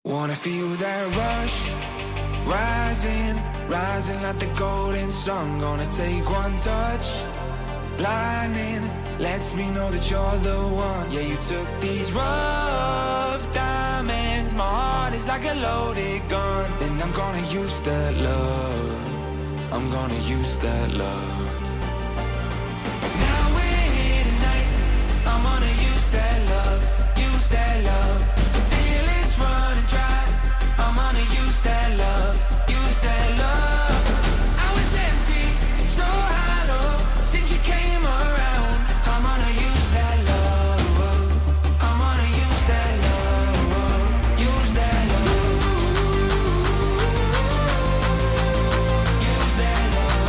Wanna feel that rush, rising, rising like the golden sun. Gonna take one touch, lightning lets me know that you're the one. Yeah, you took these rough diamonds, my heart is like a loaded gun. And I'm gonna use that love, I'm gonna use that love. Now we're here tonight, I'm gonna use that love, use that love. Till it's running dry, I'm gonna use that love, use that love. I was empty, so hollow, since you came around. I'm gonna use that love, I'm gonna use that love, use that love, use that love.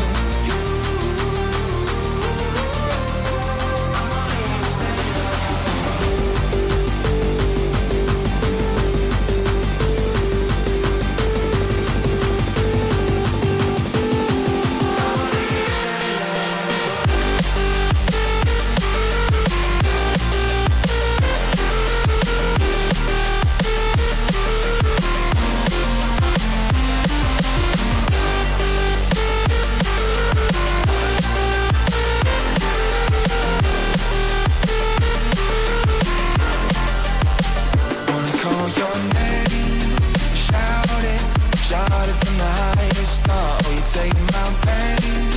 I'm gonna use that Wanna call your name, shout it from the highest star. Oh, you take my pain,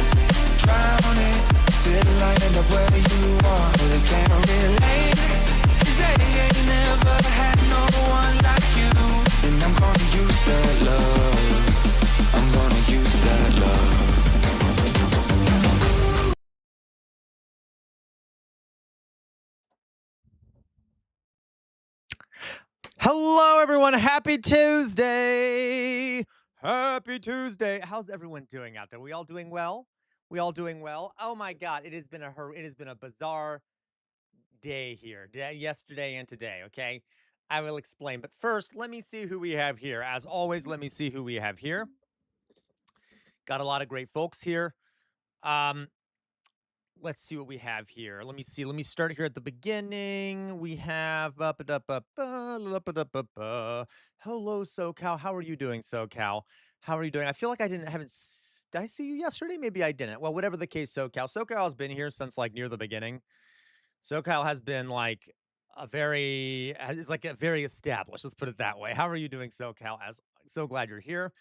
drown it, till I end up where you are. But they can't relate, 'cause they ain't never had no one like you. And I'm gonna use that love, I'm gonna use that love. Hello, everyone. Happy Tuesday. Happy Tuesday. How's everyone doing out there? We all doing well? We all doing well? Oh my God, it has been a bizarre day here. Yesterday and today, okay? I will explain. But first, let me see who we have here. As always, let me see who we have here. Got a lot of great folks here. Let's see what we have here. Let me see. Let me start here at the beginning. We have hello, SoCal. How are you doing, SoCal? How are you doing? I feel like did I see you yesterday? Maybe I didn't. Well, whatever the case, SoCal. SoCal has been here since like near the beginning. SoCal has been like it's like a very established. Let's put it that way. How are you doing, SoCal? So glad you're here.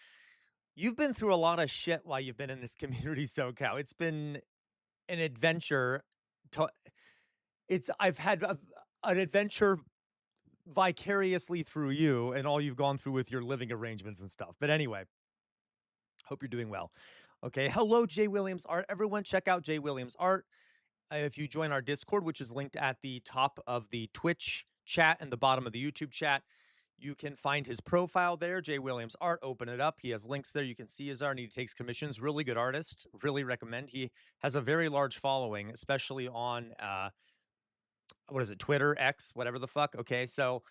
You've been through a lot of shit while you've been in this community, SoCal. It's been an adventure to I've had an adventure vicariously through you and all you've gone through with your living arrangements and stuff. But anyway, hope you're doing well. Okay. Hello, Jay Williams Art. Everyone check out Jay Williams Art. If you join our Discord, which is linked at the top of the Twitch chat and the bottom of the YouTube chat, you can find his profile there, Jay Williams Art. Open it up. He has links there. You can see his art, and he takes commissions. Really good artist. Really recommend. He has a very large following, especially on Twitter, X, whatever the fuck. Okay, so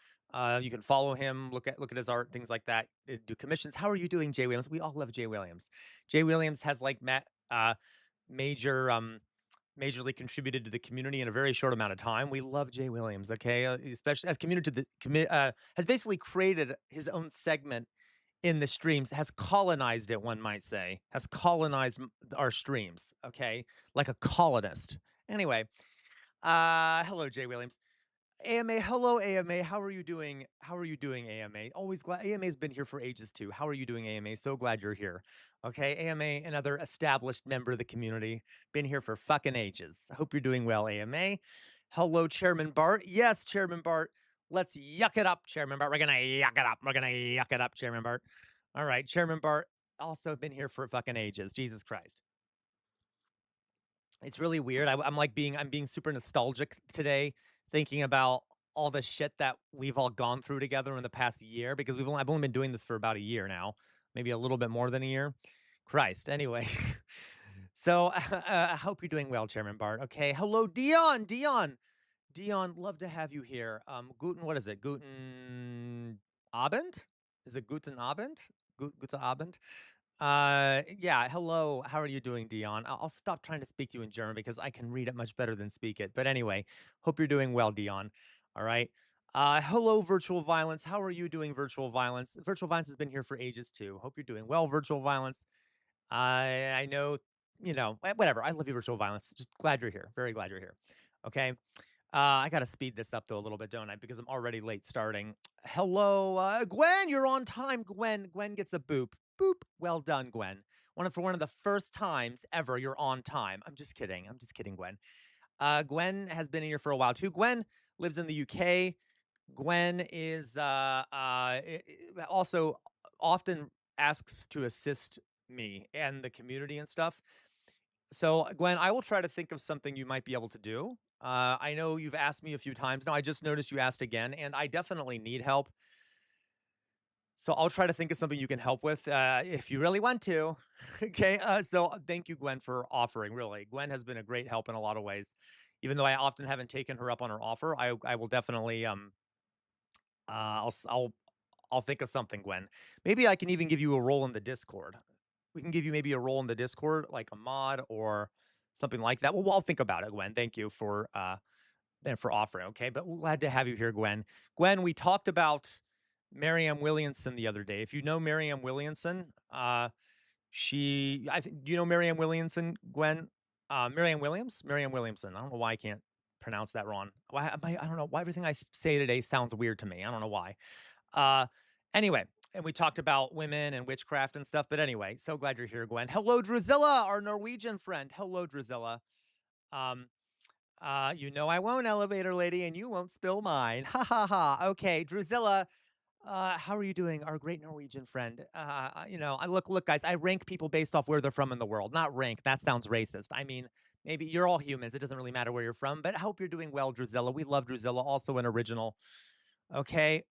you can follow him. Look at his art, things like that. Do commissions. How are you doing, Jay Williams? We all love Jay Williams. Jay Williams has like Major majorly contributed to the community in a very short amount of time. We love Jay Williams, okay? Especially as committed to the has basically created his own segment in the streams, has colonized it, one might say, has colonized our streams, okay? Like a colonist. Anyway, hello, Jay Williams. AMA, hello, AMA. How are you doing? How are you doing, AMA? Always glad AMA's been here for ages too. How are you doing, AMA? So glad you're here. Okay, AMA, another established member of the community, been here for fucking ages. I hope you're doing well, AMA. Hello, Chairman Bart. Yes, Chairman Bart. Let's yuck it up, Chairman Bart. We're gonna yuck it up. We're gonna yuck it up, Chairman Bart. All right, Chairman Bart, also been here for fucking ages. Jesus Christ. It's really weird. I'm being super nostalgic today, thinking about all the shit that we've all gone through together in the past year because I've only been doing this for about a year now, maybe a little bit more than a year. Christ. Anyway, so I hope you're doing well, Chairman Bart. Okay. Hello, Dion. Dion, love to have you here. Guten, what is it? Guten Abend? Is it Guten Abend? Guten Abend? Yeah, hello. How are you doing, Dion? I'll stop trying to speak to you in German because I can read it much better than speak it. But anyway, hope you're doing well, Dion. All right. Hello, virtual violence. How are you doing, virtual violence? Virtual violence has been here for ages too. Hope you're doing well, virtual violence. I know, whatever. I love you, virtual violence. Just glad you're here. Very glad you're here. Okay. I gotta speed this up though a little bit, don't I? Because I'm already late starting. Hello, Gwen. You're on time, Gwen. Gwen gets a boop. Boop. Well done, Gwen. For one of the first times ever, you're on time. I'm just kidding. I'm just kidding, Gwen. Gwen has been in here for a while too. Gwen lives in the UK. Gwen is also often asks to assist me and the community and stuff. So, Gwen, I will try to think of something you might be able to do. I know you've asked me a few times now. I just noticed you asked again, and I definitely need help. So I'll try to think of something you can help with if you really want to. Okay. Thank you, Gwen, for offering. Really, Gwen has been a great help in a lot of ways. Even though I often haven't taken her up on her offer, I will definitely I'll s- I'll think of something, Gwen. Maybe I can even give you a role in the Discord. We can give you maybe a role in the Discord, like a mod or something like that. Well, I'll think about it, Gwen. Thank you for offering. Okay, but glad to have you here, Gwen. Gwen, we talked about Marianne Williamson the other day. If you know Marianne Williamson, I think you know Marianne Williamson, Gwen. Marianne Williamson. I don't know why I can't pronounce that wrong. I don't know why everything I say today sounds weird to me. I don't know why. Uh, anyway, and we talked about women and witchcraft and stuff. But anyway, so glad you're here, Gwen. Hello, Drusilla, our Norwegian friend. Hello, Drusilla. Um, you know I won't, elevator lady, and you won't spill mine. Ha ha ha. Okay, Drusilla, how are you doing, our great Norwegian friend? I look, guys. I rank people based off where they're from in the world, not rank. That sounds racist. I mean, maybe you're all humans. It doesn't really matter where you're from. But I hope you're doing well, Drusilla. We love Drusilla, also an original. Okay.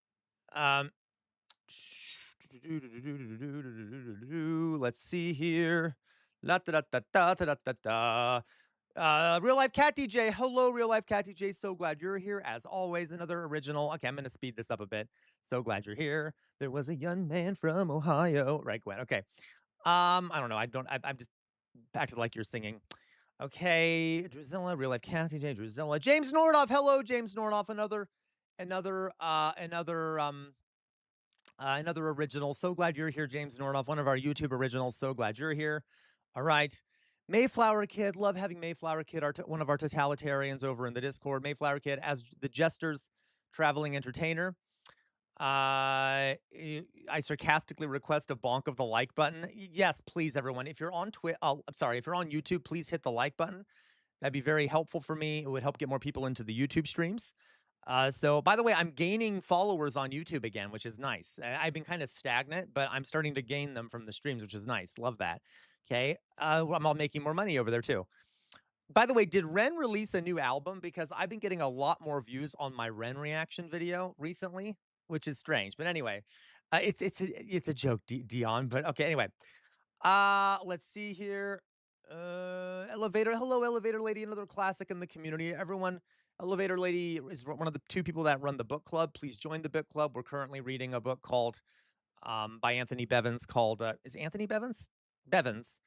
Um, Let's see here. La da da da da da da da. Real life cat DJ. Hello, real life cat DJ. So glad you're here. As always, another original. Okay, I'm gonna speed this up a bit. So glad you're here. There was a young man from Ohio. Right, Gwen. Okay. I don't know. I'm just acted like you're singing. Okay, Drusilla, real life cat DJ, Drusilla. James Nordoff. Hello, James Nordoff. Another original. So glad you're here, James Nordoff, one of our YouTube originals. So glad you're here. All right. Mayflower Kid, love having Mayflower Kid, one of our totalitarians over in the Discord. Mayflower Kid as the Jester's traveling entertainer. I sarcastically request a bonk of the like button. Yes, please, everyone. If you're on if you're on YouTube, please hit the like button. That'd be very helpful for me. It would help get more people into the YouTube streams. So by the way, I'm gaining followers on YouTube again, which is nice. I've been kind of stagnant, but I'm starting to gain them from the streams, which is nice. Love that. Okay. I'm all making more money over there too. By the way, did Ren release a new album? Because I've been getting a lot more views on my Ren reaction video recently, which is strange. But anyway, it's a joke, Dion. But okay, anyway. Let's see here. Elevator. Hello, Elevator Lady, another classic in the community. Everyone, Elevator Lady is one of the two people that run the book club. Please join the book club. We're currently reading a book called by Anthony Bevins called is Anthony Bevins? Bevins.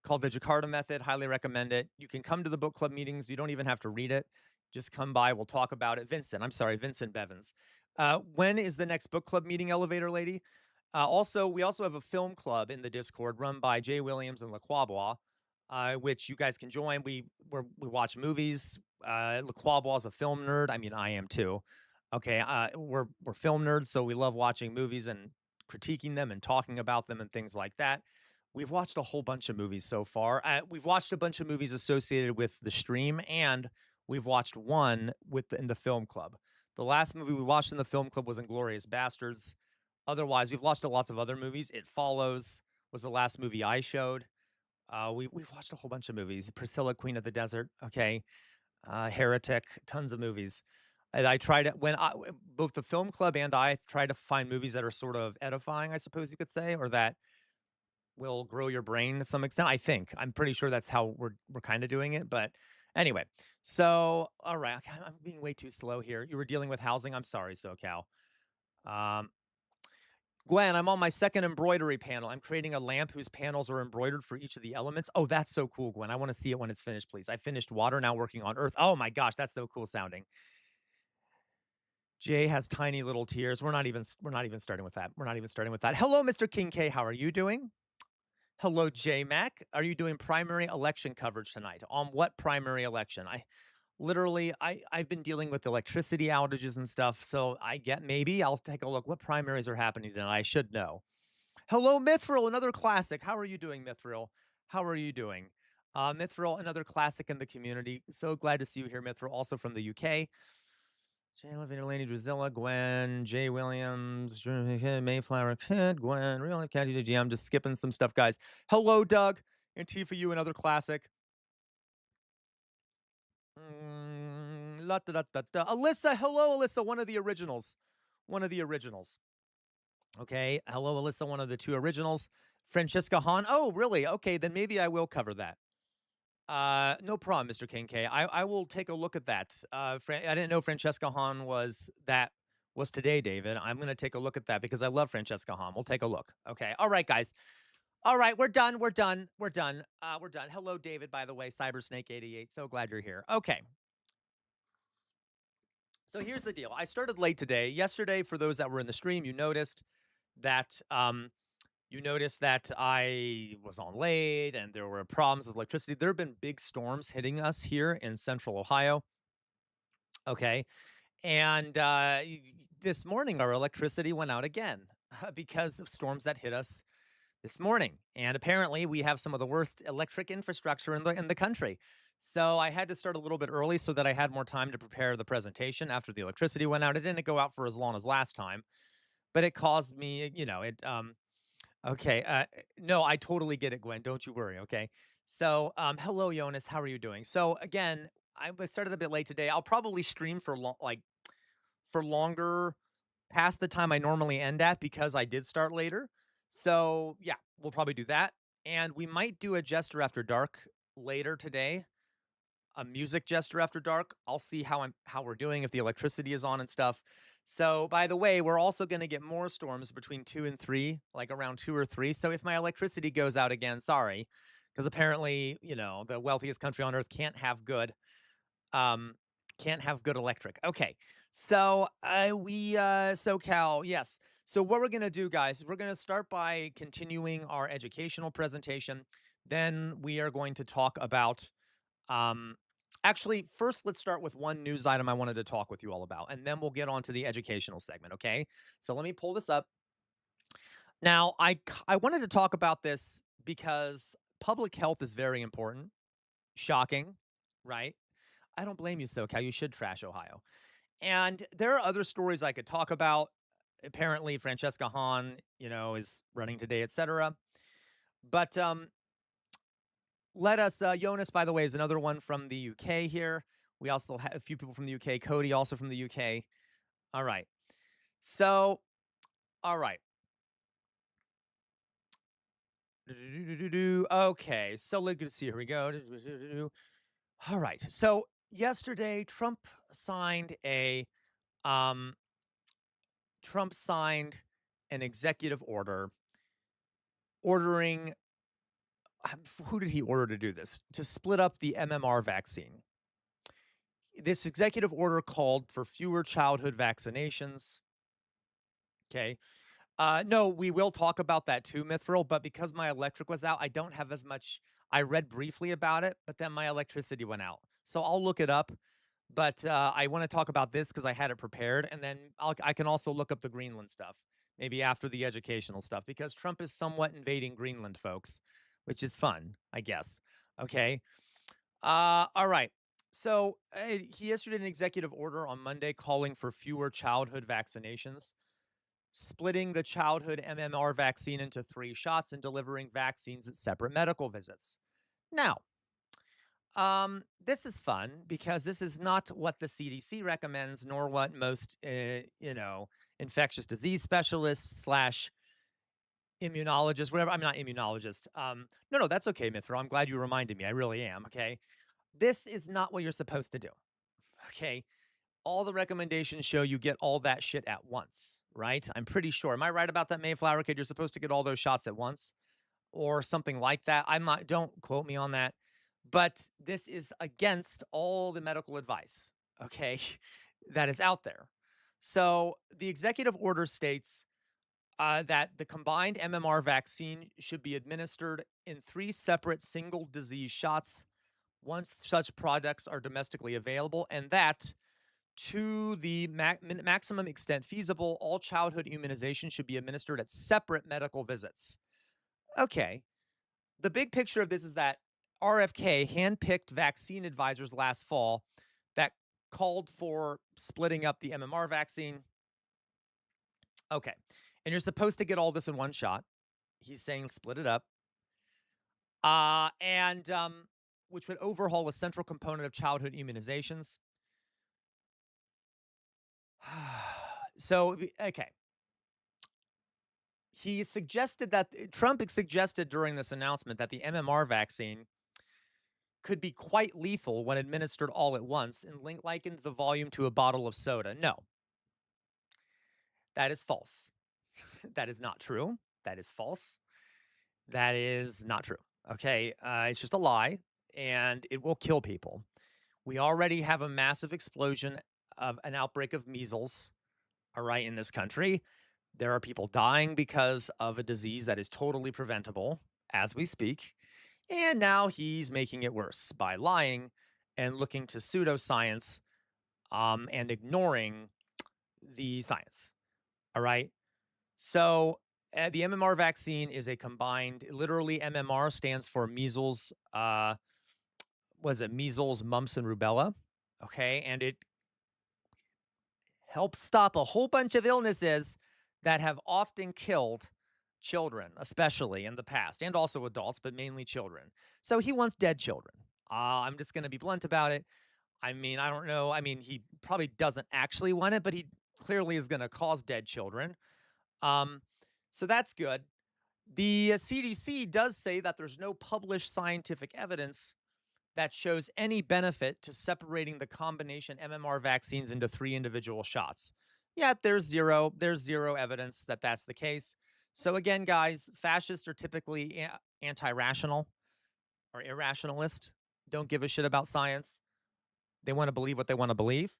called The Jakarta Method. Highly recommend it. You can come to the book club meetings. You don't even have to read it. Just come by. We'll talk about it. Vincent, I'm sorry, Vincent Bevins. When is the next book club meeting, Elevator Lady? We also have a film club in the Discord run by Jay Williams and LaQuabois, which you guys can join. We watch movies. LaQuabois is a film nerd. I mean, I am too. Okay, we're film nerds, so we love watching movies and critiquing them and talking about them and things like that. We've watched a whole bunch of movies so far. We've watched a bunch of movies associated with the stream, and we've watched one in the film club. The last movie we watched in the film club was Inglorious Bastards. Otherwise, we've watched lots of other movies. It Follows was the last movie I showed. We've watched a whole bunch of movies. Priscilla, Queen of the Desert. Okay, Heretic. Tons of movies. And I try to both the film club and I try to find movies that are sort of edifying, I suppose you could say, or that will grow your brain to some extent. I'm pretty sure that's how we're kind of doing it. But anyway, so all right, okay, I'm being way too slow here. You were dealing with housing. I'm sorry, SoCal. Um, Gwen, I'm on my second embroidery panel. I'm creating a lamp whose panels are embroidered for each of the elements. Oh, that's so cool, Gwen. I want to see it when it's finished, please. I finished water, now working on earth. Oh my gosh, that's so cool sounding. Jay has tiny little tears. We're not even starting with that. We're not even starting with that. Hello, Mr. King K. How are you doing? Hello, J Mac. Are you doing primary election coverage tonight? On what primary election? I've been dealing with electricity outages and stuff, so I get maybe I'll take a look. What primaries are happening tonight? I should know. Hello, Mithril, another classic. How are you doing, Mithril? How are you doing? Mithril, another classic in the community. So glad to see you here, Mithril, also from the UK. Jay Levine, Laney, Drusilla, Gwen, Jay Williams, Mayflower Kid, Gwen, Real Life Cat GG. I'm just skipping some stuff, guys. Hello, Doug. Antifa, you another classic. Alyssa, hello, Alyssa, one of the originals. One of the originals. Okay. Hello, Alyssa, one of the two originals. Francesca Hahn. Oh, really? Okay, then maybe I will cover that. No problem, Mr. King K. I will take a look at that. I didn't know Francesca Hahn was today, David. I'm gonna take a look at that because I love Francesca Hahn. We'll take a look. Okay. All right, guys. All right, we're done. We're done. We're done. We're done. Hello, David, by the way, Cybersnake88. So glad you're here. Okay. So here's the deal. I started late today. Yesterday, for those that were in the stream, that you noticed that I was on late and there were problems with electricity. There have been big storms hitting us here in central Ohio. Okay. And this morning, our electricity went out again because of storms that hit us this morning. And apparently, we have some of the worst electric infrastructure in the country. So I had to start a little bit early so that I had more time to prepare the presentation after the electricity went out. It didn't go out for as long as last time, but it caused me, okay. No, I totally get it, Gwen. Don't you worry. Okay. So, hello, Jonas. How are you doing? So again, I started a bit late today. I'll probably stream for longer past the time I normally end at because I did start later. So yeah, we'll probably do that. And we might do a Jester After Dark later today. A music Jester After Dark. I'll see how we're doing if the electricity is on and stuff. So by the way, we're also going to get more storms between 2 and 3, like around 2 or 3. So if my electricity goes out again, sorry, because apparently, the wealthiest country on earth um can't have good electric. Okay. So SoCal, yes. So what we're gonna do, guys, we're gonna start by continuing our educational presentation. Then we are going to talk about actually first let's start with one news item I wanted to talk with you all about, and then we'll get on to the educational segment, okay? So let me pull this up. Now, I wanted to talk about this because public health is very important. Shocking, right? I don't blame you, SoCal. You should trash Ohio. And there are other stories I could talk about. Apparently, Francesca Hahn, is running today, etc. But let us, Jonas, by the way, is another one from the UK here. We also have a few people from the UK. Cody, also from the UK. All right. So, all right. Okay. So let's see. Here we go. All right. So yesterday, um, Trump signed an executive order ordering who did he order to do this? To split up the MMR vaccine. This executive order called for fewer childhood vaccinations. Okay. No, we will talk about that too, Mithril, but because my electric was out, I don't have as much. I read briefly about it, but then my electricity went out. So I'll look it up. But I want to talk about this because I had it prepared, and then I can also look up the Greenland stuff, maybe after the educational stuff, because Trump is somewhat invading Greenland, folks, which is fun, I guess. Okay. All right. So he issued an executive order on Monday calling for fewer childhood vaccinations, splitting the childhood MMR vaccine into 3 shots and delivering vaccines at separate medical visits. Now, this is fun because this is not what the CDC recommends, nor what most, infectious disease specialists slash immunologists, whatever. I'm not immunologist. No, that's okay, Mithra. I'm glad you reminded me. I really am. Okay. This is not what you're supposed to do. Okay. All the recommendations show you get all that shit at once, right? I'm pretty sure. Am I right about that, Mayflower kid? You're supposed to get all those shots at once or something like that. I'm not, don't quote me on that. But this is against all the medical advice, okay, that is out there. So the executive order states that the combined MMR vaccine should be administered in 3 separate single disease shots once such products are domestically available, and that to the maximum extent feasible, all childhood immunization should be administered at separate medical visits. Okay. The big picture of this is that RFK handpicked vaccine advisors last fall that called for splitting up the MMR vaccine. Okay. And you're supposed to get all this in one shot. He's saying split it up. And which would overhaul a central component of childhood immunizations. So, okay. He suggested that Trump suggested during this announcement that the MMR vaccine could be quite lethal when administered all at once and likened the volume to a bottle of soda. No, that is false. That is not true. That is false. That is not true. Okay. It's just a lie and it will kill people. We already have a massive explosion of an outbreak of measles, all right, in this country. There are people dying because of a disease that is totally preventable as we speak. And now he's making it worse by lying and looking to pseudoscience and ignoring the science. All right. So the MMR vaccine is a combined, literally, MMR stands for measles, was it measles, mumps, and rubella? Okay. And it helps stop a whole bunch of illnesses that have often killed children, especially in the past, and also adults, but mainly children. So he wants dead children. I'm just going to be blunt about it. I mean, I don't know. I mean, he probably doesn't actually want it, but he clearly is going to cause dead children. Um, so that's good. The CDC does say that there's no published scientific evidence that shows any benefit to separating the combination MMR vaccines into 3 individual shots. Yet there's zero evidence that that's the case. So again, guys, fascists are typically anti-rational or irrationalist. Don't give a shit about science. They want to believe what they want to believe.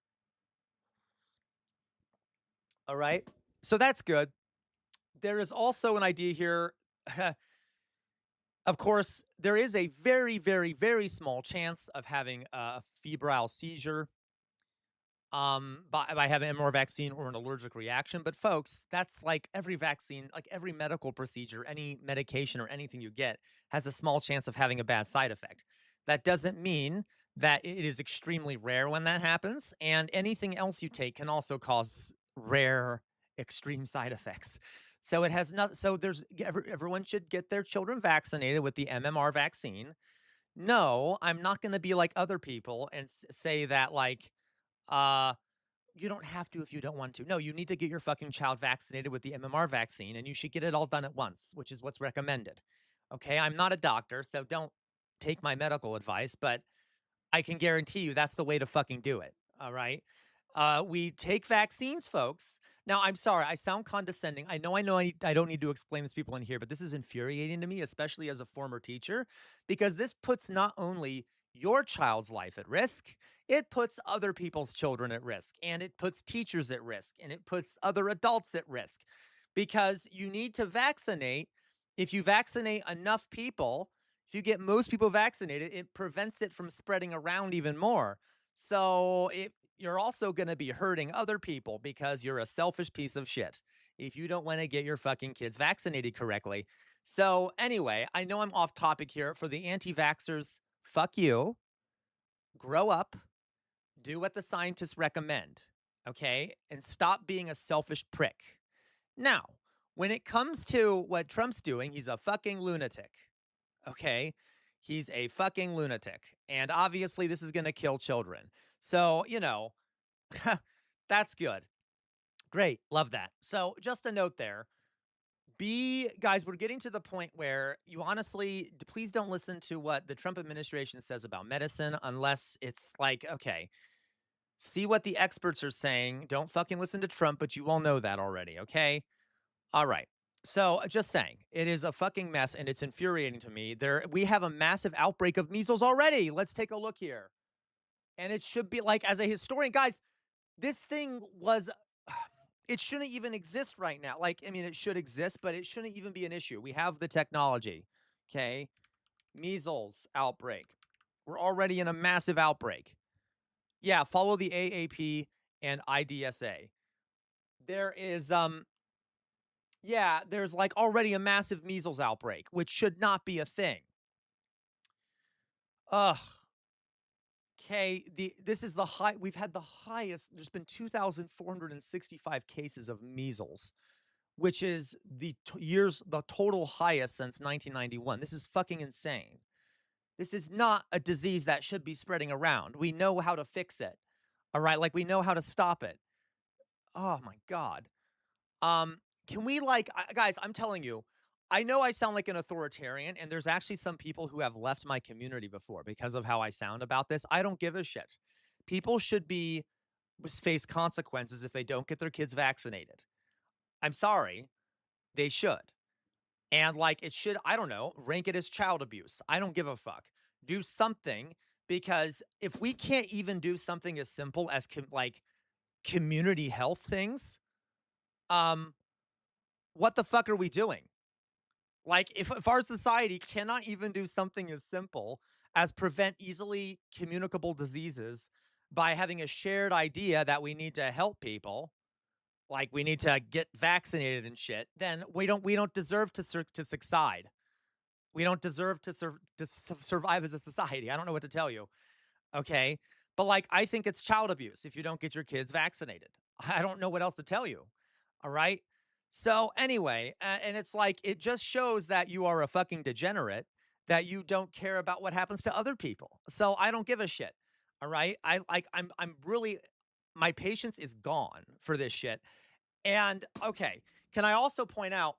All right. So that's good. There is also an idea here. Of course, there is a very, very, very small chance of having a febrile seizure by having a MMR vaccine or an allergic reaction. But folks, that's like every vaccine, like every medical procedure, any medication or anything you get has a small chance of having a bad side effect. That doesn't mean that it is extremely rare when that happens. And anything else you take can also cause rare, extreme side effects. So it has not. So everyone should get their children vaccinated with the MMR vaccine. No, I'm not going to be like other people and say that like, uh, you don't have to if you don't want to. No, you need to get your fucking child vaccinated with the MMR vaccine, and you should get it all done at once, which is what's recommended. Okay, I'm not a doctor, so don't take my medical advice, but I can guarantee you that's the way to fucking do it. All right. We take vaccines, folks. Now, I'm sorry, I sound condescending. I don't need to explain this to people in here, but this is infuriating to me, especially as a former teacher, because this puts not only your child's life at risk, it puts other people's children at risk, and it puts teachers at risk, and it puts other adults at risk because you need to vaccinate. If you vaccinate enough people, if you get most people vaccinated, it prevents it from spreading around even more. So you're also going to be hurting other people because you're a selfish piece of shit if you don't want to get your fucking kids vaccinated correctly. So, anyway, I know I'm off topic here. For the anti vaxxers, fuck you. Grow up, do what the scientists recommend, okay? And stop being a selfish prick. Now, when it comes to what Trump's doing, he's a fucking lunatic, okay? He's a fucking lunatic. And obviously, this is going to kill children. So, that's good. Great. Love that. So, just a note there. Guys, we're getting to the point where you honestly, please don't listen to what the Trump administration says about medicine unless it's like, okay, see what the experts are saying. Don't fucking listen to Trump, but you all know that already. Okay. All right. So, just saying, it is a fucking mess and it's infuriating to me. We have a massive outbreak of measles already. Let's take a look here. And it should be like, as a historian, guys, this thing was it shouldn't even exist right now. Like, I mean, it should exist, but it shouldn't even be an issue. We have the technology. Okay. Measles outbreak. We're already in a massive outbreak. Yeah, follow the AAP and IDSA. There is yeah, there's like already a massive measles outbreak, which should not be a thing. Ugh. Okay, this is the high we've had the highest. There's been 2,465 cases of measles, which is the total highest since 1991. This is fucking insane. This is not a disease that should be spreading around. We know how to fix it. All right, like we know how to stop it. Oh my god. Can we guys, I'm telling you, I know I sound like an authoritarian and there's actually some people who have left my community before because of how I sound about this. I don't give a shit. People should be face consequences if they don't get their kids vaccinated. I'm sorry, they should. And like it should, I don't know, rank it as child abuse. I don't give a fuck. Do something because if we can't even do something as simple as community health things, um, what the fuck are we doing? Like if our society cannot even do something as simple as prevent easily communicable diseases by having a shared idea that we need to help people, like we need to get vaccinated and shit, then we don't deserve to succeed. We don't deserve to survive as a society. I don't know what to tell you. Okay. But like, I think it's child abuse if you don't get your kids vaccinated. I don't know what else to tell you. All right. So, anyway, and it's like, it just shows that you are a fucking degenerate, that you don't care about what happens to other people. So, I don't give a shit. All right. I'm really, my patience is gone for this shit. And okay. Can I also point out,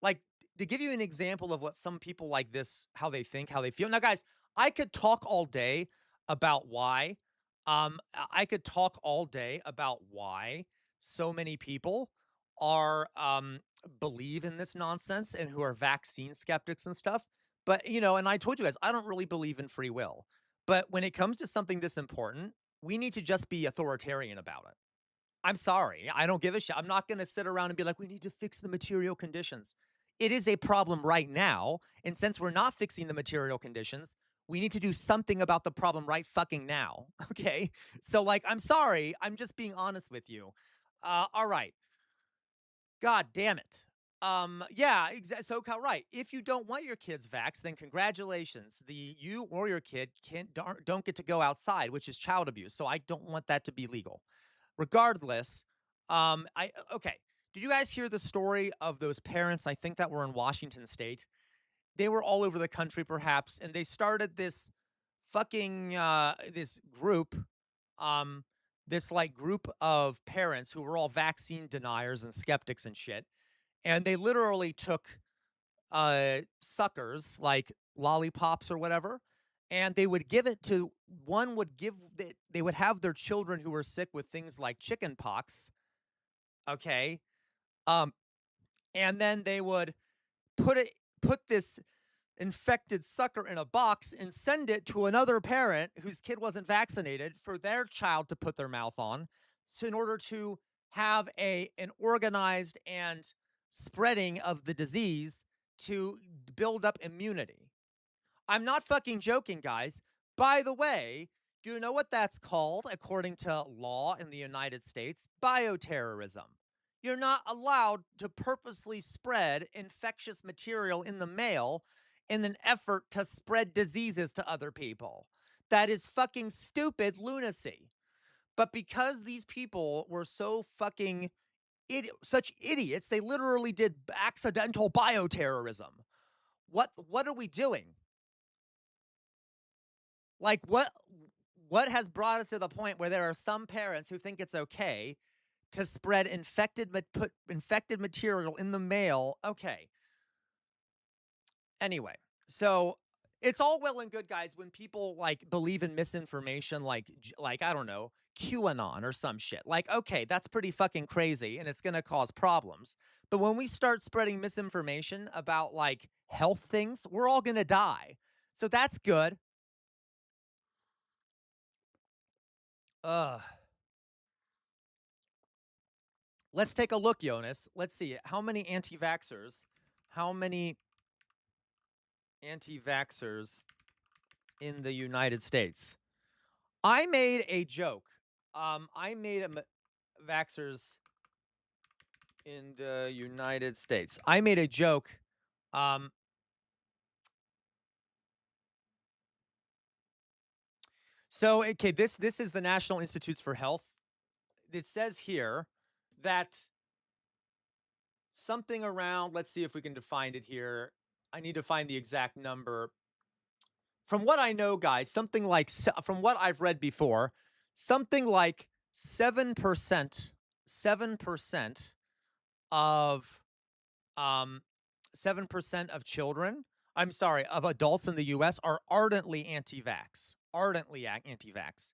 like, to give you an example of what some people like this, how they think, how they feel. Now, guys, I could talk all day about why. I could talk all day about why so many people are believe in this nonsense and who are vaccine skeptics and stuff. But and I told you guys, I don't really believe in free will. But when it comes to something this important, we need to just be authoritarian about it. I'm sorry. I don't give a shit. I'm not going to sit around and be like, we need to fix the material conditions. It is a problem right now. And since we're not fixing the material conditions, we need to do something about the problem right fucking now. Okay. So, like, I'm sorry. I'm just being honest with you. All right. God damn it. Yeah, SoCal, right. If you don't want your kids vaxxed, then congratulations. You or your kid don't get to go outside, which is child abuse. So I don't want that to be legal. Regardless, I okay. Did you guys hear the story of those parents? I think that were in Washington State. They were all over the country, perhaps, and they started this fucking this group, um, this like group of parents who were all vaccine deniers and skeptics and shit. And they literally took suckers like lollipops or whatever, and they would give it to one would give they would have their children who were sick with things like chicken pox, okay? Um, and then they would put it put this infected sucker in a box and send it to another parent whose kid wasn't vaccinated for their child to put their mouth on, so in order to have a an organized and spreading of the disease to build up immunity. I'm not fucking joking, guys. By the way, do you know what that's called according to law in the United States? Bioterrorism. You're not allowed to purposely spread infectious material in the mail in an effort to spread diseases to other people. That is fucking stupid lunacy. But because these people were so fucking such idiots, they literally did accidental bioterrorism. What are we doing? Like what has brought us to the point where there are some parents who think it's okay to spread put infected material in the mail? Okay. Anyway, so it's all well and good, guys, when people like believe in misinformation, like I don't know, QAnon or some shit. Like, okay, that's pretty fucking crazy, and it's gonna cause problems. But when we start spreading misinformation about like health things, we're all gonna die. So that's good. Ugh. Let's take a look, Jonas. Let's see how many anti-vaxxers in the United States. I made a joke. I made vaxxers in the United States. I made a joke. Um, so okay, this is the National Institutes for Health. It says here that something around. Let's see if we can define it here. I need to find the exact number. From what I know, guys, something like from what I've read before, something like 7% of 7% of children, I'm sorry, of adults in the US are ardently anti-vax. Ardently anti-vax.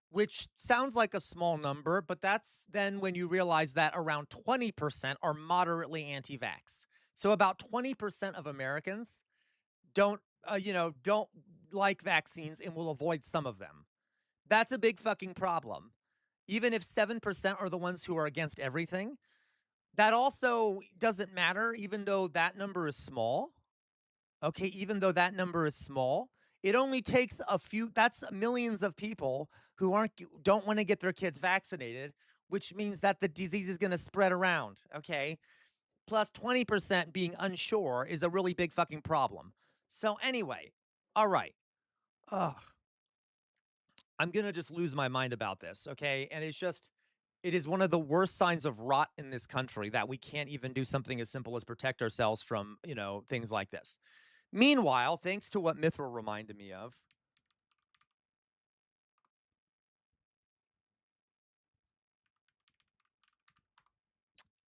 Which sounds like a small number, but that's then when you realize that around 20% are moderately anti-vax. So about 20% of Americans don't like vaccines and will avoid some of them. That's a big fucking problem. Even if 7% are the ones who are against everything, that also doesn't matter, even though that number is small. Okay, even though that number is small, it only takes that's millions of people who don't want to get their kids vaccinated, which means that the disease is going to spread around. Okay. Plus 20% being unsure is a really big fucking problem. So anyway, all right. Ugh. I'm gonna just lose my mind about this, okay? And it is one of the worst signs of rot in this country that we can't even do something as simple as protect ourselves from, things like this. Meanwhile, thanks to what Mithril reminded me of.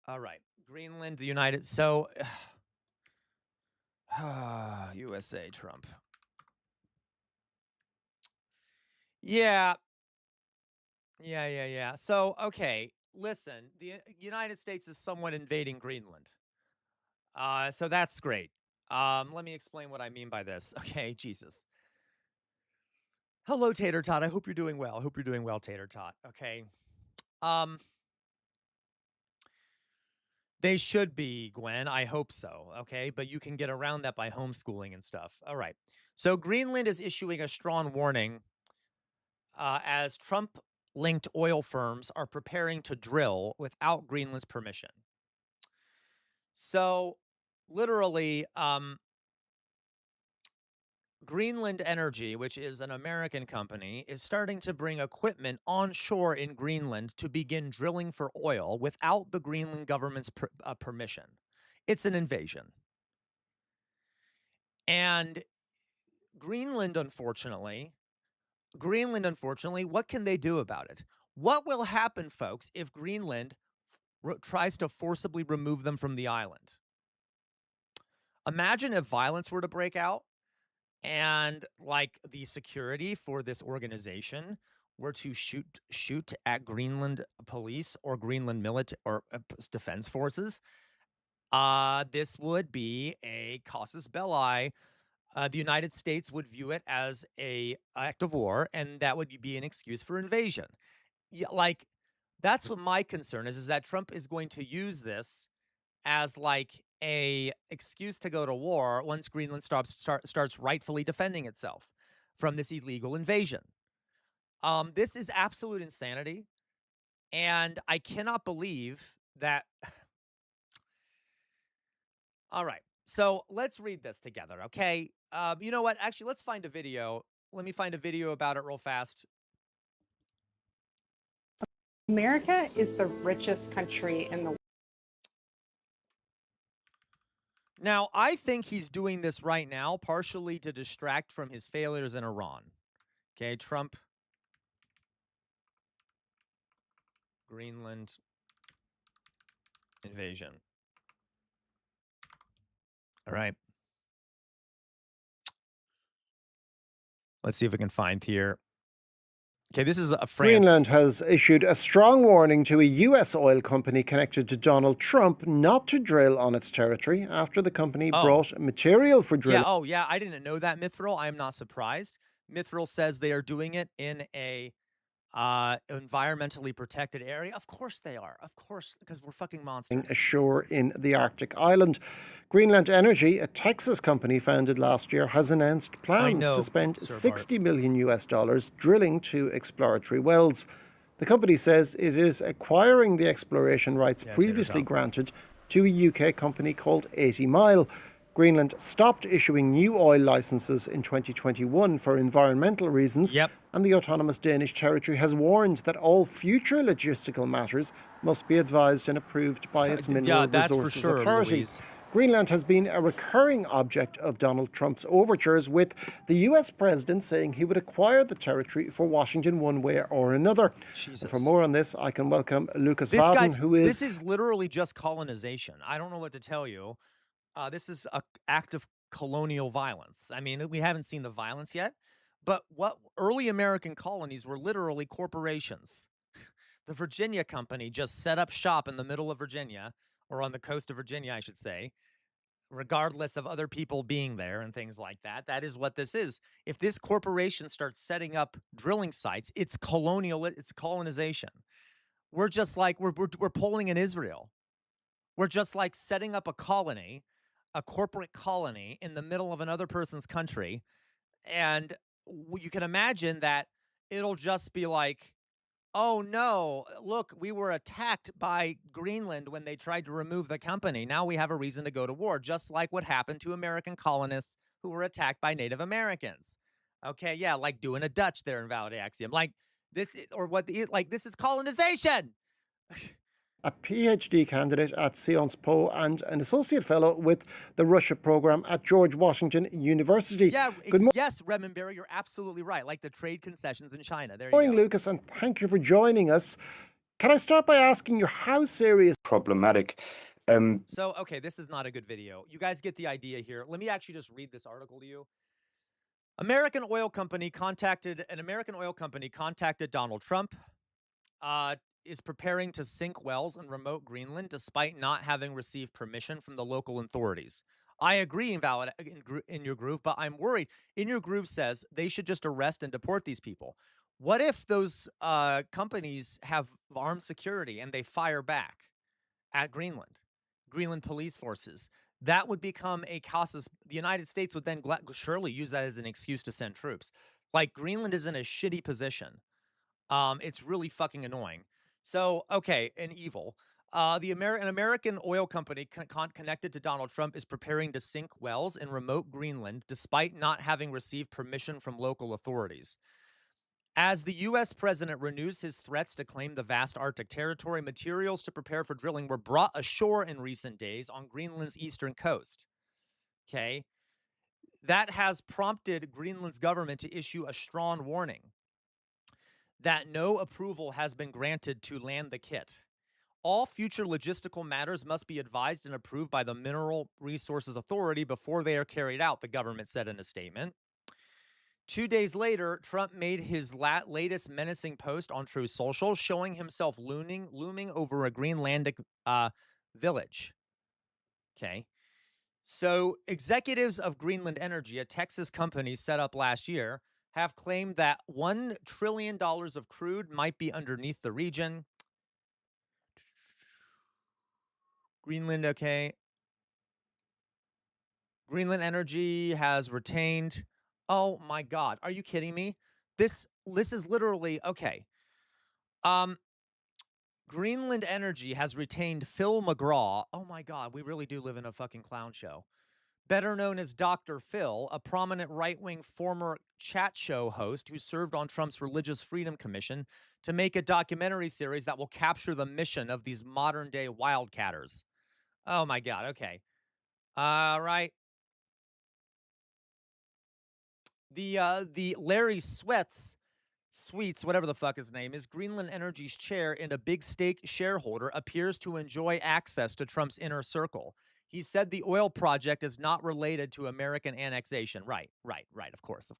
All right. Greenland, the United USA Trump. Yeah. Yeah. So, okay, listen, the United States is somewhat invading Greenland. So that's great. Let me explain what I mean by this. Okay, Jesus. Hello, Tater Tot. I hope you're doing well. I hope you're doing well, Tater Tot. Okay. Um, they should be, Gwen. I hope so. Okay. But you can get around that by homeschooling and stuff. All right. So Greenland is issuing a strong warning as Trump linked oil firms are preparing to drill without Greenland's permission. So literally, Greenland Energy, which is an American company, is starting to bring equipment onshore in Greenland to begin drilling for oil without the Greenland government's permission. It's an invasion. And Greenland, unfortunately, what can they do about it? What will happen, folks, if Greenland tries to forcibly remove them from the island? Imagine if violence were to break out. and like the security for this organization were to shoot at Greenland police or Greenland military or defense forces, this would be a casus belli. The United States would view it as a act of war, and that would be an excuse for invasion. Yeah, like that's what my concern is that Trump is going to use this as like a excuse to go to war once Greenland starts rightfully defending itself from this illegal invasion. This is absolute insanity, and I cannot believe that. All right, so let's read this together, okay? You know what? Actually, let's find a video. Let me find a video about it real fast. America is the richest country in the world. Now, I think he's doing this right now, partially to distract from his failures in Iran. Okay, Trump, Greenland invasion. All right. Let's see if we can find here. Okay, this is a France. Greenland has issued a strong warning to a US oil company connected to Donald Trump not to drill on its territory after the company brought material for drilling. Yeah, yeah, I didn't know that, Mithril. I am not surprised. Mithril says they are doing it in a environmentally protected area. Of course they are. Of course, because we're fucking monsters. Ashore in the Arctic island. Greenland Energy, a Texas company founded last year, has announced plans to spend $60 million drilling two exploratory wells. The company says it is acquiring the exploration rights previously granted to a UK company called 80 Mile. Greenland stopped issuing new oil licenses in 2021 for environmental reasons, and the autonomous Danish territory has warned that all future logistical matters must be advised and approved by its Mineral Resources Authority. Greenland has been a recurring object of Donald Trump's overtures, with the US president saying he would acquire the territory for Washington one way or another. For more on this, I can welcome Lucas Vaden, who is... This is literally just colonization. I don't know what to tell you. This is an act of colonial violence. I mean, we haven't seen the violence yet, but what early American colonies were literally corporations. The Virginia Company just set up shop in the middle of Virginia, or on the coast of Virginia, I should say, regardless of other people being there and things like that. That is what this is. If this corporation starts setting up drilling sites, it's colonial, it's colonization. We're just like, we're polling in Israel. We're just like setting up a colony, a corporate colony in the middle of another person's country. And you can imagine that it'll just be like, oh no, look, we were attacked by Greenland when they tried to remove the company. Now we have a reason to go to war, just like what happened to American colonists who were attacked by Native Americans. Okay, yeah, like doing a Dutch there in Valid Axiom. Like this, or what, like this is colonization. A PhD candidate at Sciences Po and an associate fellow with the Russia program at George Washington University. Yeah, yes, Redmond Barry, you're absolutely right. Like the trade concessions in China. There you go. Good morning, Lucas, and thank you for joining us. Can I start by asking you how serious... Problematic. So, okay, this is not a good video. You guys get the idea here. Let me actually just read this article to you. An American oil company contacted Donald Trump. Is preparing to sink wells in remote Greenland despite not having received permission from the local authorities. I agree, in your groove, but I'm worried. In your groove says they should just arrest and deport these people. What if those companies have armed security and they fire back at Greenland police forces? That would become a casus. The United States would then surely use that as an excuse to send troops. Like, Greenland is in a shitty position. It's really fucking annoying. So, okay, an evil. An American oil company connected to Donald Trump is preparing to sink wells in remote Greenland despite not having received permission from local authorities. As the U.S. president renews his threats to claim the vast Arctic territory, materials to prepare for drilling were brought ashore in recent days on Greenland's eastern coast. Okay. That has prompted Greenland's government to issue a strong warning that no approval has been granted to land the kit. All future logistical matters must be advised and approved by the Mineral Resources Authority before they are carried out, the government said in a statement. 2 days later, Trump made his latest menacing post on Truth Social, showing himself looming over a Greenlandic village. Okay. So, executives of Greenland Energy, a Texas company set up last year, have claimed that $1 trillion of crude might be underneath the region. Greenland, okay. Greenland Energy has retained. Oh my God. Are you kidding me? This is literally okay. Um, Greenland Energy has retained Phil McGraw. Oh my God, we really do live in a fucking clown show. Better known as Dr. Phil, a prominent right-wing former chat show host who served on Trump's Religious Freedom Commission to make a documentary series that will capture the mission of these modern-day wildcatters. Oh my God, okay. All right. The Larry Sweets, whatever the fuck his name is, Greenland Energy's chair and a big stake shareholder, appears to enjoy access to Trump's inner circle. He said the oil project is not related to American annexation. Right. Of course.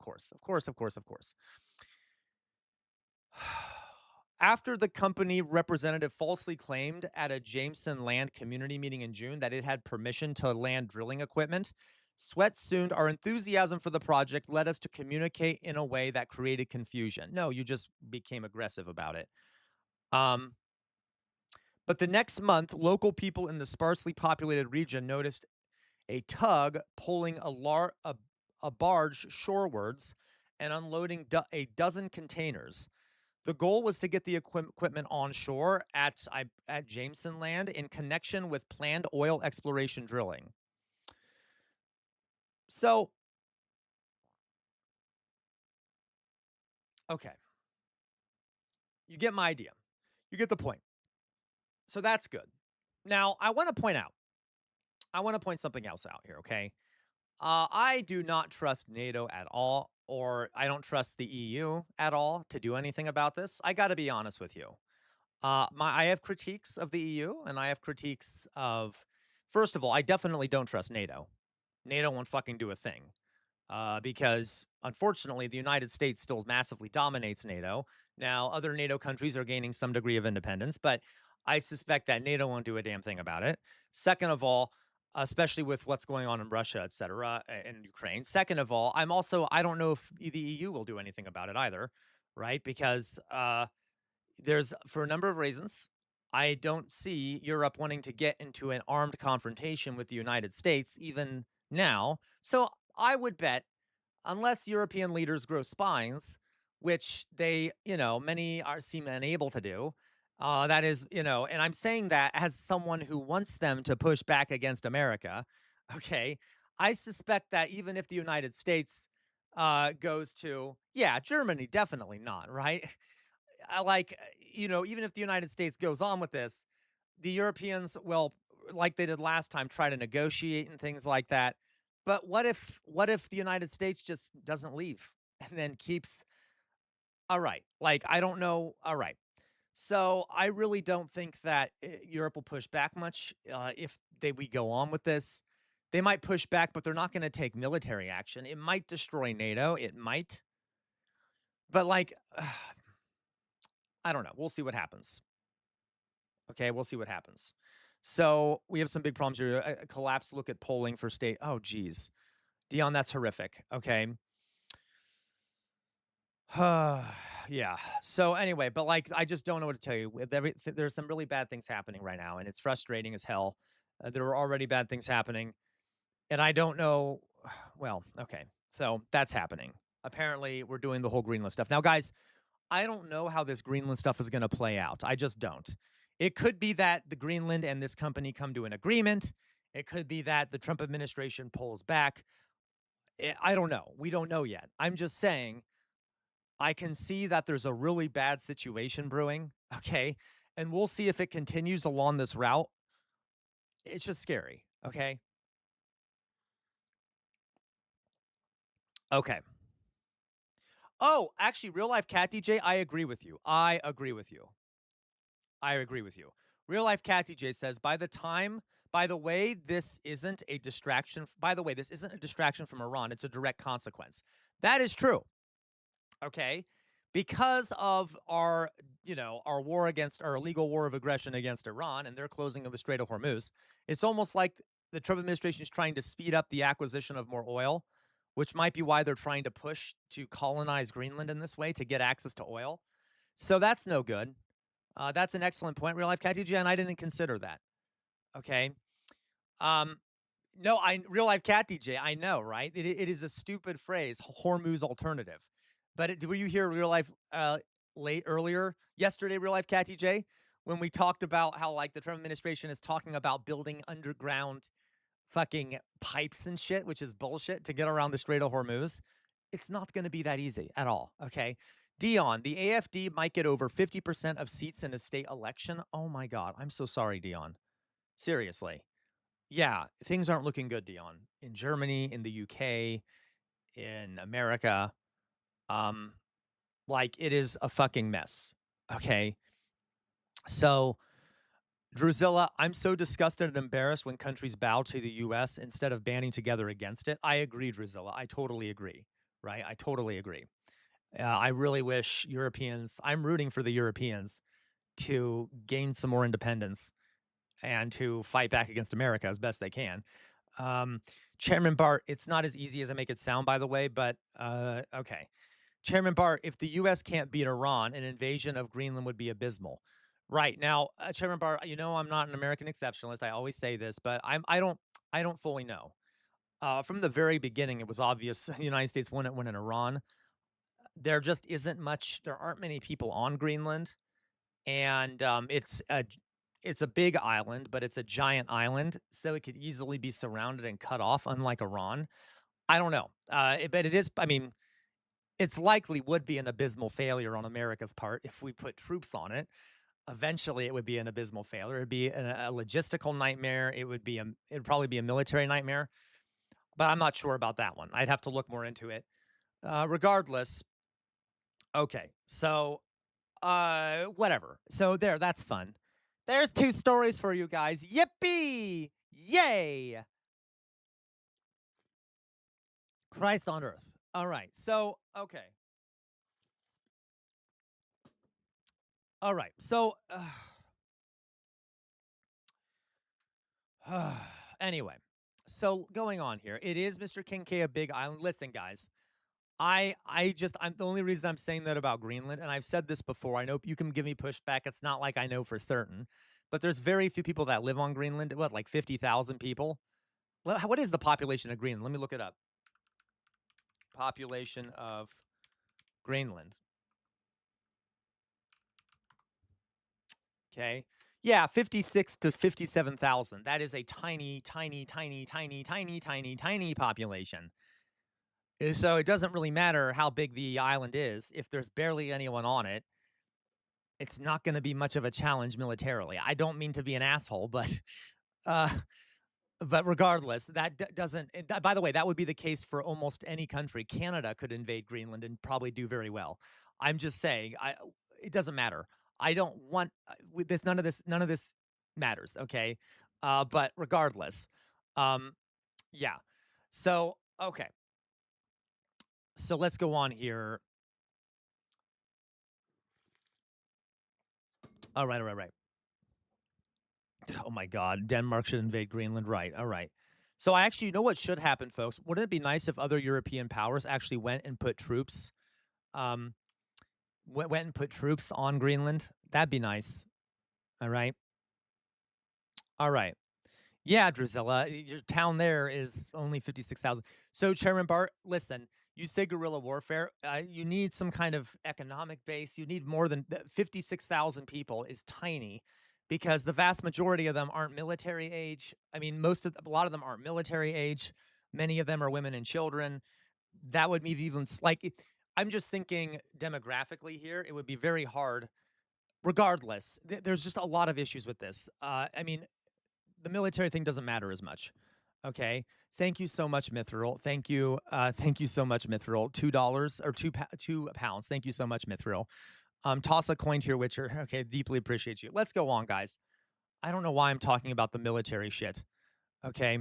After the company representative falsely claimed at a Jameson Land community meeting in June that it had permission to land drilling equipment, Sweat soon our enthusiasm for the project led us to communicate in a way that created confusion. No, you just became aggressive about it. But the next month, local people in the sparsely populated region noticed a tug pulling a barge shorewards and unloading a dozen containers. The goal was to get the equipment on shore at Jameson Land in connection with planned oil exploration drilling. So, okay. You get my idea. You get the point. So that's good. Now, I want to point something else out here, okay? I do not trust NATO at all, or I don't trust the EU at all to do anything about this. I got to be honest with you. I have critiques of the EU, and I have critiques of. First of all, I definitely don't trust NATO. NATO won't fucking do a thing. Because unfortunately, the United States still massively dominates NATO. Now, other NATO countries are gaining some degree of independence, but I suspect that NATO won't do a damn thing about it. Second of all, especially with what's going on in Russia, et cetera, and Ukraine. Second of all, I don't know if the EU will do anything about it either, right? Because there's, for a number of reasons, I don't see Europe wanting to get into an armed confrontation with the United States, even now. So I would bet, unless European leaders grow spines, which they, many seem unable to do, that is, and I'm saying that as someone who wants them to push back against America, okay, I suspect that even if the United States goes to, yeah, Germany, definitely not, right? Even if the United States goes on with this, the Europeans will, like they did last time, try to negotiate and things like that. But what if the United States just doesn't leave and then keeps all right. Like I don't know. All right. So I really don't think that Europe will push back much if we go on with this. They might push back, but they're not going to take military action. It might destroy NATO. It might. But I don't know. We'll see what happens. Okay, we'll see what happens. So we have some big problems here. A collapse look at polling for state. Oh, geez. Dion, that's horrific. Okay. Yeah. So anyway, but I just don't know what to tell you. There's some really bad things happening right now, and it's frustrating as hell. There are already bad things happening, and I don't know. Well, okay. So that's happening. Apparently, we're doing the whole Greenland stuff. Now, guys, I don't know how this Greenland stuff is going to play out. I just don't. It could be that the Greenland and this company come to an agreement. It could be that the Trump administration pulls back. I don't know. We don't know yet. I'm just saying I can see that there's a really bad situation brewing. Okay. And we'll see if it continues along this route. It's just scary. Okay. Okay. Oh, actually, real life Cat DJ, I agree with you. I agree with you. Real life Cat DJ says, by the way, this isn't a distraction. By the way, this isn't a distraction from Iran. It's a direct consequence. That is true. Okay, because of our, our war against our illegal war of aggression against Iran and their closing of the Strait of Hormuz, it's almost like the Trump administration is trying to speed up the acquisition of more oil, which might be why they're trying to push to colonize Greenland in this way to get access to oil. So that's no good. That's an excellent point, real life Cat TJ, and I didn't consider that. Okay. Um, no, I real life cat DJ. I know, right? It is a stupid phrase, Hormuz alternative. But were you here real life late earlier yesterday, real life cat DJ, when we talked about how like the Trump administration is talking about building underground fucking pipes and shit, which is bullshit to get around the Strait of Hormuz. It's not going to be that easy at all. Okay. Dion, the AFD might get over 50% of seats in a state election. Oh my God. I'm so sorry, Dion. Seriously. Yeah, things aren't looking good, Dion. In Germany, in the UK, in America, um, like it is a fucking mess. Okay. So, Drusilla, I'm so disgusted and embarrassed when countries bow to the US instead of banding together against it. I agree, Drusilla. I totally agree. Right? I totally agree. I really wish Europeans, I'm rooting for the Europeans to gain some more independence and to fight back against America as best they can. Chairman Bart, it's not as easy as I make it sound, by the way, but okay. Chairman Bart, if the U.S. can't beat Iran, an invasion of Greenland would be abysmal. Right now, Chairman Bart, I'm not an American exceptionalist. I always say this, but I don't fully know. From the very beginning, it was obvious the United States wouldn't win in Iran. There just isn't much. There aren't many people on Greenland, and it's a big island, but it's a giant island, so it could easily be surrounded and cut off, unlike Iran. I don't know. But it is, I mean, it's likely would be an abysmal failure on America's part if we put troops on it. Eventually, it would be an abysmal failure. It'd be a logistical nightmare. It'd probably be a military nightmare, but I'm not sure about that one. I'd have to look more into it. Regardless, okay, so whatever. So that's fun. There's 2 stories for you guys. Yippee! Yay! Christ on earth. All right. So, okay. All right. So, anyway. So, going on here. It is Mr. Kincaid, a big island. Listen, guys. I'm the only reason I'm saying that about Greenland, and I've said this before. I know you can give me pushback. It's not like I know for certain, but there's very few people that live on Greenland. What, like 50,000 people? What is the population of Greenland? Let me look it up. Population of Greenland. Okay. Yeah, 56 to 57,000. That is a tiny, tiny, tiny, tiny, tiny, tiny, tiny population. So it doesn't really matter how big the island is. If there's barely anyone on it, it's not going to be much of a challenge militarily. I don't mean to be an asshole, but regardless, doesn't. By the way, that would be the case for almost any country. Canada could invade Greenland and probably do very well. I'm just saying, it doesn't matter. I don't want this. None of this matters. Okay, but regardless, yeah. So okay. So let's go on here. All right. Oh my God, Denmark should invade Greenland. Right. All right. So you know what should happen, folks? Wouldn't it be nice if other European powers actually went and put troops, went and put troops on Greenland? That'd be nice. All right. All right. Yeah, Drusilla, your town there is only 56,000. So, Chairman Bart, listen, you say guerrilla warfare. You need some kind of economic base. You need more than 56,000 people is tiny because the vast majority of them aren't military age. I mean, a lot of them aren't military age. Many of them are women and children. That would be even I'm just thinking demographically here. It would be very hard. Regardless, there's just a lot of issues with this. I mean, the military thing doesn't matter as much. Okay. Thank you so much, Mithril. Thank you. Thank you so much, Mithril. $2 or £2. Thank you so much, Mithril. Toss a coin to your Witcher. Okay. Deeply appreciate you. Let's go on, guys. I don't know why I'm talking about the military shit. Okay.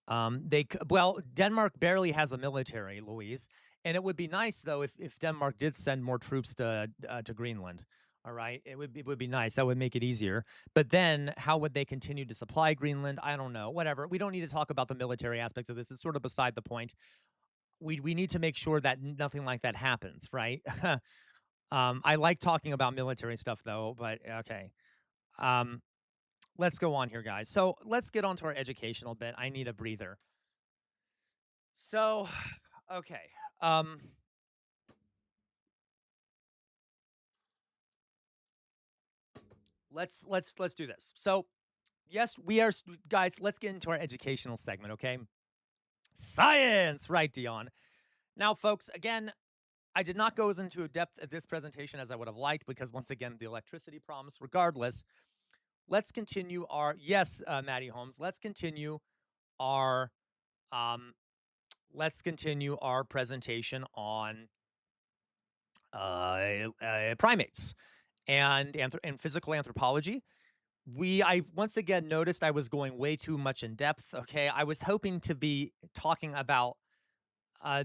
Denmark barely has a military, Louise. And it would be nice though if Denmark did send more troops to Greenland. All right, it would be nice. That would make it easier. But then, how would they continue to supply Greenland? I don't know. Whatever. We don't need to talk about the military aspects of this. It's sort of beside the point. We need to make sure that nothing like that happens, right? I like talking about military stuff though, but okay. Um, let's go on here, guys. So let's get on to our educational bit. I need a breather. So, okay. Let's do this. So, yes, we are guys, let's get into our educational segment, okay? Science, right, Dion. Now, folks, again, I did not go as into depth at this presentation as I would have liked because once again, the electricity problems. Regardless, let's continue our Maddie Holmes. Let's continue our presentation on primates and physical anthropology. I once again noticed I was going way too much in depth. Okay, I was hoping to be talking about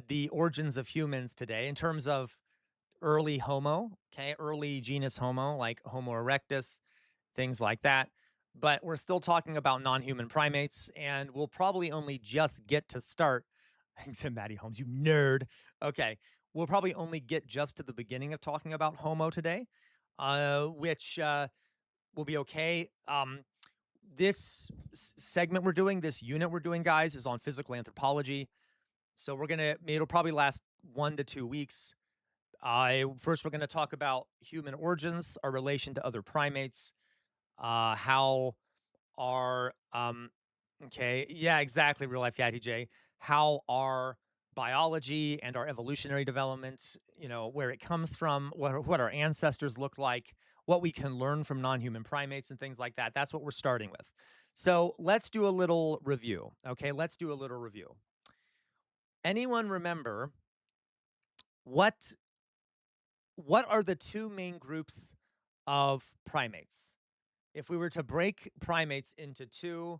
the origins of humans today in terms of early Homo, okay, early genus Homo, like Homo erectus, things like that. But we're still talking about non-human primates, and we'll probably only just get to start. Said Maddie Holmes, you nerd. Okay, we'll probably only get just to the beginning of talking about Homo today, which will be okay. This segment we're doing, this unit we're doing, guys, is on physical anthropology. So it'll probably last 1 to 2 weeks. First, we're going to talk about human origins, our relation to other primates, how our, okay, yeah, exactly, real life Catty J, how our biology and our evolutionary development, where it comes from, what our ancestors look like, what we can learn from non-human primates and things like that. That's what we're starting with. So let's do a little review. Okay, let's do a little review. Anyone remember what are the two main groups of primates? If we were to break primates into two,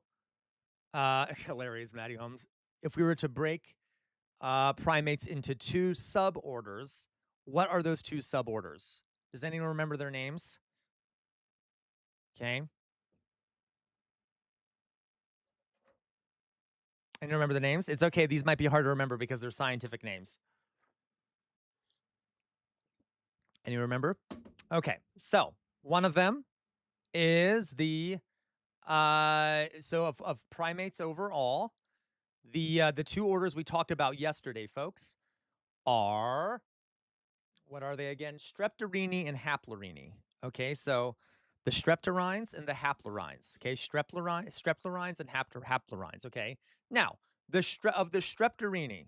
hilarious, Maddie Holmes. If we were to break primates into two suborders, what are those two suborders? Does anyone remember their names? Okay. And you remember the names? It's okay. These might be hard to remember because they're scientific names. And you remember? Okay. So one of them is the of primates overall, the two orders we talked about yesterday, folks, are, what are they again? Streptorini and Haplorhini. Okay, so the streptorines and the haplorhines. Okay, streptorines and haplorhines. Okay, now the Streptorini,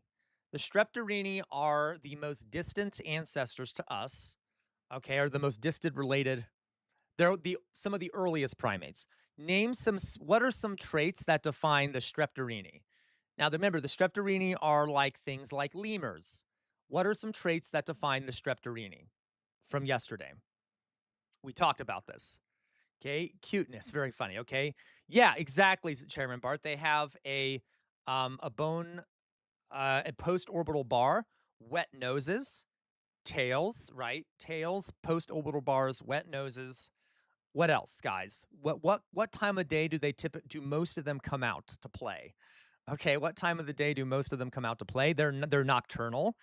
the Streptorini are the most distant ancestors to us. Okay, are the most distant related. They're some of the earliest primates. What are some traits that define the Streptorini? Now, remember, the Streptorini are like things like lemurs. What are some traits that define the Streptorini from yesterday? We talked about this. Okay, cuteness, very funny. Okay, yeah, exactly, Chairman Bart. They have a bone, a post-orbital bar, wet noses, tails, right? Tails, post-orbital bars, wet noses. What else, guys? What time of day do most of them come out to play? Okay, what time of the day do most of them come out to play? They're nocturnal.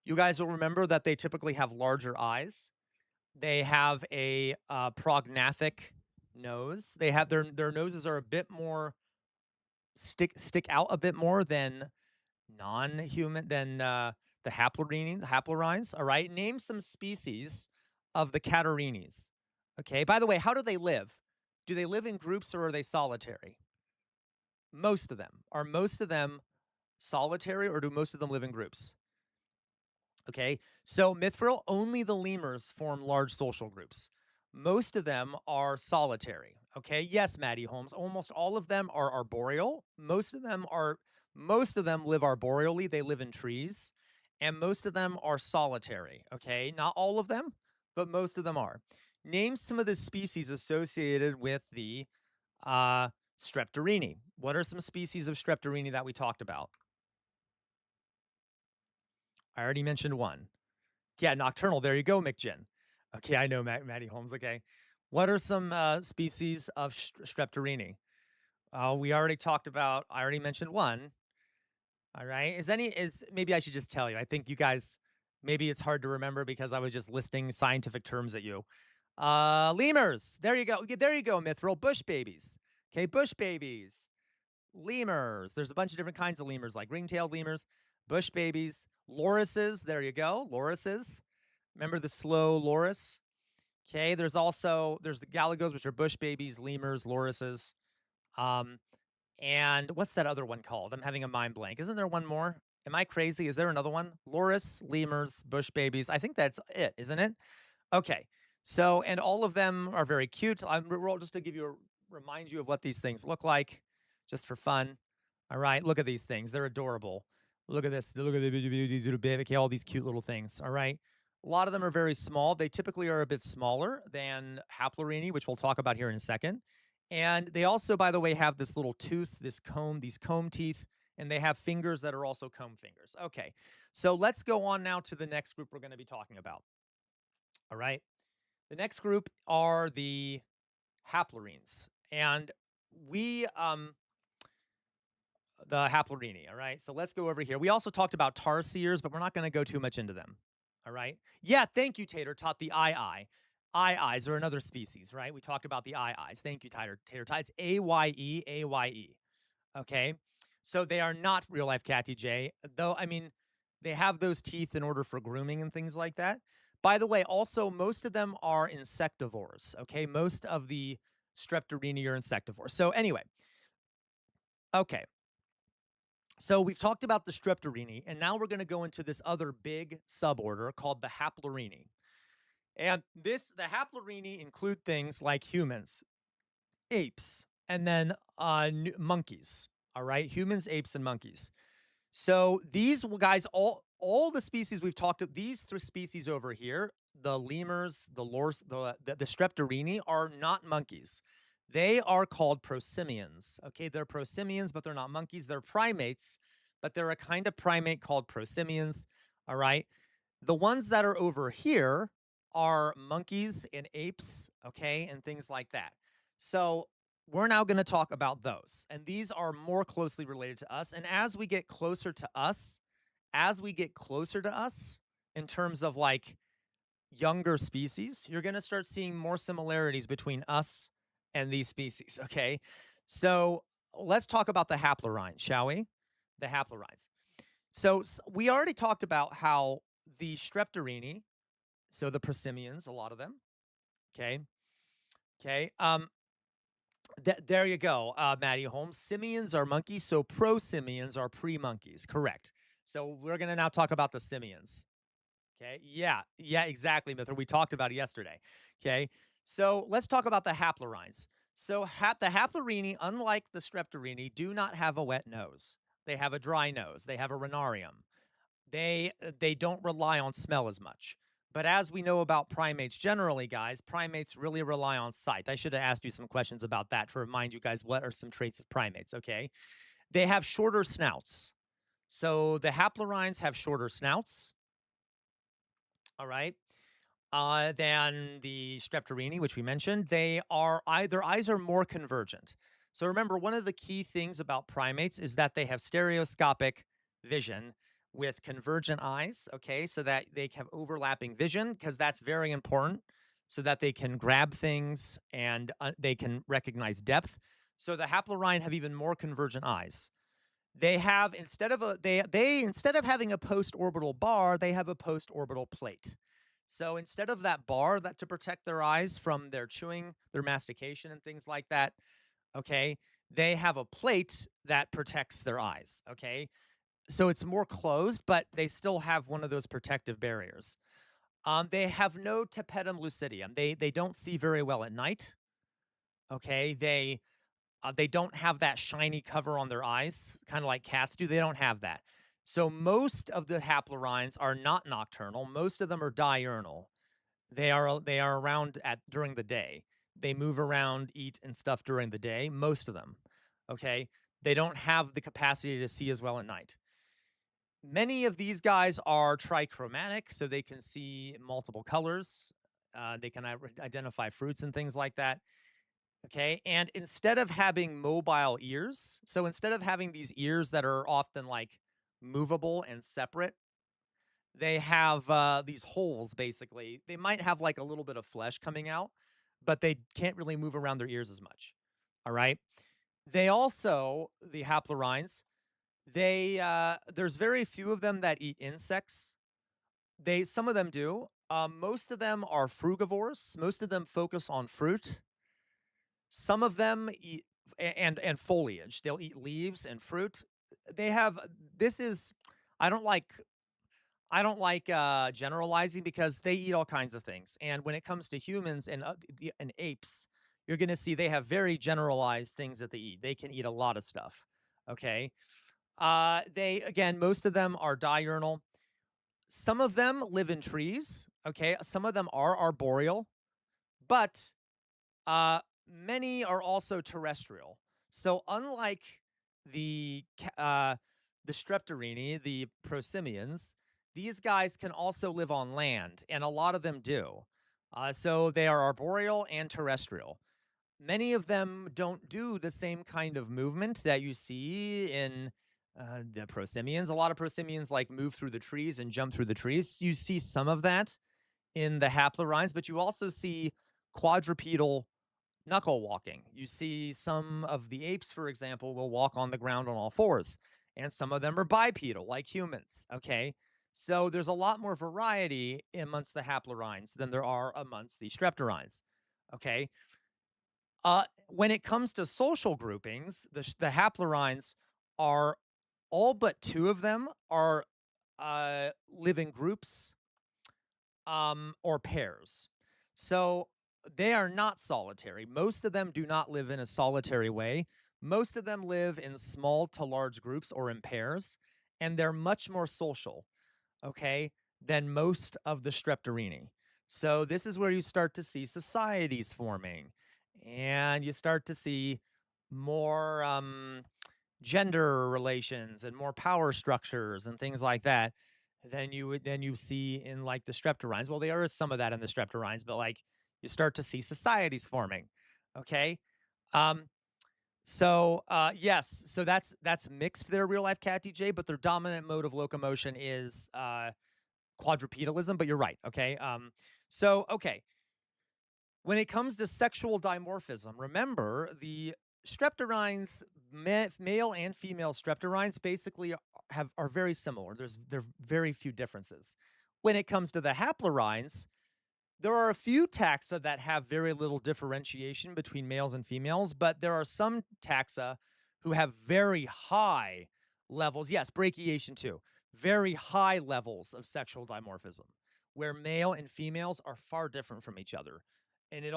You guys will remember that they typically have larger eyes. They have a prognathic nose. They have their noses are a bit more stick out a bit more than non-human than the haplorhines. All right, name some species of the catarrhines. Okay. By the way, how do they live? Do they live in groups or are they solitary? Most of them. Are most of them solitary or do most of them live in groups? Okay, so Mithril, only the lemurs form large social groups. Most of them are solitary. Okay, yes, Maddie Holmes, almost all of them are arboreal. Most of them live arboreally. They live in trees, and most of them are solitary. Okay, not all of them, but most of them are. Name some of the species associated with the Streptorini. What are some species of Streptorini that we talked about? I already mentioned one. Yeah, nocturnal. There you go, McGinn. Okay, I know Maddie Holmes. Okay. What are some species of streptorini? We already talked about, I already mentioned one. All right. Maybe I should just tell you. I think you guys, maybe it's hard to remember because I was just listing scientific terms at you. Lemurs. There you go. There you go, Mithril. Bush babies. Okay, bush babies. Lemurs. There's a bunch of different kinds of lemurs, like ring-tailed lemurs, bush babies, lorises. There you go, lorises. Remember the slow loris? Okay, there's the galagos, which are bush babies, lemurs, lorises. Um, and what's that other one called? I'm having a mind blank. Isn't there one more? Am I crazy? Is there another one? Loris, lemurs, bush babies. I think that's it, isn't it? Okay. So, and all of them are very cute. Just to remind you of what these things look like, just for fun. All right. Look at these things. They're adorable. Look at this. Look at these little baby. Okay, all these cute little things. All right. A lot of them are very small. They typically are a bit smaller than Haplorini, which we'll talk about here in a second. And they also, by the way, have this little tooth, these comb teeth, and they have fingers that are also comb fingers. Okay. So let's go on now to the next group we're going to be talking about. All right. The next group are the haplorines. And the haplorini, all right? So let's go over here. We also talked about tarsiers, but we're not going to go too much into them, all right? Yeah, thank you, Tater Tot, the eye. Eyes are another species, right? We talked about the eyes. Thank you, Tater Tot. It's A-Y-E, okay? So they are not real-life Catty J, though, I mean, they have those teeth in order for grooming and things like that. By the way, also, most of them are insectivores, okay? Most of the streptorini are insectivores. So anyway, okay. So we've talked about the streptorini, and now we're going to go into this other big suborder called the haplorini. And the haplorini include things like humans, apes, and then monkeys, all right? Humans, apes, and monkeys. So these guys, all the species we've talked about, these three species over here, the lemurs, the streptorini, are not monkeys. They are called prosimians. Okay, they're prosimians, but they're not monkeys. They're primates, but they're a kind of primate called prosimians. All right. The ones that are over here are monkeys and apes, okay, and things like that. So we're now going to talk about those. And these are more closely related to us. And as we get closer to us, in terms of like younger species, you're going to start seeing more similarities between us and these species, okay? So let's talk about the haplorines, shall we? The haplorines. So we already talked about how the streptorini, so the prosimians, a lot of them, okay? There you go, Maddie Holmes. Simians are monkeys, so prosimians are pre-monkeys, correct. So we're going to now talk about the simians. Okay, yeah, exactly, Mithra. We talked about it yesterday. Okay, so let's talk about the haplorines. So the haplorini, unlike the streptorini, do not have a wet nose. They have a dry nose. They have a rhinarium. They don't rely on smell as much. But as we know about primates generally, guys, primates really rely on sight. I should have asked you some questions about that to remind you guys what are some traits of primates, okay? They have shorter snouts. So the haplorines have shorter snouts, all right, than the streptorini, which we mentioned. Their eyes are more convergent. So remember, one of the key things about primates is that they have stereoscopic vision with convergent eyes, okay, so that they have overlapping vision, because that's very important, so that they can grab things and they can recognize depth. So the haplorine have even more convergent eyes. They have, instead of having a post-orbital bar, they have a post-orbital plate. So instead of that bar to protect their eyes from their chewing, their mastication and things like that, okay, they have a plate that protects their eyes, okay? So it's more closed, but they still have one of those protective barriers. They have no tapetum lucidium. They don't see very well at night, okay? They don't have that shiny cover on their eyes, kind of like cats do. They don't have that. So most of the haplorines are not nocturnal. Most of them are diurnal. They are around during the day. They move around, eat and stuff during the day, most of them. Okay? They don't have the capacity to see as well at night. Many of these guys are trichromatic, so they can see multiple colors. They can identify fruits and things like that. Okay. And instead of having mobile ears, so instead of having these ears that are often like movable and separate, they have these holes basically. They might have like a little bit of flesh coming out, but they can't really move around their ears as much. All right. They also, the haplorhines, there's very few of them that eat insects. Some of them do. Most of them are frugivores. Most of them focus on fruit. Some of them eat and foliage. They'll eat leaves and fruit. They have this is I don't like generalizing because they eat all kinds of things. And when it comes to humans and apes, you're going to see they have very generalized things that they eat. They can eat a lot of stuff. Okay. Most of them are diurnal. Some of them live in trees. Okay. Some of them are arboreal, but many are also terrestrial. So unlike the the streptorini, the prosimians, these guys can also live on land, and a lot of them do. So they are arboreal and terrestrial. Many of them don't do the same kind of movement that you see in the prosimians. A lot of prosimians like move through the trees and jump through the trees. You see some of that in the haplorhines, but you also see quadrupedal knuckle walking. You see some of the apes, for example, will walk on the ground on all fours, and some of them are bipedal, like humans. Okay. So there's a lot more variety amongst the haplorhines than there are amongst the streptorhines. Okay. When it comes to social groupings, the haplorhines are all but two of them are live in groups or pairs. So they are not solitary. Most of them do not live in a solitary way. Most of them live in small to large groups or in pairs, and they're much more social, okay, than most of the streptorini. So this is where you start to see societies forming, and you start to see more gender relations and more power structures and things like that than you see in like the streptorhines. Well, there is some of that in the streptorhines, but like you start to see societies forming. Okay. Um, yes, so that's mixed their real life cat DJ, but their dominant mode of locomotion is quadrupedalism, but you're right. Okay. Okay. When it comes to sexual dimorphism, remember the streptorhines, male and female streptorhines, basically are very similar. There very few differences. When it comes to the haplorhines, there are a few taxa that have very little differentiation between males and females, but there are some taxa who have very high levels. Yes, brachiation too. Very high levels of sexual dimorphism, where male and females are far different from each other. And it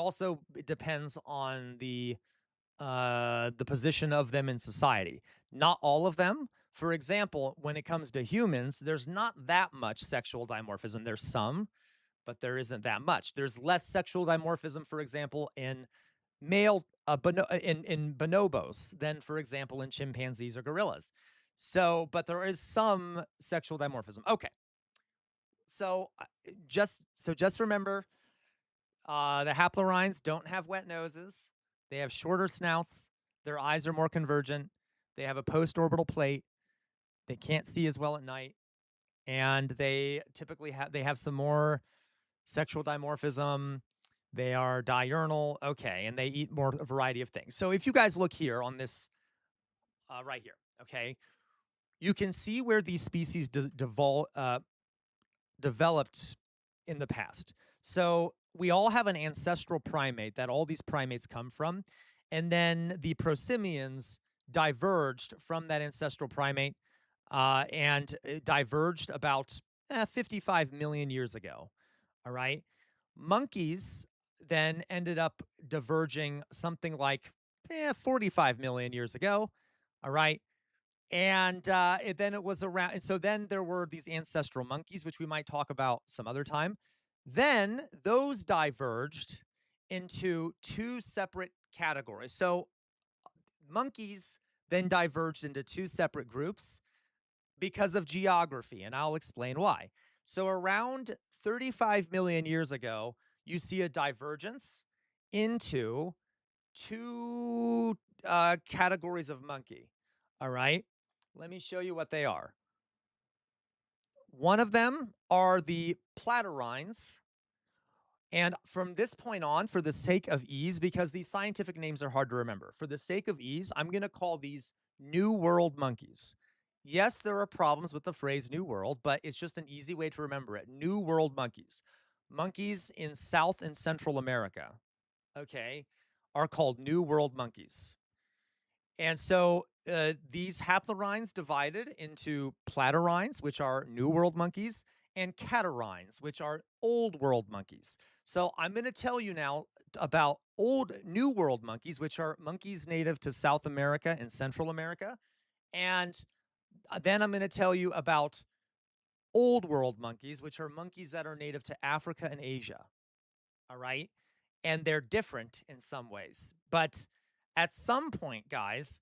depends on the position of them in society. Not all of them. For example, when it comes to humans, there's not that much sexual dimorphism. There's some, but there isn't that much. There's less sexual dimorphism, for example, in in bonobos than, for example, in chimpanzees or gorillas. But there is some sexual dimorphism. Okay, so just remember, the haplorhines don't have wet noses. They have shorter snouts. Their eyes are more convergent. They have a postorbital plate. They can't see as well at night, and they typically have some more sexual dimorphism. They are diurnal. Okay, and they eat more a variety of things. So if you guys look here on this right here, okay, you can see where these species developed in the past. So we all have an ancestral primate that all these primates come from, and then the prosimians diverged from that ancestral primate, and it diverged about 55 million years ago. All right. Monkeys then ended up diverging something like 45 million years ago. All right. And then it was around. And so then there were these ancestral monkeys, which we might talk about some other time. Then those diverged into two separate categories. So monkeys then diverged into two separate groups. because of geography, and I'll explain why. So, around 35 million years ago, you see a divergence into two categories of monkey. All right. Let me show you what they are. One of them are the platyrrhines. And from this point on, for the sake of ease, because these scientific names are hard to remember, for the sake of ease, I'm going to call these New World monkeys. Yes, there are problems with the phrase New World, but it's just an easy way to remember it. New World monkeys. Monkeys in South and Central America, okay, are called New World monkeys. And so these haplorhines divided into platyrhines, which are New World monkeys, and catarrhines, which are Old World monkeys. So I'm going to tell you now about old New World monkeys, which are monkeys native to South America and Central America. And then I'm going to tell you about Old World monkeys, which are monkeys that are native to Africa and Asia. All right. And they're different in some ways. But at some point, guys,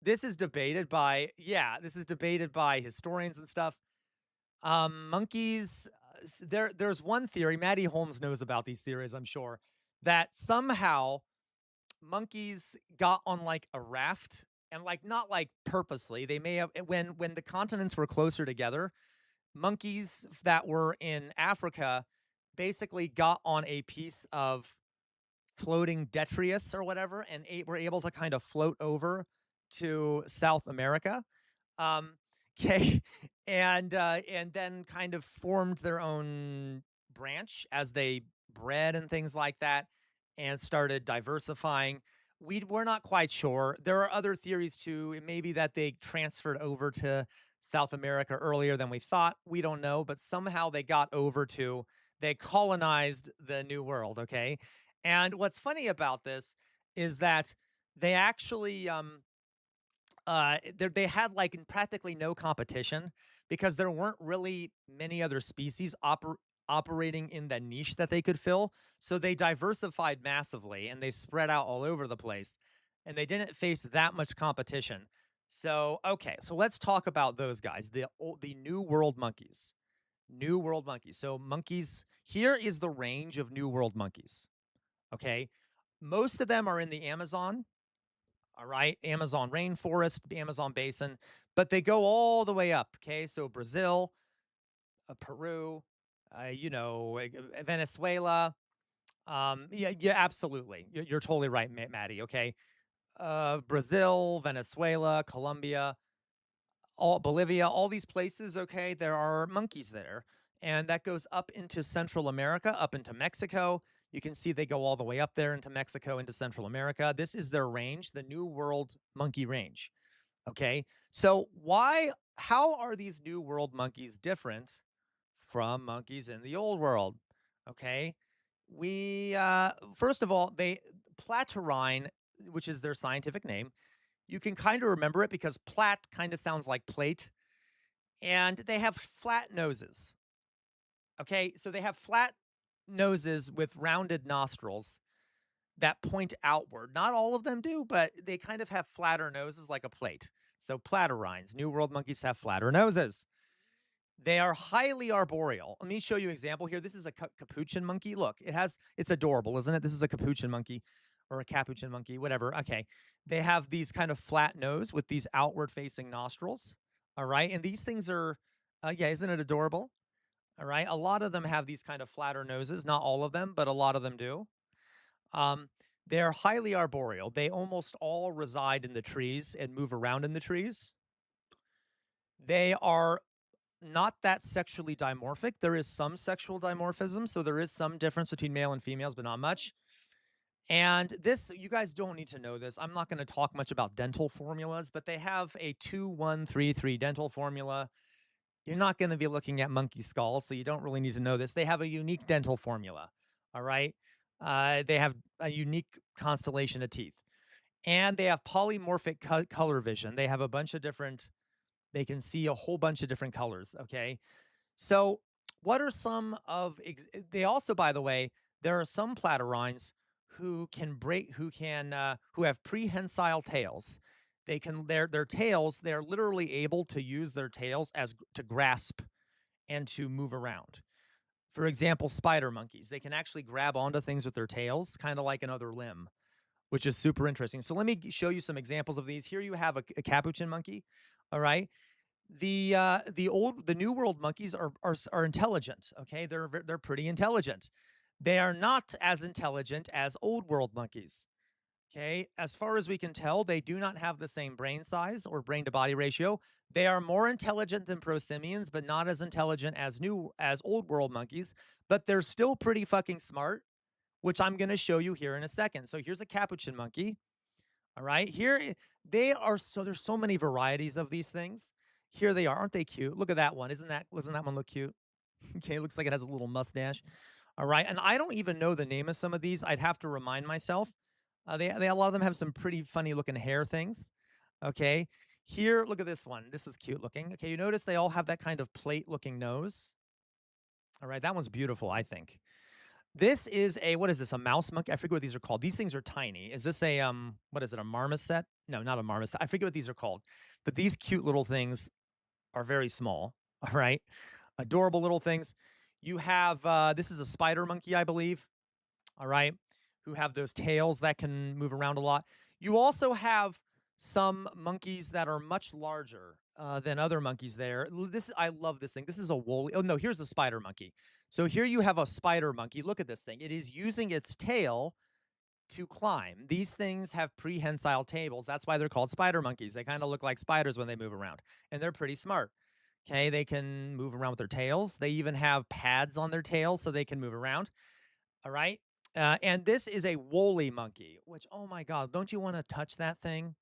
this is debated by historians and stuff. Monkeys, there's one theory, Maddie Holmes knows about these theories, I'm sure, that somehow monkeys got on like a raft and like not like purposely. They may have when the continents were closer together, monkeys that were in Africa basically got on a piece of floating detritus or whatever, and were able to kind of float over to South America. Um, okay, and then kind of formed their own branch as they bred and things like that, and started diversifying. We're not quite sure. There are other theories too. It may be that they transferred over to South America earlier than we thought. We don't know, but somehow they colonized the New World. Okay, and what's funny about this is that they actually they had like practically no competition because there weren't really many other species operating in the niche that they could fill. So they diversified massively and they spread out all over the place, and they didn't face that much competition. So okay, so let's talk about those guys, the New World monkeys. New World monkeys. So monkeys, here is the range of New World monkeys. Okay. Most of them are in the Amazon, all right, Amazon rainforest, the Amazon basin, but they go all the way up. Okay. So Brazil, Peru, Venezuela. Yeah, absolutely. You're totally right, Maddie. Okay. Brazil, Venezuela, Colombia, all Bolivia, all these places, okay, there are monkeys there. And that goes up into Central America, up into Mexico. You can see they go all the way up there into Mexico, into Central America. This is their range, the New World monkey range. Okay. So how are these New World monkeys different from monkeys in the Old World? Okay. First of all, platyrrhine, which is their scientific name, you can kind of remember it because plat kind of sounds like plate, and they have flat noses. Okay, so they have flat noses with rounded nostrils that point outward. Not all of them do, but they kind of have flatter noses like a plate. So platyrrhines, New World monkeys have flatter noses. They are highly arboreal. Let me show you an example here. This is a capuchin monkey. Look, it's adorable, isn't it? This is a capuchin monkey or a capuchin monkey, whatever. Okay. They have these kind of flat nose with these outward facing nostrils. All right. And these things are, yeah, isn't it adorable? All right. A lot of them have these kind of flatter noses. Not all of them, but a lot of them do. Um, they're highly arboreal. They almost all reside in the trees and move around in the trees. They are not that sexually dimorphic. There is some sexual dimorphism, so there is some difference between male and females, but not much. And this, you guys don't need to know this. I'm not going to talk much about dental formulas, but they have a 2133 dental formula. You're not going to be looking at monkey skulls, so you don't really need to know this. They have a unique dental formula. All right. They have a unique constellation of teeth, and they have polymorphic color vision. They have a bunch of different, they can see a whole bunch of different colors. Okay. So, what are some of, they also, by the way, there are some platyrrhines who have prehensile tails. their tails, they're literally able to use their tails as to grasp and to move around. For example, spider monkeys, they can actually grab onto things with their tails, kind of like another limb, which is super interesting. So let me show you some examples of these. Here you have a capuchin monkey. All right. The New World monkeys are intelligent. Okay, they're pretty intelligent. They are not as intelligent as Old World monkeys. Okay, as far as we can tell, they do not have the same brain size or brain to body ratio. They are more intelligent than prosimians, but not as intelligent as Old World monkeys. But they're still pretty fucking smart, which I'm going to show you here in a second. So here's a capuchin monkey. All right, here there's so many varieties of these things. Here they are. Aren't they cute? Look at that one. Doesn't that one look cute? Okay, looks like it has a little mustache. All right, and I don't even know the name of some of these. I'd have to remind myself. They a lot of them have some pretty funny looking hair things. Okay, here, look at this one. This is cute looking. Okay, you notice they all have that kind of plate looking nose. All right, that one's beautiful, I think. This is what is this? A mouse monkey? I forget what these are called. These things are tiny. Is this what is it? A marmoset? No, not a marmoset. I forget what these are called. But these cute little things are very small. All right, adorable little things. You have this is a spider monkey, I believe. All right, who have those tails that can move around a lot. You also have some monkeys that are much larger than other monkeys there. I love this thing. This is a woolly. Oh, no, here's a spider monkey. So here you have a spider monkey. Look at this thing. It is using its tail to climb. These things have prehensile tails. That's why they're called spider monkeys. They kind of look like spiders when they move around, and they're pretty smart. Okay, they can move around with their tails. They even have pads on their tails so they can move around. All right. And this is a woolly monkey, which, oh my God, don't you want to touch that thing?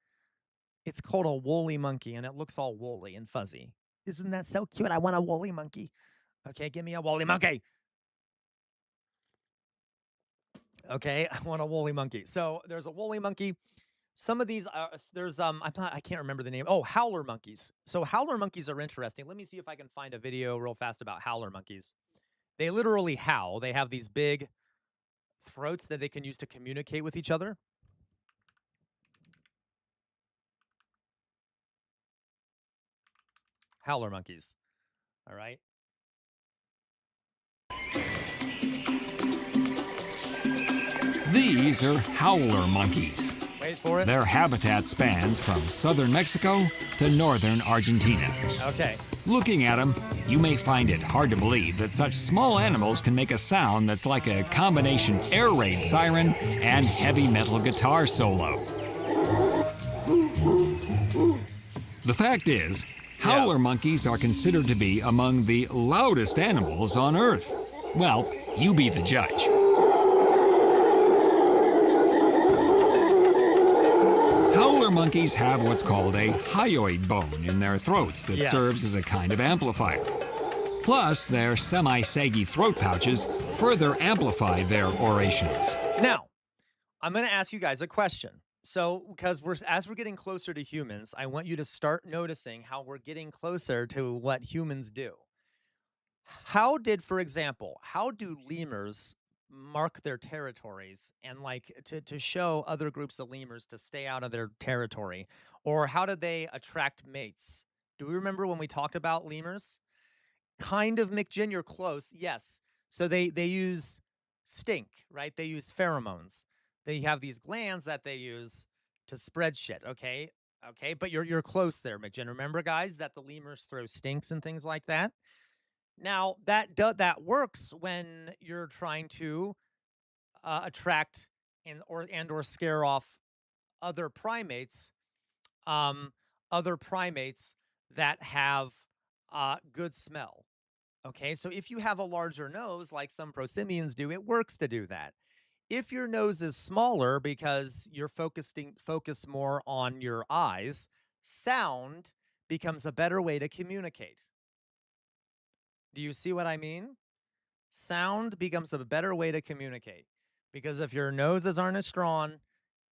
It's called a woolly monkey, and it looks all woolly and fuzzy. Isn't that so cute? I want a woolly monkey. Okay, give me a woolly monkey. Okay, I want a woolly monkey. So there's a woolly monkey. Some of these are I can't remember the name. Oh, howler monkeys. So howler monkeys are interesting. Let me see if I can find a video real fast about howler monkeys. They literally howl. They have these big throats that they can use to communicate with each other. Howler monkeys. All right. These are howler monkeys. Wait for it. Their habitat spans from southern Mexico to northern Argentina. Okay. Looking at them, you may find it hard to believe that such small animals can make a sound that's like a combination air raid siren and heavy metal guitar solo. The fact is, howler monkeys are considered to be among the loudest animals on Earth. Well, you be the judge. Howler monkeys have what's called a hyoid bone in their throats that serves as a kind of amplifier. Plus, their semi-saggy throat pouches further amplify their orations. Now, I'm going to ask you guys a question. So, because as we're getting closer to humans, I want you to start noticing how we're getting closer to what humans do. For example, how do lemurs mark their territories and to show other groups of lemurs to stay out of their territory? Or how do they attract mates? Do we remember when we talked about lemurs? Kind of, McGinn, you're close. Yes. So they use stink, right? They use pheromones. They have these glands that they use to spread shit. Okay. But you're close there, McGinn. Remember, guys, that the lemurs throw stinks and things like that. Now, that works when you're trying to attract or scare off other primates that have good smell. Okay, so if you have a larger nose, like some prosimians do, it works to do that. If your nose is smaller because you're focused more on your eyes, sound becomes a better way to communicate. Do you see what I mean? Sound becomes a better way to communicate, because if your noses aren't as strong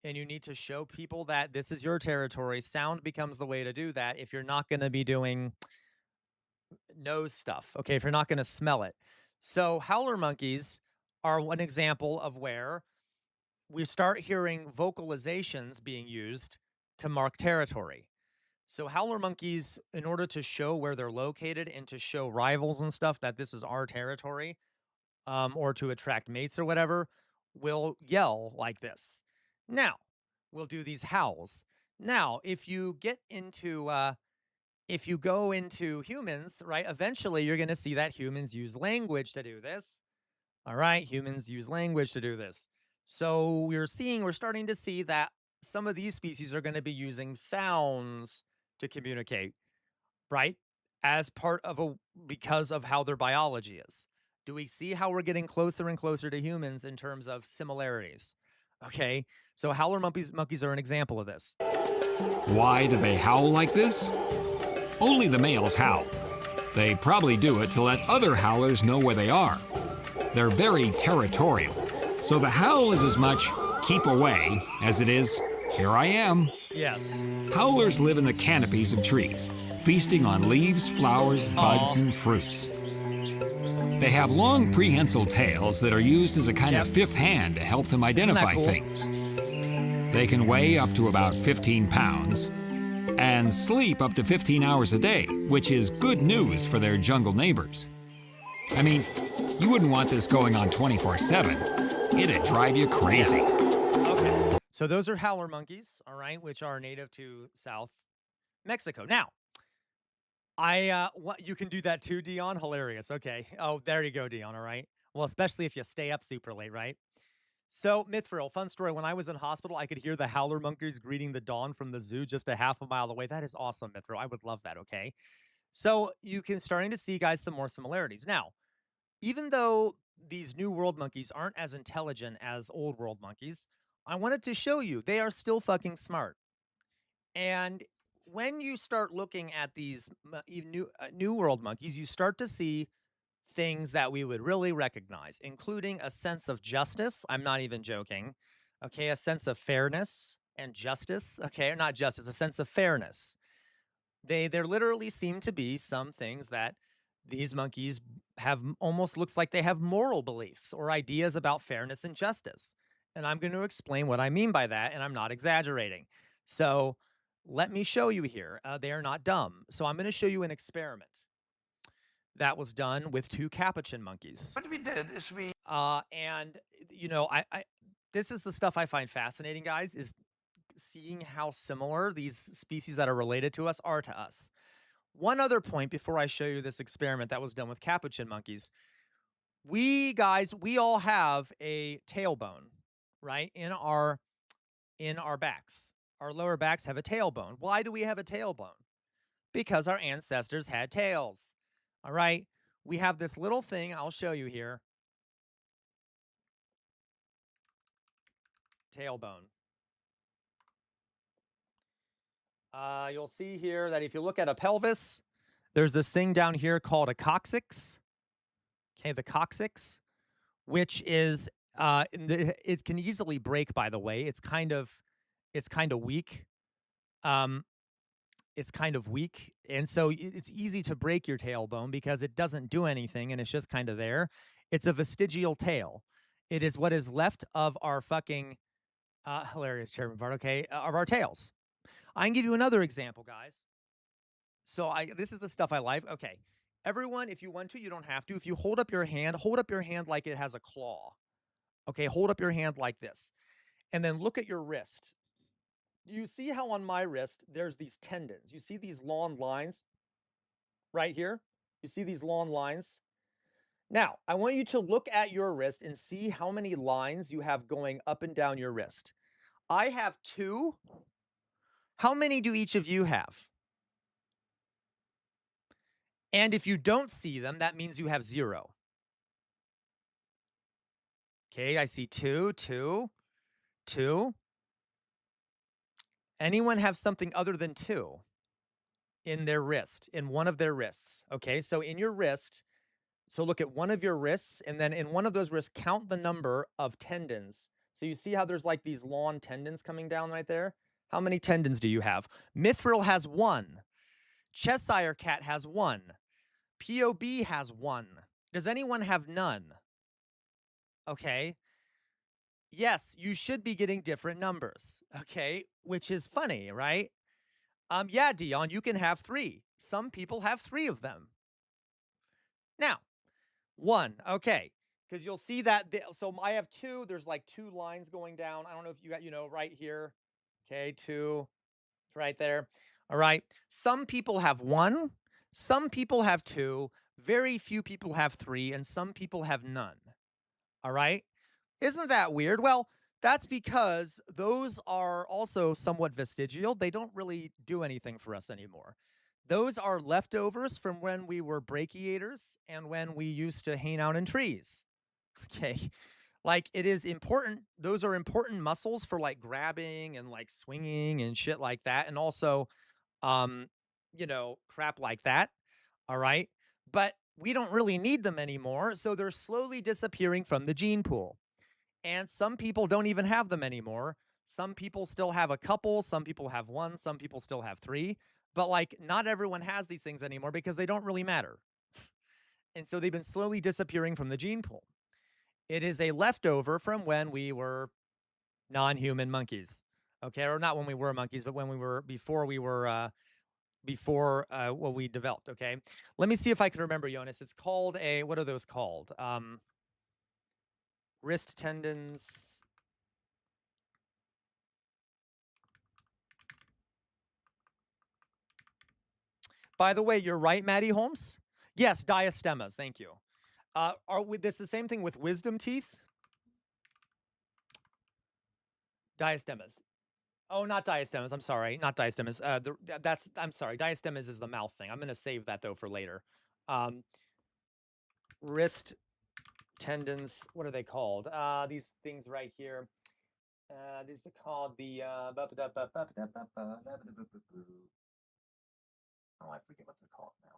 and you need to show people that this is your territory, sound becomes the way to do that if you're not going to be doing nose stuff, okay, if you're not going to smell it. So howler monkeys are one example of where we start hearing vocalizations being used to mark territory. So howler monkeys, in order to show where they're located and to show rivals and stuff that this is our territory, or to attract mates or whatever, will yell like this. Now, we'll do these howls. Now, if you go into humans, right, eventually you're going to see that humans use language to do this. All right, humans use language to do this. So we're starting to see that some of these species are going to be using sounds to communicate, right? As part of because of how their biology is. Do we see how we're getting closer and closer to humans in terms of similarities? Okay, so howler monkeys are an example of this. Why do they howl like this? Only the males howl. They probably do it to let other howlers know where they are. They're very territorial, so the howl is as much keep away as it is here I am. Yes. Howlers live in the canopies of trees, feasting on leaves, flowers, buds, and fruits. They have long prehensile tails that are used as a kind of fifth hand to help them identify things. They can weigh up to about 15 pounds and sleep up to 15 hours a day, which is good news for their jungle neighbors. I mean, you wouldn't want this going on 24/7. It'd drive you crazy. Okay. So those are howler monkeys, all right, which are native to South Mexico. Now, you can do that too, Dion. Hilarious. Okay. Oh, there you go, Dion. All right. Well, especially if you stay up super late, right? So, Mythril, fun story. When I was in hospital, I could hear the howler monkeys greeting the dawn from the zoo just a half a mile away. That is awesome, Mythril. I would love that. Okay. So you can starting to see, guys, some more similarities. Now, even though these new world monkeys aren't as intelligent as old world monkeys, I wanted to show you they are still fucking smart. And when you start looking at these new world monkeys, you start to see things that we would really recognize, including a sense of justice. I'm not even joking. Okay, a sense of fairness and justice. Okay, or not justice, a sense of fairness. There literally seem to be some things that these monkeys have almost looks like they have moral beliefs or ideas about fairness and justice. And I'm going to explain what I mean by that, and I'm not exaggerating. So let me show you here. They are not dumb. So I'm going to show you an experiment that was done with 2 capuchin monkeys. What we did is and you know, I this is the stuff I find fascinating, guys, is seeing how similar these species that are related to us are to us. One other point before I show you this experiment that was done with capuchin monkeys. We all have a tailbone, right? In our backs. Our lower backs have a tailbone. Why do we have a tailbone? Because our ancestors had tails. All right? We have this little thing I'll show you here. Tailbone. You'll see here that if you look at a pelvis, there's this thing down here called a coccyx. Okay, the coccyx, which is it can easily break. By the way, it's kind of weak. It's kind of weak, and so it's easy to break your tailbone because it doesn't do anything, and it's just kind of there. It's a vestigial tail. It is what is left of our fucking hilarious Chairman Bart. Okay, of our tails. I can give you another example, guys. So this is the stuff I like. Okay. Everyone, if you want to, you don't have to. If you hold up your hand like it has a claw. Okay, hold up your hand like this. And then look at your wrist. You see how on my wrist there's these tendons. You see these long lines right here? You see these long lines? Now, I want you to look at your wrist and see how many lines you have going up and down your wrist. I have 2. How many do each of you have? And if you don't see them, that means you have 0. Okay, I see 2, 2, 2. Anyone have something other than 2 in their wrist, in one of their wrists? Okay, so in your wrist, so look at one of your wrists, and then in one of those wrists, count the number of tendons. So you see how there's like these long tendons coming down right there? How many tendons do you have? Mithril has 1. Cheshire cat has 1. POB has 1. Does anyone have none? Okay. yes, you should be getting different numbers, okay? Which is funny, right? Yeah, Dion, you can have 3. Some people have 3 of them. Now, 1, okay, because you'll see that, so I have 2, there's like 2 lines going down. I don't know if you got, right here, okay, 2, right there. All right, some people have 1, some people have 2, very few people have 3, and some people have none. All right, isn't that weird? Well, that's because those are also somewhat vestigial. They don't really do anything for us anymore. Those are leftovers from when we were brachiators and when we used to hang out in trees. Okay. Like, it is important. Those are important muscles for like grabbing and like swinging and shit like that. And also, um, crap like that. All right. But we don't really need them anymore. So they're slowly disappearing from the gene pool. And some people don't even have them anymore. Some people still have a couple, some people have 1, some people still have 3, but like not everyone has these things anymore because they don't really matter. And so they've been slowly disappearing from the gene pool. It is a leftover from when we were non-human monkeys. Okay, or not when we were monkeys, but when we were before what we developed, okay? Let me see if I can remember, Jonas. It's called what are those called? Wrist tendons. By the way, you're right, Maddie Holmes. Yes, diastemas. Thank you. This the same thing with wisdom teeth? Diastemas. Oh, not diastemas. I'm sorry, not diastemas. I'm sorry. Diastemas is the mouth thing. I'm going to save that though for later. Wrist tendons. What are they called? These things right here. These are called the. Oh, I forget what they're called now.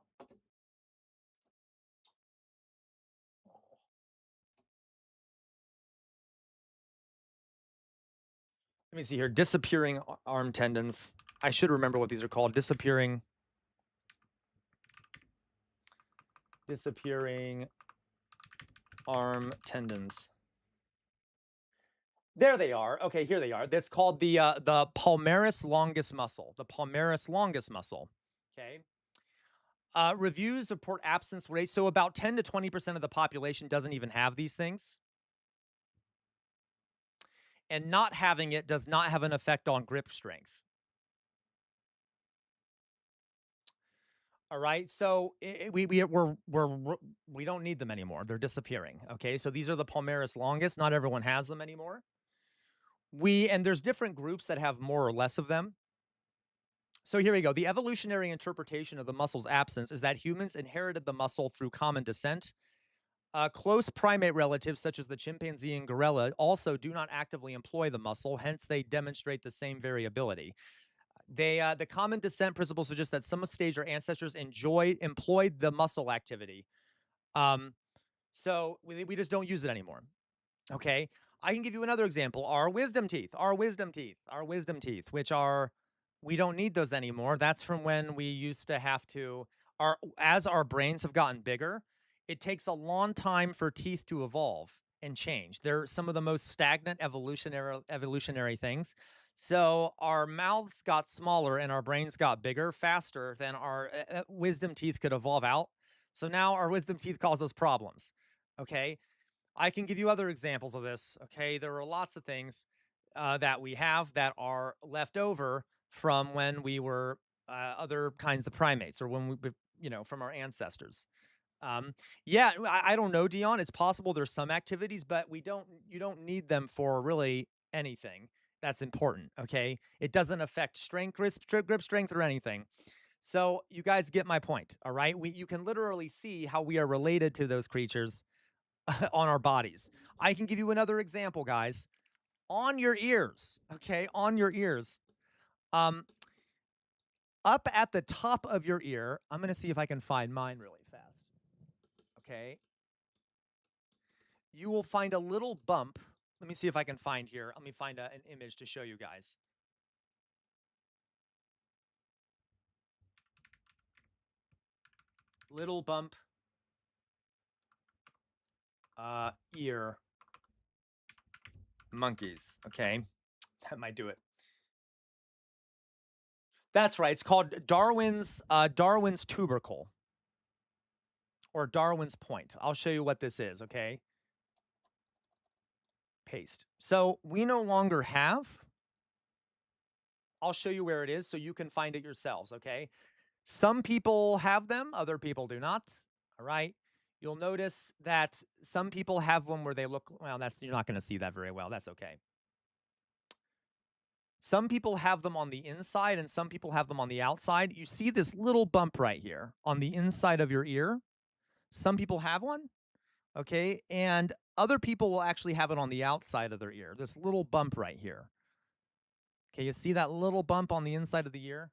Let me see here. Disappearing arm tendons. I should remember what these are called. Disappearing arm tendons. There they are. Okay, here they are. That's called the palmaris longus muscle. The palmaris longus muscle. Okay. Reviews report absence rates. So about 10 to 20% of the population doesn't even have these things. And not having it does not have an effect on grip strength. All right, so we don't need them anymore. They're disappearing. Okay, so these are the palmaris longus. Not everyone has them anymore. And there's different groups that have more or less of them. So here we go. The evolutionary interpretation of the muscle's absence is that humans inherited the muscle through common descent. Close primate relatives, such as the chimpanzee and gorilla, also do not actively employ the muscle, hence they demonstrate the same variability. The common descent principle suggests that some stage our ancestors employed the muscle activity. So we just don't use it anymore. Okay. I can give you another example. Our wisdom teeth, which are, we don't need those anymore. That's from when we used to have to, as our brains have gotten bigger, it takes a long time for teeth to evolve and change. They're some of the most stagnant evolutionary things. So our mouths got smaller and our brains got bigger faster than our wisdom teeth could evolve out. So now our wisdom teeth cause us problems. Okay. I can give you other examples of this. Okay. There are lots of things that we have that are left over from when we were other kinds of primates, or when we, from our ancestors. Yeah, I don't know, Dion. It's possible there's some activities, but you don't need them for really anything that's important. Okay. It doesn't affect strength, grip strength, or anything. So you guys get my point. All right. You can literally see how we are related to those creatures on our bodies. I can give you another example, guys. On your ears. Okay. On your ears. Up at the top of your ear, I'm going to see if I can find mine really fast. Okay. You will find a little bump. Let me see if I can find here. Let me find an image to show you guys. Little bump. Ear. monkeys. Okay, that might do it. That's right. It's called Darwin's tubercle or Darwin's point. I'll show you what this is. Okay, paste. So we no longer have. I'll show you where it is so you can find it yourselves. Okay. Some people have them, other people do not. All right. You'll notice that some people have one where they look, well, you're not going to see that very well. That's okay. Some people have them on the inside and some people have them on the outside. You see this little bump right here on the inside of your ear. Some people have one, okay? And other people will actually have it on the outside of their ear, this little bump right here. Okay, you see that little bump on the inside of the ear?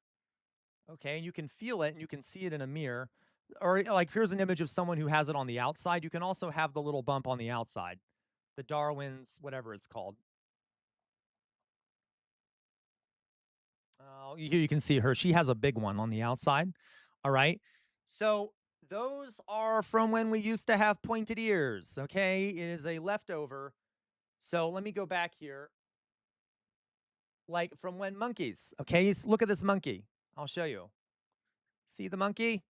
Okay, and you can feel it and you can see it in a mirror. Or like here's an image of someone who has it on the outside. You can also have the little bump on the outside. The Darwin's, whatever it's called. Here you can see her. She has a big one on the outside. All right. So those are from when we used to have pointed ears. Okay. It is a leftover. So let me go back here. Like from when monkeys. Okay. Look at this monkey. I'll show you. See the monkey?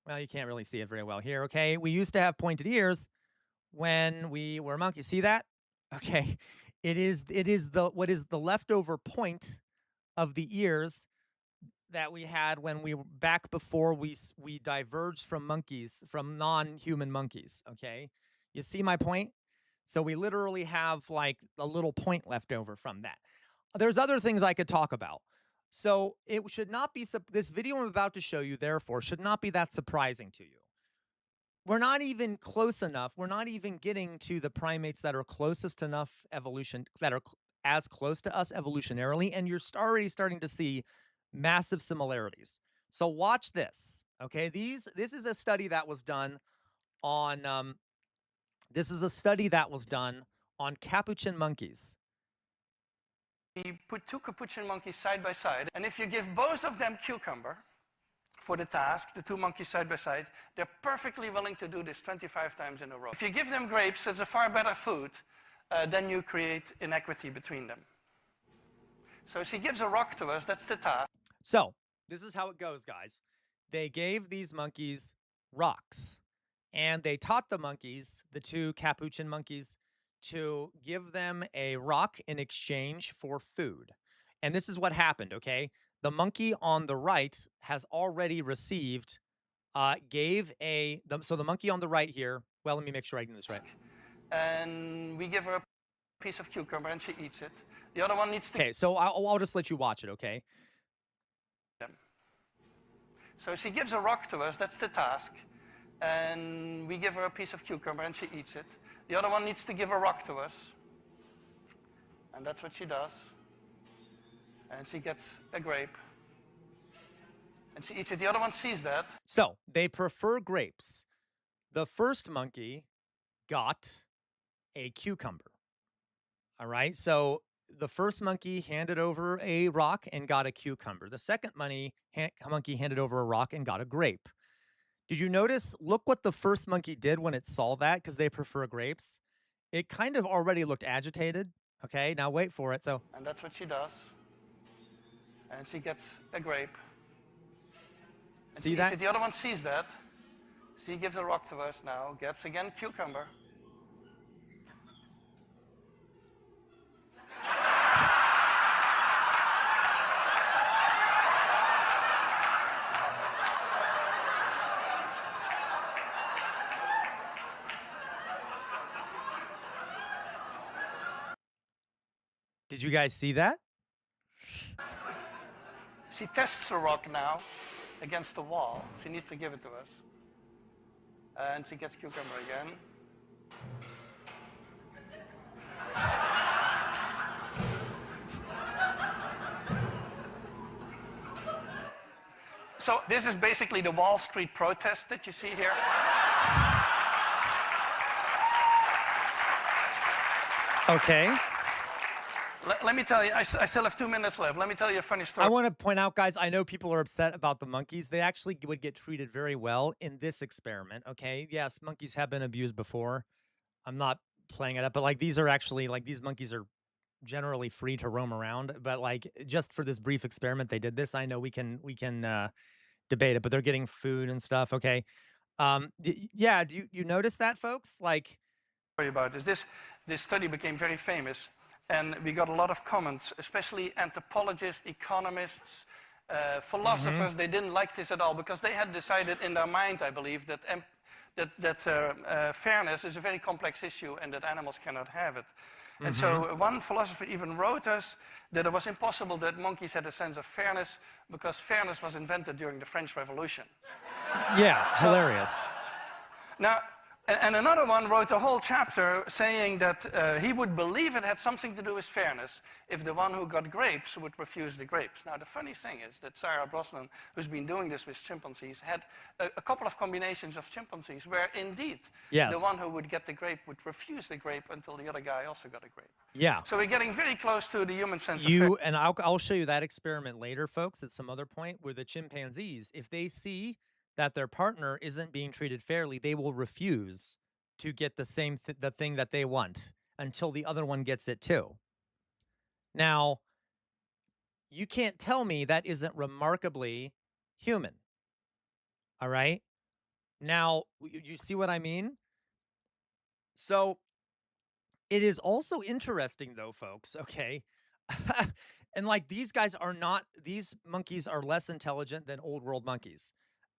Well, you can't really see it very well here. Okay. We used to have pointed ears when we were monkeys. See that? Okay. It is what is the leftover point of the ears that we had when we were back before we diverged from monkeys, from non-human monkeys. Okay, you see my point? So we literally have like a little point left over from that. There's other things I could talk about. So it should not be this video I'm about to show you, therefore, should not be that surprising to you. We're not even close enough. We're not even getting to the primates that are closest enough evolution, that are as close to us evolutionarily, and you're already starting to see massive similarities. So watch this. Okay, this is a study that was done on capuchin monkeys. We put two capuchin monkeys side by side, and if you give both of them cucumber for the task, the two monkeys side by side, they're perfectly willing to do this 25 times in a row. If you give them grapes, it's a far better food, then you create inequity between them. So she gives a rock to us, that's the task. So this is how it goes, guys. They gave these monkeys rocks, and they taught the monkeys, the two capuchin monkeys, to give them a rock in exchange for food. And this is what happened, okay? The monkey on the right has already received, so the monkey on the right here, well, let me make sure I get this right. And we give her a piece of cucumber and she eats it. The other one needs to... Okay, so I'll just let you watch it, okay? So she gives a rock to us, that's the task. And we give her a piece of cucumber and she eats it. The other one needs to give a rock to us. And that's what she does. And she gets a grape. And she eats it. The other one sees that. So they prefer grapes. The first monkey got a cucumber. All right. So the first monkey handed over a rock and got a cucumber. The second monkey handed over a rock and got a grape. Did you notice? Look what the first monkey did when it saw that, because they prefer grapes. It kind of already looked agitated. Okay, now wait for it. So, and that's what she does. And she gets a grape. And see that? The other one sees that. She gives a rock to us now, gets again cucumber. Did you guys see that? She tests the rock now against the wall. She needs to give it to us. And she gets cucumber again. So this is basically the Wall Street protest that you see here. Okay. Let me tell you, I still have 2 minutes left. Let me tell you a funny story. I want to point out, guys, I know people are upset about the monkeys. They actually would get treated very well in this experiment, okay? Yes, monkeys have been abused before. I'm not playing it up, but like these are actually like these monkeys are generally free to roam around, but like just for this brief experiment they did this. I know we can debate it, but they're getting food and stuff. Okay. Yeah, do you notice that, folks? Like, Sorry about this. This study became very famous, and we got a lot of comments, especially anthropologists, economists, philosophers. They didn't like this at all because they had decided in their mind, I believe, that fairness is a very complex issue and that animals cannot have it. And so one philosopher even wrote us that it was impossible that monkeys had a sense of fairness because fairness was invented during the French Revolution. yeah, hilarious. Now, and another one wrote a whole chapter saying that he would believe it had something to do with fairness if the one who got grapes would refuse the grapes. Now, the funny thing is that Sarah Brosnan, who's been doing this with chimpanzees, had a couple of combinations of chimpanzees where indeed the one who would get the grape would refuse the grape until the other guy also got a grape. Yeah. So we're getting very close to the human sense of fairness. And I'll show you that experiment later, folks, at some other point where the chimpanzees, if they see that their partner isn't being treated fairly, they will refuse to get the same the thing that they want until the other one gets it too. Now, you can't tell me that isn't remarkably human. All right? Now, you see what I mean? So, it is also interesting though, folks, okay? And like these monkeys are less intelligent than old world monkeys.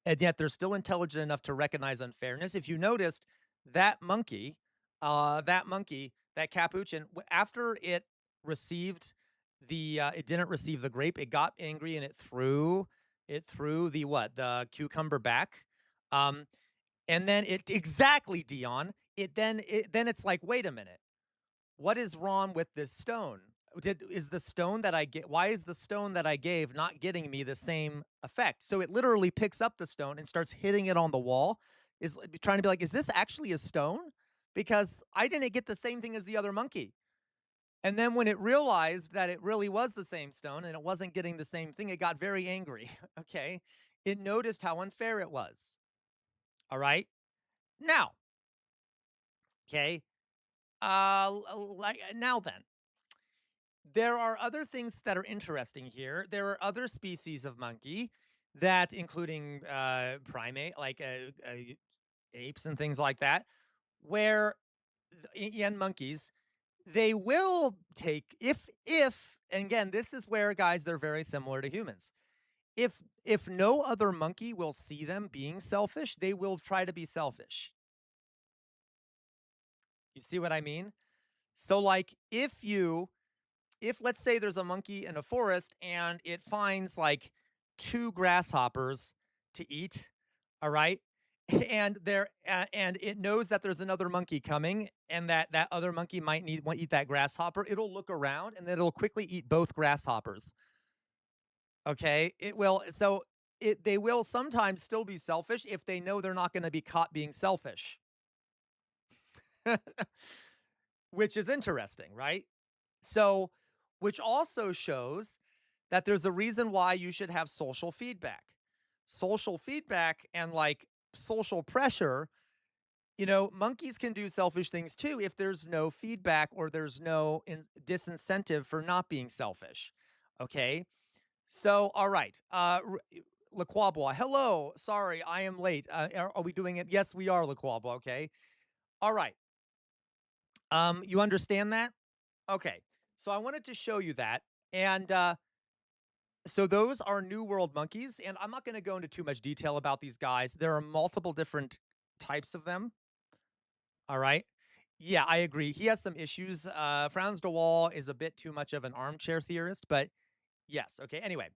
And yet they're still intelligent enough to recognize unfairness. If you noticed, that monkey, that capuchin, after it received it didn't receive the grape, it got angry and it threw the cucumber back. And then exactly, Dion, then it's like, wait a minute, what is wrong with this stone? Is the stone that I get? Why is the stone that I gave not getting me the same effect? So it literally picks up the stone and starts hitting it on the wall, is trying to be like, is this actually a stone? Because I didn't get the same thing as the other monkey. And then when it realized that it really was the same stone and it wasn't getting the same thing, it got very angry. Okay. It noticed how unfair it was. All right. Now, okay. Now then. There are other things that are interesting here. There are other species of monkey that, including primate, like apes and things like that, where and monkeys, they will take and again, this is where, guys, they're very similar to humans. If no other monkey will see them being selfish, they will try to be selfish. You see what I mean? So, like, if let's say there's a monkey in a forest and it finds like 2 grasshoppers to eat, all right? And it knows that there's another monkey coming and that other monkey might eat that grasshopper, it'll look around and then it'll quickly eat both grasshoppers. Okay? They will sometimes still be selfish if they know they're not going to be caught being selfish. Which is interesting, right? So, which also shows that there's a reason why you should have social feedback. Social feedback and like social pressure, monkeys can do selfish things too if there's no feedback or there's no disincentive for not being selfish. Okay? So, all right. Laquabwa, hello. Sorry, I am late. Are we doing it? Yes, we are, Laquabwa. Okay. All right. You understand that? Okay. So I wanted to show you that. And so those are New World monkeys. And I'm not going to go into too much detail about these guys. There are multiple different types of them. All right. Yeah, I agree. He has some issues. Frans de Waal is a bit too much of an armchair theorist, but yes. Okay. Anyway.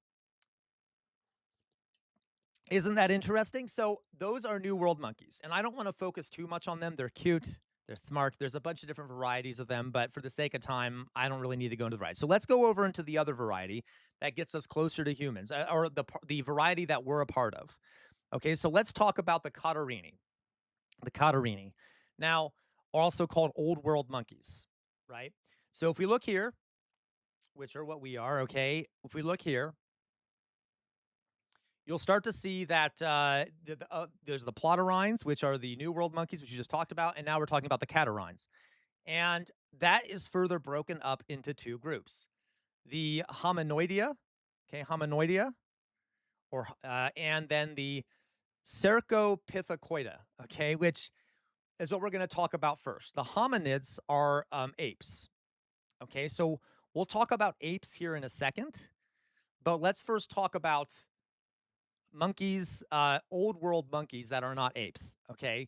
Isn't that interesting? So those are New World monkeys. And I don't want to focus too much on them. They're cute. They're smart. There's a bunch of different varieties of them, but for the sake of time, I don't really need to go into the variety. So let's go over into the other variety that gets us closer to humans, or the variety that we're a part of. Okay, so let's talk about the Catarini. The Catarini. Now, also called Old World monkeys, right? So if we look here, which are what we are, okay? If we look here, you'll start to see that there's the Plottarines, which are the New World monkeys, which you just talked about, and now we're talking about the Catarines. And that is further broken up into two groups. The hominoidea, okay, hominoidea, and then the Cercopithecoida, okay, which is what we're going to talk about first. The hominids are apes, okay, so we'll talk about apes here in a second, but let's first talk about monkeys, old world monkeys that are not apes, okay?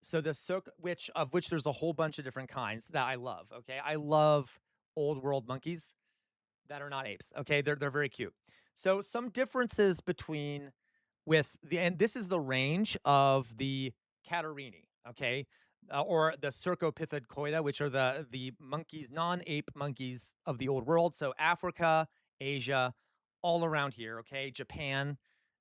So the which there's a whole bunch of different kinds that I love, okay? I love old world monkeys that are not apes. Okay, they're very cute. So some differences between and this is the range of the Catarrhini, okay, or the Cercopithecoida, which are the monkeys, non-ape monkeys of the old world. So Africa, Asia, all around here. Okay, Japan,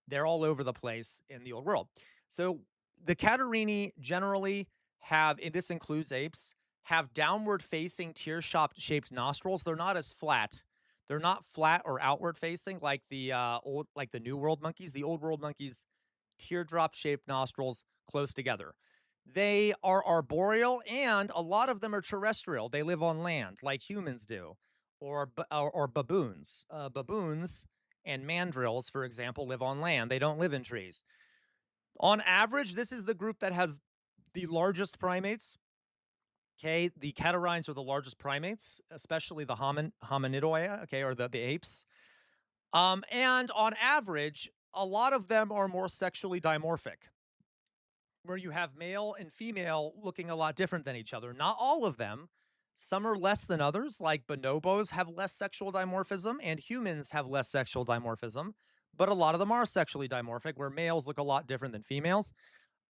they're all over the place in the old world. So the Catarrhini generally have, and this includes apes, have downward facing tear-shaped nostrils. They're not as flat. They're not flat or outward facing like the like the New World monkeys. The Old World monkeys, teardrop shaped nostrils close together. They are arboreal and a lot of them are terrestrial. They live on land like humans do, or baboons. Baboons and mandrills, for example, live on land. They don't live in trees. On average, this is the group that has the largest primates. Okay, the catarrhines are the largest primates, especially the hominidoia, okay, or the apes. And on average, a lot of them are more sexually dimorphic, where you have male and female looking a lot different than each other. Not all of them. Some are less than others, like bonobos have less sexual dimorphism, and humans have less sexual dimorphism. But a lot of them are sexually dimorphic, where males look a lot different than females.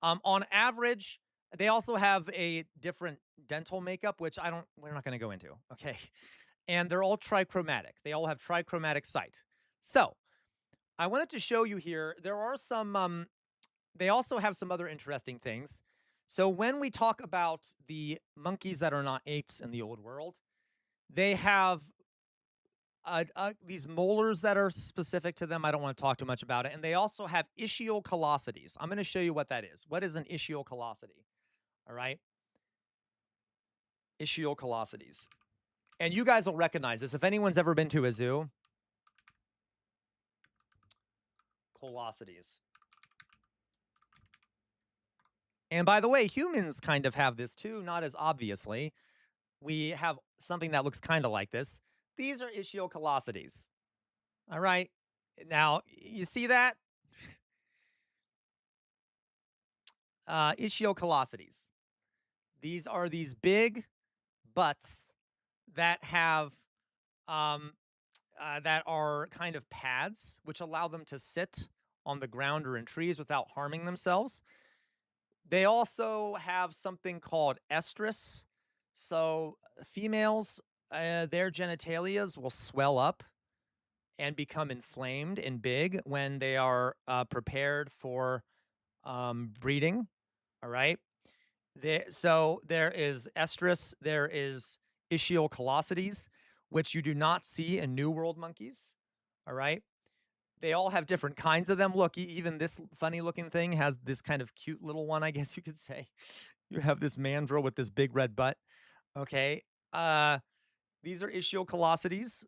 On average, they also have a different dental makeup, which we're not going to go into. Okay. And they're all trichromatic. They all have trichromatic sight. So I wanted to show you here, there are some, they also have some other interesting things. So when we talk about the monkeys that are not apes in the old world, they have these molars that are specific to them. I don't want to talk too much about it. And they also have ischiocallosities. I'm going to show you what that is. What is an ischiocallosity? All right. Ischiocallosities. And you guys will recognize this. If anyone's ever been to a zoo, callosities. And by the way, humans kind of have this too, not as obviously. We have something that looks kind of like this. These are ischiocallosities. All right. Now, you see that? Ischiocallosities. These are these big butts that have that are kind of pads, which allow them to sit on the ground or in trees without harming themselves. They also have something called estrus. So females, their genitalias will swell up and become inflamed and big when they are prepared for breeding. All right. So there is estrus, there is ischiocallosities, which you do not see in New World monkeys. All right. They all have different kinds of them. Look, even this funny looking thing has this kind of cute little one, I guess you could say. You have this mandrill with this big red butt. Okay. These are ischiocallosities.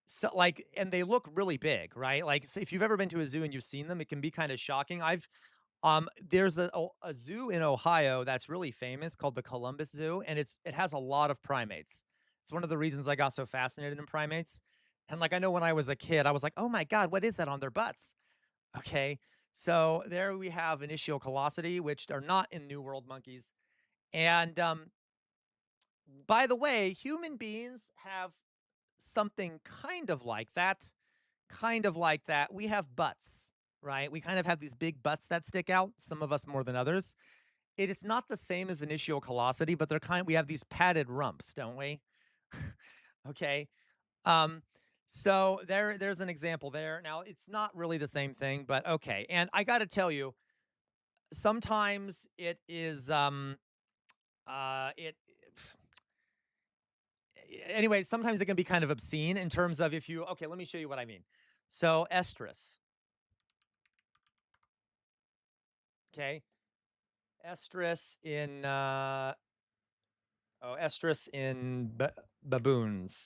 So like, and they look really big, right? Like, so if you've ever been to a zoo and you've seen them, it can be kind of shocking. There's a zoo in Ohio that's really famous called the Columbus Zoo, and it has a lot of primates. It's one of the reasons I got so fascinated in primates. And like, I know when I was a kid, I was like, oh my God, what is that on their butts? Okay. So there we have an ischiocallosity, which are not in New World monkeys. And by the way, human beings have something kind of like that. Kind of like that. We have butts, right? We kind of have these big butts that stick out, some of us more than others. It is not the same as an ischiocallosity, but we have these padded rumps, don't we? Okay. Um, so there's an example there. Now, it's not really the same thing, but okay. And I got to tell you, sometimes it is it anyway, sometimes it can be kind of obscene in terms of okay, let me show you what I mean. So estrus. Okay. Estrus in Oh, estrus in baboons.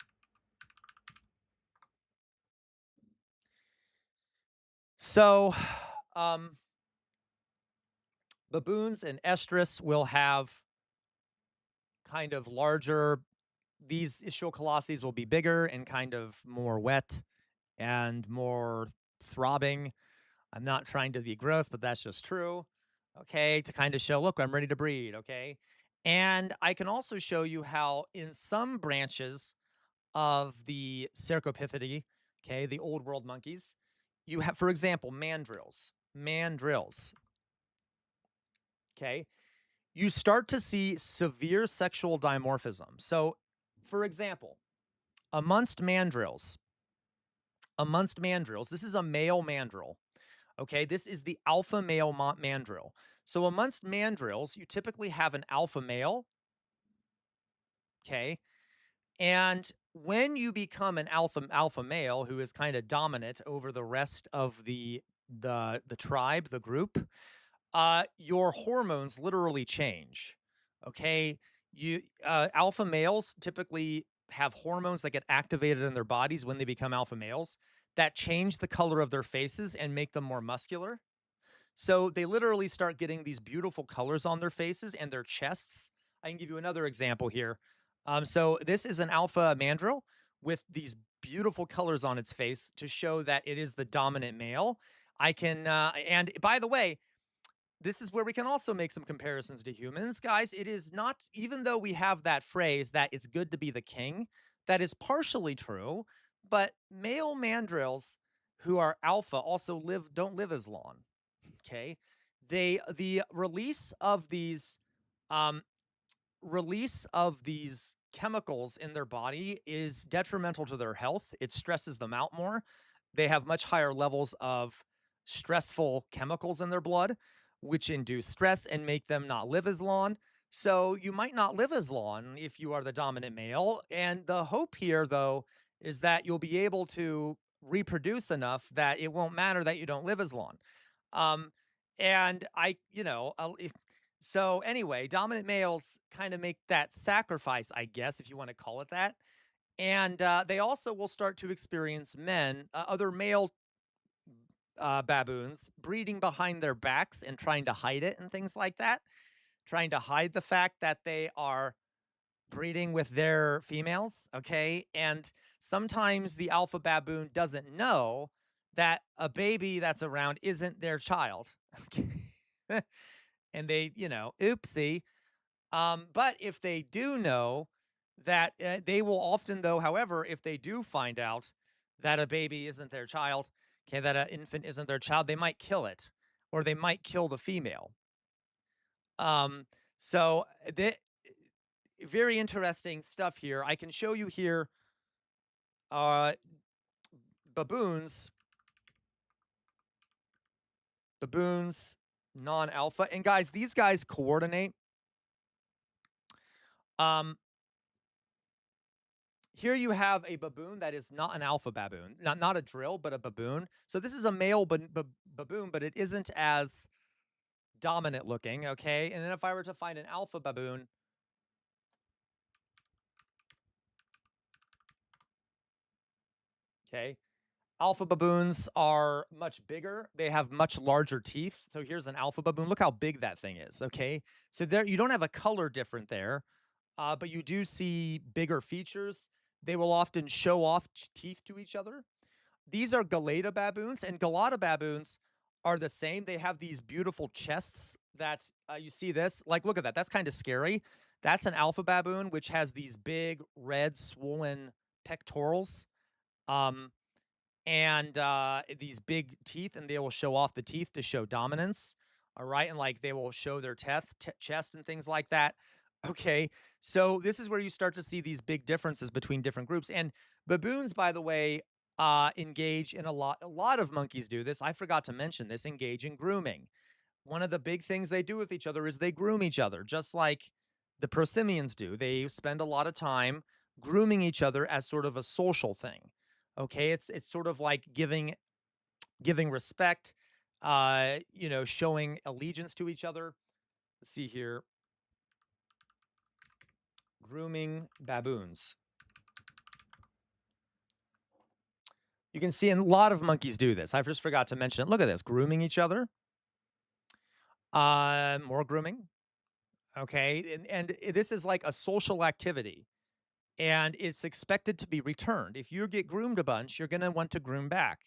So, um, baboons and estrus will have kind of larger, these ischiocolosses will be bigger and kind of more wet and more throbbing. I'm not trying to be gross, but that's just true. Okay, to kind of show, look, I'm ready to breed. Okay. And I can also show you how in some branches of the Cercopithecidae, okay, the old world monkeys, you have, for example, mandrills. Mandrills. Okay. You start to see severe sexual dimorphism. So, for example, amongst mandrills, this is a male mandrill. Okay, this is the alpha male mandrill. So amongst mandrills, you typically have an alpha male. Okay, and when you become an alpha male who is kind of dominant over the rest of the tribe, the group, your hormones literally change. Okay, you alpha males typically have hormones that get activated in their bodies when they become alpha males that change the color of their faces and make them more muscular. So they literally start getting these beautiful colors on their faces and their chests. I can give you another example here. So this is an alpha mandrill with these beautiful colors on its face to show that it is the dominant male. And by the way, this is where we can also make some comparisons to humans. Guys, it is not, even though we have that phrase that it's good to be the king, that is partially true, but male mandrills who are alpha also don't live as long. Okay. The um, release of these chemicals in their body is detrimental to their health. It stresses them out more. They have much higher levels of stressful chemicals in their blood, which induce stress and make them not live as long. So you might not live as long if you are the dominant male. And the hope here, though, is that you'll be able to reproduce enough that it won't matter that you don't live as long. Um, and I, you know, so anyway, dominant males kind of make that sacrifice, I guess, if you want to call it that. And they also will start to experience other male baboons breeding behind their backs and trying to hide it and things like that, trying to hide the fact that they are breeding with their females. Okay. And sometimes the alpha baboon doesn't know that a baby that's around isn't their child. Okay. And they, oopsie. But if they do know that they will often, though, however, if they do find out that a baby isn't their child, okay, that an infant isn't their child, they might kill it or they might kill the female. Um, so very interesting stuff here. I can show you here uh, baboons, non-alpha. And guys, these guys coordinate. Um, Here you have a baboon that is not an alpha baboon, not a drill, but a baboon. So this is a male baboon, but it isn't as dominant looking, okay? And then if I were to find an alpha baboon, okay, alpha baboons are much bigger. They have much larger teeth. So here's an alpha baboon. Look how big that thing is, okay? So there, you don't have a color different there, but you do see bigger features. They will often show off teeth to each other. These are Galata baboons, and Galata baboons are the same. They have these beautiful chests that you see this. Like, look at that. That's kind of scary. That's an alpha baboon, which has these big, red, swollen pectorals. Um, and these big teeth, and they will show off the teeth to show dominance. All right. And like they will show their chest and things like that. Okay. So this is where you start to see these big differences between different groups. And baboons, by the way, engage in a lot of monkeys do this. I forgot to mention this, engage in grooming. One of the big things they do with each other is they groom each other, just like the prosimians do. They spend a lot of time grooming each other as sort of a social thing. Okay, it's sort of like giving respect, showing allegiance to each other. Let's see here. Grooming baboons. You can see a lot of monkeys do this. I just forgot to mention it. Look at this, grooming each other. More grooming. Okay, and this is like a social activity, and it's expected to be returned. If you get groomed a bunch, you're going to want to groom back,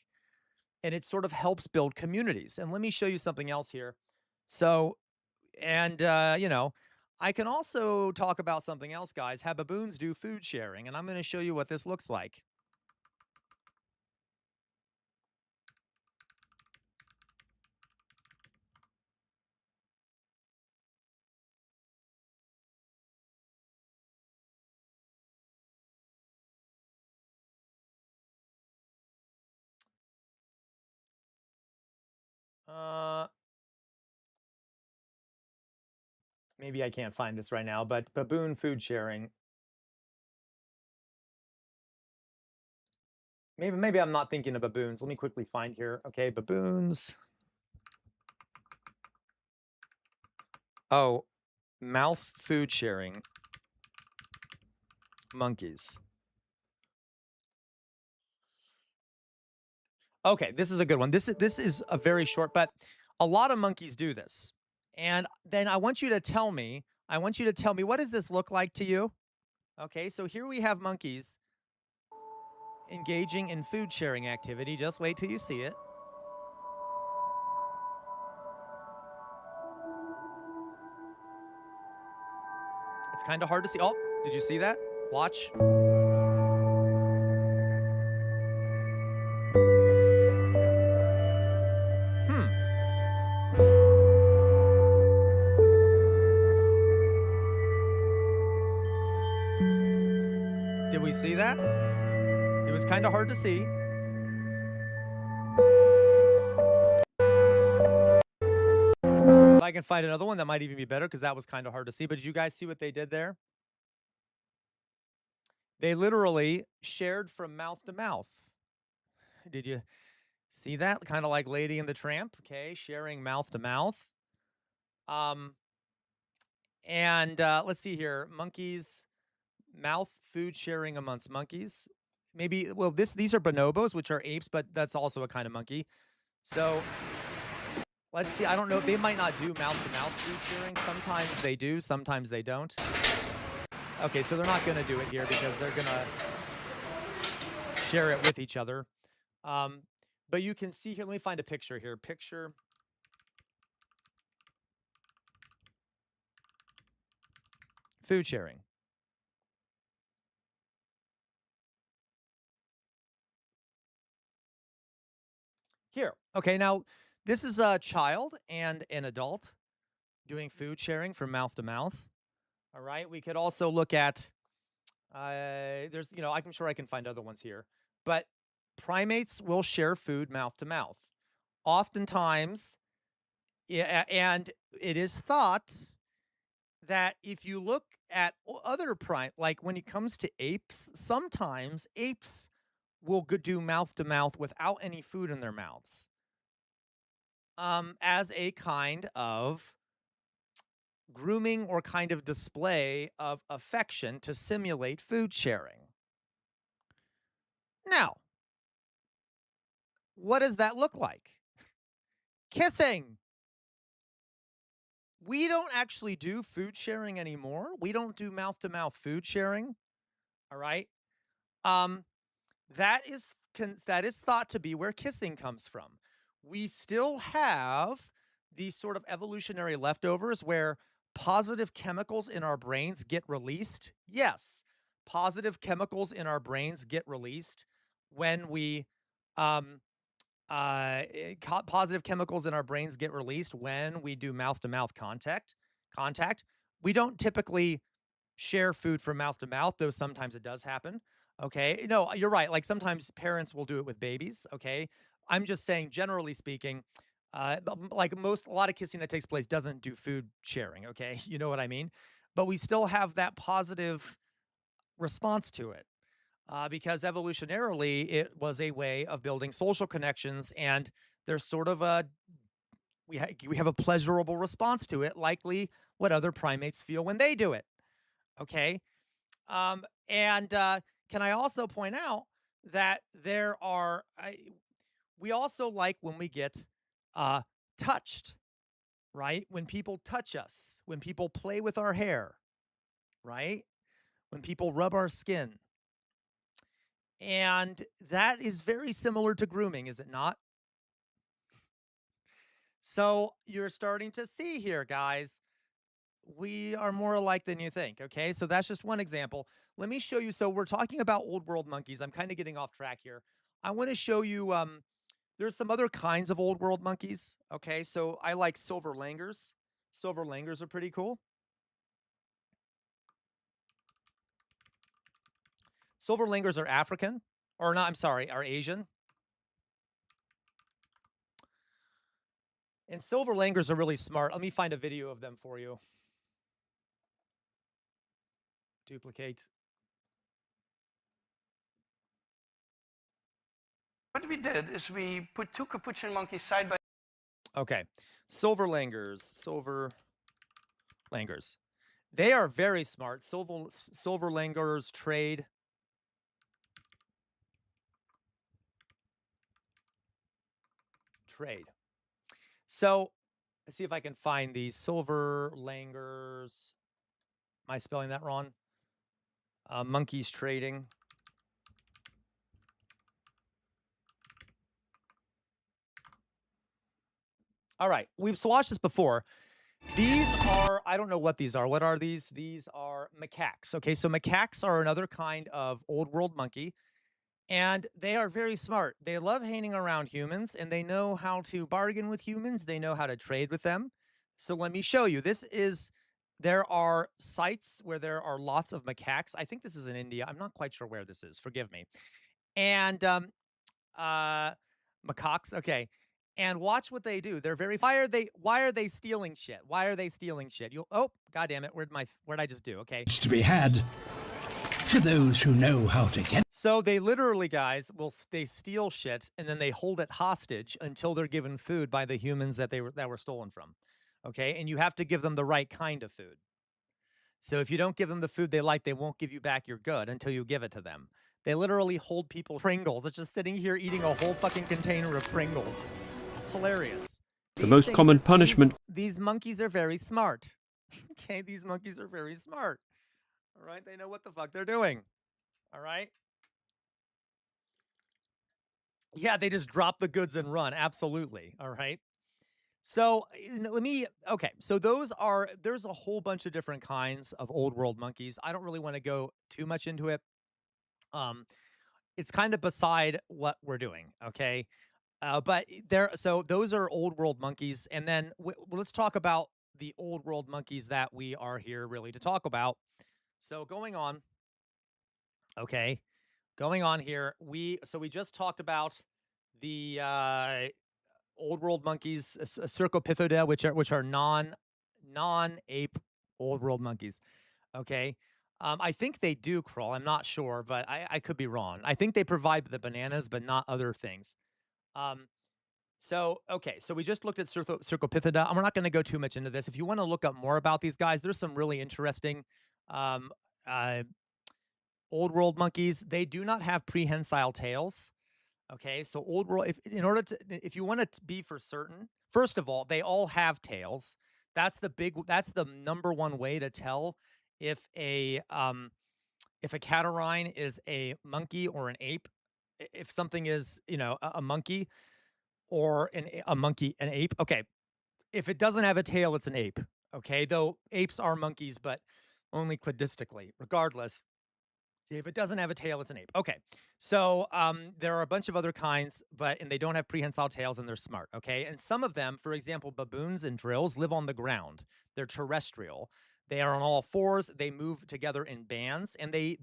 and it sort of helps build communities. And let me show you something else here. So, and I can also talk about something else, guys. How baboons do food sharing, and I'm going to show you what this looks like. Maybe I can't find this right now, but baboon food sharing. Maybe I'm not thinking of baboons. Let me quickly find here. Okay, baboons. Oh, mouth food sharing. Monkeys. Okay, this is a good one. This is a very short, but a lot of monkeys do this. And then I want you to tell me, what does this look like to you? Okay, so here we have monkeys engaging in food sharing activity. Just wait till you see it. It's kind of hard to see. Oh, did you see that? Watch. Did we see that? It was kind of hard to see. If I can find another one, that might even be better because that was kind of hard to see. But did you guys see what they did there? They literally shared from mouth to mouth. Did you see that? Kind of like Lady and the Tramp, okay? Sharing mouth to mouth. Let's see here. Monkeys, mouth food sharing amongst monkeys. Maybe, well, these are bonobos, which are apes, but that's also a kind of monkey. So let's see. I don't know. They might not do mouth-to-mouth food sharing. Sometimes they do. Sometimes they don't. Okay, so they're not going to do it here because they're going to share it with each other. But you can see here. Let me find a picture here. Picture. Food sharing. Here. Okay, now this is a child and an adult doing food sharing from mouth to mouth. All right. We could also look at there's, I'm sure I can find other ones here, but primates will share food mouth to mouth. Oftentimes, yeah, and it is thought that if you look at other like when it comes to apes, sometimes apes will do mouth to mouth without any food in their mouths, as a kind of grooming or kind of display of affection to simulate food sharing. Now, what does that look like? Kissing. We don't actually do food sharing anymore. We don't do mouth-to-mouth food sharing. All right. That is thought to be where kissing comes from. We still have these sort of evolutionary leftovers where positive chemicals in our brains get released. Yes, positive chemicals in our brains get released when we positive chemicals in our brains get released when we do mouth-to-mouth contact. We don't typically share food from mouth to mouth, though sometimes it does happen. Okay. No, you're right. Like sometimes parents will do it with babies. Okay. I'm just saying, generally speaking, like a lot of kissing that takes place doesn't do food sharing. Okay. You know what I mean? But we still have that positive response to it. Because evolutionarily, it was a way of building social connections, and there's sort of we have a pleasurable response to it, likely what other primates feel when they do it. Okay, Can I also point out that we also like when we get touched, right? When people touch us, when people play with our hair, right? When people rub our skin. And that is very similar to grooming, is it not? So you're starting to see here, guys, we are more alike than you think. Okay. So that's just one example. Let me show you. So we're talking about old world monkeys. I'm kind of getting off track here. I want to show you, there's some other kinds of old world monkeys. Okay. So I like silver langurs. Silver langurs are pretty cool. Silver langurs are African, or not, I'm sorry, are Asian. And silver langurs are really smart. Let me find a video of them for you. Duplicate. What we did is we put two capuchin monkeys side by Okay. Silver langurs. They are very smart. Silver langurs trade. So let's see if I can find these silver langurs. Am I spelling that wrong? Monkeys trading. All right, we've swatched this before. These are, I don't know what these are. What are these? These are macaques. Okay, so macaques are another kind of old world monkey, and they are very smart. They love hanging around humans, and they know how to bargain with humans. They know how to trade with them. So let me show you. There are sites where there are lots of macaques. I think this is in India. I'm not quite sure where this is. Forgive me. And macaques. Okay. And watch what they do. They're very. Why are they stealing shit? Why are they stealing shit? Oh, god damn it. Where'd I just do? Okay. It's to be had for those who know how to get. So they literally, guys, they steal shit and then they hold it hostage until they're given food by the humans that were stolen from. Okay? And you have to give them the right kind of food. So if you don't give them the food they like, they won't give you back your good until you give it to them. They literally hold people Pringles. It's just sitting here eating a whole fucking container of Pringles. Hilarious. The most common punishment. These monkeys are very smart. Okay, these monkeys are very smart. All right, they know what the fuck they're doing. All right. Yeah, they just drop the goods and run. Absolutely. All right. So so there's a whole bunch of different kinds of old world monkeys. I don't really want to go too much into it. It's kind of beside what we're doing. Okay. So those are old world monkeys. And then let's talk about the old world monkeys that we are here really to talk about. So going on here, we just talked about the old world monkeys, Cercopithoida, which are non-ape old world monkeys. Okay. I think they do crawl. I'm not sure, but I could be wrong. I think they provide the bananas, but not other things. So we just looked at Cercopithoida, and we're not going to go too much into this. If you want to look up more about these guys, there's some really interesting old world monkeys. They do not have prehensile tails. Okay, so old world, if you want to be for certain, first of all, they all have tails. That's the number one way to tell if a catarrhine is a monkey or an ape. If something is, a monkey or an ape. Okay, if it doesn't have a tail, it's an ape. Okay, though apes are monkeys, but only cladistically. Regardless, if it doesn't have a tail, it's an ape. Okay, so there are a bunch of other kinds, and they don't have prehensile tails, and they're smart. Okay, and some of them, for example, baboons and drills, live on the ground. They're terrestrial. They are on all fours. They move together in bands, and a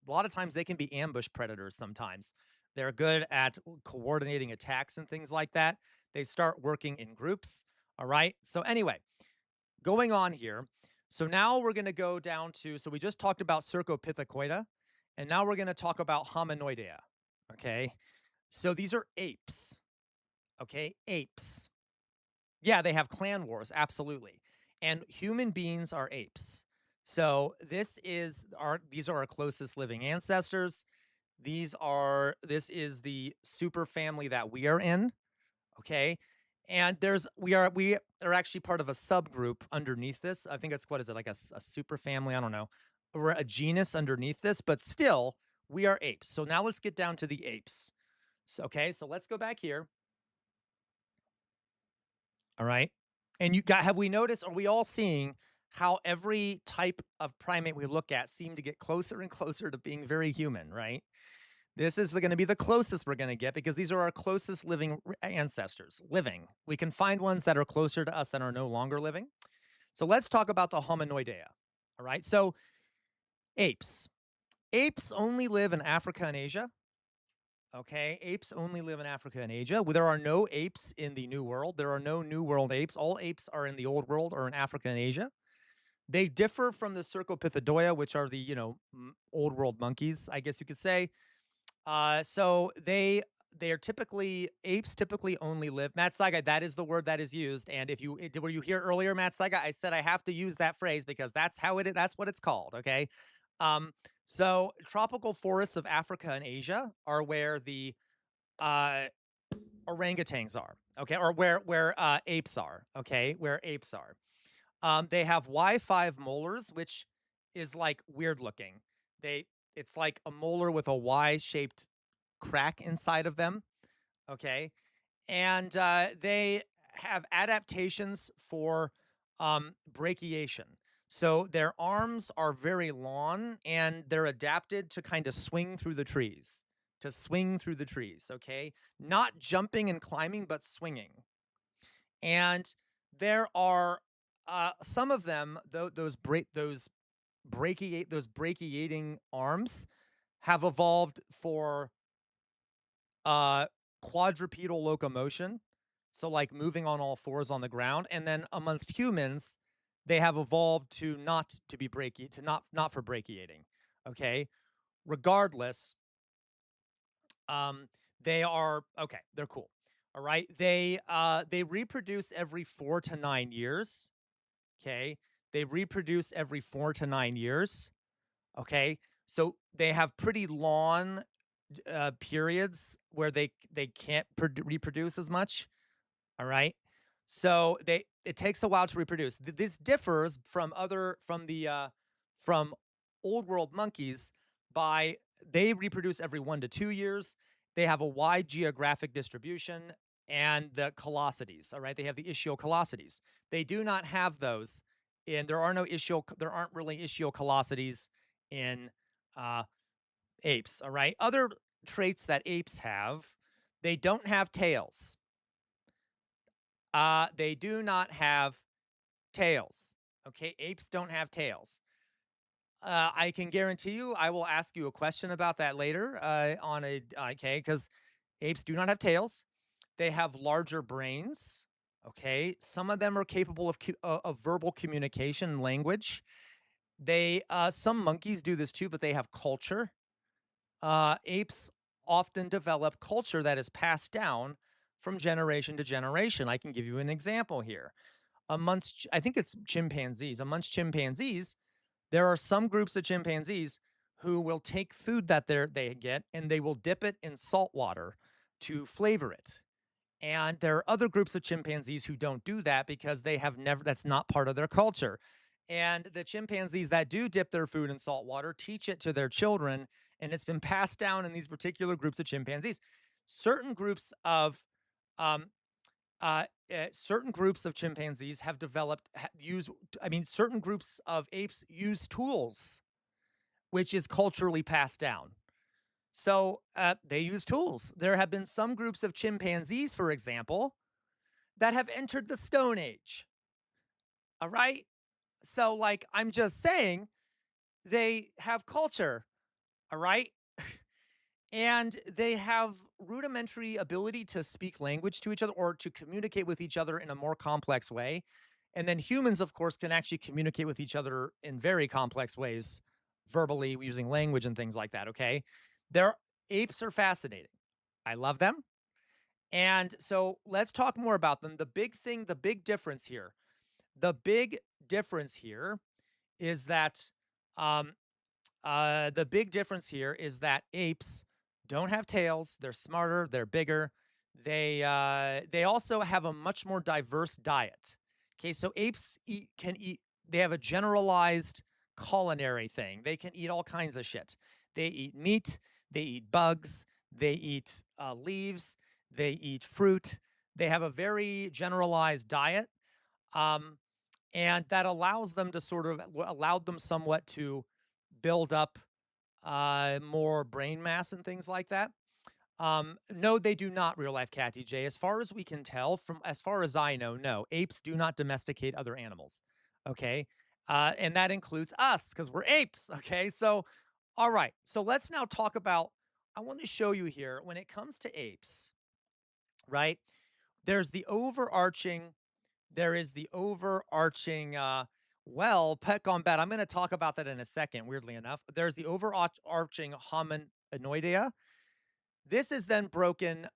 lot of times they can be ambush predators. Sometimes they're good at coordinating attacks and things like that. They start working in groups. All right. So anyway, going on here. So now we're going to go down to. So we just talked about Cercopithocoida. And now we're going to talk about Hominoidea, okay? So these are apes, okay? Apes. Yeah, they have clan wars, absolutely. And human beings are apes. So these are our closest living ancestors. This is the super family that we are in, okay? And we are actually part of a subgroup underneath this. I think it's what is it, like a super family? I don't know. We're a genus underneath this, but still we are apes. So now let's get down to the apes. So let's go back here. All right. And have we noticed, are we all seeing how every type of primate we look at seem to get closer and closer to being very human, right? This is going to be the closest we're going to get because these are our closest living ancestors. Living. We can find ones that are closer to us that are no longer living. So let's talk about the hominoidea. All right. So apes. Apes only live in Africa and Asia. Okay, apes only live in Africa and Asia. There are no apes in the New World. There are no New World apes. All apes are in the Old World or in Africa and Asia. They differ from the Cercopithoidea, which are the Old World monkeys, I guess you could say. So they are typically apes. Typically only live. Matt Saiga, that is the word that is used. And if you were you here earlier, Matt Saiga, I said I have to use that phrase because that's how it is. That's what it's called. Okay. Um, so tropical forests of Africa and Asia are where the uh, orangutans are, okay, or where apes are, okay, where apes are. They have Y5 molars, which is like weird looking. It's like a molar with a Y-shaped crack inside of them, okay, and they have adaptations for brachiation. So their arms are very long and they're adapted to kind of swing through the trees, okay? Not jumping and climbing, but swinging. And there are some of them, those brachiating arms have evolved for quadrupedal locomotion, so like moving on all fours on the ground, and then amongst humans, they have evolved to not to be not for brachiating. Okay, regardless, they are okay. They're cool. All right, they reproduce every 4 to 9 years. Okay, they reproduce every 4 to 9 years. Okay, so they have pretty long periods where they can't reproduce as much. All right, so it takes a while to reproduce. This differs from old world monkeys by they reproduce every 1 to 2 years. They have a wide geographic distribution and the callosities. All right, they have the ischiocolosities. They do not have those, and there aren't really ischiocolosities in apes. All right, other traits that apes have, they don't have tails. They do not have tails. Okay, apes don't have tails. I can guarantee you, I will ask you a question about that later. Okay, because apes do not have tails. They have larger brains. Okay, some of them are capable of verbal communication and language. Some monkeys do this too, but they have culture. Apes often develop culture that is passed down from generation to generation. I can give you an example here. I think it's chimpanzees. Amongst chimpanzees, there are some groups of chimpanzees who will take food that they get and they will dip it in salt water to flavor it. And there are other groups of chimpanzees who don't do that because that's not part of their culture. And the chimpanzees that do dip their food in salt water teach it to their children, and it's been passed down in these particular groups of chimpanzees. Certain groups of chimpanzees have developed certain groups of apes use tools, which is culturally passed down. So they use tools. There have been some groups of chimpanzees, for example, that have entered the Stone Age. All right. So, like, I'm just saying, they have culture. All right. And they have rudimentary ability to speak language to each other or to communicate with each other in a more complex way. And then humans, of course, can actually communicate with each other in very complex ways, verbally, using language and things like that. Okay. Apes are fascinating. I love them. And so let's talk more about them. The big difference here is that um, the big difference here is that apes don't have tails. They're smarter. They're bigger. They also have a much more diverse diet. Okay, so apes can eat. They have a generalized culinary thing. They can eat all kinds of shit. They eat meat. They eat bugs. They eat leaves. They eat fruit. They have a very generalized diet, um, and that allows them to allowed them somewhat to build up more brain mass and things like that. No, they do not, real life cat DJ. As far as we can tell, from as far as I know, no, apes do not domesticate other animals. Okay. And that includes us because we're apes. Okay. So, all right. So let's now talk about, I want to show you here when it comes to apes, right? There's the overarching, there is the overarching, pet gone bad. I'm going to talk about that in a second, weirdly enough. There's the overarching hominoidea. This is then broken.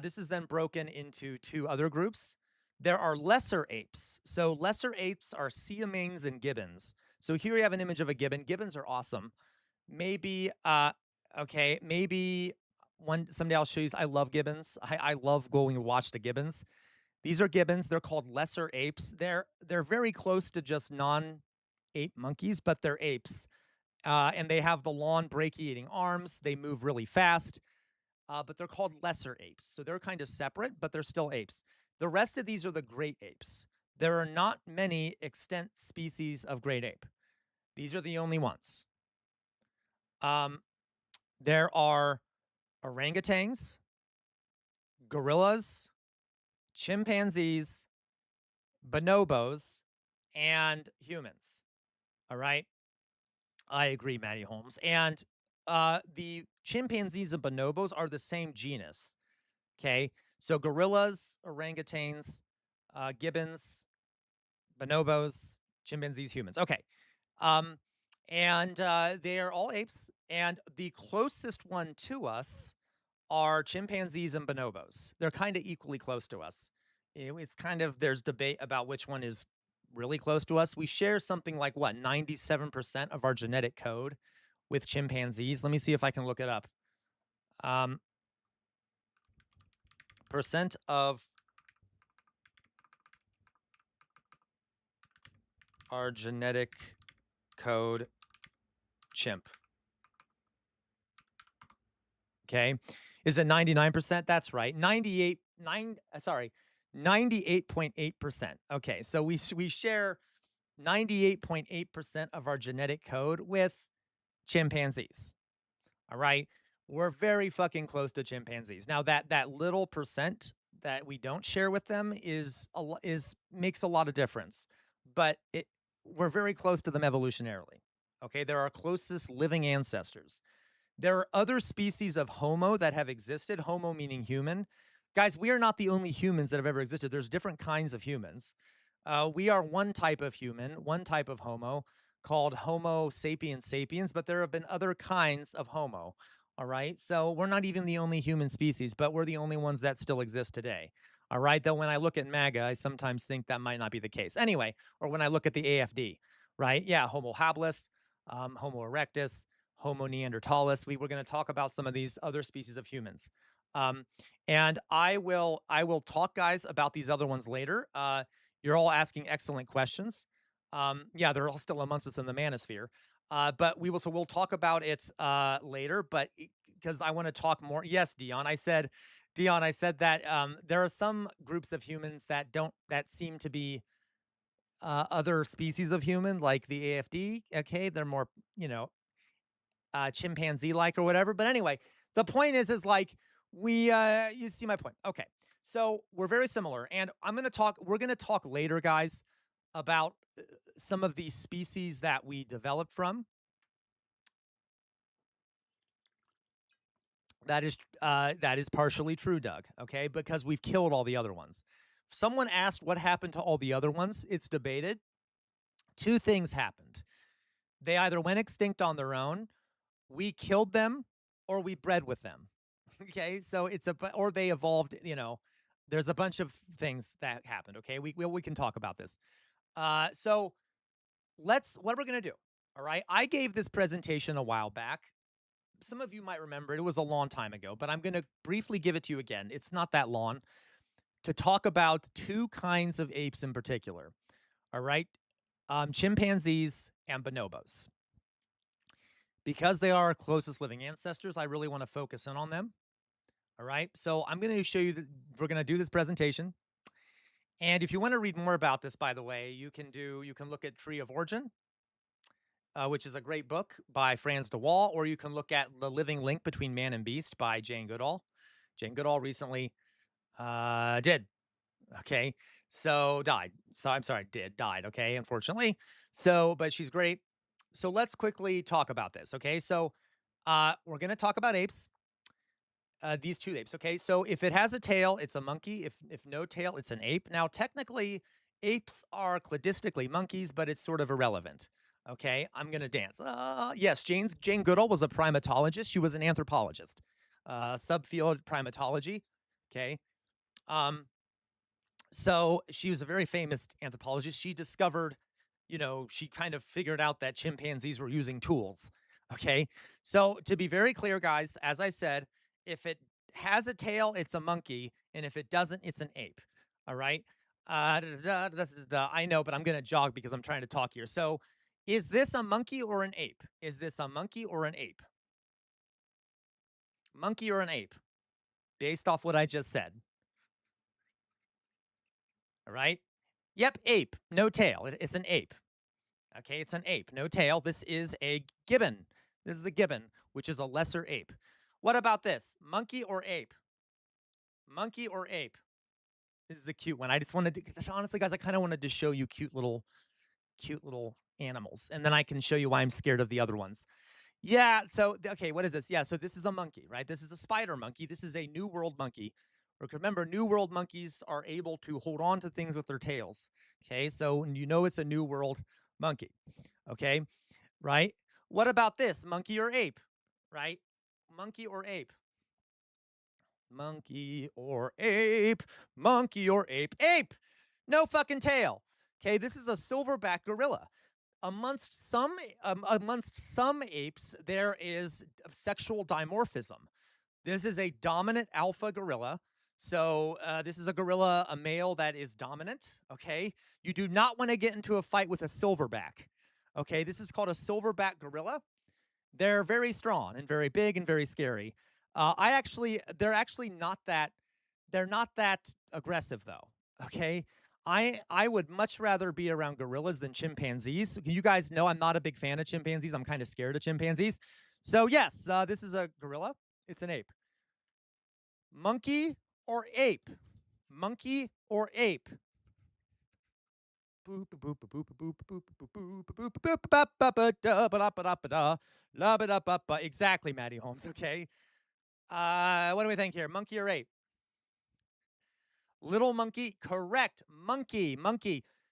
This is then broken into two other groups. There are lesser apes. So lesser apes are siamang and gibbons. So here we have an image of a gibbon. Gibbons are awesome. Maybe, maybe someday I'll show you. I love gibbons. I love going to watch the gibbons. These are gibbons. They're called lesser apes. They're very close to just non-ape monkeys, but they're apes. And they have the long, brachiating arms. They move really fast, but they're called lesser apes. So they're kind of separate, but they're still apes. The rest of these are the great apes. There are not many extant species of great ape. These are the only ones. There are orangutans, gorillas, chimpanzees, bonobos, and humans. All right. I agree, Matty Holmes. And the chimpanzees and bonobos are the same genus. Okay. So gorillas, orangutans, gibbons, bonobos, chimpanzees, humans. Okay. And they are all apes. And the closest one to us are chimpanzees and bonobos. They're kind of equally close to us. It's kind of, there's debate about which one is really close to us. We share something like 97% of our genetic code with chimpanzees. Let me see if I can look it up. Percent of our genetic code chimp. Okay. Is it 99%? That's right. 98.8%. Okay. So we share 98.8% of our genetic code with chimpanzees. All right. We're very fucking close to chimpanzees. Now that little percent that we don't share with them makes a lot of difference, but we're very close to them evolutionarily. Okay. They're our closest living ancestors. There are other species of Homo that have existed, Homo meaning human. Guys, we are not the only humans that have ever existed. There's different kinds of humans. We are one type of human, one type of Homo called Homo sapiens sapiens, but there have been other kinds of Homo. All right. So we're not even the only human species, but we're the only ones that still exist today. All right. Though when I look at MAGA, I sometimes think that might not be the case. Anyway, or when I look at the AFD, right? Yeah. Homo habilis, Homo erectus, Homo neanderthalis. We were going to talk about some of these other species of humans. And I will talk, guys, about these other ones later. You're all asking excellent questions. Yeah, they're all still amongst us in the manosphere. But we'll talk about it later, but because I want to talk more. Yes, Dion, I said that there are some groups of humans that seem to be other species of human, like the AFD. Okay, they're more, chimpanzee-like or whatever. But anyway, the point is like you see my point. Okay, so we're very similar, and we're gonna talk later, guys, about some of these species that we developed from. That is partially true, Doug. Okay, because we've killed all the other ones. Someone asked what happened to all the other ones. It's debated. Two things happened. They either went extinct on their own, we killed them, or we bred with them. Okay, so or they evolved. There's a bunch of things that happened. Okay, we can talk about this. So what we're going to do. All right. I gave this presentation a while back. Some of you might remember it was a long time ago, but I'm going to briefly give it to you again. It's not that long, to talk about two kinds of apes in particular. All right. Chimpanzees and bonobos. Because they are our closest living ancestors, I really want to focus in on them. All right. So I'm going to show you we're going to do this presentation. And if you want to read more about this, by the way, you can look at Tree of Origin, which is a great book by Franz de Waal, or you can look at The Living Link Between Man and Beast by Jane Goodall. Jane Goodall recently did. Okay. So died. So I'm sorry, died. Okay. Unfortunately. So, but she's great. So let's quickly talk about this. Okay. So we're going to talk about apes. These two apes. Okay. So if it has a tail, it's a monkey. If no tail, it's an ape. Now, technically, apes are cladistically monkeys, but it's sort of irrelevant. Okay. I'm going to dance. Yes. Jane Goodall was a primatologist. She was an anthropologist, subfield primatology. Okay. So she was a very famous anthropologist. She discovered, she kind of figured out that chimpanzees were using tools. Okay. So to be very clear, guys, as I said, if it has a tail, it's a monkey. And if it doesn't, it's an ape. All right. I know, but I'm going to jog because I'm trying to talk here. So is this a monkey or an ape? Is this a monkey or an ape? Monkey or an ape? Based off what I just said. All right. Yep. Ape. No tail. It's an ape. Okay. It's an ape. No tail. This is a gibbon. This is a gibbon, which is a lesser ape. What about this? Monkey or ape? Monkey or ape? This is a cute one. I just wanted to, honestly, guys, I kind of wanted to show you cute little animals. And then I can show you why I'm scared of the other ones. Yeah. So, okay, what is this? Yeah. So this is a monkey, right? This is a spider monkey. This is a New World monkey. Remember, New World monkeys are able to hold on to things with their tails. Okay. So it's a New World monkey. Okay. Right. What about this? Monkey or ape? Right? Monkey or ape? Monkey or ape? Monkey or ape? Ape! No fucking tail. Okay, this is a silverback gorilla. Amongst some apes, there is sexual dimorphism. This is a dominant alpha gorilla. So this is a gorilla, a male that is dominant. Okay, you do not want to get into a fight with a silverback. Okay, this is called a silverback gorilla. They're very strong and very big and very scary. They're actually not that. They're not that aggressive though. Okay, I would much rather be around gorillas than chimpanzees. You guys know I'm not a big fan of chimpanzees. I'm kind of scared of chimpanzees. So yes, this is a gorilla. It's an ape. Monkey or ape? Monkey or ape? Exactly, Maddie Holmes. Okay. What do we think here? Monkey or ape? Little monkey. Correct. Monkey.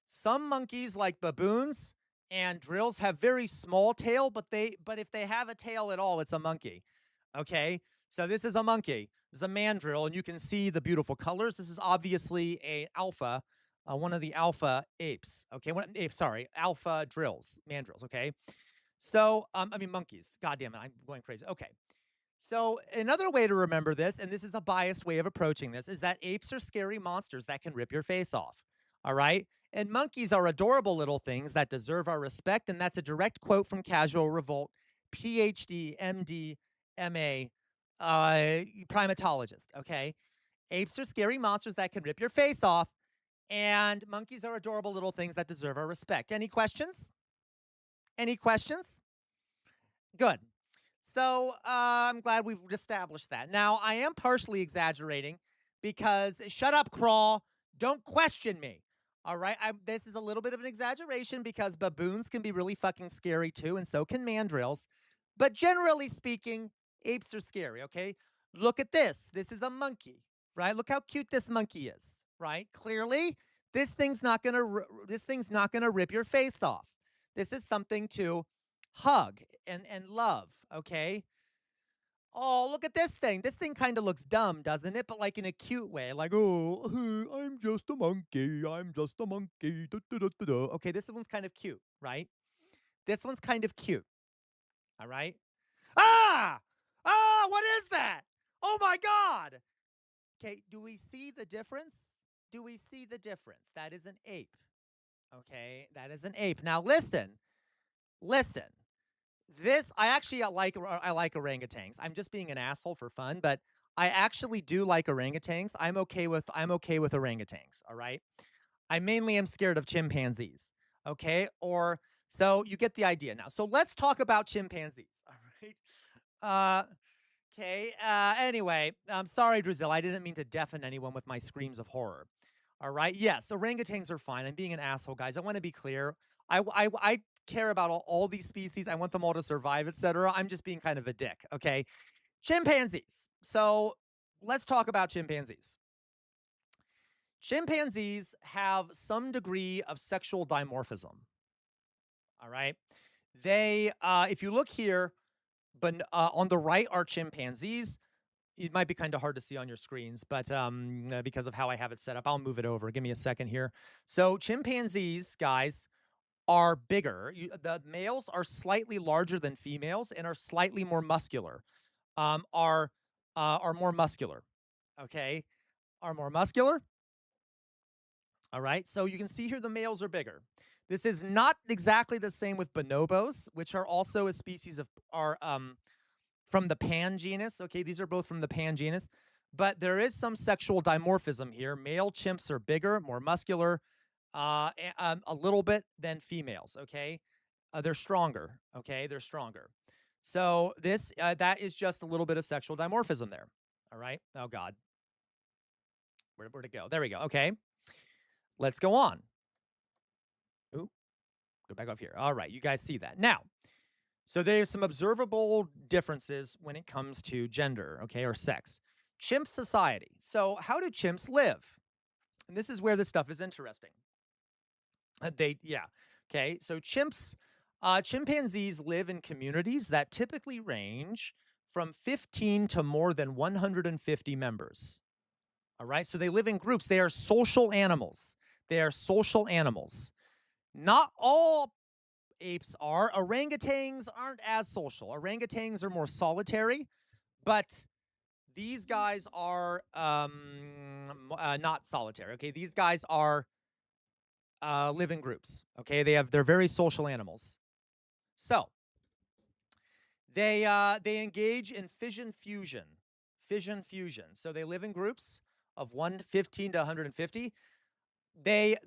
Some monkeys, like baboons and drills, have very small tail, but if they have a tail at all, it's a monkey. Okay. So this is a monkey. This is a mandrill, and you can see the beautiful colors. This is obviously a alpha. One of the alpha apes. Okay, alpha mandrills. Okay, so monkeys. God damn it, I'm going crazy. Okay, so another way to remember this, and this is a biased way of approaching this, is that apes are scary monsters that can rip your face off. All right, and monkeys are adorable little things that deserve our respect, and that's a direct quote from Casual Revolt, PhD, MD, MA, primatologist. Okay, apes are scary monsters that can rip your face off. And monkeys are adorable little things that deserve our respect. Any questions? Any questions? Good. So I'm glad we've established that. Now, I am partially exaggerating because, shut up, Crawl. Don't question me. All right? This is a little bit of an exaggeration because baboons can be really fucking scary too, and so can mandrills. But generally speaking, apes are scary, okay? Look at this. This is a monkey, right? Look how cute this monkey is. Right? Clearly, this thing's not gonna rip your face off. This is something to hug and love. Okay. Oh, look at this thing. This thing kind of looks dumb, doesn't it? But like in a cute way. Like, oh, I'm just a monkey. I'm just a monkey. Da, da, da, da, da. Okay, this one's kind of cute, right? This one's kind of cute. All right. Ah! Ah! What is that? Oh my God! Okay, do we see the difference? Do we see the difference? That is an ape. Okay, that is an ape. Now listen, listen. This I like orangutans. I'm just being an asshole for fun, but I actually do like orangutans. I'm okay with orangutans, all right? I mainly am scared of chimpanzees, okay? Or so you get the idea now. So let's talk about chimpanzees, all right? Okay. Anyway, I'm sorry, Drizzle. I didn't mean to deafen anyone with my screams of horror. All right. Yes, orangutans are fine. I'm being an asshole, guys. I want to be clear. I care about all these species. I want them all to survive, etc. I'm just being kind of a dick. Okay. Chimpanzees. So let's talk about chimpanzees. Chimpanzees have some degree of sexual dimorphism. All right. They, if you look here, but on the right are chimpanzees. It might be kind of hard to see on your screens, but because of how I have it set up, I'll move it over. Give me a second here. So chimpanzees, guys, are bigger. The males are slightly larger than females and are slightly more muscular. Are more muscular. Okay, are more muscular. All right. So you can see here the males are bigger. This is not exactly the same with bonobos, which are also a species of from the pan genus. Okay, these are both from the pan genus, but there is some sexual dimorphism here. Male chimps are bigger, more muscular, a little bit than females. Okay, they're stronger. Okay, they're stronger. So this that is just a little bit of sexual dimorphism there. All right. Oh God, where'd it go? There we go. Okay, let's go on. Ooh, go back off here. All right, you guys see that now. So there's some observable differences when it comes to gender, okay, or sex. Chimp society. So how do chimps live? And this is where this stuff is interesting. Okay. So chimpanzees live in communities that typically range from 15 to more than 150 members. All right. So they live in groups. They are social animals. They are social animals. Not all apes are. Orangutans aren't as social. Orangutans are more solitary, but these guys are not solitary. Okay, these guys are live in groups. Okay, they're very social animals. So they engage in fission fusion. So they live in groups of 115 to 150. The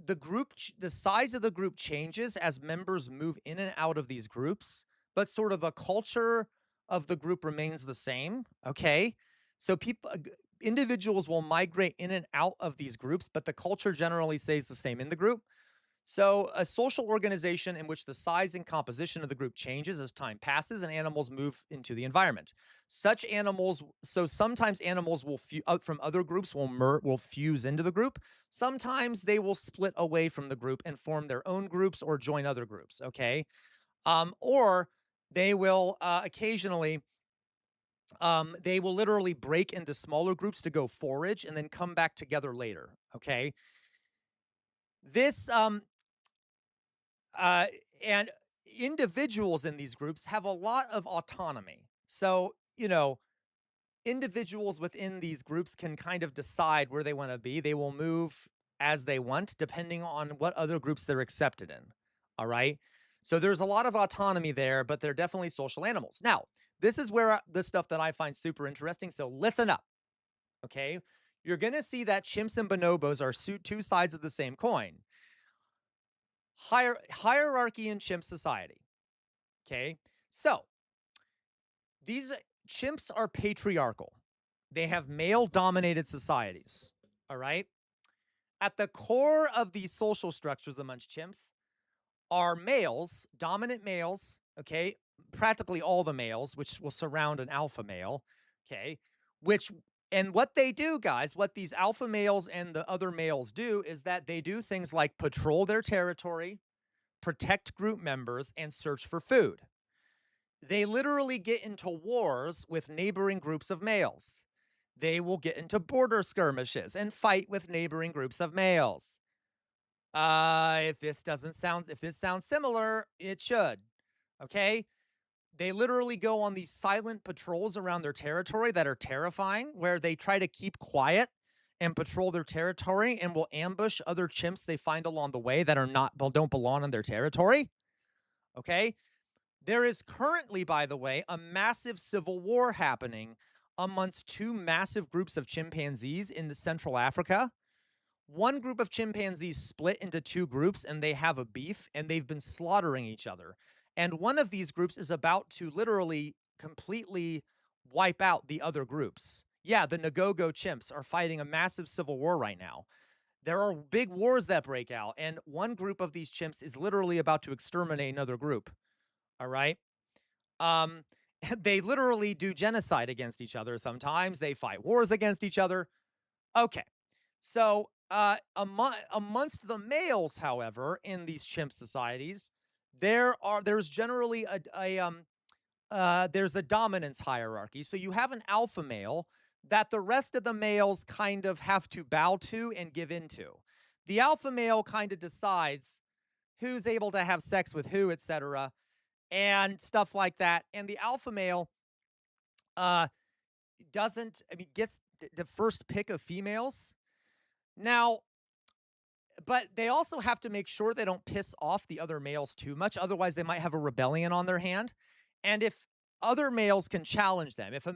size of the group changes as members move in and out of these groups, but sort of the culture of the group remains the same. Okay, so individuals will migrate in and out of these groups, but the culture generally stays the same in the group. So a social organization in which the size and composition of the group changes as time passes and animals move into the environment. Such animals, so sometimes animals will from other groups will fuse into the group. Sometimes they will split away from the group and form their own groups or join other groups, okay? Or they will occasionally, they will literally break into smaller groups to go forage and then come back together later, okay? This, and individuals in these groups have a lot of autonomy. So, individuals within these groups can kind of decide where they want to be. They will move as they want, depending on what other groups they're accepted in. All right. So there's a lot of autonomy there, but they're definitely social animals. Now, this is where the stuff that I find super interesting. So listen up. Okay. You're going to see that chimps and bonobos are two sides of the same coin. Hierarchy in chimp society. Okay. So these chimps are patriarchal. They have male-dominated societies, all right? At the core of these social structures amongst chimps are males, dominant males, okay? Practically all the males, which will surround an alpha male, okay? And what they do, guys, what these alpha males and the other males do is that they do things like patrol their territory, protect group members, and search for food. They literally get into wars with neighboring groups of males. They will get into border skirmishes and fight with neighboring groups of males. If this sounds similar, it should. Okay? They literally go on these silent patrols around their territory that are terrifying, where they try to keep quiet and patrol their territory and will ambush other chimps they find along the way that are not don't belong on their territory. Okay? There is currently, by the way, a massive civil war happening amongst two massive groups of chimpanzees in the Central Africa. One group of chimpanzees split into two groups and they have a beef and they've been slaughtering each other. And one of these groups is about to literally completely wipe out the other groups. Yeah, the Nagogo chimps are fighting a massive civil war right now. There are big wars that break out, and one group of these chimps is literally about to exterminate another group. All right. Um, they literally do genocide against each other sometimes. They fight wars against each other. Okay. So, amongst the males, however, in these chimp societies, there's generally there's a dominance hierarchy. So you have an alpha male that the rest of the males kind of have to bow to and give into. The alpha male kind of decides who's able to have sex with who, etc., and stuff like that. And the alpha male uh gets the first pick of females. Now, but they also have to make sure they don't piss off the other males too much. Otherwise, they might have a rebellion on their hand. And if other males can challenge them, if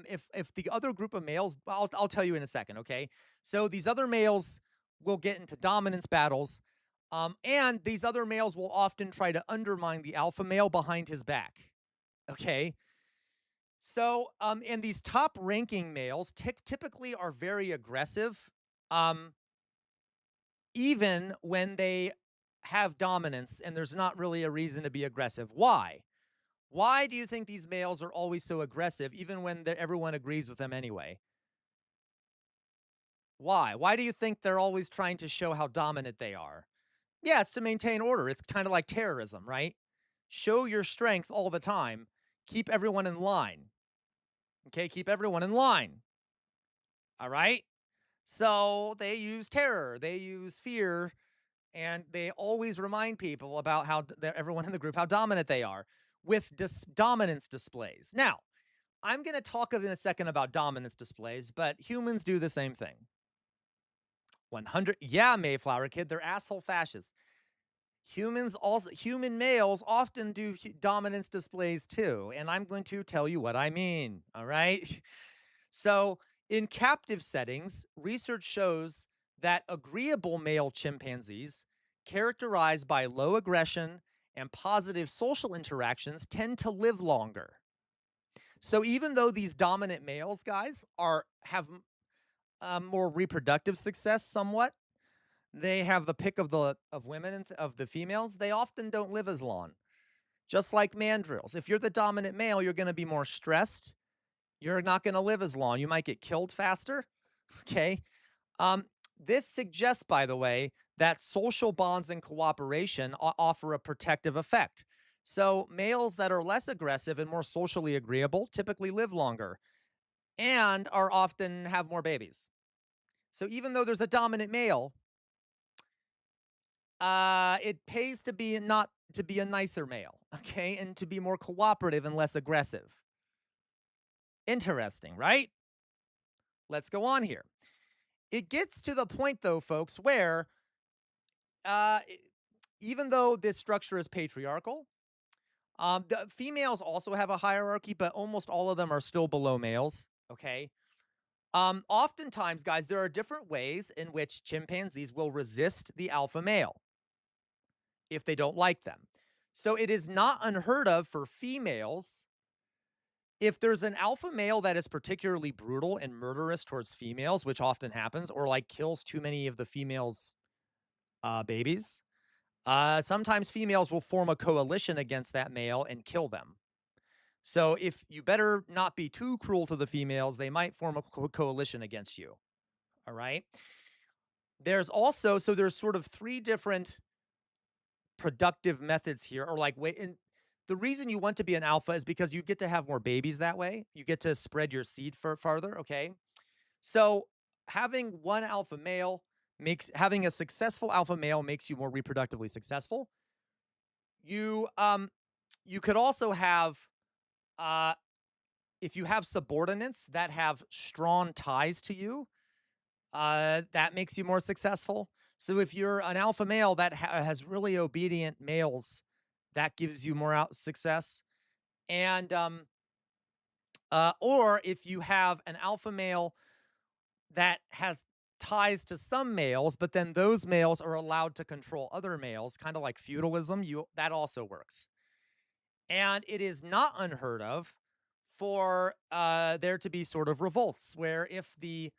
the other group of males, I'll tell you in a second, okay? So these other males will get into dominance battles, and these other males will often try to undermine the alpha male behind his back, okay? So, and these top-ranking males typically are very aggressive. Even when they have dominance and there's not really a reason to be aggressive. Why? Why do you think these males are always so aggressive, even when everyone agrees with them anyway? Why? Why do you think they're always trying to show how dominant they are? Yeah, it's to maintain order. It's kind of like terrorism, right? Show your strength all the time. Keep everyone in line. Okay, keep everyone in line. All right? So they use terror, they use fear, and they always remind people about how everyone in the group, how dominant they are with dominance displays. Now, I'm going to talk in a second about dominance displays, but humans do the same thing. 100, yeah, Mayflower Kid, they're asshole fascists. Human males often do dominance displays too, and I'm going to tell you what I mean, all right? So, in captive settings, research shows that agreeable male chimpanzees, characterized by low aggression and positive social interactions, tend to live longer. So even though these dominant males, guys, have more reproductive success, somewhat, they have the pick of women and of the females. They often don't live as long. Just like mandrills, if you're the dominant male, you're going to be more stressed. You're not going to live as long. You might get killed faster. Okay. This suggests, by the way, that social bonds and cooperation offer a protective effect. So males that are less aggressive and more socially agreeable typically live longer and are often have more babies. So even though there's a dominant male, it pays to be not to be a nicer male, okay, and to be more cooperative and less aggressive. Interesting, right? Let's go on here. It gets to the point, though, folks, where uh, even though this structure is patriarchal, the females also have a hierarchy, but almost all of them are still below males, okay? Oftentimes, guys, there are different ways in which chimpanzees will resist the alpha male if they don't like them. So it is not unheard of for females, if there's an alpha male that is particularly brutal and murderous towards females, which often happens, or like kills too many of the females' babies, sometimes females will form a coalition against that male and kill them. So if you better not be too cruel to the females, they might form a coalition against you. All right. There's also, so there's sort of three different productive methods here, or like and the reason you want to be an alpha is because you get to have more babies that way. You get to spread your seed farther. Okay. So having one alpha male having a successful alpha male makes you more reproductively successful. You you could also have, uh, if you have subordinates that have strong ties to you, that makes you more successful. So if you're an alpha male that has really obedient males, that gives you more out success. And or if you have an alpha male that has ties to some males, but then those males are allowed to control other males, kind of like feudalism, that also works. And it is not unheard of for there to be sort of revolts where if the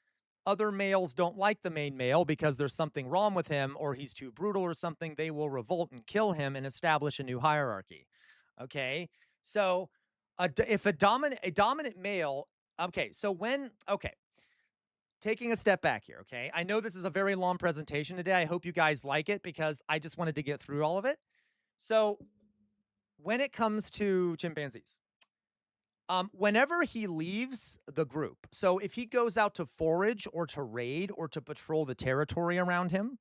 other males don't like the main male because there's something wrong with him or he's too brutal or something, they will revolt and kill him and establish a new hierarchy. Okay, so if a dominant male, okay, so when okay, taking a step back here, okay, I know this is a very long presentation today. I hope you guys like it because I just wanted to get through all of it. So when it comes to chimpanzees, whenever he leaves the group, so if he goes out to forage or to raid or to patrol the territory around him,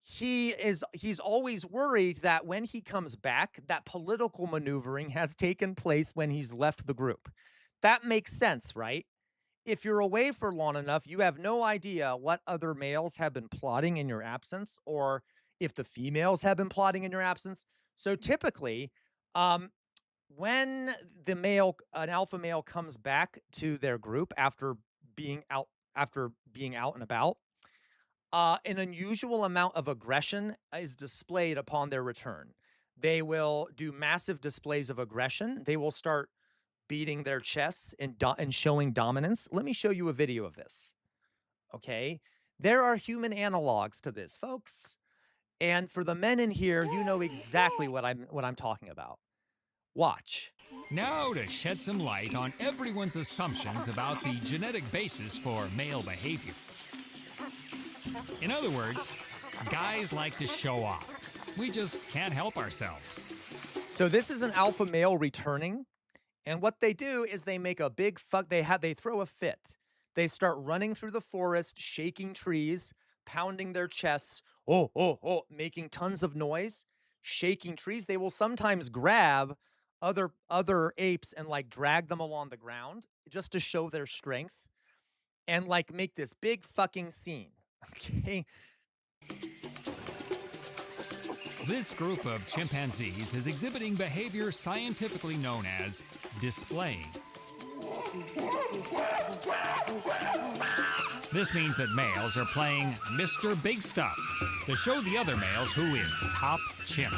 he's always worried that when he comes back, that political maneuvering has taken place when he's left the group. That makes sense, right? If you're away for long enough, you have no idea what other males have been plotting in your absence or if the females have been plotting in your absence. So typically, um, when an alpha male comes back to their group after being out and about, an unusual amount of aggression is displayed upon their return. They will do massive displays of aggression. They will start beating their chests and showing dominance. Let me show you a video of this. Okay, there are human analogs to this, folks. And for the men in here, you know exactly what I'm talking about. Watch. Now to shed some light on everyone's assumptions about the genetic basis for male behavior. In other words, guys like to show off. We just can't help ourselves. So this is an alpha male returning, and what they do is they make a big they throw a fit. They start running through the forest, shaking trees, pounding their chests, making tons of noise, shaking trees. They will sometimes grab other apes and like drag them along the ground just to show their strength and like make this big fucking scene. Okay. This group of chimpanzees is exhibiting behavior scientifically known as displaying. This means that males are playing Mr. Big Stuff to show the other males who is top chimp.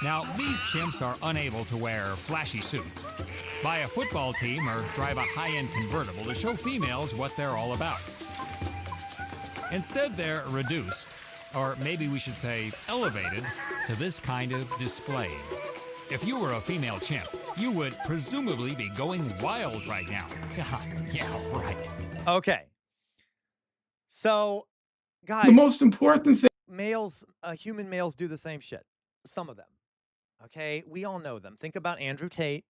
Now, these chimps are unable to wear flashy suits, buy a football team, or drive a high-end convertible to show females what they're all about. Instead, they're reduced, or maybe we should say elevated, to this kind of displaying. If you were a female chimp, you would presumably be going wild right now. Yeah, right. Okay. So, guys, the most important thing. Human males do the same shit. Some of them. Okay, we all know them. Think about Andrew Tate.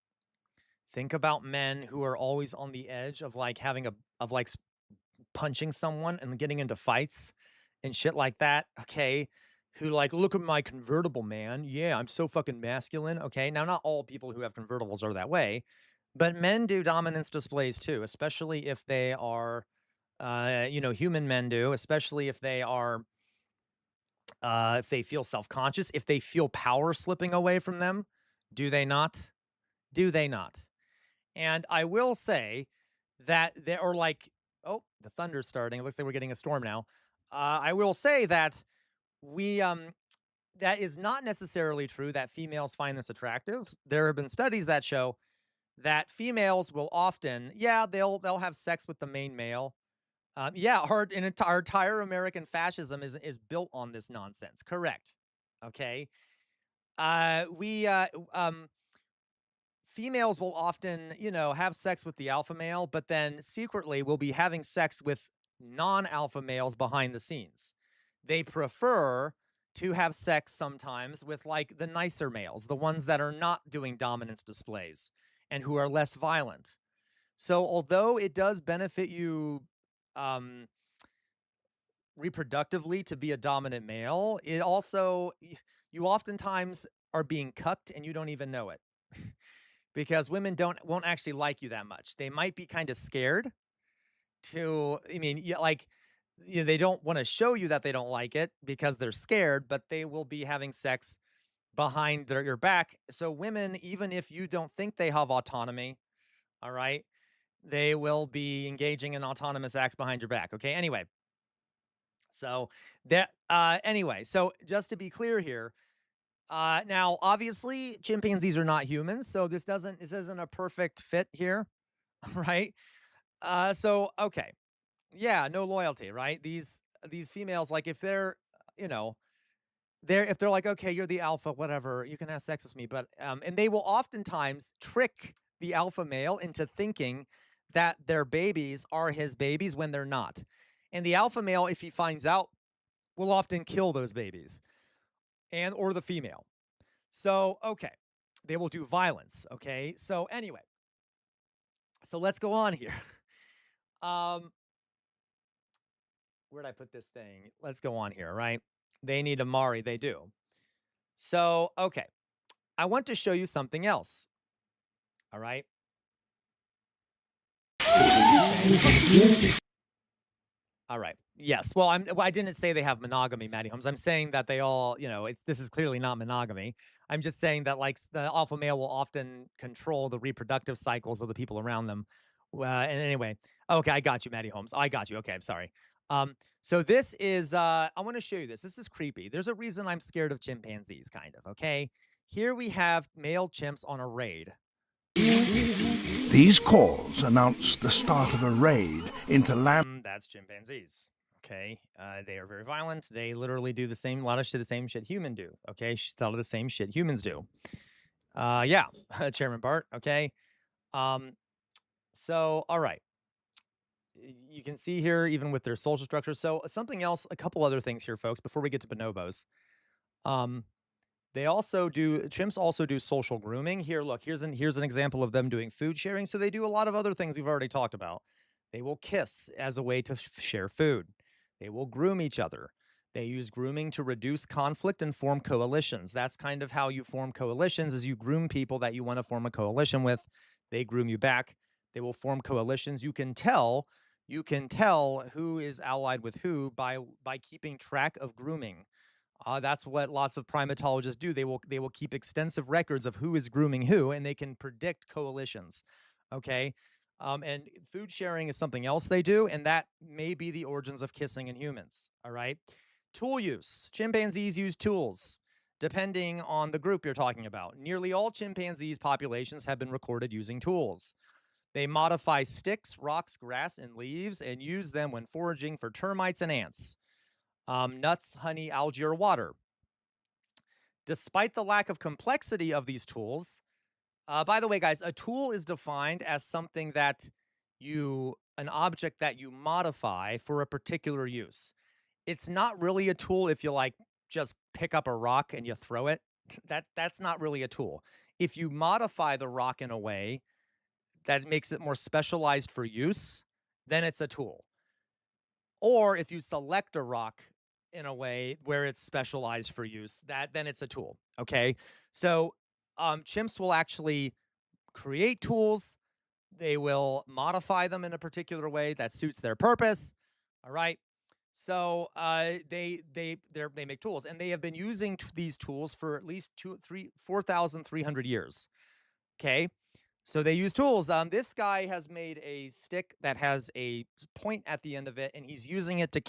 Think about men who are always on the edge of like punching someone and getting into fights and shit like that. Okay, who like, look at my convertible, man. Yeah, I'm so fucking masculine. Okay, now not all people who have convertibles are that way, but men do dominance displays too, especially if they are, human men do, especially if they are. If they feel self-conscious, if they feel power slipping away from them, do they not? Do they not? And I will say that there are like, oh, the thunder's starting. It looks like we're getting a storm now. I will say that that is not necessarily true that females find this attractive. There have been studies that show that females will often, they'll have sex with the main male. Our entire American fascism is built on this nonsense. Correct. Okay. Females will often, have sex with the alpha male, but then secretly will be having sex with non-alpha males behind the scenes. They prefer to have sex sometimes with like the nicer males, the ones that are not doing dominance displays and who are less violent. So although it does benefit you reproductively to be a dominant male, it also, you oftentimes are being cucked and you don't even know it. Because women won't actually like you that much. They might be kind of scared to, I mean, yeah, like, they don't want to show you that they don't like it because they're scared, but they will be having sex behind your back. So women, even if you don't think they have autonomy, all right, they will be engaging in autonomous acts behind your back. Okay. So so just to be clear here, now obviously chimpanzees are not humans, so this isn't a perfect fit here, right? So okay. Yeah, no loyalty, right? These females, like if they're, you know, if they're like, okay, you're the alpha, whatever, you can have sex with me, but and they will oftentimes trick the alpha male into thinking that their babies are his babies when they're not. And the alpha male, if he finds out, will often kill those babies and or the female. So, okay. They will do violence, okay? So anyway, so let's go on here. Um where'd I put this thing? Let's go on here, right? They need a Mari, they do. So, okay. I want to show you something else. All right. All right. Yes. Well, I didn't say they have monogamy, Maddie Holmes. I'm saying that they all, this is clearly not monogamy. I'm just saying that like the alpha male will often control the reproductive cycles of the people around them. And anyway, okay, I got you, Maddie Holmes. I got you. Okay, I'm sorry. So this is I want to show you this. This is creepy. There's a reason I'm scared of chimpanzees, kind of. Okay. Here we have male chimps on a raid. These calls announce the start of a raid into land. That's chimpanzees. Okay. They are very violent. They literally do a lot of the same shit humans do. Okay. A lot of the same shit humans do. Yeah. Chairman Bart. Okay. So, all right. You can see here, even with their social structure. So something else, a couple other things here, folks, before we get to bonobos. Chimps also do social grooming. Here, look, here's an example of them doing food sharing. So they do a lot of other things we've already talked about. They will kiss as a way to share food. They will groom each other. They use grooming to reduce conflict and form coalitions. That's kind of how you form coalitions, is you groom people that you want to form a coalition with. They groom you back. They will form coalitions. You can tell who is allied with who by keeping track of grooming. That's what lots of primatologists do. They will keep extensive records of who is grooming who, and they can predict coalitions. Okay. And food sharing is something else they do, and that may be the origins of kissing in humans. All right. Tool use. Chimpanzees use tools, depending on the group you're talking about. Nearly all chimpanzees populations have been recorded using tools. They modify sticks, rocks, grass, and leaves and use them when foraging for termites and ants. Nuts, honey, algae, or water. Despite the lack of complexity of these tools, by the way, guys, a tool is defined as something an object that you modify for a particular use. It's not really a tool if you just pick up a rock and you throw it. That's not really a tool. If you modify the rock in a way that makes it more specialized for use, then it's a tool. Or if you select a rock in a way where it's specialized for use, then it's a tool. Okay. So chimps will actually create tools. They will modify them in a particular way that suits their purpose. All right. So they make tools, and they have been using these tools for at least 4,300 years. Okay. So they use tools. This guy has made a stick that has a point at the end of it, and he's using it to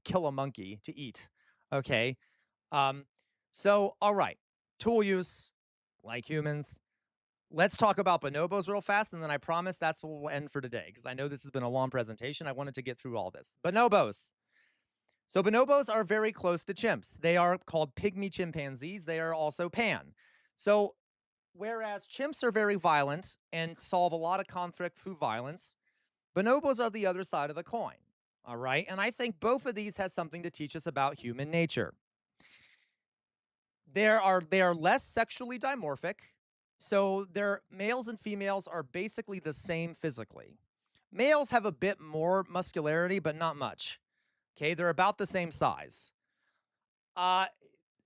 kill a monkey to eat. Okay. So, all right. Tool use, like humans. Let's talk about bonobos real fast, and then I promise that's what we'll end for today, because I know this has been a long presentation. I wanted to get through all this. Bonobos. So bonobos are very close to chimps. They are called pygmy chimpanzees. They are also pan. So whereas chimps are very violent and solve a lot of conflict through violence, bonobos are the other side of the coin. All right. And I think both of these has something to teach us about human nature. They are less sexually dimorphic. So their males and females are basically the same physically. Males have a bit more muscularity, but not much. Okay. They're about the same size.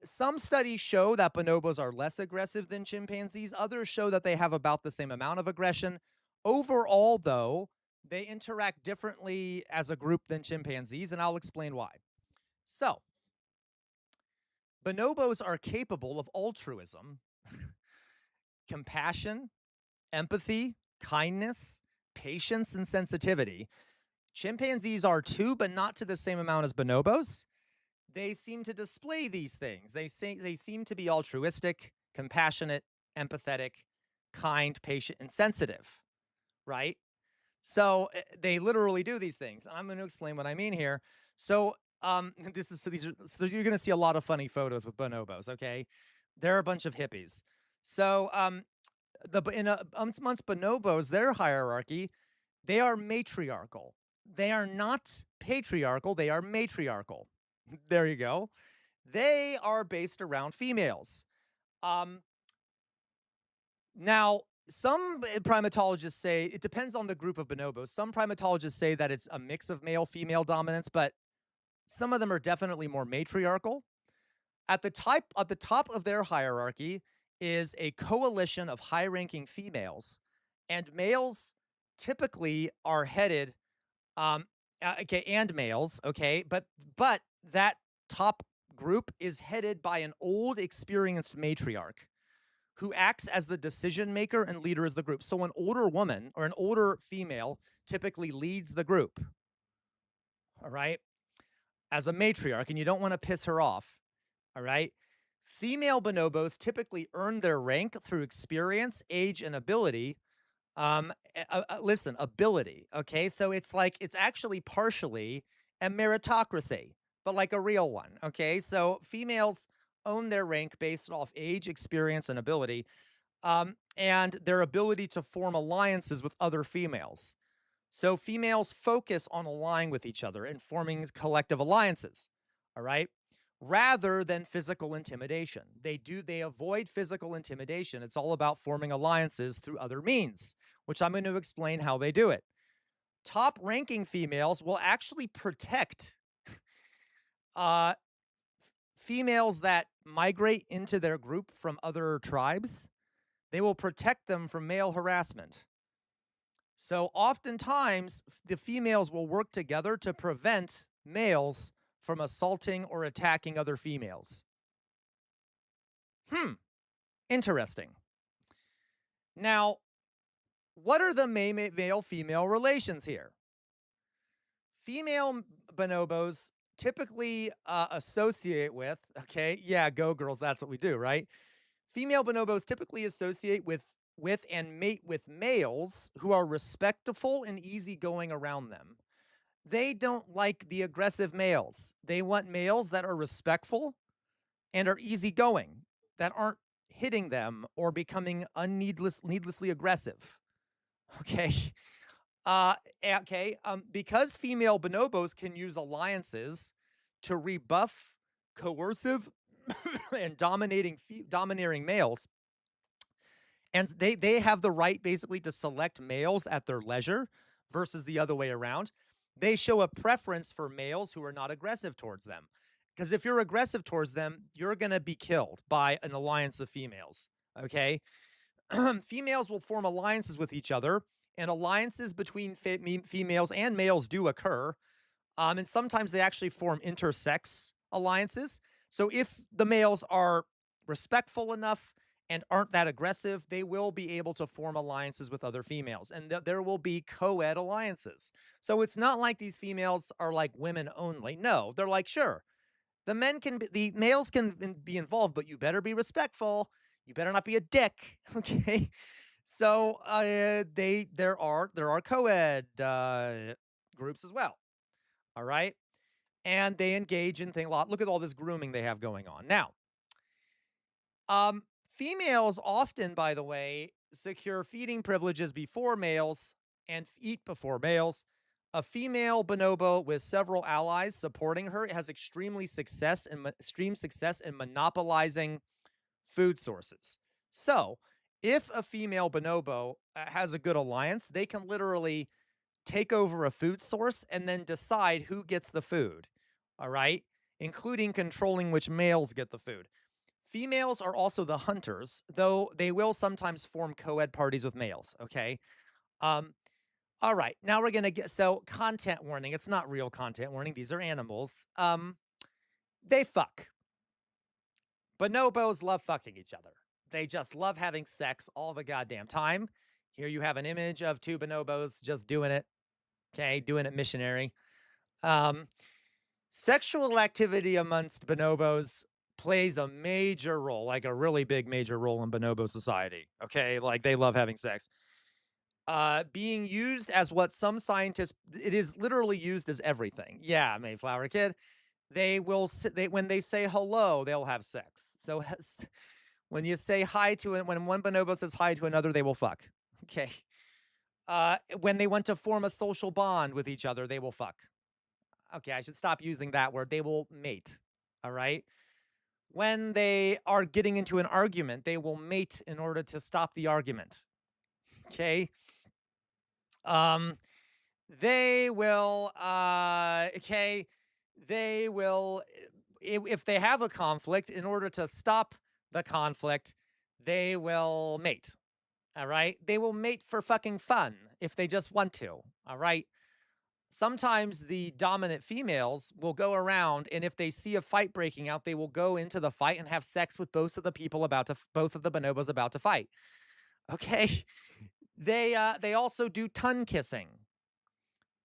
Some studies show that bonobos are less aggressive than chimpanzees. Others show that they have about the same amount of aggression. Overall, though, they interact differently as a group than chimpanzees, and I'll explain why. So, bonobos are capable of altruism, compassion, empathy, kindness, patience, and sensitivity. Chimpanzees are too, but not to the same amount as bonobos. They seem to display these things. They seem to be altruistic, compassionate, empathetic, kind, patient, and sensitive, right? So they literally do these things. And I'm going to explain what I mean here. So you're going to see a lot of funny photos with bonobos, okay? They're a bunch of hippies. So amongst bonobos, their hierarchy, they are matriarchal. They are not patriarchal, they are matriarchal. There you go. They are based around females. Now, some primatologists say it depends on the group of bonobos. Some primatologists say that it's a mix of male-female dominance, but some of them are definitely more matriarchal. At the top of their hierarchy is a coalition of high-ranking females, and males typically are headed, and males, okay, but that top group is headed by an old, experienced matriarch who acts as the decision maker and leader of the group. So an older woman or an older female typically leads the group, all right, as a matriarch, and you don't want to piss her off, all right? Female bonobos typically earn their rank through experience, age, and ability. Listen, ability, okay? So it's actually partially a meritocracy, but like a real one, okay? So females own their rank based off age, experience, and ability, and their ability to form alliances with other females. So females focus on allying with each other and forming collective alliances, all right? Rather than physical intimidation. They avoid physical intimidation. It's all about forming alliances through other means, which I'm going to explain how they do it. Top ranking females will actually protect females that migrate into their group from other tribes. They will protect them from male harassment. So oftentimes, the females will work together to prevent males from assaulting or attacking other females. Interesting. Now, what are the male-female relations here? Female bonobos typically associate with, okay, yeah, go girls, that's what we do, right? Female bonobos typically associate with and mate with males who are respectful and easygoing around them. They don't like the aggressive males. They want males that are respectful and are easygoing, that aren't hitting them or becoming needlessly aggressive. Okay. Because female bonobos can use alliances to rebuff coercive and domineering males, and they have the right basically to select males at their leisure versus the other way around. They show a preference for males who are not aggressive towards them. Because if you're aggressive towards them, you're going to be killed by an alliance of females, okay? Females will form alliances with each other, and alliances between females and males do occur. And sometimes they actually form intersex alliances. So if the males are respectful enough and aren't that aggressive, they will be able to form alliances with other females, and there will be co-ed alliances. So it's not like these females are like women only. No, they're like, sure, the males can be involved, but you better be respectful. You better not be a dick, okay? So there are co-ed groups as well, all right? And they engage in things a lot. Look at all this grooming they have going on now. Females often, by the way, secure feeding privileges before males and eat before males. A female bonobo with several allies supporting her has extreme success in monopolizing food sources. So, if a female bonobo has a good alliance, they can literally take over a food source and then decide who gets the food. All right? including controlling which males get the food. Females are also the hunters, though they will sometimes form co-ed parties with males, okay? Um, all right, now we're gonna get, so content warning. It's not real content warning. These are animals. They fuck. Bonobos love fucking each other. They just love having sex all the goddamn time. Here you have an image of two bonobos just doing it. Okay, doing it missionary. Um, Sexual activity amongst bonobos plays a major role, like a really big major role in bonobo society. Okay, like they love having sex. Being used as what some scientists, it is literally used as everything. Yeah, Mayflower Kid. They will when they say hello, they'll have sex. So when you say hi to it, when one bonobo says hi to another, they will fuck. Okay. When they want to form a social bond with each other, they will fuck. Okay, I should stop using that word. They will mate. All right. When they are getting into an argument, they will mate in order to stop the argument. Okay. Um, they will. Okay. They will, if they have a conflict, in order to stop the conflict, they will mate. All right. They will mate for fucking fun if they just want to. All right. Sometimes the dominant females will go around, and if they see a fight breaking out, they will go into the fight and have sex with both of the people both of the bonobos about to fight. Okay. They also do tongue kissing.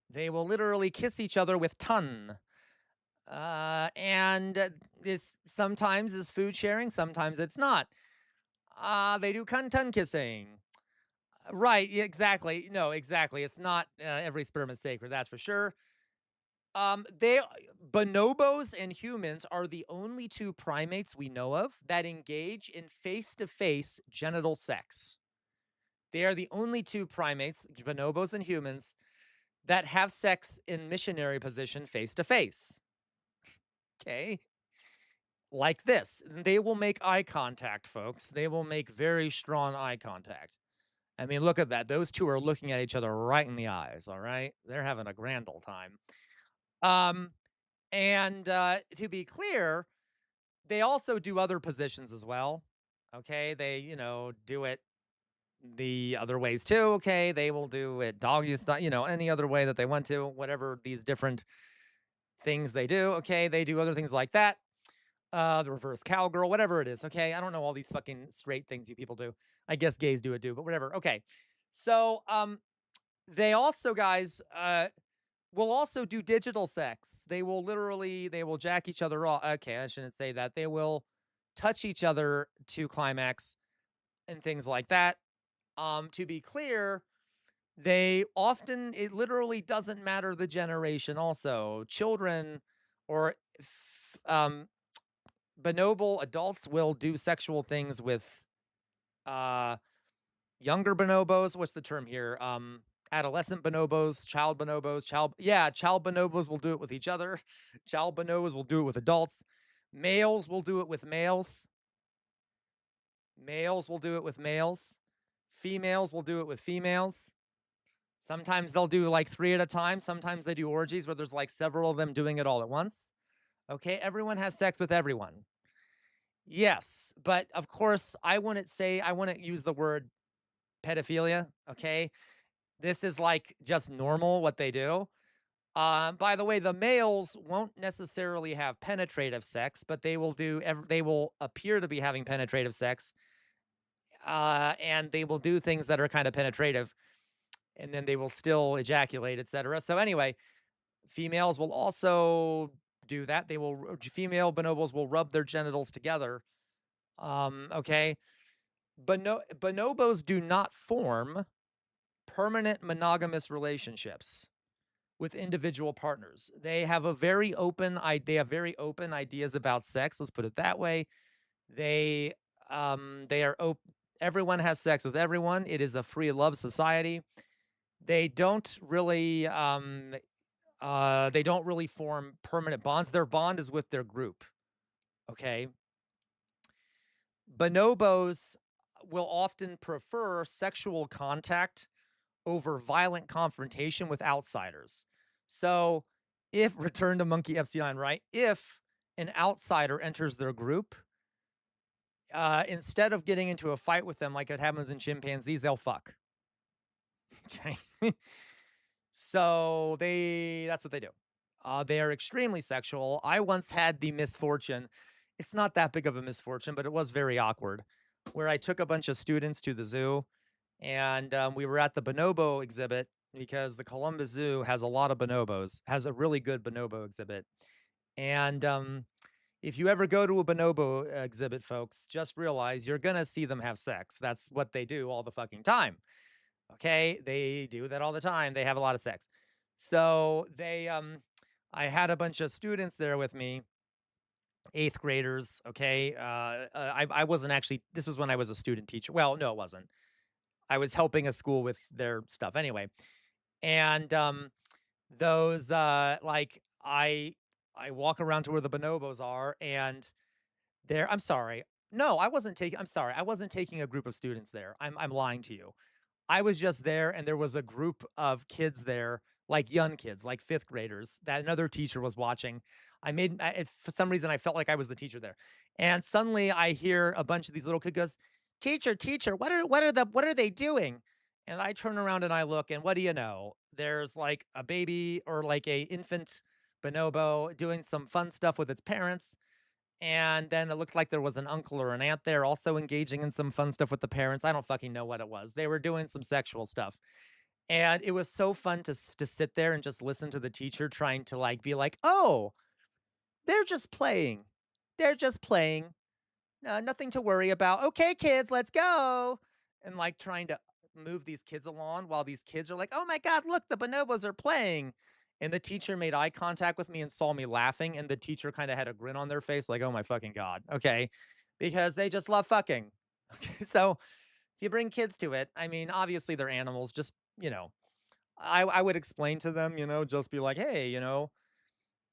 They will literally kiss each other with tongue. And this sometimes is food sharing, sometimes it's not. They do tongue kissing. Right, exactly. No, exactly. It's not every sperm is sacred, that's for sure. They bonobos and humans are the only two primates we know of that engage in face-to-face genital sex. They are the only two primates, bonobos and humans, that have sex in missionary position face-to-face. Okay. Like this. They will make eye contact, folks. They will make very strong eye contact. I mean, look at that. Those two are looking at each other right in the eyes, all right? They're having a grand old time. And to be clear, they also do other positions as well. Okay? They, do it the other ways too. Okay? They will do it doggy style, any other way that they want to, whatever these different things they do. Okay? They do other things like that. The reverse cowgirl, whatever it is. Okay. I don't know all these fucking straight things you people do. I guess gays do it too, but whatever. Okay. So, they also, guys, will also do digital sex. They will jack each other off. Okay. I shouldn't say that. They will touch each other to climax and things like that. To be clear, it literally doesn't matter the generation also. Children or, bonobo adults will do sexual things with younger bonobos. What's the term here? Adolescent bonobos, child bonobos, child bonobos will do it with each other. Child bonobos will do it with adults. Males will do it with males. Males will do it with males. Females will do it with females. Sometimes they'll do like 3 at a time. Sometimes they do orgies where there's like several of them doing it all at once. Okay, everyone has sex with everyone. Yes, but of course, I wouldn't use the word pedophilia, okay? This is like just normal what they do. By the way, the males won't necessarily have penetrative sex, but they will appear to be having penetrative sex. And they will do things that are kind of penetrative, and then they will still ejaculate, etc. So anyway, females will also do that. Female bonobos will rub their genitals together. Okay. Bonobos do not form permanent monogamous relationships with individual partners. They have very open ideas about sex. Let's put it that way. They are open. Everyone has sex with everyone. It is a free love society. They don't really form permanent bonds. Their bond is with their group. Okay. Bonobos will often prefer sexual contact over violent confrontation with outsiders. So, return to Monkey Epsilon, right? If an outsider enters their group, instead of getting into a fight with them like it happens in chimpanzees, they'll fuck. Okay. So that's what they do. They are extremely sexual. I once had the misfortune, it's not that big of a misfortune, but it was very awkward, where I took a bunch of students to the zoo and we were at the bonobo exhibit because the Columbus Zoo has a lot of bonobos, has a really good bonobo exhibit. And if you ever go to a bonobo exhibit, folks, just realize you're going to see them have sex. That's what they do all the fucking time. Okay, they do that all the time. They have a lot of sex. So I had a bunch of students there with me, 8th graders. Okay, I wasn't actually. This was when I was a student teacher. Well, no, it wasn't. I was helping a school with their stuff anyway, and those like I walk around to where the bonobos are, and there. I'm sorry. No, I wasn't taking. I'm sorry. I wasn't taking a group of students there. I'm lying to you. I was just there, and there was a group of kids there, like young kids, like 5th graders, that another teacher was watching. For some reason, I felt like I was the teacher there. And suddenly I hear a bunch of these little kids goes, teacher, what are they doing? And I turn around and I look, and what do you know? There's like a baby or like a infant bonobo doing some fun stuff with its parents. And then it looked like there was an uncle or an aunt there also engaging in some fun stuff with the parents. I don't fucking know what it was. They were doing some sexual stuff. And it was so fun to sit there and just listen to the teacher trying to like be like, "Oh, they're just playing. They're just playing. Nothing to worry about. Okay, kids, let's go." And like trying to move these kids along while these kids are like, "Oh my God, look, the bonobos are playing." And the teacher made eye contact with me and saw me laughing. And the teacher kind of had a grin on their face, like, "Oh my fucking God." Okay. Because they just love fucking. Okay. So if you bring kids to it, I mean, obviously they're animals. Just, I would explain to them, just be like, "Hey,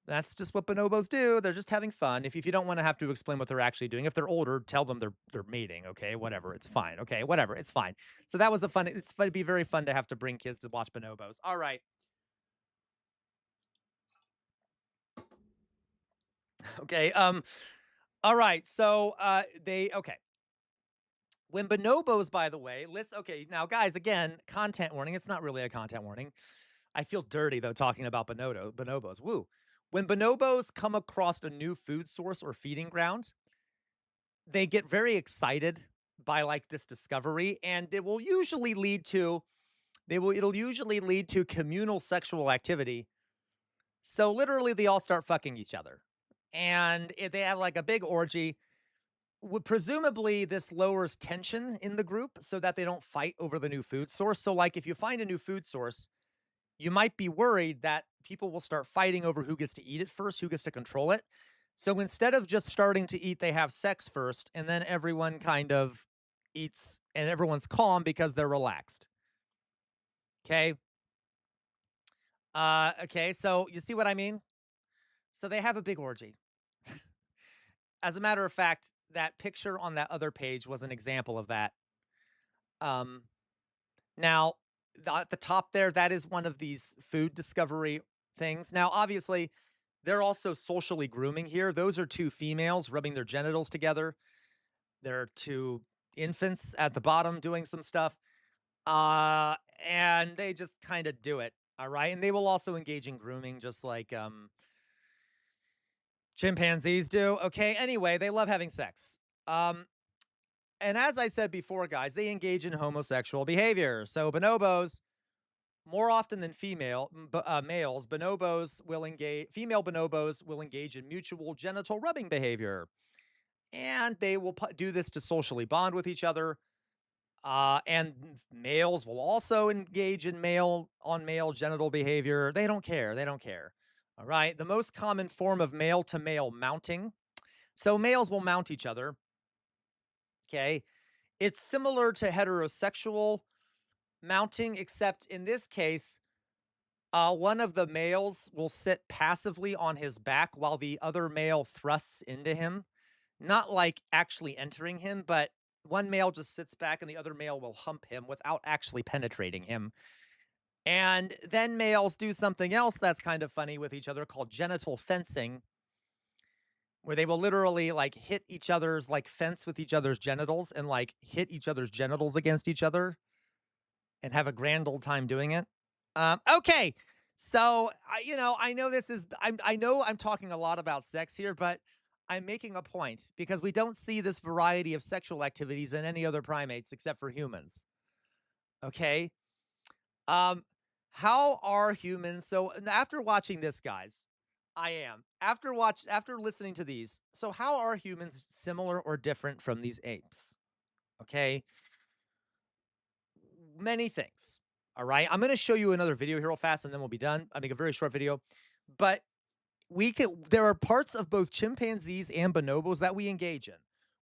that's just what bonobos do. They're just having fun." If you don't want to have to explain what they're actually doing, if they're older, tell them they're mating. Okay, whatever, it's fine. Okay, whatever, it's fine. So that was a fun. It's going to be very fun to have to bring kids to watch bonobos. All right. Okay. All right. So they okay. When bonobos, by the way, listen. Okay, now guys, again, content warning. It's not really a content warning. I feel dirty though talking about bonobos. Woo. When bonobos come across a new food source or feeding ground, they get very excited by like this discovery, and it'll usually lead to communal sexual activity. So literally they all start fucking each other. And they have like a big orgy. Presumably this lowers tension in the group so that they don't fight over the new food source. So like if you find a new food source, you might be worried that people will start fighting over who gets to eat it first, who gets to control it. So instead of just starting to eat, they have sex first, and then everyone kind of eats and everyone's calm because they're relaxed. Okay. Okay, so you see what I mean? So they have a big orgy. As a matter of fact, that picture on that other page was an example of that. Now, at the top there, that is one of these food discovery things. Now, obviously, they're also socially grooming here. Those are 2 females rubbing their genitals together. There are 2 infants at the bottom doing some stuff. And they just kind of do it. All right. And they will also engage in grooming, just like chimpanzees do. Okay. Anyway, they love having sex. And as I said before, guys, they engage in homosexual behavior. So bonobos, more often than males, female bonobos will engage in mutual genital rubbing behavior. And they will do this to socially bond with each other. And males will also engage in male genital behavior. They don't care. They don't care. All right. The most common form of male to male mounting. So males will mount each other. Okay. It's similar to heterosexual mounting, except in this case, one of the males will sit passively on his back while the other male thrusts into him. Not like actually entering him, but one male just sits back and the other male will hump him without actually penetrating him. And then males do something else that's kind of funny with each other called genital fencing. where they will literally like hit each other's like fence with each other's genitals and like hit each other's genitals against each other and have a grand old time doing it. Okay. So I know this is I know I'm talking a lot about sex here, but I'm making a point because we don't see this variety of sexual activities in any other primates except for humans. Okay? Um how are humans so after watching this, guys, I am. After listening to these, so how are humans similar or different from these apes? Okay? Many things. All right. I'm going to show you another video here real fast and then we'll be done. I make a very short video. But there are parts of both chimpanzees and bonobos that we engage in.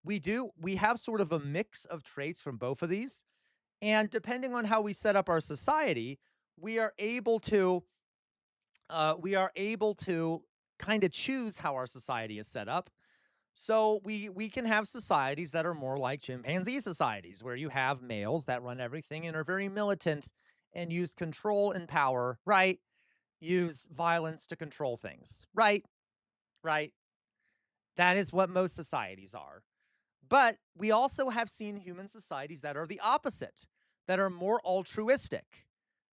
We have sort of a mix of traits from both of these. And depending on how we set up our society, we are able to kind of choose how our society is set up. So we can have societies that are more like chimpanzee societies, where you have males that run everything and are very militant and use control and power, right? Use violence to control things, right? Right. That is what most societies are. But we also have seen human societies that are the opposite, that are more altruistic,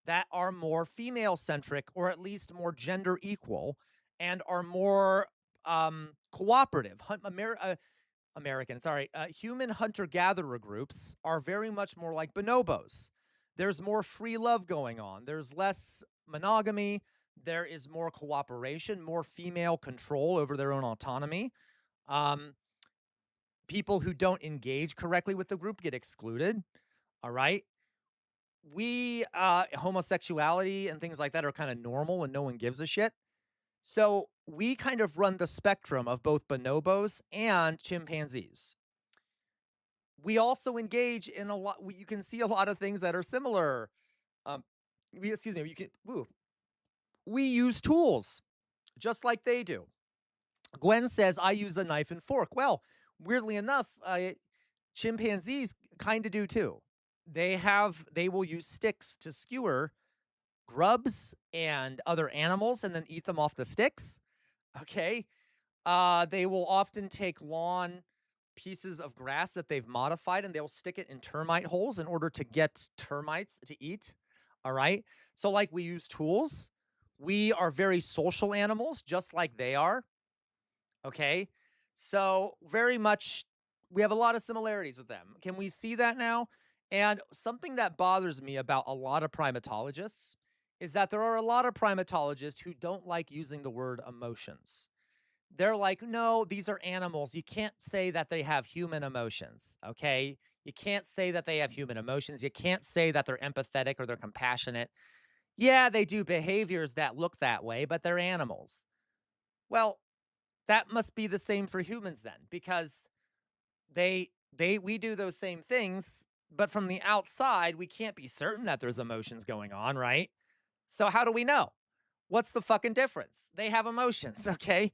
that are more female centric, or at least more gender equal, and are more cooperative. Human hunter-gatherer groups are very much more like bonobos. There's more free love going on. There's less monogamy. There is more cooperation, more female control over their own autonomy. People who don't engage correctly with the group get excluded. All right. Homosexuality and things like that are kind of normal and no one gives a shit. So we kind of run the spectrum of both bonobos and chimpanzees. We also engage in a lot. You can see a lot of things that are similar. We use tools just like they do. Gwen says, I use a knife and fork. Well, weirdly enough, chimpanzees kind of do too. They will use sticks to skewer grubs and other animals and then eat them off the sticks. Okay. They will often take lawn pieces of grass that they've modified and they'll stick it in termite holes in order to get termites to eat. All right. So like we use tools. We are very social animals, just like they are. Okay. So very much, we have a lot of similarities with them. Can we see that now? And something that bothers me about a lot of primatologists is that there are a lot of primatologists who don't like using the word emotions. They're like, no, these are animals. You can't say that they have human emotions, okay? You can't say that they have human emotions. You can't say that they're empathetic or they're compassionate. Yeah, they do behaviors that look that way, but they're animals. Well, that must be the same for humans then, because we do those same things, but from the outside, we can't be certain that there's emotions going on, right? So how do we know? What's the fucking difference? They have emotions, okay?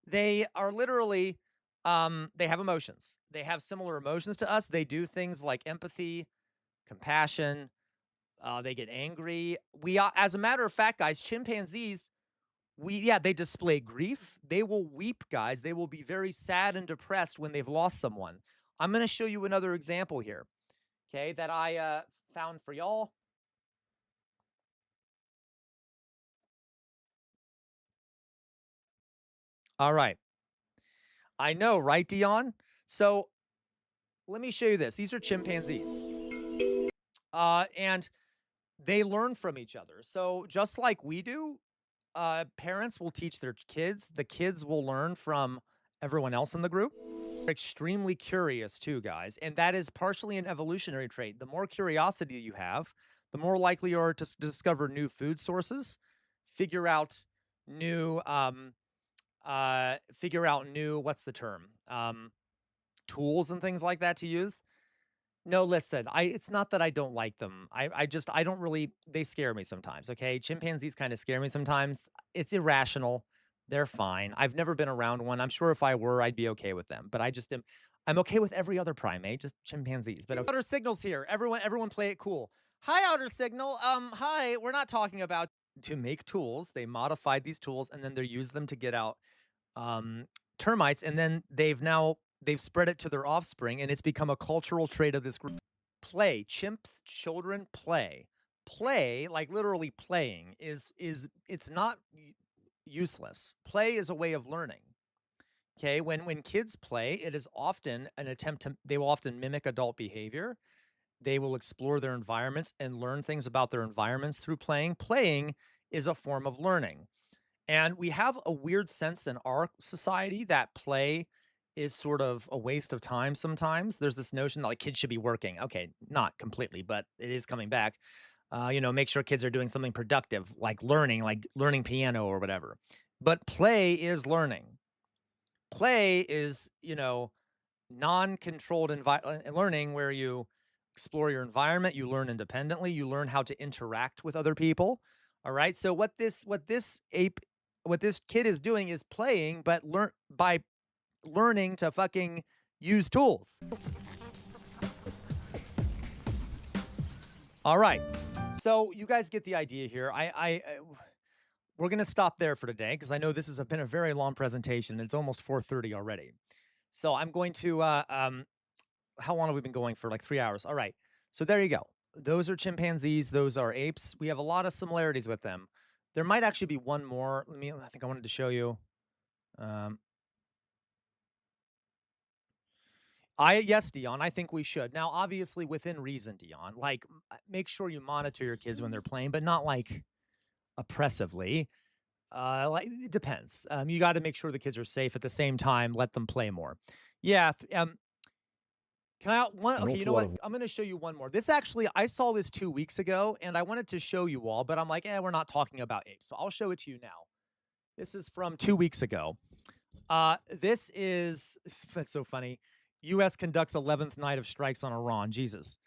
They are literally, they have emotions. They have similar emotions to us. They do things like empathy, compassion. They get angry. As a matter of fact, guys, chimpanzees, they display grief. They will weep, guys. They will be very sad and depressed when they've lost someone. I'm going to show you another example here, okay, that I found for y'all. All right. I know, right, Dion? So let me show you this. These are chimpanzees. And they learn from each other. So just like we do, parents will teach their kids. The kids will learn from everyone else in the group. They're extremely curious too, guys. And that is partially an evolutionary trait. The more curiosity you have, the more likely you are to discover new food sources, figure out new, what's the term? Tools and things like that to use. No, listen, it's not that I don't like them. I don't really, they scare me sometimes, okay? Chimpanzees kind of scare me sometimes. It's irrational. They're fine. I've never been around one. I'm sure if I were, I'd be okay with them. But I'm okay with every other primate, just chimpanzees. But okay. Outer Signal's here. Everyone play it cool. Hi, Outer Signal. Hi, we're not talking about to make tools. They modified these tools and then they use them to get out termites, and then they've spread it to their offspring, and it's become a cultural trait of this group. Play, chimps, children play. Play, like literally playing, is it's not useless. Play is a way of learning. Okay, when kids play, it is often an attempt to they will often mimic adult behavior. They will explore their environments and learn things about their environments through playing. Playing is a form of learning. And we have a weird sense in our society that play is sort of a waste of time sometimes. There's this notion that like kids should be working. Okay, not completely, but it is coming back. Make sure kids are doing something productive, like learning piano or whatever. But play is learning. Play is, non-controlled learning where you explore your environment, you learn independently, you learn how to interact with other people. All right. So what this kid is doing is playing, but learning to fucking use tools. All right. So you guys get the idea here. We're going to stop there for today because I know this has been a very long presentation. It's almost 4:30 already. So I'm going to, how long have we been going for? Like 3 hours. All right. So there you go. Those are chimpanzees. Those are apes. We have a lot of similarities with them. There might actually be one more. I think I wanted to show you. Yes, Dion, I think we should. Now, obviously within reason, Dion, like make sure you monitor your kids when they're playing, but not like oppressively. Like it depends. You got to make sure the kids are safe at the same time. Let them play more. Yeah. Can I one? Okay, you know what? I'm going to show you one more. This actually, I saw this 2 weeks ago, and I wanted to show you all, but I'm like, we're not talking about apes, so I'll show it to you now. This is from 2 weeks ago. This is that's so funny. U.S. conducts 11th night of strikes on Iran. Jesus.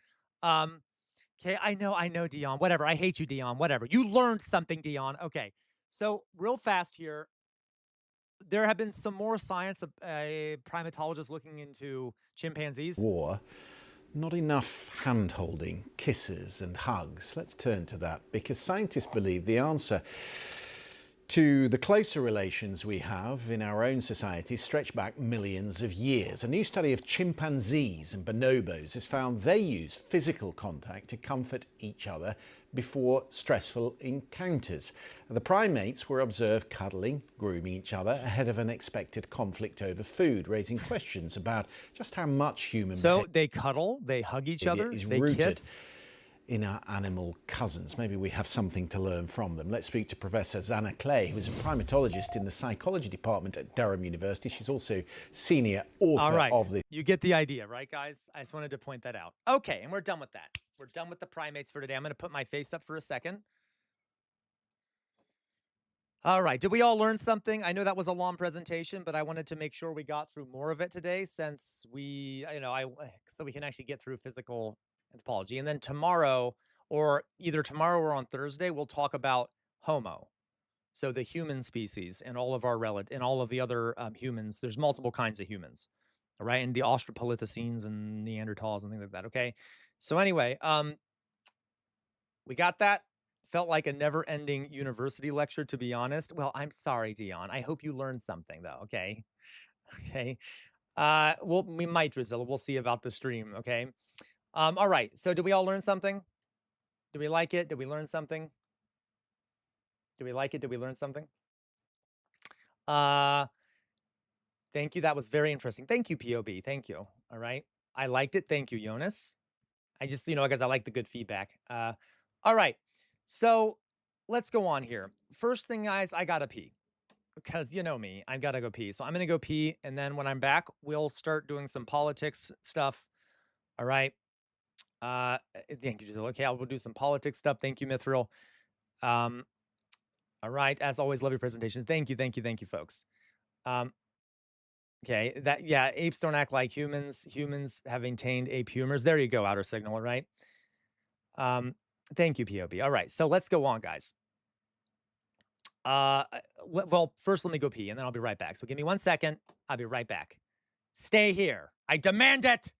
Okay, I know, Dion. Whatever. I hate you, Dion. Whatever. You learned something, Dion. Okay. So real fast here, there have been some more science of primatologists looking into chimpanzees. War, not enough hand-holding, kisses and hugs. Let's turn to that because scientists believe the answer to the closer relations we have in our own societies stretch back millions of years. A new study of chimpanzees and bonobos has found they use physical contact to comfort each other before stressful encounters. The primates were observed cuddling, grooming each other ahead of an expected conflict over food, raising questions about just how much human So they cuddle, they hug each other, they kiss. In our animal cousins. Maybe we have something to learn from them. Let's speak to Professor Zanna Clay, who is a primatologist in the psychology department at Durham University. She's also senior author of this. You get the idea, right, guys? I just wanted to point that out. Okay, and we're done with that. We're done with the primates for today. I'm going to put my face up for a second. All right, did we all learn something? I know that was a long presentation, but I wanted to make sure we got through more of it today since we, so we can actually get through physical anthropology. And then tomorrow, or either tomorrow or on Thursday, we'll talk about Homo. So the human species and all of our and all of the other humans. There's multiple kinds of humans, all right? And the Australopithecines and Neanderthals and things like that, okay? So anyway, we got that. Felt like a never-ending university lecture, to be honest. Well, I'm sorry, Dion. I hope you learned something, though, okay? Okay. Well, we might, Drusilla. We'll see about the stream, okay? All right. So did we all learn something? Did we like it? Did we learn something? Did we like it? Did we learn something? Thank you. That was very interesting. Thank you, POB. Thank you. All right. I liked it. Thank you, Jonas. I just, because I like the good feedback. All right. So let's go on here. First thing, guys, I gotta pee. Because you know me, I've got to go pee. So I'm going to go pee. And then when I'm back, we'll start doing some politics stuff. All right. Thank you, Giselle. Okay, I will do some politics stuff. Thank you, Mithril. All right. As always, love your presentations. Thank you, folks. Okay, apes don't act like humans. Humans have maintained ape humors. There you go, outer signal, all right? Thank you, POB. All right, so let's go on, guys. Well, first let me go pee, and then I'll be right back. So give me 1 second. I'll be right back. Stay here. I demand it.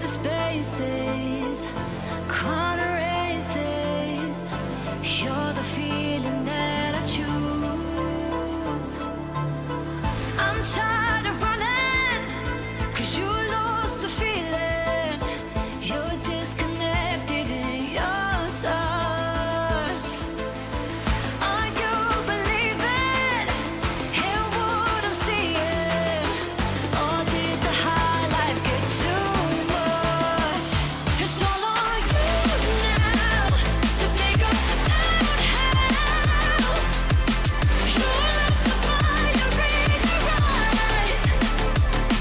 the spaces, can't erase this. You're the feeling that I choose. I'm tired of running, 'cause you lost the feeling. You're disconnected in your touch. Are you believing in what I'm seeing? Or did the high life get too much? It's all on you now to figure out how. You lost the fire in your eyes,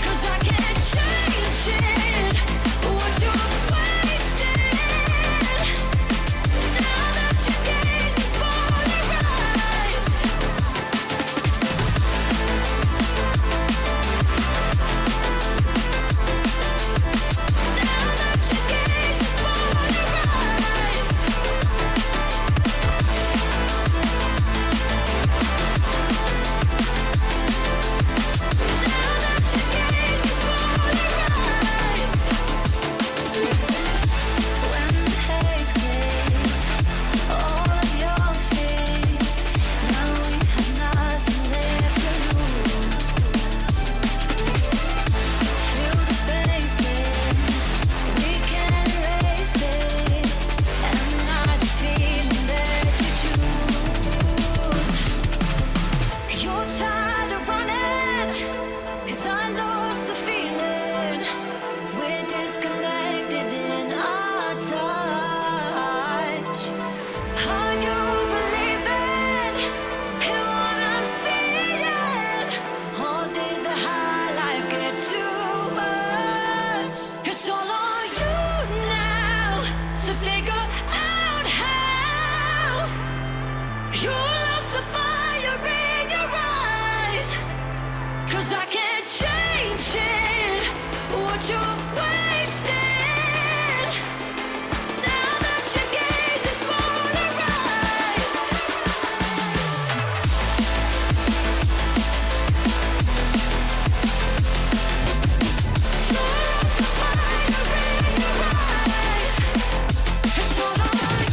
'cause I can't change it. What you're wasting now that your gaze is polarized. Now that your gaze is polarized. Now that your gaze is polarized. When the haze clears all of your fears, now we have nothing left to lose. Fill the spaces, we can erase this, and not the feeling that you choose. You're tired of running, 'cause I lost the feeling. We're disconnected in our touch. Are you believing in what I'm seeing? Or did the high life get too much? It's all on you now to figure out how. You lost the fire in your eyes, 'cause I can't change it. What you're wasting now that your gaze is polarized. You lost the fire in your eyes. It's all on you.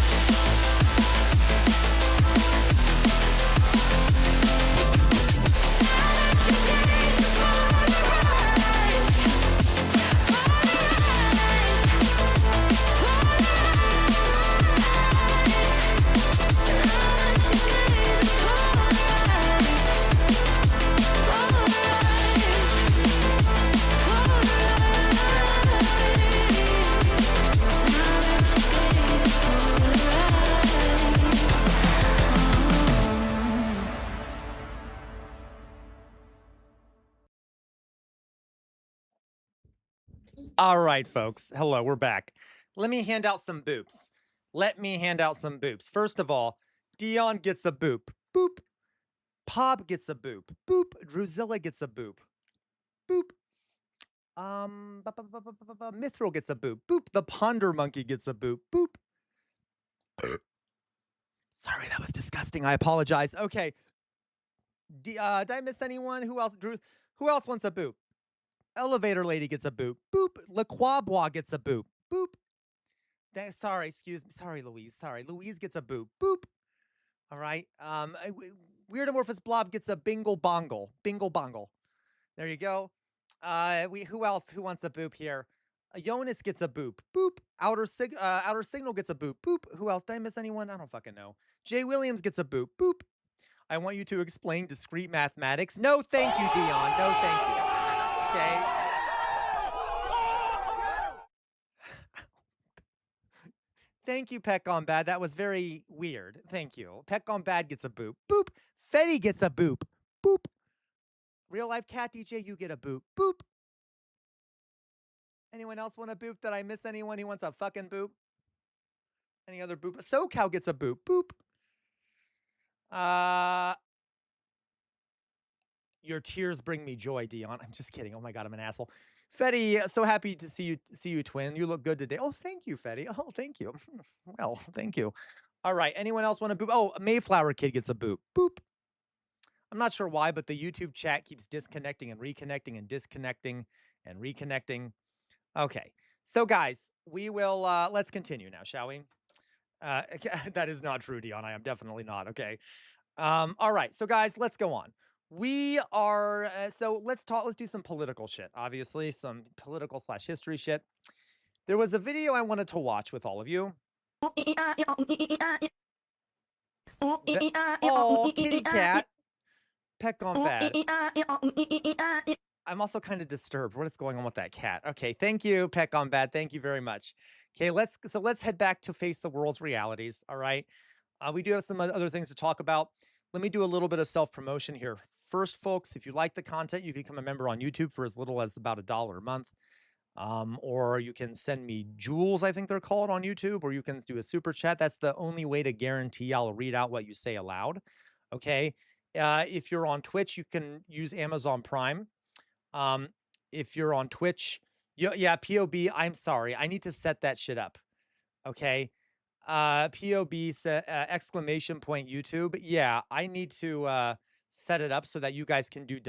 All right, folks. Hello, we're back. Let me hand out some boops. Let me hand out some boops. First of all, Dion gets a boop. Boop. Pob gets a boop. Boop. Drusilla gets a boop. Boop. Mithril gets a boop. Boop. The Ponder Monkey gets a boop. Boop. Sorry, that was disgusting. I apologize. Okay. Did I miss anyone? Who else? Drew? Who else wants a boop? Elevator Lady gets a boop. Boop. LaQuabois gets a boop. Boop. Sorry, excuse me. Sorry, Louise. Sorry. Louise gets a boop. Boop. All right. Weird Amorphous Blob gets a bingle bongle. Bingle bongle. There you go. Who else? Who wants a boop here? Jonas gets a boop. Boop. Outer Signal gets a boop. Boop. Who else? Did I miss anyone? I don't fucking know. Jay Williams gets a boop. Boop. I want you to explain discrete mathematics. No, thank you, Dion. No, thank you. Okay. Thank you, Peck on Bad. That was very weird. Thank you. Peck on Bad gets a boop. Boop. Fetty gets a boop. Boop. Real Life Cat DJ, you get a boop. Boop. Anyone else want a boop? Did I miss anyone who wants a fucking boop? Any other boop? SoCal gets a boop. Boop. Your tears bring me joy, Dion. I'm just kidding. Oh my God, I'm an asshole. Fetty, so happy to see you, twin. You look good today. Oh, thank you, Fetty. Oh, thank you. Well, thank you. All right. Anyone else want a boop? Oh, Mayflower Kid gets a boop. Boop. I'm not sure why, but the YouTube chat keeps disconnecting and reconnecting and disconnecting and reconnecting. Okay. So, guys, we will let's continue now, shall we? That is not true, Dion. I am definitely not. Okay. All right. So, guys, let's go on. We are so let's talk. Let's do some political shit. Obviously, some political / history shit. There was a video I wanted to watch with all of you. Oh, kitty cat. Peck on bad. I'm also kind of disturbed. What is going on with that cat? Okay, thank you, Peck on bad. Thank you very much. Okay, let's head back to face the world's realities. All right, we do have some other things to talk about. Let me do a little bit of self-promotion here. First, folks, if you like the content, you can become a member on YouTube for as little as about $1 a month. Or you can send me jewels, I think they're called on YouTube, or you can do a super chat. That's the only way to guarantee I'll read out what you say aloud. Okay. If you're on Twitch, you can use Amazon Prime. If you're on Twitch, yeah, POB, I'm sorry. I need to set that shit up. Okay. POB exclamation point YouTube. Yeah, I need to set it up so that you guys can do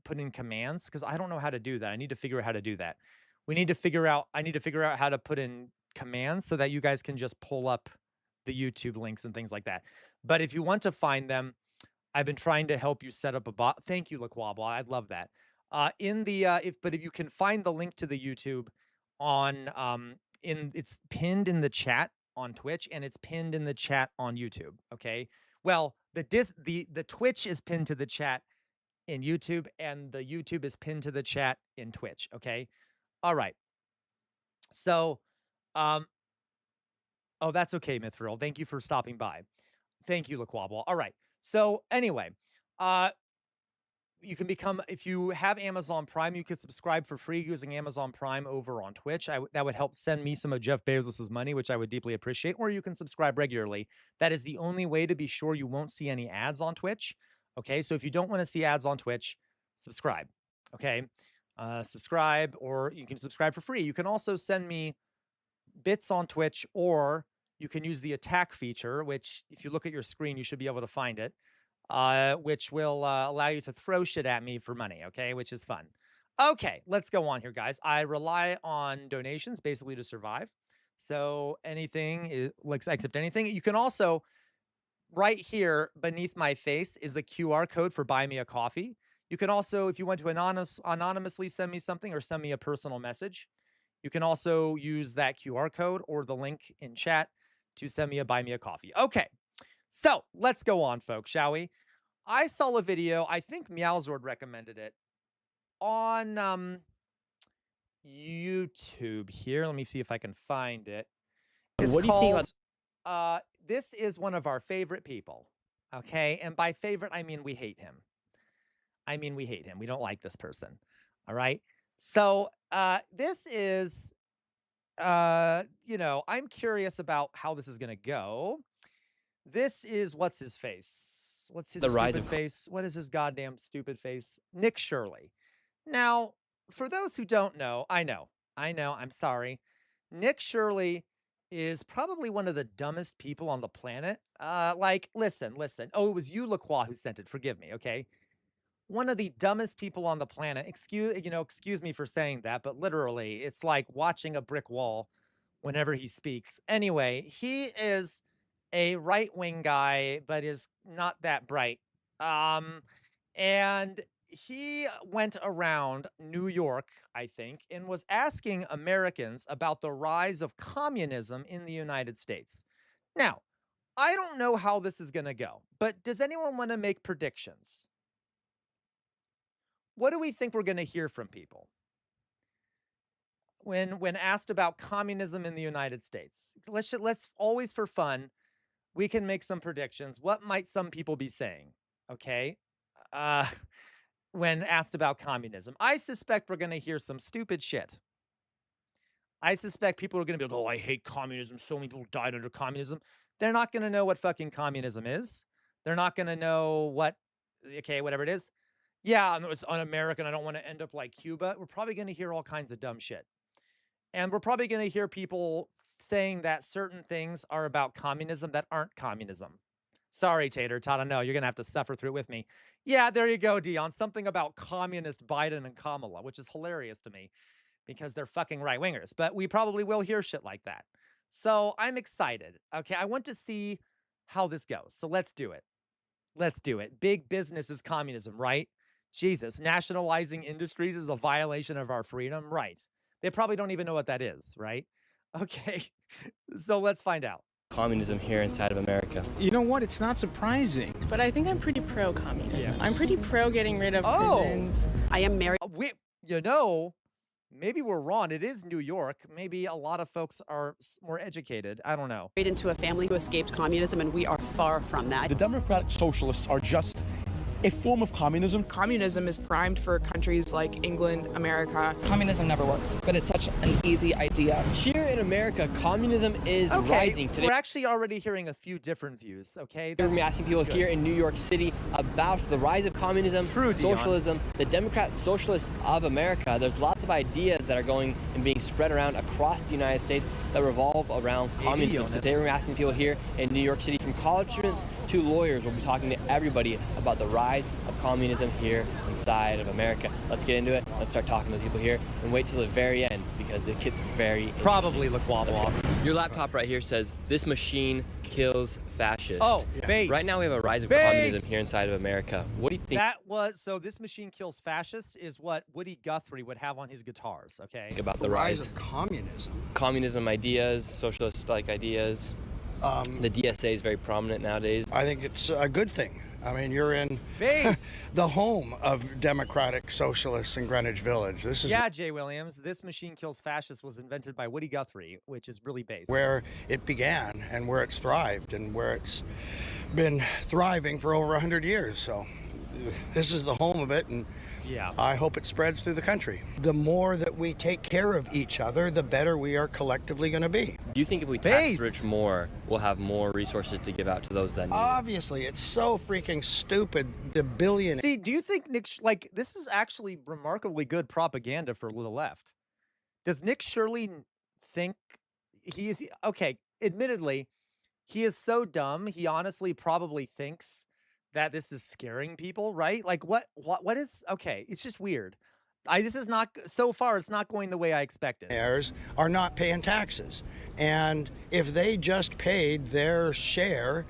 put in commands, because I don't know how to do that. I need to figure out how to do that. I need to figure out how to put in commands so that you guys can just pull up the YouTube links and things like that. But if you want to find them, I've been trying to help you set up a bot. Thank you, LaQuabla. I'd love that. If you can find the link to the YouTube on it's pinned in the chat on Twitch, and it's pinned in the chat on YouTube. Okay. Well, the Twitch is pinned to the chat in YouTube, and the YouTube is pinned to the chat in Twitch. Okay. All right. So, oh, that's okay, Mithril. Thank you for stopping by. Thank you, LaQuabla. All right. So anyway, you can become, if you have Amazon Prime, you can subscribe for free using Amazon Prime over on Twitch. That would help send me some of Jeff Bezos's money, which I would deeply appreciate. Or you can subscribe regularly. That is the only way to be sure you won't see any ads on Twitch. Okay, so if you don't want to see ads on Twitch, subscribe. Okay, subscribe, or you can subscribe for free. You can also send me bits on Twitch, or you can use the attack feature, which if you look at your screen, you should be able to find it. Which will allow you to throw shit at me for money, okay? Which is fun. Okay, let's go on here, guys. I rely on donations basically to survive. So anything, accept anything. You can also, right here beneath my face is the QR code for Buy Me a Coffee. You can also, if you want to anonymously send me something or send me a personal message, you can also use that QR code or the link in chat to send me a Buy Me a Coffee. Okay. So let's go on, folks, shall we? I saw a video, I think Meowzord recommended it, on YouTube here. Let me see if I can find it. It's what do you think called, this is one of our favorite people, okay? And by favorite, I mean we hate him. We don't like this person, all right? So this is, I'm curious about how this is going to go. This is what's his face? What's his stupid face? What is his goddamn stupid face? Nick Shirley. Now, for those who don't know, I know, I'm sorry. Nick Shirley is probably one of the dumbest people on the planet. Listen. Oh, it was you, LaCroix, who sent it. Forgive me, okay? One of the dumbest people on the planet. Excuse me for saying that, but literally, it's like watching a brick wall whenever he speaks. Anyway, he is a right-wing guy, but is not that bright. And he went around New York, I think, and was asking Americans about the rise of communism in the United States. Now, I don't know how this is going to go, but does anyone want to make predictions? What do we think we're going to hear from people when asked about communism in the United States? Let's always, for fun, we can make some predictions. What might some people be saying? Okay. When asked about communism, I suspect we're going to hear some stupid shit. I suspect people are going to be like, oh, I hate communism. So many people died under communism. They're not going to know what fucking communism is. They're not going to know whatever it is. Yeah, it's un-American. I don't want to end up like Cuba. We're probably going to hear all kinds of dumb shit. And we're probably going to hear people saying that certain things are about communism that aren't communism. Sorry, Tater Tot. I know you're going to have to suffer through it with me. Yeah, there you go, Dion. Something about communist Biden and Kamala, which is hilarious to me. because they're fucking right wingers. But we probably will hear shit like that. So I'm excited. Okay, I want to see how this goes. So let's do it. Let's do it. Big business is communism, right? Jesus, nationalizing industries is a violation of our freedom, right? They probably don't even know what that is, right? Okay, so let's find out. Communism here inside of America. You know what? It's not surprising. But I think I'm pretty pro-communism. Yeah. I'm pretty pro getting rid of prisons. I am married. Maybe we're wrong. It is New York. Maybe a lot of folks are more educated. I don't know. Into a family who escaped communism, and we are far from that. The Democratic Socialists are just a form of communism. Communism is primed for countries like England, America. Communism never works, but it's such an easy idea. Here in America, communism is rising today. We're actually already hearing a few different views, okay? We're asking people here in New York City about the rise of communism, socialism, the Democrat Socialists of America. There's lots of ideas that are going and being spread around across the United States that revolve around communism. So today we're asking people here in New York City, from college students to lawyers. We'll be talking to everybody about the rise of communism here inside of America. Let's get into it. Let's start talking to people here and wait till the very end, because it gets very probably look wobble. Your laptop right here says this machine kills fascists. Oh, based. Right now we have a rise of communism here inside of America. What do you think? So this machine kills fascists is what Woody Guthrie would have on his guitars, okay? About the rise of communism. Communism ideas, socialist-like ideas. The DSA is very prominent nowadays. I think it's a good thing. I mean, you're in the home of democratic socialists in Greenwich Village. This is Jay Williams. This machine kills fascists was invented by Woody Guthrie, which is really based where it began and where it's thrived and where it's been thriving for over 100 years. So this is the home of it, and I hope it spreads through the country. The more that we take care of each other, the better we are collectively going to be. Do you think if we tax the rich more, we'll have more resources to give out to those that need it? Obviously, it's so freaking stupid. The billion. See, do you think Nick, this is actually remarkably good propaganda for the left? Does Nick Shirley think he is, okay, admittedly, he is so dumb, he honestly probably thinks that this is scaring people, right? Like what is, okay, it's just weird. This is not, so far, it's not going the way I expected. Heirs are not paying taxes. And if they just paid their share,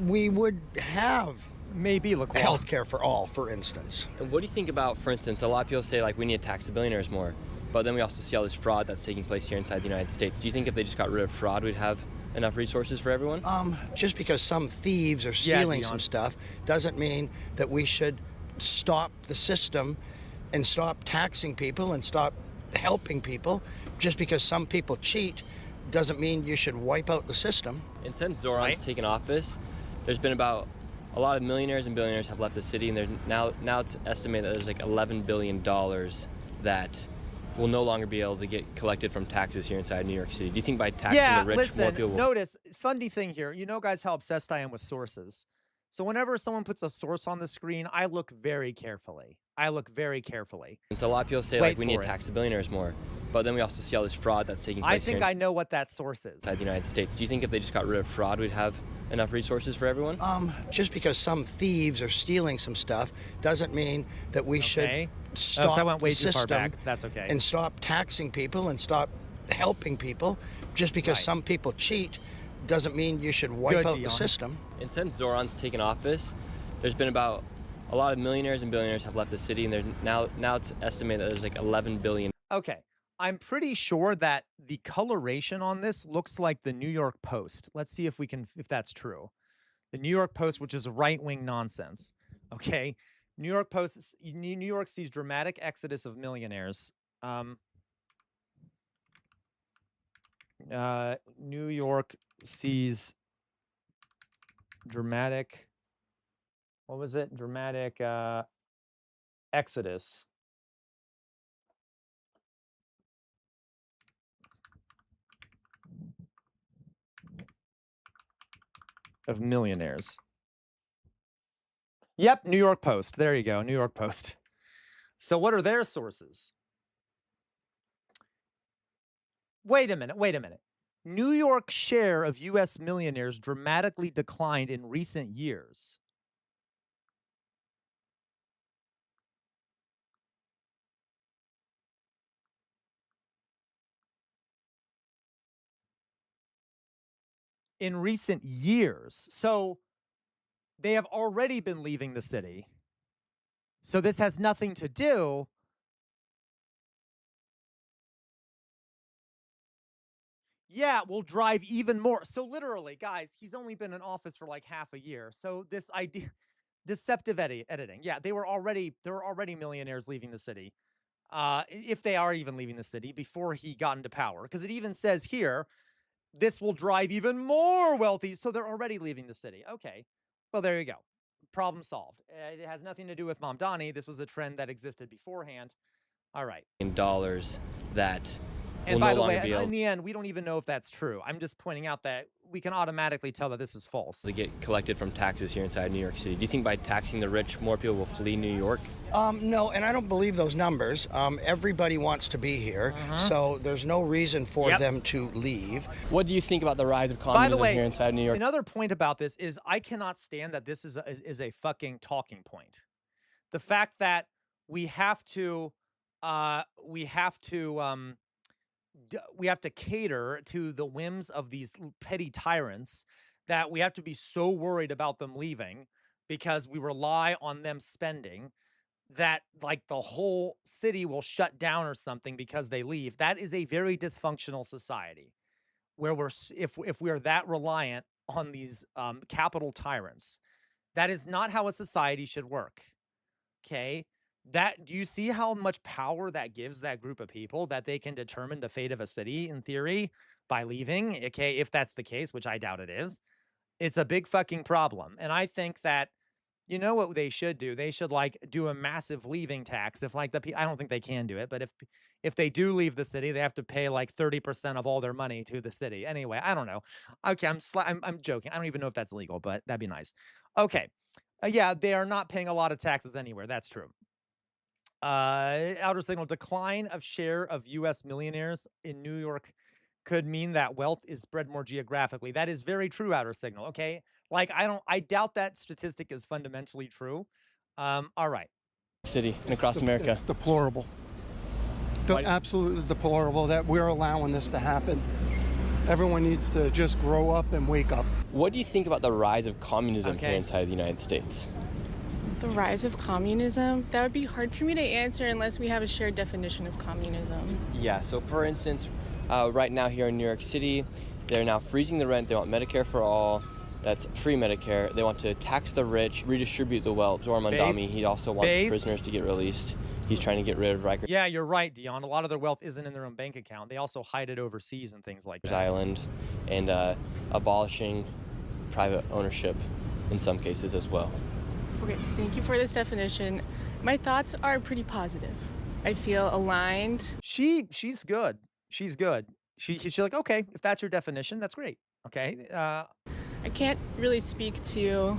we would have maybe health care for all, for instance. And what do you think about, for instance, a lot of people say, like, we need to tax the billionaires more, but then we also see all this fraud that's taking place here inside the United States. Do you think if they just got rid of fraud, we'd have enough resources for everyone? Just because some thieves are stealing some stuff doesn't mean that we should stop the system and stop taxing people and stop helping people. Just because some people cheat doesn't mean you should wipe out the system. And since Zoran's taken office, there's been about a lot of millionaires and billionaires have left the city, and there's now it's estimated that there's like $11 billion that will no longer be able to get collected from taxes here inside New York City. Do you think by taxing the rich, more people will... Notice, funny thing here, you know, guys, how obsessed I am with sources. So whenever someone puts a source on the screen, I look very carefully. And so a lot of people say, like, we need to tax the billionaires more, but then we also see all this fraud that's taking place I think I know what that source is. Inside the United States. Do you think if they just got rid of fraud, we'd have enough resources for everyone? Just because some thieves are stealing some stuff doesn't mean that we should stop so I went way the too far system back. That's okay. And stop taxing people and stop helping people. Just because some people cheat doesn't mean you should wipe out the system. And since Zoran's taken office, there's been about a lot of millionaires and billionaires have left the city, and there's now it's estimated that there's like $11 billion. Okay, I'm pretty sure that the coloration on this looks like the New York Post. Let's see if that's true. The New York Post, which is right-wing nonsense. Okay, New York Post. New York sees dramatic exodus of millionaires. New York sees dramatic. What was it? Dramatic exodus of millionaires. Yep, New York Post. There you go, New York Post. So what are their sources? Wait a minute. New York's share of U.S. millionaires dramatically declined in recent years. in recent years. So they have already been leaving the city. So this has nothing to do. Yeah, we'll drive even more. So literally, guys, he's only been in office for like half a year. So this idea, deceptive editing. Yeah, there were already millionaires leaving the city. If they are even leaving the city before he got into power, because it even says here, this will drive even more wealthy. So they're already leaving the city. Okay, well, there you go. Problem solved. It has nothing to do with Mamdani. This was a trend that existed beforehand. All right. In dollars that And will by no the longer way, be able in the end, we don't even know if that's true. I'm just pointing out that we can automatically tell that this is false. to get collected from taxes here inside New York City. Do you think by taxing the rich, more people will flee New York? No, and I don't believe those numbers. Everybody wants to be here, so there's no reason for them to leave. What do you think about the rise of By the communism way, here inside New York? another point about this is I cannot stand that this is a fucking talking point. The fact that we have to cater to the whims of these petty tyrants, that we have to be so worried about them leaving because we rely on them spending, that like the whole city will shut down or something because they leave. That is a very dysfunctional society where if we're that reliant on these capital tyrants. That is not how a society should work. Okay? Do you see how much power that gives that group of people, that they can determine the fate of a city in theory by leaving? Okay, if that's the case, which I doubt it is. It's a big fucking problem. And I think that, you know what they should do? They should like do a massive leaving tax. If like I don't think they can do it, but if they do leave the city, they have to pay like 30% of all their money to the city. Anyway, I don't know. Okay, I'm joking. I don't even know if that's legal, but that'd be nice. Okay. Yeah, they are not paying a lot of taxes anywhere. That's true. Outer Signal, decline of share of U.S. millionaires in New York could mean that wealth is spread more geographically. That is very true, Outer Signal. Okay, like I doubt that statistic is fundamentally true. All right. City and across America. It's deplorable. Absolutely deplorable that we're allowing this to happen. Everyone needs to just grow up and wake up. What do you think about the rise of communism here inside the United States? The rise of communism? That would be hard for me to answer unless we have a shared definition of communism. Yeah, so for instance, right now here in New York City, they're now freezing the rent. They want Medicare for all. That's free Medicare. They want to tax the rich, redistribute the wealth. Zoran Mandami, he also wants prisoners to get released. He's trying to get rid of Rikers Yeah, you're right, Dion. A lot of their wealth isn't in their own bank account. They also hide it overseas and things like that. Island, and abolishing private ownership in some cases as well. Okay, thank you for this definition. My thoughts are pretty positive. I feel aligned. She's good. She's good. She's like, okay, if that's your definition, that's great. Okay. I can't really speak to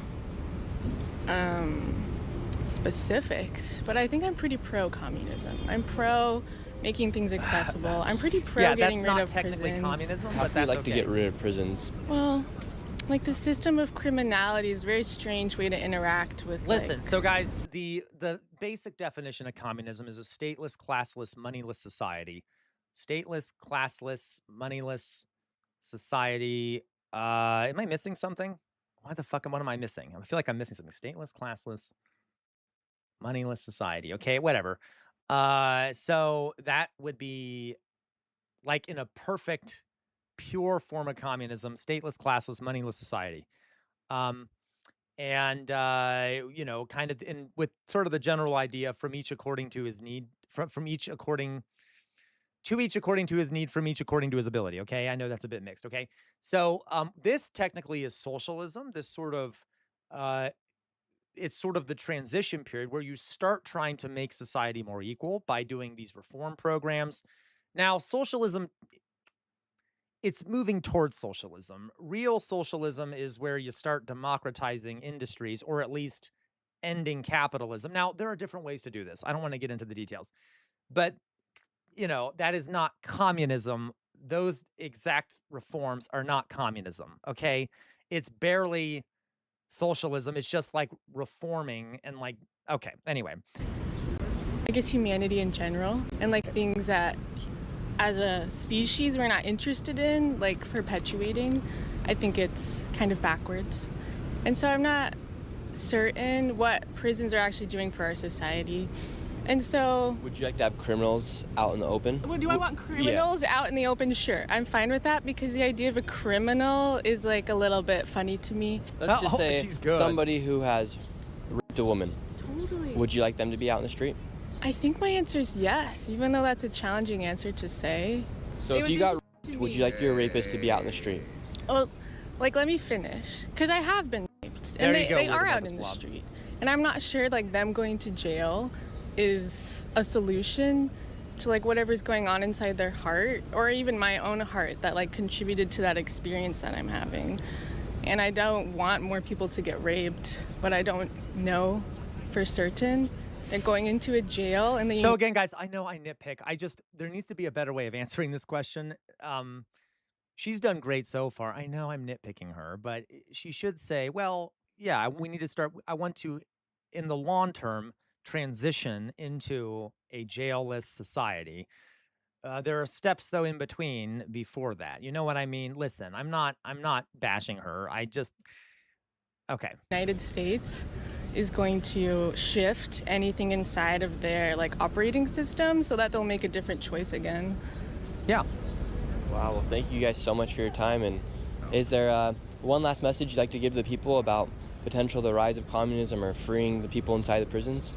specifics, but I think I'm pretty pro-communism. I'm pro making things accessible. I'm pretty pro getting rid of prisons. Yeah, that's not technically communism, How but do you that's like to get rid of prisons? Well, like the system of criminality is a very strange way to interact with. Listen, so guys, the basic definition of communism is a stateless, classless, moneyless society. Stateless, classless, moneyless society. Am I missing something? What am I missing? I feel like I'm missing something. Stateless, classless, moneyless society. Okay, whatever. So that would be like in a perfect, pure form of communism, stateless, classless, moneyless society. You know, kind of with sort of the general idea from each according to his need, from each according to his need, from each according to his ability. Okay, I know that's a bit mixed. Okay, so this technically is socialism. This sort of it's sort of the transition period where you start trying to make society more equal by doing these reform programs. Now, socialism, it's moving towards socialism. Real socialism is where you start democratizing industries, or at least ending capitalism. Now, there are different ways to do this. I don't want to get into the details, but you know, that is not communism. Those exact reforms are not communism. Okay, it's barely socialism. It's just like reforming and like, okay, anyway. I guess humanity in general, and like things that as a species we're not interested in, like perpetuating I think it's kind of backwards. And so I'm not certain what prisons are actually doing for our society. And so... Would you like to have criminals out in the open? Do I want criminals out in the open? Sure. I'm fine with that because the idea of a criminal is like a little bit funny to me. Let's just say somebody who has raped a woman. Totally. Would you like them to be out in the street? I think my answer is yes, even though that's a challenging answer to say. So if you got raped, would you like your rapist to be out in the street? Well, like, let me finish. Because I have been raped. And they are out in the street. And I'm not sure, like, them going to jail is a solution to, like, whatever's going on inside their heart, or even my own heart that, like, contributed to that experience that I'm having. And I don't want more people to get raped, but I don't know for certain that going into a jail and then... So again, guys, I know I nitpick. There needs to be a better way of answering this question. She's done great so far. I know I'm nitpicking her, but she should say, well, yeah, we need to start. I want to, in the long term, transition into a jailless society. There are steps though in between before that. You know what I mean? Listen, I'm not bashing her. Okay. United States is going to shift anything inside of their like operating system so that they'll make a different choice again. Yeah. Wow, well, thank you guys so much for your time. And is there one last message you'd like to give the people about the rise of communism or freeing the people inside the prisons?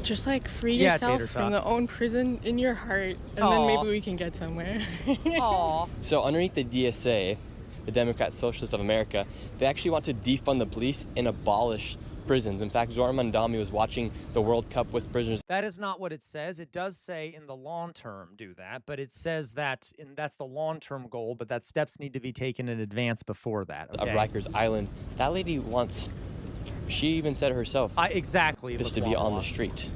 Just like free yourself from the own prison in your heart, and then maybe we can get somewhere. Aww. So underneath the DSA, the Democrat Socialists of America, they actually want to defund the police and abolish prisons. In fact, Zoran Mandami was watching the World Cup with prisoners. That is not what it says. It does say in the long term do that, but it says that that's the long-term goal, but that steps need to be taken in advance before that. Okay? Of Rikers Island. That lady wants, she even said it herself. Exactly. Just to be on the street.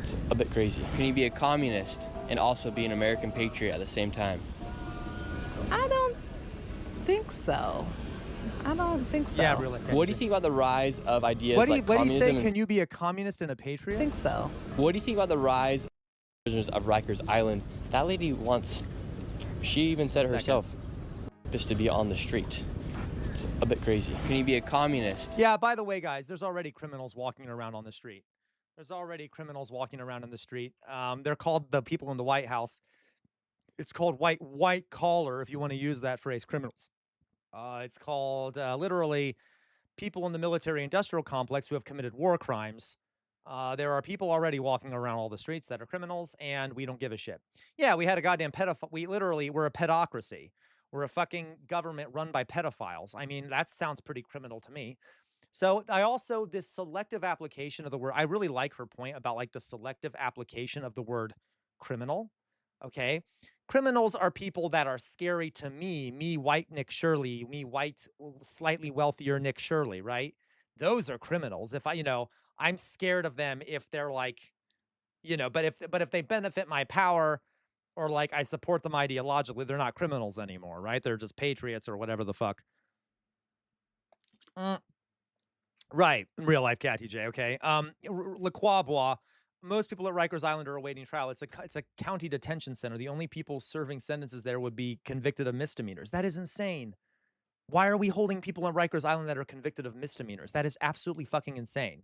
It's a bit crazy. Can you be a communist and also be an American patriot at the same time? I don't think so. I don't think so. Yeah, really. What do you think about the rise of ideas like communism? What do you say? Can you be a communist and a patriot? I think so. What do you think about the rise of prisoners of Rikers Island? That lady wants, she even said it herself, just to be on the street. It's a bit crazy. Can you be a communist? Yeah, by the way, guys, there's already criminals walking around on the street. There's already criminals walking around in the street. They're called the people in the White House. It's called white collar, if you want to use that phrase, criminals. It's called literally people in the military-industrial complex who have committed war crimes. There are people already walking around all the streets that are criminals, and we don't give a shit. Yeah, we had a goddamn pedophile. We're a pedocracy. We're a fucking government run by pedophiles. I mean, that sounds pretty criminal to me. So this selective application of the word, I really like her point about like the selective application of the word criminal. Okay. Criminals are people that are scary to me, white Nick Shirley, me, white, slightly wealthier Nick Shirley, right? Those are criminals. If I'm scared of them if they're like, but if they benefit my power or like I support them ideologically, they're not criminals anymore, right? They're just patriots or whatever the fuck. Right. In real life, Catty J, okay? Le Quabois. Most people at Rikers Island are awaiting trial. It's a county detention center. The only people serving sentences there would be convicted of misdemeanors. That is insane. Why are we holding people on Rikers Island that are convicted of misdemeanors? That is absolutely fucking insane.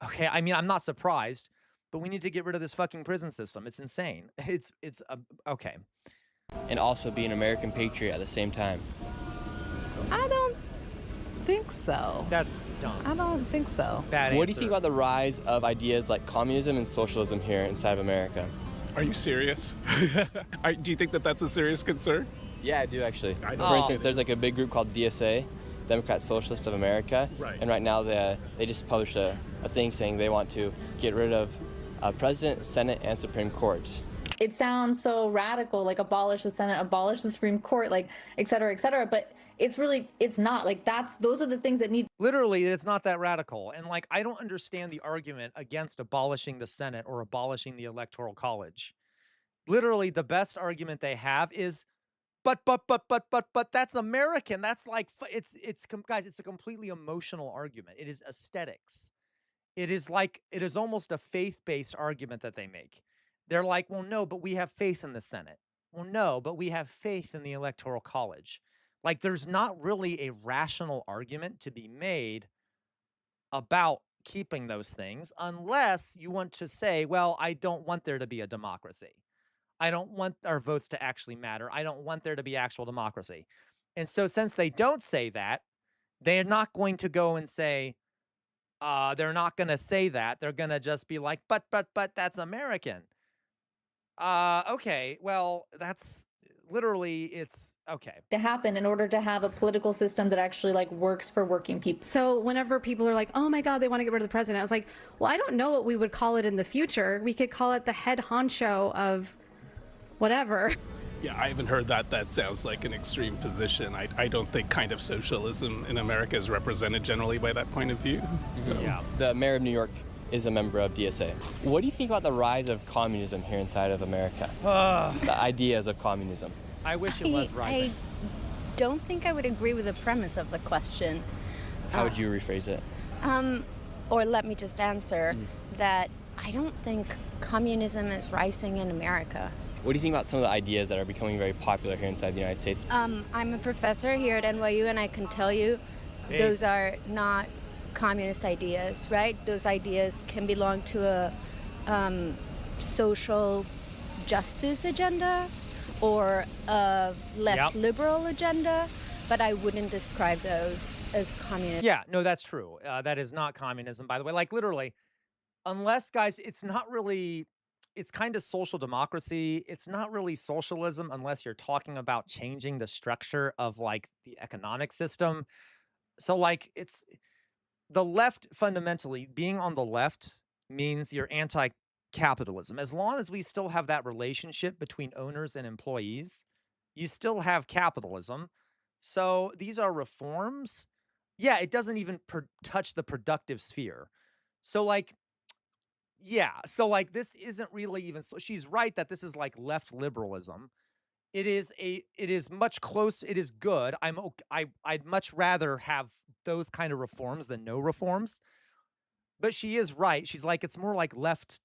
Okay, I mean, I'm not surprised, but we need to get rid of this fucking prison system. It's insane. It's okay. And also be an American patriot at the same time. I don't think so. That's dumb. I don't think so. Bad What do you think about the rise of ideas like communism and socialism here inside of America? Are you serious? Do you think that that's a serious concern? Yeah, I do actually. I know. For instance, there's like a big group called DSA, Democrat Socialists of America. Right. And right now they just published a thing saying they want to get rid of President, Senate, and Supreme Court. It sounds so radical, like abolish the Senate, abolish the Supreme Court, like et cetera, but it's not. Like those are the things that need. Literally, it's not that radical. And like, I don't understand the argument against abolishing the Senate or abolishing the Electoral College. Literally, the best argument they have is, but that's American. That's like, guys, it's a completely emotional argument. It is aesthetics. It is almost a faith-based argument that they make. They're like, well, no, but we have faith in the Senate. Well, no, but we have faith in the Electoral College. Like, there's not really a rational argument to be made about keeping those things unless you want to say, well, I don't want there to be a democracy. I don't want our votes to actually matter. I don't want there to be actual democracy. And so, since they don't say that, they're not going to go and say, they're not going to say that. They're going to just be like, but that's American. Okay. Well, that's literally, it's okay. To happen in order to have a political system that actually like works for working people. So whenever people are like, oh my God, they want to get rid of the president, I was like, well, I don't know what we would call it in the future. We could call it the head honcho of whatever. Yeah, I haven't heard that. That sounds like an extreme position. I don't think kind of socialism in America is represented generally by that point of view. So. Yeah. The mayor of New York is a member of DSA. What do you think about the rise of communism here inside of America? The ideas of communism. I wish it was rising. I don't think I would agree with the premise of the question. How would you rephrase it? Or let me just answer that I don't think communism is rising in America. What do you think about some of the ideas that are becoming very popular here inside the United States? I'm a professor here at NYU, and I can tell you those are not communist ideas, right? Those ideas can belong to a social justice agenda or a left liberal agenda, but I wouldn't describe those as communist. Yeah, no, that's true. That is not communism, by the way. Like, literally, unless, guys, it's not really, it's kind of social democracy. It's not really socialism unless you're talking about changing the structure of, like, the economic system. So, like, it's the left, fundamentally, being on the left means you're anti-capitalism. As long as we still have that relationship between owners and employees, you still have capitalism. So these are reforms. Yeah, it doesn't even touch the productive sphere. So, like, yeah, so, like, this isn't really even, so she's right that this is like left liberalism. It is much close. It is good. I'd much rather have those kind of reforms than no reforms. But she is right. She's like, it's more like left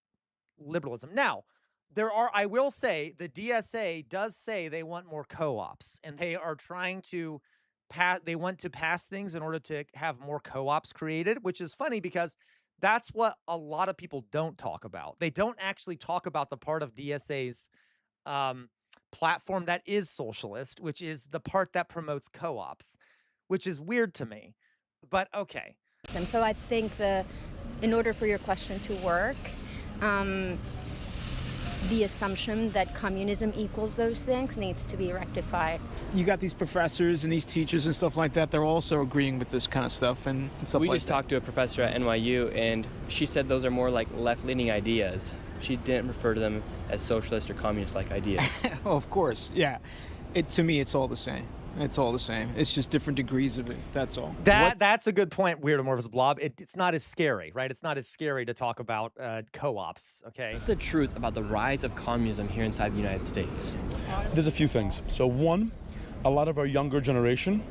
liberalism. Now, I will say, the DSA does say they want more co-ops, and they are trying to they want to pass things in order to have more co-ops created, which is funny because that's what a lot of people don't talk about. They don't actually talk about the part of DSA's platform that is socialist, which is the part that promotes co-ops, which is weird to me, but okay. So I think in order for your question to work, the assumption that communism equals those things needs to be rectified. You got these professors and these teachers and stuff like that. They're also agreeing with this kind of stuff and stuff like that. We just talked to a professor at NYU, and she said those are more like left-leaning ideas. She didn't refer to them as socialist or communist-like ideas. Oh, of course, yeah. To me, it's all the same. It's all the same. It's just different degrees of it. That's all. That's a good point, Weird Amorphous Blob. It's not as scary, right? It's not as scary to talk about co-ops, okay? What's the truth about the rise of communism here inside the United States? There's a few things. So one, a lot of our younger generation,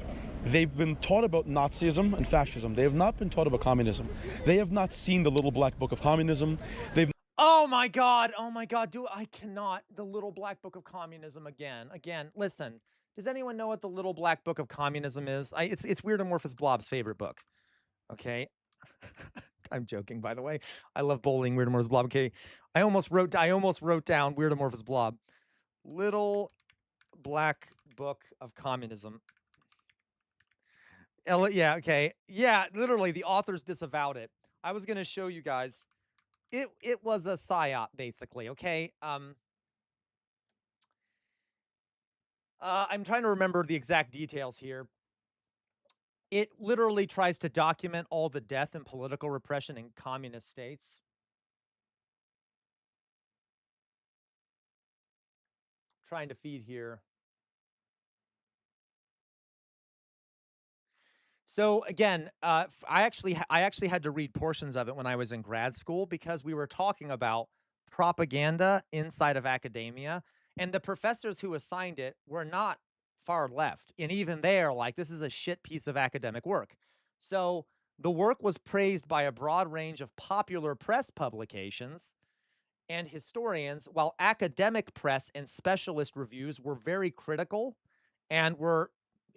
they've been taught about Nazism and fascism. They have not been taught about communism. They have not seen the Little Black Book of Communism. Oh my God, I cannot. The Little Black Book of Communism again. Listen. Does anyone know what the Little Black Book of Communism is? It's Weird Amorphous Blob's favorite book. Okay. I'm joking, by the way. I love bowling Weird Amorphous Blob. Okay. I almost wrote down Weird Amorphous Blob. Little Black Book of Communism. Yeah, okay. Yeah, literally, the authors disavowed it. I was going to show you guys. It was a psyop, basically, okay? I'm trying to remember the exact details here. It literally tries to document all the death and political repression in communist states. Trying to feed here. So again, I actually had to read portions of it when I was in grad school because we were talking about propaganda inside of academia. And the professors who assigned it were not far left. And even they are like, this is a shit piece of academic work. So the work was praised by a broad range of popular press publications and historians, while academic press and specialist reviews were very critical and were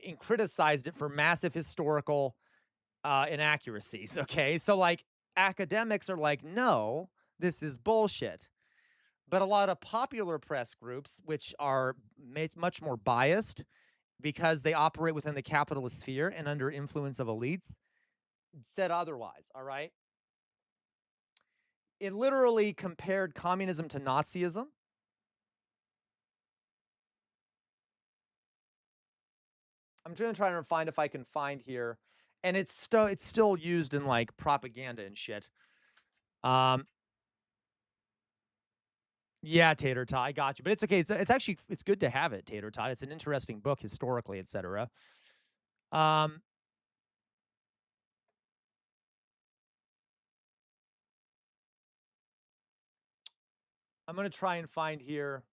and criticized it for massive historical inaccuracies. Okay, so like academics are like, no, this is bullshit. But a lot of popular press groups, which are much more biased because they operate within the capitalist sphere and under influence of elites, said otherwise. All right. It literally compared communism to Nazism. I'm going to try and find if I can find here, and it's still used in like propaganda and shit. Yeah, Tater Tot, I got you, but it's okay. It's actually it's good to have it, Tater Tot. It's an interesting book historically, etc. I'm going to try and find here.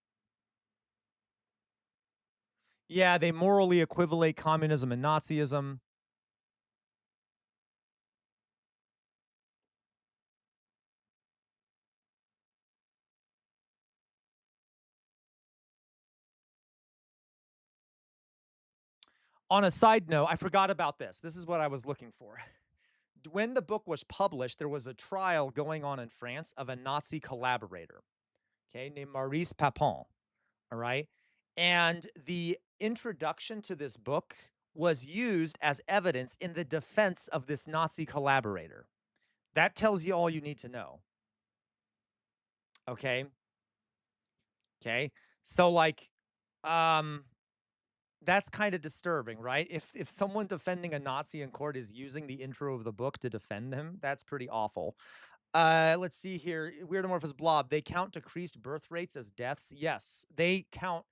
Yeah, they morally equivalate communism and Nazism. On a side note, I forgot about this. This is what I was looking for. When the book was published, there was a trial going on in France of a Nazi collaborator, okay, named Maurice Papon. All right. And the introduction to this book was used as evidence in the defense of this Nazi collaborator. That tells you all you need to know. Okay. Okay. So like, that's kind of disturbing, right? If someone defending a Nazi in court is using the intro of the book to defend him, that's pretty awful. Let's see here. Weirdomorphous Blob. They count decreased birth rates as deaths. Yes, they count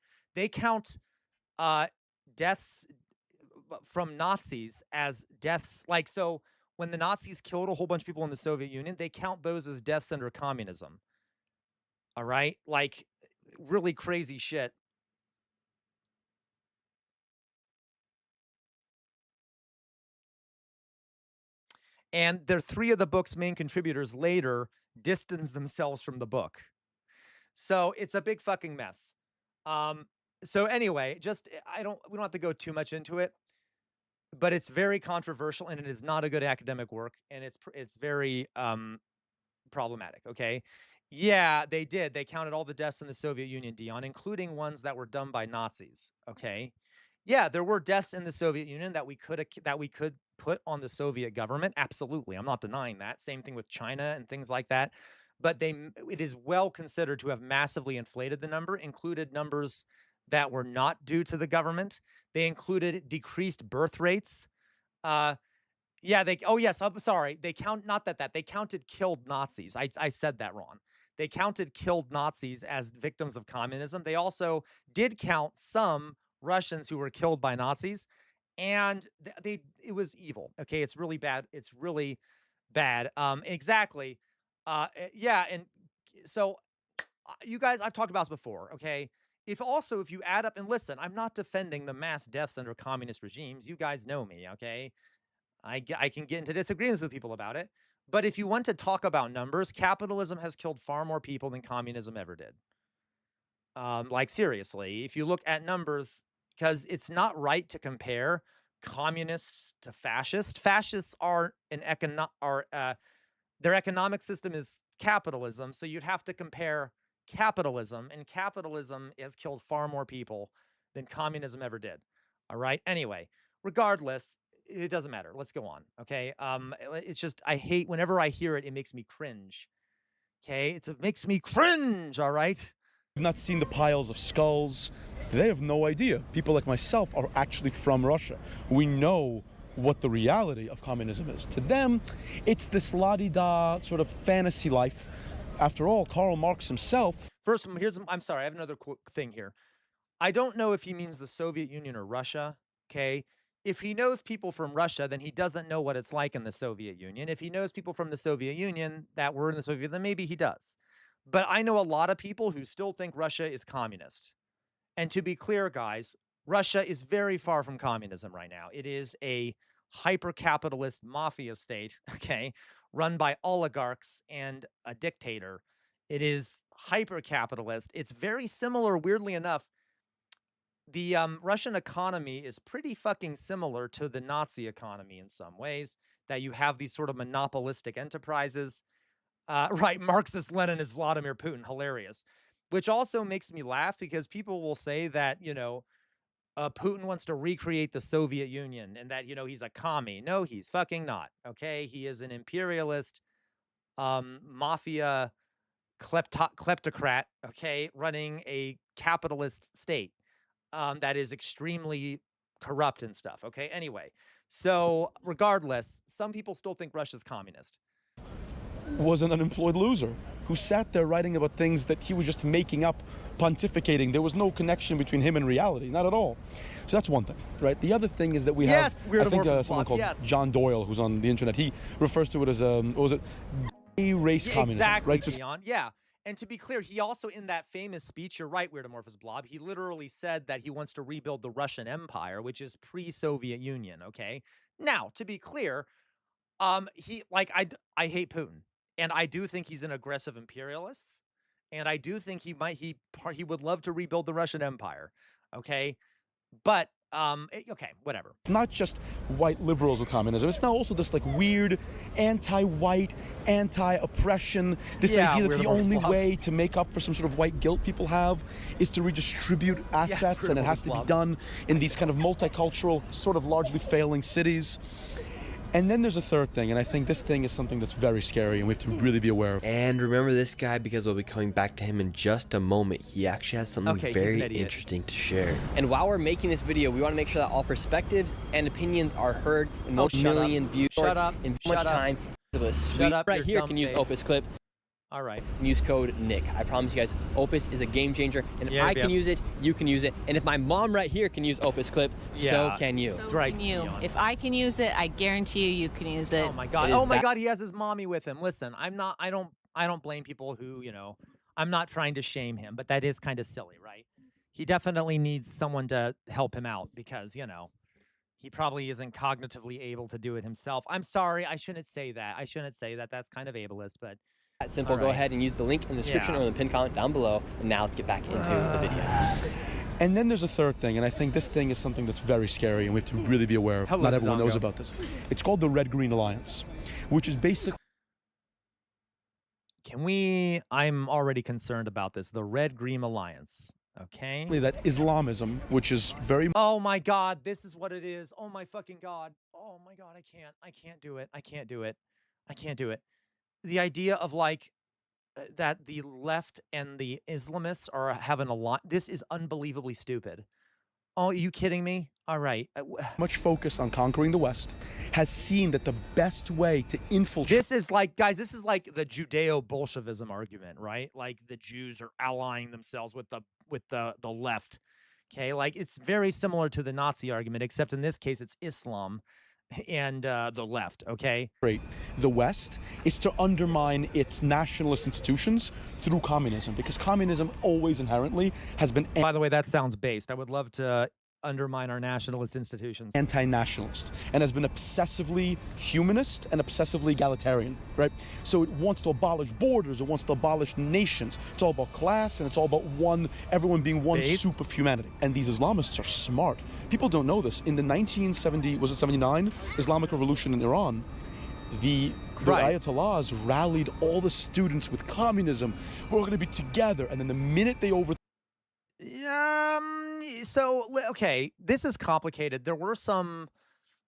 deaths from Nazis as deaths. Like, so when the Nazis killed a whole bunch of people in the Soviet Union, they count those as deaths under communism. All right, like really crazy shit. And they're three of the book's main contributors later distanced themselves from the book. So it's a big fucking mess. So anyway, we don't have to go too much into it, but it's very controversial and it is not a good academic work, and it's very problematic. Okay. Yeah, they did. They counted all the deaths in the Soviet Union, Dion, including ones that were done by Nazis. Okay. Yeah, there were deaths in the Soviet Union that we could put on the Soviet government. Absolutely. I'm not denying that. Same thing with China and things like that. But it is well considered to have massively inflated the number, included numbers that were not due to the government. They included decreased birth rates. Yeah, I'm sorry. They counted killed Nazis. I said that wrong. They counted killed Nazis as victims of communism. They also did count some Russians who were killed by Nazis, and it was evil. Okay, it's really bad. It's really bad. Exactly. Yeah, and so you guys, I've talked about this before. Okay, if you add up and listen, I'm not defending the mass deaths under communist regimes. You guys know me. Okay, I can get into disagreements with people about it. But if you want to talk about numbers, capitalism has killed far more people than communism ever did. Like seriously, if you look at numbers, because it's not right to compare communists to fascists. Fascists are their economic system is capitalism, so you'd have to compare capitalism, and capitalism has killed far more people than communism ever did. All right. Anyway, regardless, it doesn't matter. Let's go on. Okay. It's just I hate whenever I hear it. It makes me cringe. Okay. It makes me cringe. All right. I've not seen the piles of skulls. They have no idea. People like myself are actually from Russia. We know what the reality of communism is. To them, it's this la-di-da sort of fantasy life. After all, Karl Marx himself. First, I'm sorry, I have another thing here. I don't know if he means the Soviet Union or Russia, okay? If he knows people from Russia, then he doesn't know what it's like in the Soviet Union. If he knows people from the Soviet Union that were in the Soviet, then maybe he does. But I know a lot of people who still think Russia is communist. And to be clear, guys, Russia is very far from communism right now. It is a hyper-capitalist mafia state, okay, run by oligarchs and a dictator. It is hyper-capitalist. It's very similar, weirdly enough. the Russian economy is pretty fucking similar to the Nazi economy in some ways, that you have these sort of monopolistic enterprises. Right, Marxist Leninist Vladimir Putin, hilarious. Which also makes me laugh because people will say that, Putin wants to recreate the Soviet Union and that, he's a commie. No, he's fucking not. Okay. He is an imperialist, mafia kleptocrat, okay, running a capitalist state that is extremely corrupt and stuff. Okay. Anyway, so regardless, some people still think Russia's communist. Was an unemployed loser who sat there writing about things that he was just making up, pontificating. There was no connection between him and reality, not at all. So that's one thing, right? The other thing is that we have, I think, someone called John Doyle, who's on the internet. He refers to it as what was it, gay race communism, Exactly, right? So Dion. Yeah. And to be clear, he also, in that famous speech, you're right, Weird Amorphous Blob, he literally said that he wants to rebuild the Russian Empire, which is pre-Soviet Union, okay? Now, to be clear, I hate Putin. And I do think he's an aggressive imperialist, and I do think he would love to rebuild the Russian Empire, okay? But okay, whatever. it's not just white liberals with communism. It's now also this like weird anti-white, anti-oppression, this idea that the only way to make up for some sort of white guilt people have is to redistribute assets, and it has to be done in these kind of multicultural, sort of largely failing cities. And then there's a third thing, and I think this thing is something that's very scary and we have to really be aware of. And remember this guy because we'll be coming back to him in just a moment. He actually has something very interesting to share. And while we're making this video, we want to make sure that all perspectives and opinions are heard in 1 million views in much time. Right here can use Opus Clip. All right. Use code Nick. I promise you guys, Opus is a game changer, and if I can use it, you can use it. And if my mom right here can use Opus Clip, so can you. So can you. If I can use it, I guarantee you can use it. Oh my god. Oh my god, he has his mommy with him. Listen, I don't blame people who, I'm not trying to shame him, but that is kind of silly, right? He definitely needs someone to help him out because, he probably isn't cognitively able to do it himself. I'm sorry, I shouldn't say that. That's kind of ableist, but that simple. Go ahead and use the link in the description or in the pinned comment down below. And now let's get back into the video. And then there's a third thing, and I think this thing is something that's very scary and we have to really be aware of. Not everyone knows about this. It's called the Red-Green Alliance, which is basically... I'm already concerned about this. The Red-Green Alliance, okay? That Islamism, which is very... Oh my god, this is what it is. Oh my fucking god. Oh my god, I can't do it. The idea of that the left and the Islamists are having a lot. This is unbelievably stupid. Oh, are you kidding me? All right. Much focus on conquering the West has seen that the best way to infiltrate... This is like the Judeo-Bolshevism argument, right? Like the Jews are allying themselves with the left. Okay, it's very similar to the Nazi argument, except in this case it's Islam and the left, okay? The West is to undermine its nationalist institutions through communism, because communism always inherently has been... By the way, that sounds based. I would love to undermine our nationalist institutions. Anti-nationalist, and has been obsessively humanist and obsessively egalitarian, right? So it wants to abolish borders, it wants to abolish nations. It's all about class, and it's all about everyone being one soup of humanity. And these Islamists are smart. People don't know this. In the 79 Islamic Revolution in Iran, the Ayatollahs rallied all the students with communism. We're going to be together. And then the minute they So, okay, this is complicated. There were some,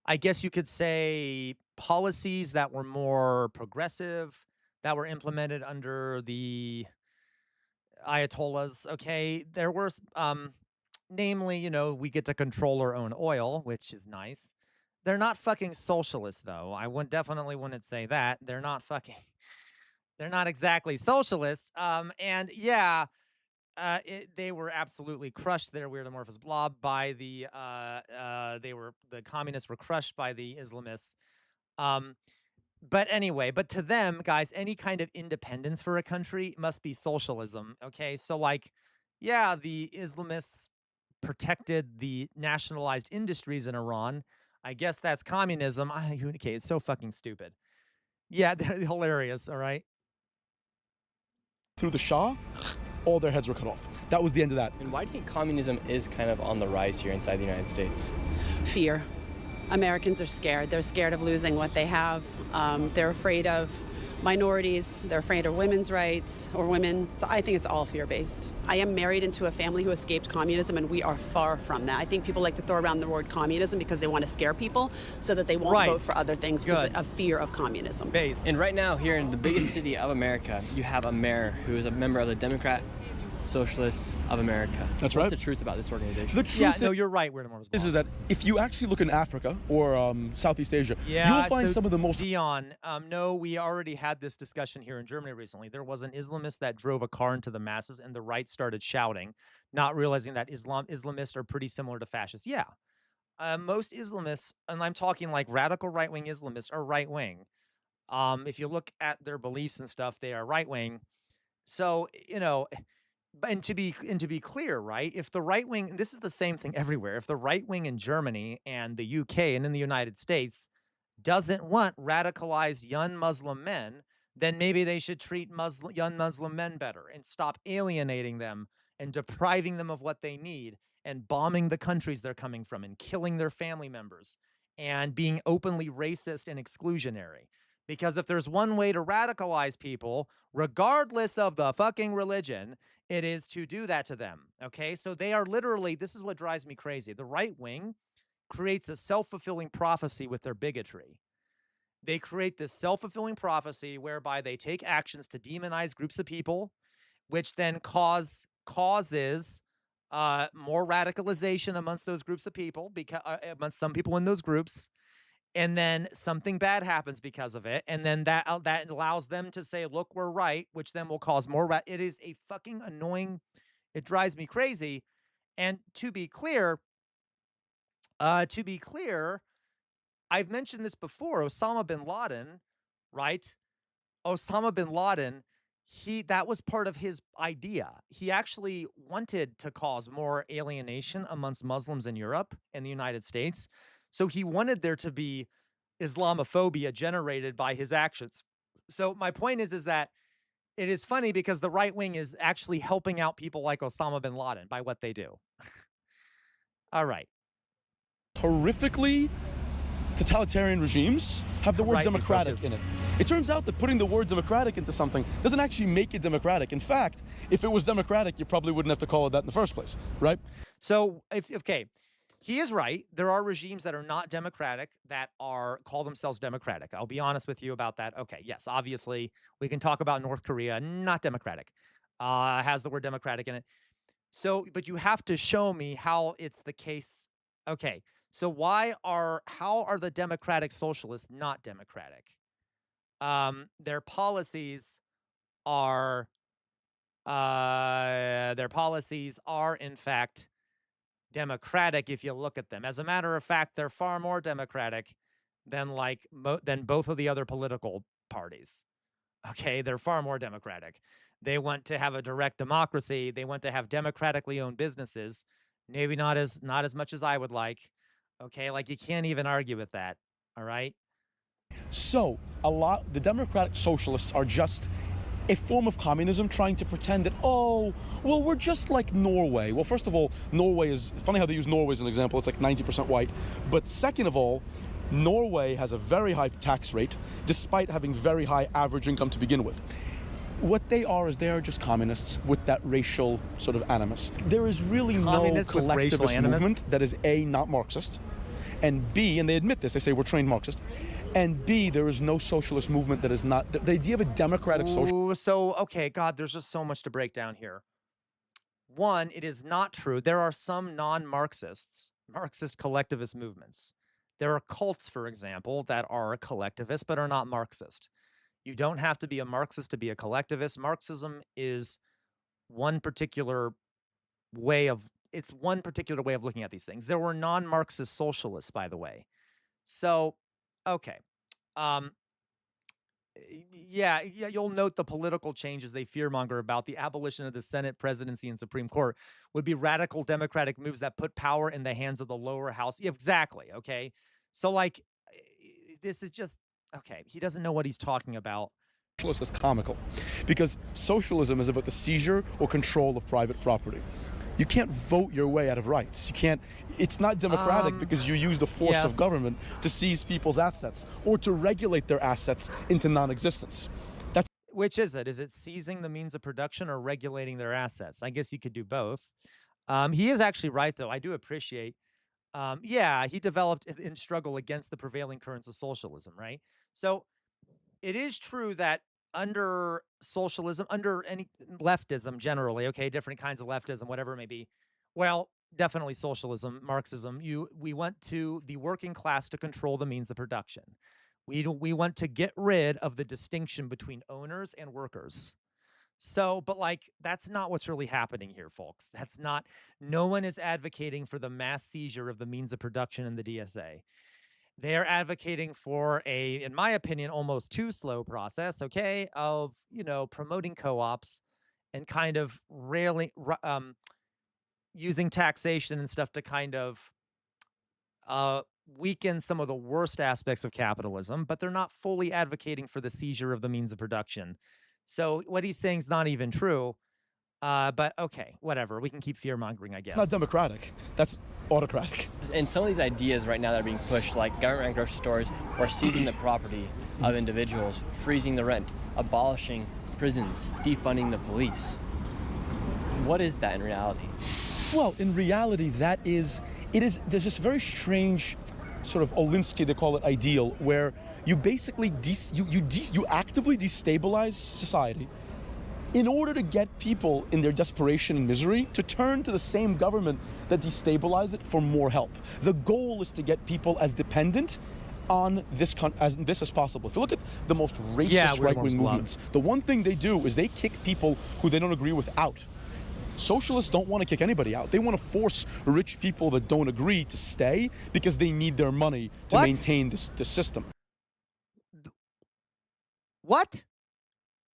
I guess you could say, policies that were more progressive that were implemented under the Ayatollahs, okay? There were, namely, we get to control our own oil, which is nice. They're not fucking socialists, though. I definitely wouldn't say that. They're not exactly socialists. And yeah, they were absolutely crushed there, Weird Amorphous Blob, by the communists were crushed by the Islamists. But anyway, to them, guys, any kind of independence for a country must be socialism. Okay, so yeah, the Islamists protected the nationalized industries in Iran. I guess that's communism. Okay, it's so fucking stupid. Yeah, they're hilarious. All right. Through the Shah, all their heads were cut off. That was the end of that. And why do you think communism is kind of on the rise here inside the United States? Fear. Americans are scared. They're scared of losing what they have. They're afraid of minorities. They're afraid of women's rights or women. So I think it's all fear-based. I am married into a family who escaped communism, and we are far from that. I think people like to throw around the word communism because they want to scare people so that they won't vote for other things because of fear of communism. And right now, here in the biggest city of America, you have a mayor who is a member of the Democrat Socialists of America. That's right. What's the truth about this organization? The truth you're right. is that if you actually look in Africa or Southeast Asia, you'll find some of the most. Dion, no, we already had this discussion here in Germany recently. There was an Islamist that drove a car into the masses, and the right started shouting, not realizing that Islamists are pretty similar to fascists. Yeah, most Islamists, and I'm talking like radical right-wing Islamists, are right-wing. If you look at their beliefs and stuff, they are right-wing. So and to be clear, right? If the right wing, this is the same thing everywhere. If the right wing in Germany and the UK and in the United States doesn't want radicalized young Muslim men, then maybe they should treat young Muslim men better and stop alienating them and depriving them of what they need and bombing the countries they're coming from and killing their family members and being openly racist and exclusionary. Because if there's one way to radicalize people, regardless of the fucking religion, it is to do that to them, okay? So they are literally, this is what drives me crazy. The right wing creates a self-fulfilling prophecy with their bigotry. They create this self-fulfilling prophecy whereby they take actions to demonize groups of people, which then causes more radicalization amongst those groups of people, because amongst some people in those groups. And then something bad happens because of it. And then that allows them to say, look, we're right, which then will cause more. It is a fucking annoying. It drives me crazy. And to be clear, I've mentioned this before, Osama bin Laden, right? Osama bin Laden, that was part of his idea. He actually wanted to cause more alienation amongst Muslims in Europe and the United States. So he wanted there to be Islamophobia generated by his actions. So my point is that it is funny because the right wing is actually helping out people like Osama bin Laden by what they do. All right. Horrifically totalitarian regimes have the word democratic in it. It turns out that putting the word democratic into something doesn't actually make it democratic. In fact, if it was democratic, you probably wouldn't have to call it that in the first place, right? So, he is right. There are regimes that are not democratic that call themselves democratic. I'll be honest with you about that. Okay, yes, obviously, we can talk about North Korea, not democratic. Has the word democratic in it. So, but you have to show me how it's the case. Okay, so how are the democratic socialists not democratic? Their policies are in fact democratic if you look at them. As a matter of fact, they're far more democratic than both of the other political parties. Okay, they're far more democratic. They want to have a direct democracy. They want to have democratically owned businesses. Maybe not as much as I would like. Okay, like you can't even argue with that. All right. So the democratic socialists are just a form of communism trying to pretend that, we're just like Norway. Well, first of all, Norway is funny how they use Norway as an example. It's like 90% white. But second of all, Norway has a very high tax rate, despite having very high average income to begin with. What they are just communists with that racial sort of animus. There is really no collectivist movement that is A, not Marxist, and B, and they admit this, they say we're trained Marxist, and B, there is no socialist movement that is not, the idea of a democratic social. So, okay, God, there's just so much to break down here. One, it is not true. There are some non-Marxist, Marxist collectivist movements. There are cults, for example, that are collectivist but are not Marxist. You don't have to be a Marxist to be a collectivist. Marxism is one particular way of looking at these things. There were non-Marxist socialists, by the way. So, okay. Yeah, you'll note the political changes they fearmonger about the abolition of the Senate, presidency, and Supreme Court would be radical democratic moves that put power in the hands of the lower house. Exactly, okay? So, this is just, okay, he doesn't know what he's talking about. Socialist is comical because socialism is about the seizure or control of private property. You can't vote your way out of rights. You can't, it's not democratic because you use the force of government to seize people's assets or to regulate their assets into non-existence. That's Which is it? Is it seizing the means of production or regulating their assets? I guess you could do both. He is actually right, though. I do appreciate. He developed in struggle against the prevailing currents of socialism, right? So it is true that under socialism, under any leftism generally, okay, different kinds of leftism, whatever it may be, well, definitely socialism, Marxism, we want to the working class to control the means of production. We want to get rid of the distinction between owners and workers. So, but like, that's not what's really happening here, folks. That's not, no one is advocating for the mass seizure of the means of production in the DSA. They are advocating for a, in my opinion, almost too slow process, okay, of, promoting co-ops and kind of rarely using taxation and stuff to kind of weaken some of the worst aspects of capitalism, but they're not fully advocating for the seizure of the means of production. So what he's saying is not even true. But okay, whatever. We can keep fear-mongering, I guess. It's not democratic. That's autocratic. And some of these ideas right now that are being pushed, like government grocery stores or seizing the property of individuals, freezing the rent, abolishing prisons, defunding the police. What is that in reality? Well, in reality, there's this very strange sort of Olinsky, they call it ideal, where you basically you actively destabilize society in order to get people in their desperation and misery to turn to the same government that destabilized it for more help. The goal is to get people as dependent on this as possible. If you look at the most racist right-wing movements, the one thing they do is they kick people who they don't agree with out. Socialists don't want to kick anybody out. They want to force rich people that don't agree to stay because they need their money to maintain the system. What?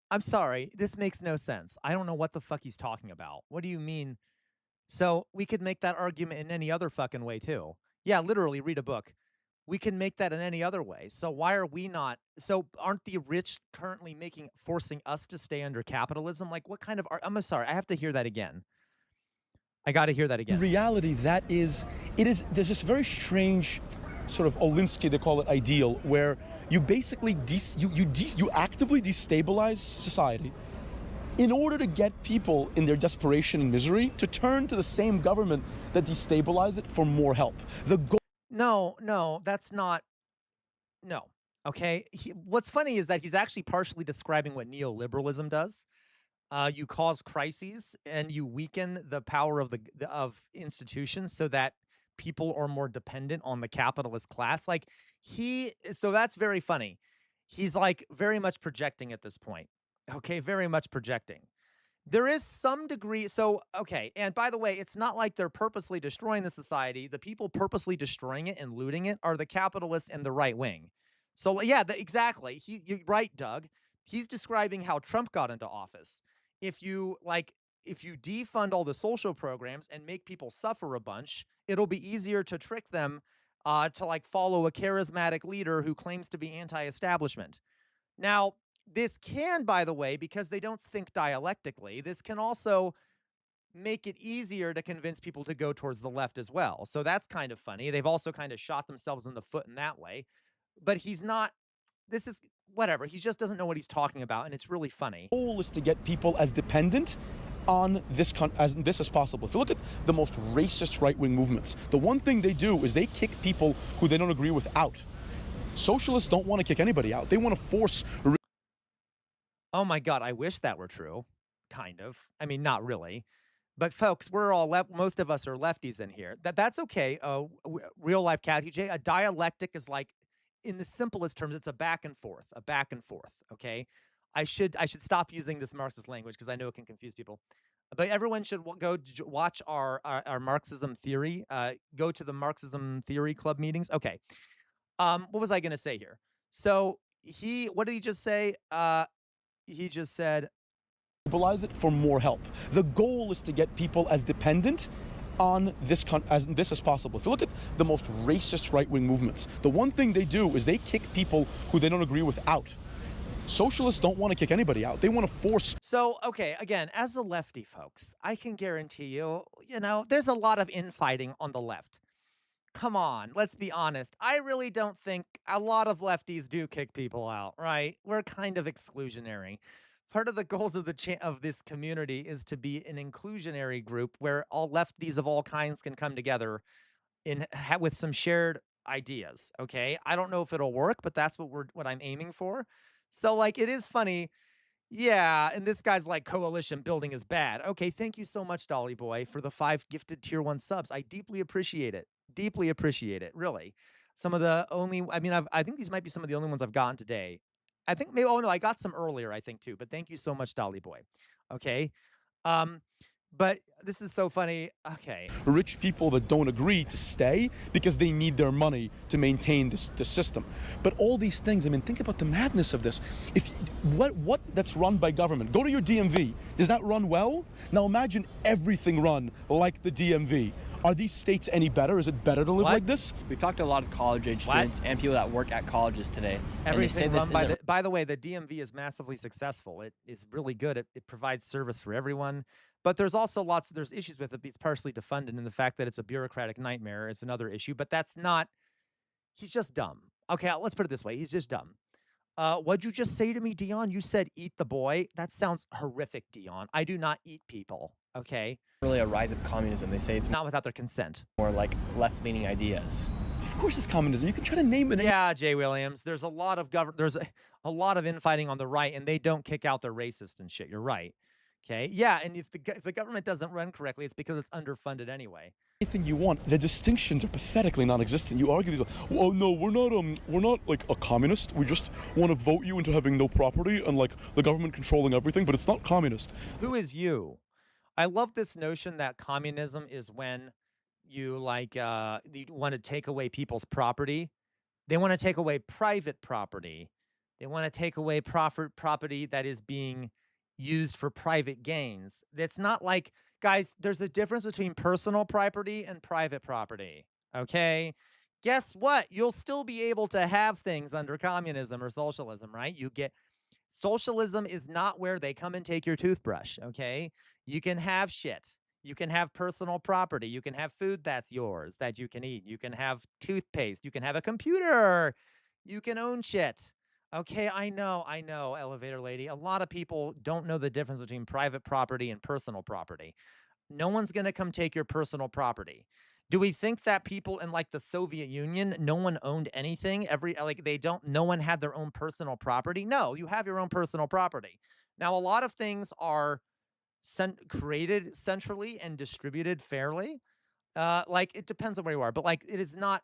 I'm sorry. This makes no sense. I don't know what the fuck he's talking about. What do you mean? So we could make that argument in any other fucking way too. Yeah, literally read a book. We can make that in any other way. So why are we not? So aren't the rich currently forcing us to stay under capitalism? Like what kind of, I'm sorry, I have to hear that again. I got to hear that again. In reality, there's this very strange sort of Olinsky, they call it ideal, where you basically you actively destabilize society in order to get people in their desperation and misery to turn to the same government that destabilized it for more help. The goal. No, that's not. No. Okay. What's funny is that he's actually partially describing what neoliberalism does. You cause crises and you weaken the power of of institutions so that people are more dependent on the capitalist class. So that's very funny. He's like very much projecting at this point. Okay, very much projecting. There is some degree. So, okay. And by the way, it's not like they're purposely destroying the society. The people purposely destroying it and looting it are the capitalists and the right wing. So yeah, exactly. You're right, Doug. He's describing how Trump got into office. If you defund all the social programs and make people suffer a bunch, it'll be easier to trick them to follow a charismatic leader who claims to be anti-establishment. Now, this can, by the way, because they don't think dialectically, this can also make it easier to convince people to go towards the left as well. So that's kind of funny. They've also kind of shot themselves in the foot in that way. But he's not, this is, whatever. He just doesn't know what he's talking about, and it's really funny. The goal is to get people as dependent on this as possible. If you look at the most racist right-wing movements, the one thing they do is they kick people who they don't agree with out. Socialists don't want to kick anybody out. They want to force. Oh my God, I wish that were true. Kind of. I mean, not really. But folks, we're all most of us are lefties in here. That's okay. Real life cat TJ, a dialectic is like, in the simplest terms, it's a back and forth, okay? I should stop using this Marxist language because I know it can confuse people. But everyone should go watch our Marxism theory. Go to the Marxism theory club meetings. Okay. What was I going to say here? So what did he just say? He just said, stabilize it for more help. The goal is to get people as dependent on this as possible. If you look at the most racist right-wing movements, the one thing they do is they kick people who they don't agree with out. Socialists don't want to kick anybody out. They want to force. So, okay, again, as a lefty, folks, I can guarantee you, there's a lot of infighting on the left. Come on, let's be honest. I really don't think a lot of lefties do kick people out, right? We're kind of exclusionary. Part of the goals of of this community is to be an inclusionary group where all lefties of all kinds can come together with some shared ideas. Okay, I don't know if it'll work, but that's what I'm aiming for. So, like, it is funny. Yeah, and this guy's like, coalition building is bad. Okay, thank you so much, Dolly Boy, for the 5 gifted tier 1 subs. I deeply appreciate it. Deeply appreciate it, really. Some of the only, I mean, I think these might be some of the only ones I've gotten today. I think maybe, oh no, I got some earlier, I think, too. But thank you so much, Dolly Boy. Okay. But this is so funny. Okay. Rich people that don't agree to stay because they need their money to maintain the system. But all these things, I mean, think about the madness of this. If what that's run by government, go to your DMV. Does that run well? Now imagine everything run like the DMV. Are these states any better? Is it better to live like this? We've talked to a lot of college-age students and people that work at colleges today. Everything run by the way, the DMV is massively successful. It is really good. It provides service for everyone. But there's also there's issues with it. It's partially defunded, and the fact that it's a bureaucratic nightmare is another issue. But he's just dumb. Okay, let's put it this way. He's just dumb. What'd you just say to me, Dion? You said eat the boy? That sounds horrific, Dion. I do not eat people, okay? Really a rise of communism. They say it's not without their consent. More like left-leaning ideas. Of course it's communism. You can try to name it. Yeah, Jay Williams. There's a lot of there's a lot of infighting on the right, and they don't kick out the racist and shit. You're right. Okay. Yeah, and if the government doesn't run correctly, it's because it's underfunded anyway. Anything you want. The distinctions are pathetically non-existent. You argue, well, no, we're not like a communist. We just want to vote you into having no property and like the government controlling everything, but it's not communist. Who is you? I love this notion that communism is when you you want to take away people's property. They want to take away private property. They want to take away property that is being used for private gains. It's not like, guys, there's a difference between personal property and private property, okay? Guess what? You'll still be able to have things under communism or socialism, right? Socialism is not where they come and take your toothbrush, okay? You can have shit. You can have personal property. You can have food that's yours that you can eat. You can have toothpaste. You can have a computer. You can own shit. Okay, I know, elevator lady. A lot of people don't know the difference between private property and personal property. No one's going to come take your personal property. Do we think that people in like the Soviet Union, no one owned anything? No one had their own personal property? No, you have your own personal property. Now, a lot of things are created centrally and distributed fairly. It depends on where you are, but it is not,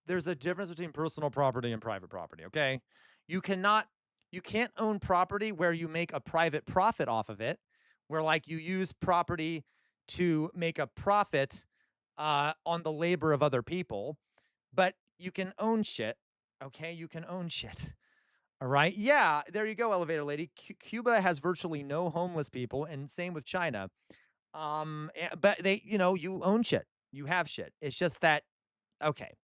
there's a difference between personal property and private property, okay? You can't own property where you make a private profit off of it, where you use property to make a profit on the labor of other people, but you can own shit, okay? You can own shit, all right? Yeah, there you go, elevator lady. Cuba has virtually no homeless people, and same with China. But you own shit. You have shit. It's just that, okay.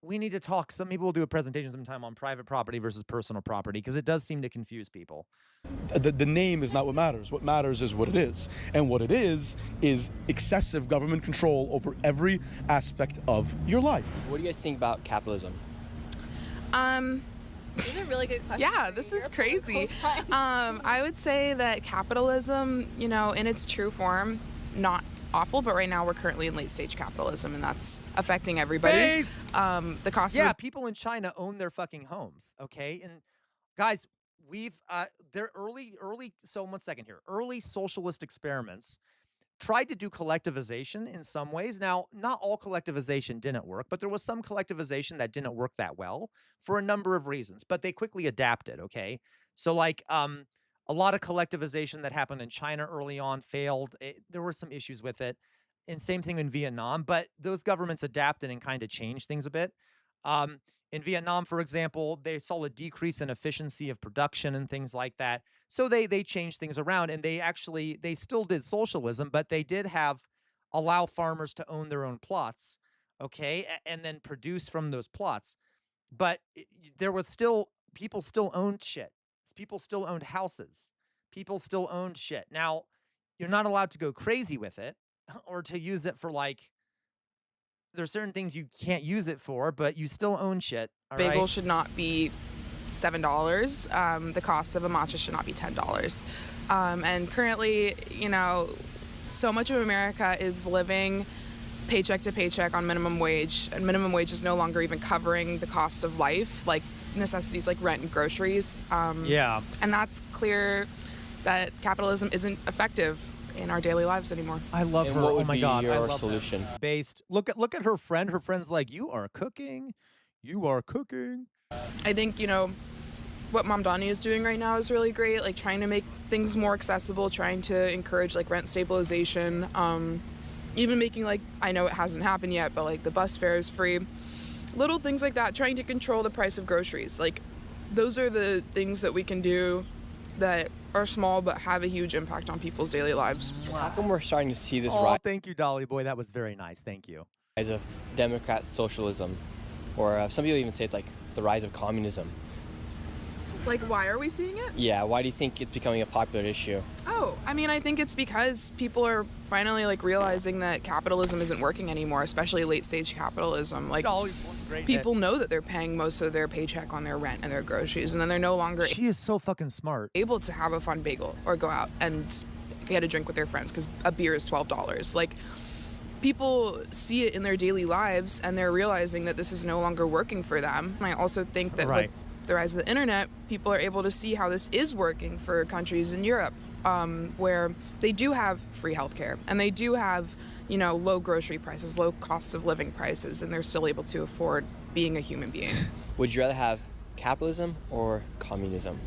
We need to talk. Maybe we'll do a presentation sometime on private property versus personal property, because it does seem to confuse people. The name is not what matters. What matters is what it is. And what it is excessive government control over every aspect of your life. What do you guys think about capitalism? These are really good questions. Yeah, this is crazy. I would say that capitalism, in its true form, not awful, but right now we're currently in late stage capitalism, and that's affecting everybody. The cost of people in China own their fucking homes, okay? And guys, they're early, so 1 second here. Early socialist experiments tried to do collectivization in some ways. Now, not all collectivization didn't work, but there was some collectivization that didn't work that well for a number of reasons, but they quickly adapted, okay? So a lot of collectivization that happened in China early on failed. There were some issues with it. And same thing in Vietnam, but those governments adapted and kind of changed things a bit. In Vietnam, for example, they saw a decrease in efficiency of production and things like that. So they changed things around, and they still did socialism, but they did allow farmers to own their own plots, okay, and then produce from those plots. But there was people still owned shit. people still owned houses. People still owned shit. Now, you're not allowed to go crazy with it or to use it for like, there's certain things you can't use it for, but you still own shit. All Bagel right? should not be $7. The cost of a matcha should not be $10. And currently, you know, so much of America is living paycheck to paycheck on minimum wage, and minimum wage is no longer even covering the cost of life, like necessities like rent and groceries. Yeah. And that's clear that capitalism isn't effective in our daily lives anymore. I love And her. what Oh would my be god, I your love solution? that. Based. Look at her friend. Her friend's like, "You are cooking. You are cooking." I think, you know, what Mom Donnie is doing right now is really great, like trying to make things more accessible, trying to encourage like rent stabilization, even making like, I know it hasn't happened yet, but like the bus fare is free. Little things like that, trying to control the price of groceries. Like those are the things that we can do that are small but have a huge impact on people's daily lives. How come we're starting to see this Oh, rise thank you, Dolly boy. That was very nice. Thank you. of Democrat socialism? Or some people even say it's like the rise of communism. Like, why are we seeing it? Yeah, why do you think it's becoming a popular issue? Oh, I mean, I think it's because people are finally like realizing that capitalism isn't working anymore, especially late stage capitalism. Like, people know that they're paying most of their paycheck on their rent and their groceries, and then they're no longer She is so fucking smart. able to have a fun bagel or go out and get a drink with their friends because a beer is $12. Like, people see it in their daily lives and they're realizing that this is no longer working for them. And I also think that Right. with the rise of the internet, people are able to see how this is working for countries in Europe, where they do have free healthcare and they do have, you know, low grocery prices, low cost of living prices, and they're still able to afford being a human being. Would you rather have capitalism or communism?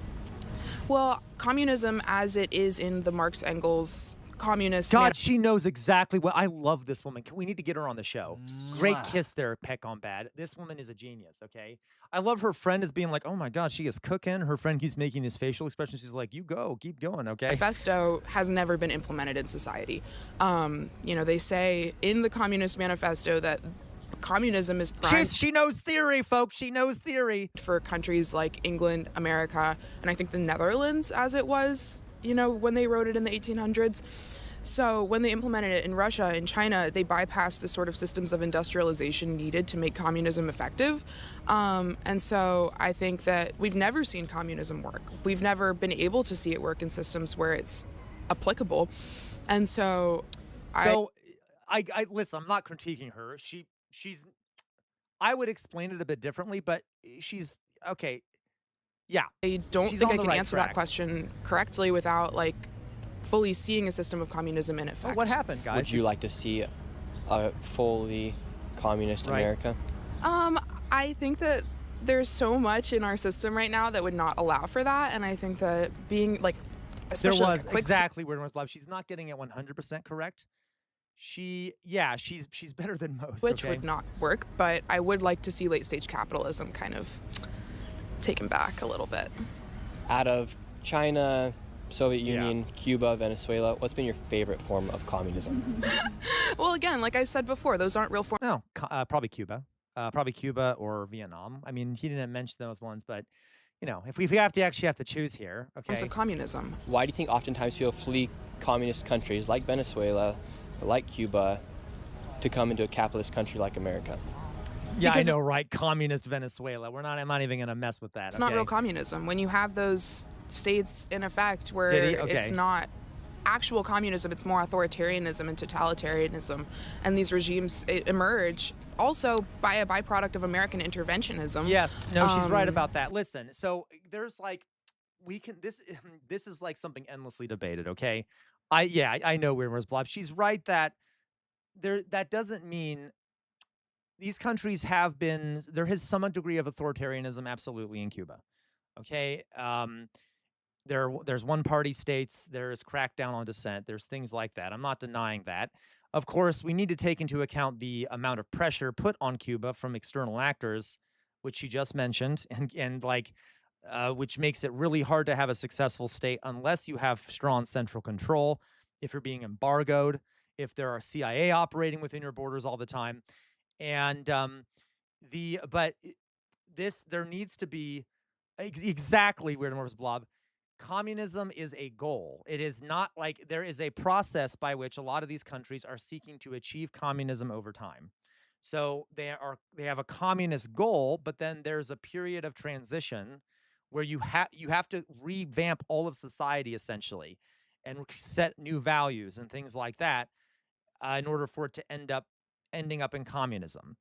Well, communism as it is in the Marx Engels communist. God, she knows exactly what. I love this woman. We need to get her on the show. Great kiss there, Peck on Bad. This woman is a genius, okay? I love her friend is being like, oh my God, she is cooking. Her friend keeps making this facial expression. She's like, you go, keep going, okay? Manifesto has never been implemented in society. You know, they say in the Communist Manifesto that communism is primed. She knows theory, folks. She knows theory. For countries like England, America, and I think the Netherlands as it was, you know, when they wrote it in the 1800s. So when they implemented it in Russia and China, they bypassed the sort of systems of industrialization needed to make communism effective. And so I think that we've never seen communism work. We've never been able to see it work in systems where it's applicable. And so I listen, I'm not critiquing her. She's I would explain it a bit differently, but she's okay. Yeah. I don't She's think on I the can right answer track. that question correctly without like fully seeing a system of communism in effect. What happened, guys? Would you like to see a fully communist America? I think that there's so much in our system right now that would not allow for that, and I think that being like, There especially was like a quick exactly where North Love. She's not getting it 100% correct. She's better than most. which okay? would not work, but I would like to see late stage capitalism kind of taken back a little bit. Out of China, Soviet Union, Cuba, Venezuela, what's been your favorite form of communism? Well, again, like I said before, those aren't real forms. No, probably Cuba. Probably Cuba or Vietnam. I mean, he didn't mention those ones, but you know, if we have to choose here, okay. Of communism. Why do you think oftentimes people flee communist countries like Venezuela, like Cuba, to come into a capitalist country like America? Yeah, Because I know, right? Communist Venezuela. I'm not even gonna mess with that. It's not real communism. When you have those states in effect where Okay. it's not actual communism, it's more authoritarianism and totalitarianism, and these regimes emerge also by a byproduct of American interventionism. Yes, no, she's right about that. Listen, so there's like, this is like something endlessly debated, okay? I know where Blob. She's right that that doesn't mean these countries there is some degree of authoritarianism absolutely in Cuba. Okay? There's one-party states, there's crackdown on dissent, there's things like that. I'm not denying that. Of course, we need to take into account the amount of pressure put on Cuba from external actors, which she just mentioned, and which makes it really hard to have a successful state unless you have strong central control, if you're being embargoed, if there are CIA operating within your borders all the time. And there needs to be exactly where Norris Blob. communism is a goal. It is not like there is a process by which a lot of these countries are seeking to achieve communism over time. So they have a communist goal, but then there's a period of transition where you have to revamp all of society essentially and set new values and things like that in order for it to ending up in communism.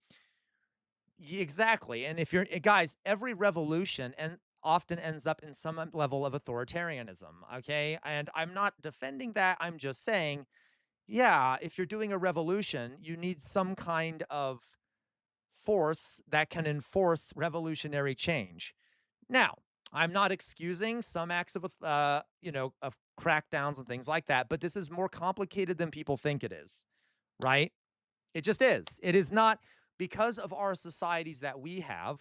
Exactly. And if you're guys, every revolution often ends up in some level of authoritarianism, okay? And I'm not defending that. I'm just saying, yeah, if you're doing a revolution, you need some kind of force that can enforce revolutionary change. Now, I'm not excusing some acts of of crackdowns and things like that, but this is more complicated than people think it is, right? It just is. It is not because of our societies that we have.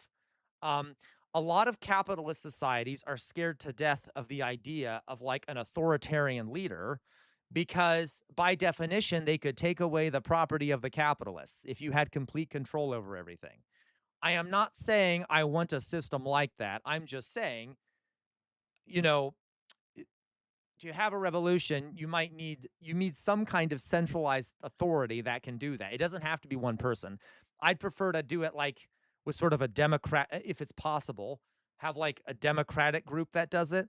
A lot of capitalist societies are scared to death of the idea of like an authoritarian leader because by definition, they could take away the property of the capitalists if you had complete control over everything. I am not saying I want a system like that. I'm just saying, to have a revolution, you need some kind of centralized authority that can do that. It doesn't have to be one person. I'd prefer to do it like with sort of a democrat, if it's possible, have like a democratic group that does it,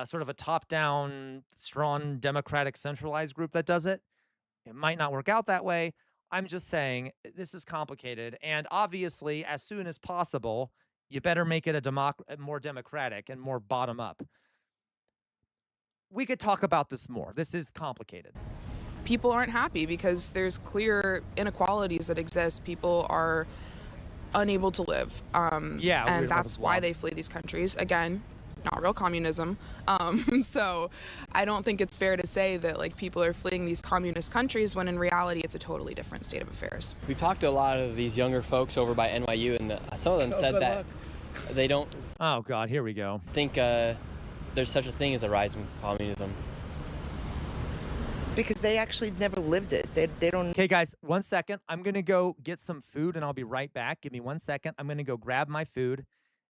sort of a top-down, strong democratic centralized group that does it. It might not work out that way. I'm just saying this is complicated, and obviously, as soon as possible, you better make it more democratic and more bottom up. We could talk about this more. This is complicated. People aren't happy because there's clear inequalities that exist. People are unable to live. And that's why they flee these countries. Again, not real communism. So I don't think it's fair to say that like people are fleeing these communist countries when in reality it's a totally different state of affairs. We've talked to a lot of these younger folks over by NYU, and some of them said that they don't. Oh God, here we go. Think there's such a thing as a rise in communism. Because they actually never lived it. They don't. Okay, guys, 1 second. I'm going to go get some food, and I'll be right back. Give me 1 second. I'm going to go grab my food,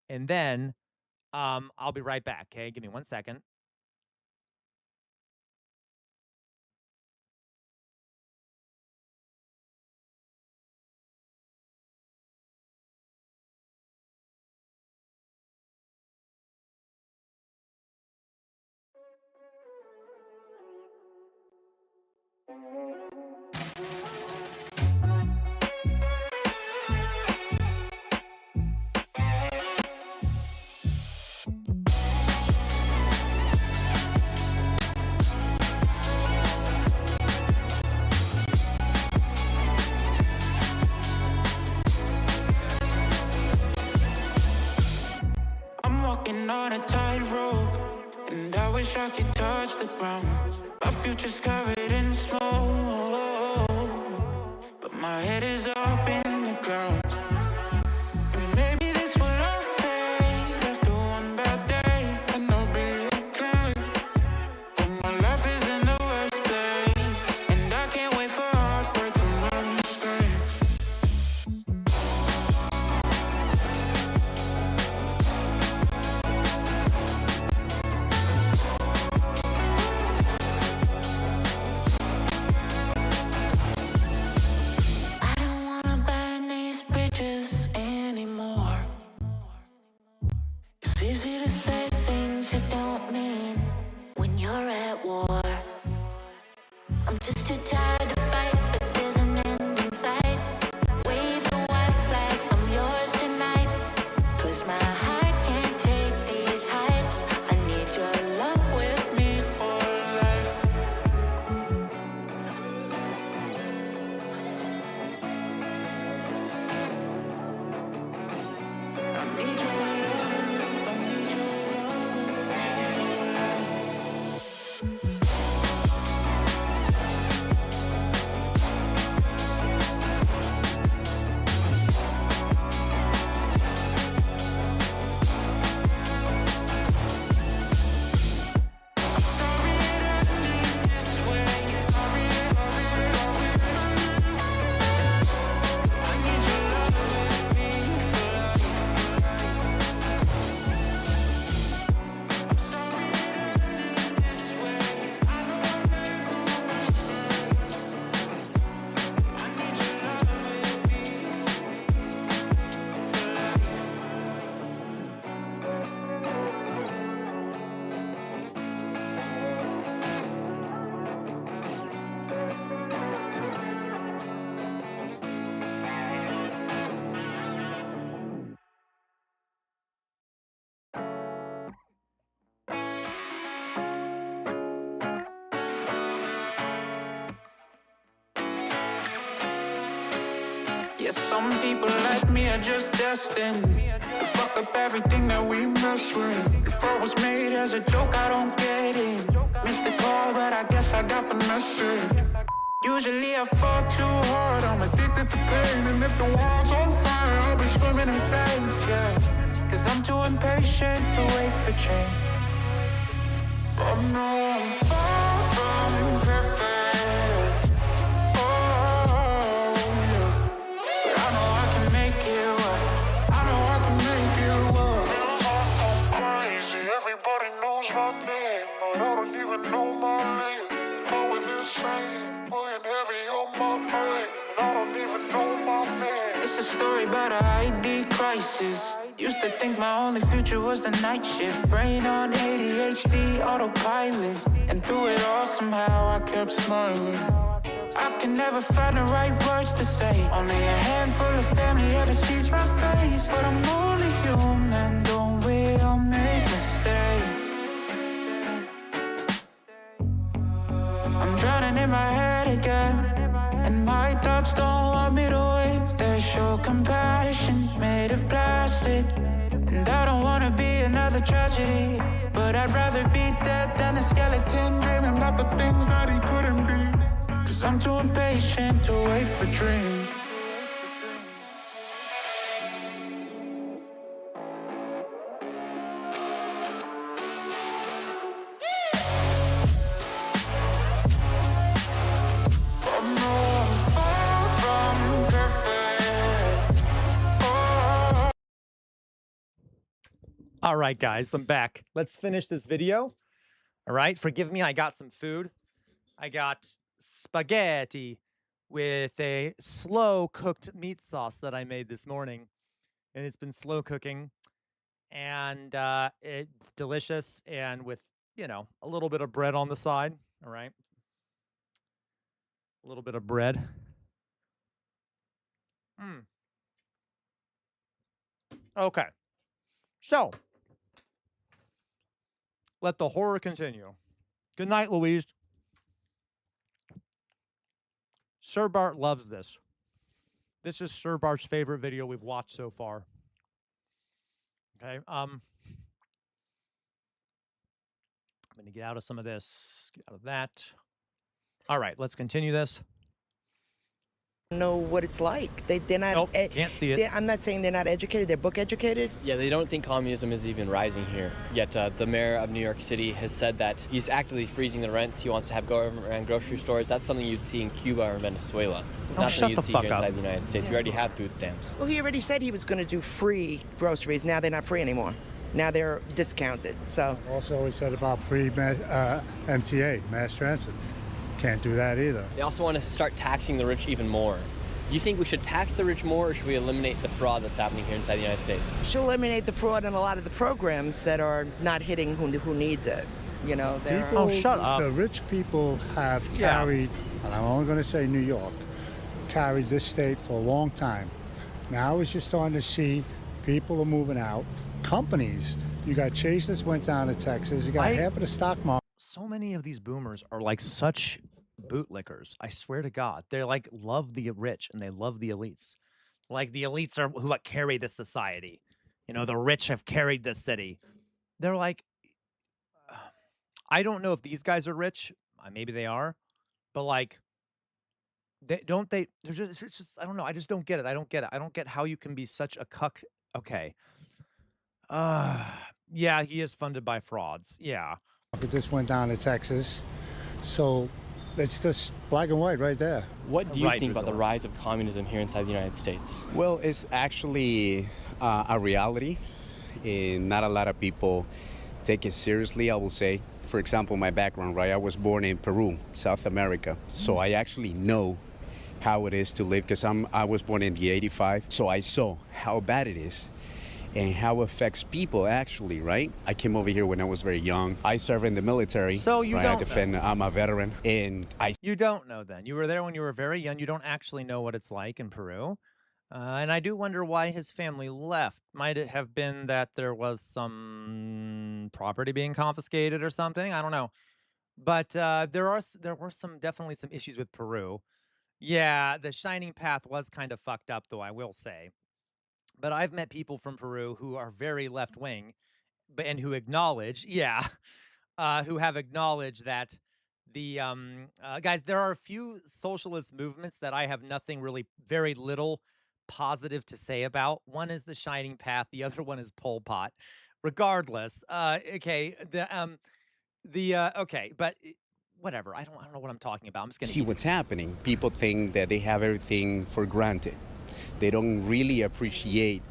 and then I'll be right back, okay? Give me 1 second. I'm walking on a tightrope, and I wish I could touch the ground. My future's covered in smoke, but my head is up in the clouds. And maybe this will all fade after one bad day, and I'll be okay. But my life is in the worst place, and I can't wait for heartbreak from my mistakes. Yeah, some people like me are just destined to fuck up everything that we mess with. If I was made as a joke, I don't get it. Missed the call, but I guess I got the message. Usually I fall too hard, I'm addicted to pain. And if the world's on fire, I'll be swimming in flames, yeah. Cause I'm too impatient to wait for change. I know I'm far from perfect, oh yeah. But I know I can make it work, I know I can make it work. I'm crazy, everybody knows my name, but I don't even know my name. Going insane, putting heavy on my brain, but I don't even know my name. It's a story about an ID crisis. Used to think my only future was the night shift. Brain on ADHD, autopilot. And through it all somehow I kept smiling. I can never find the right words to say. Only a handful of family ever sees my face. But I'm only human, don't we all make mistakes? I'm drowning in my head again, and my thoughts don't want me to win. They show compassion made of plastic, and I don't wanna be another tragedy, but I'd rather be dead than a skeleton dreaming about the things that he couldn't be. Cause I'm too impatient to wait for dreams. All right, guys, I'm back. Let's finish this video. All right, forgive me, I got some food. I got spaghetti with a slow-cooked meat sauce that I made this morning. And it's been slow cooking. And it's delicious, and with, you know, a little bit of bread on the side. All right. A little bit of bread. Okay. So, let the horror continue. Good night, Louise. Sir Bart loves this. This is Sir Bart's favorite video we've watched so far. Okay. I'm going to get out of some of this, get out of that. All right, let's continue this. Know what it's like. They're not. Nope, can't see it. I'm not saying they're not educated. They're book educated. Yeah, they don't think communism is even rising here. Yet the mayor of New York City has said that he's actively freezing the rents. He wants to have government-run grocery stores. That's something you'd see in Cuba or Venezuela. Not something you'd see here inside the United States. We already have food stamps. Well, he already said he was going to do free groceries. Now they're not free anymore. Now they're discounted. So. Also, he said about free MTA, mass transit. Can't do that either. They also want to start taxing the rich even more. Do you think we should tax the rich more, or should we eliminate the fraud that's happening here inside the United States? Should eliminate the fraud in a lot of the programs that are not hitting who needs it. You know, people, shut up. The rich people have carried, and I'm only going to say New York, carried this state for a long time. Now it's just starting to see people are moving out. Companies, you got Chase that went down to Texas. You got half of the stock market. So many of these boomers are like such bootlickers. I swear to God, they're like love the rich and they love the elites. Like the elites are who carry this society. You know, the rich have carried this city. They're like, I don't know if these guys are rich. Maybe they are, but like, they're just, it's just, I don't know. I just don't get it. I don't get it. I don't get how you can be such a cuck. Okay. Yeah, he is funded by frauds. Yeah. This went down to Texas, so it's just black and white right there. What do you think about the rise of communism here inside the United States? Well, it's actually a reality, and not a lot of people take it seriously, I will say. For example, my background, right? I was born in Peru, South America, so I actually know how it is to live, because I was born in the '85, so I saw how bad it is and how it affects people actually, right? I came over here when I was very young. I served in the military. So you don't I'm a veteran, and You don't know then. You were there when you were very young. You don't actually know what it's like in Peru. And I do wonder why his family left. Might it have been that there was some property being confiscated or something? I don't know. But there were definitely some issues with Peru. Yeah, the shining path was kind of fucked up, though, I will say. But I've met people from Peru who are very left wing, and who acknowledge, who have acknowledged that guys, there are a few socialist movements that I have very little positive to say about. One is the Shining Path, the other one is Pol Pot. Regardless, okay, but whatever. I don't know what I'm talking about. I'm just gonna See what's happening. People think that they have everything for granted. They don't really appreciate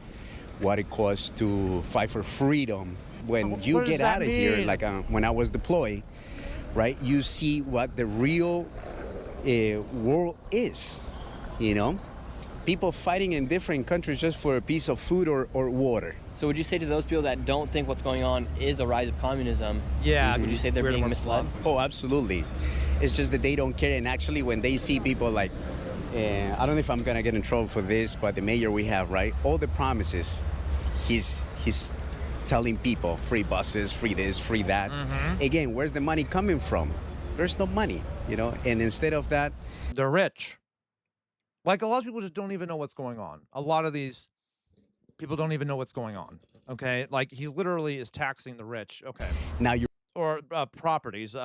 what it costs to fight for freedom. When you get out of here, like when I was deployed, right, you see what the real world is, you know? People fighting in different countries just for a piece of food or water. So would you say to those people that don't think what's going on is a rise of communism, would you say they're being misled? Oh, absolutely. It's just that they don't care. And actually, when they see people like, I don't know if I'm going to get in trouble for this, but the mayor we have, right? All the promises, he's telling people free buses, free this, free that. Again, where's the money coming from? There's no money, you know? And instead of that, they're rich. Like, a lot of people just don't even know what's going on. A lot of these people don't even know what's going on, okay? Like, he literally is taxing the rich, okay? Now you're... Or properties,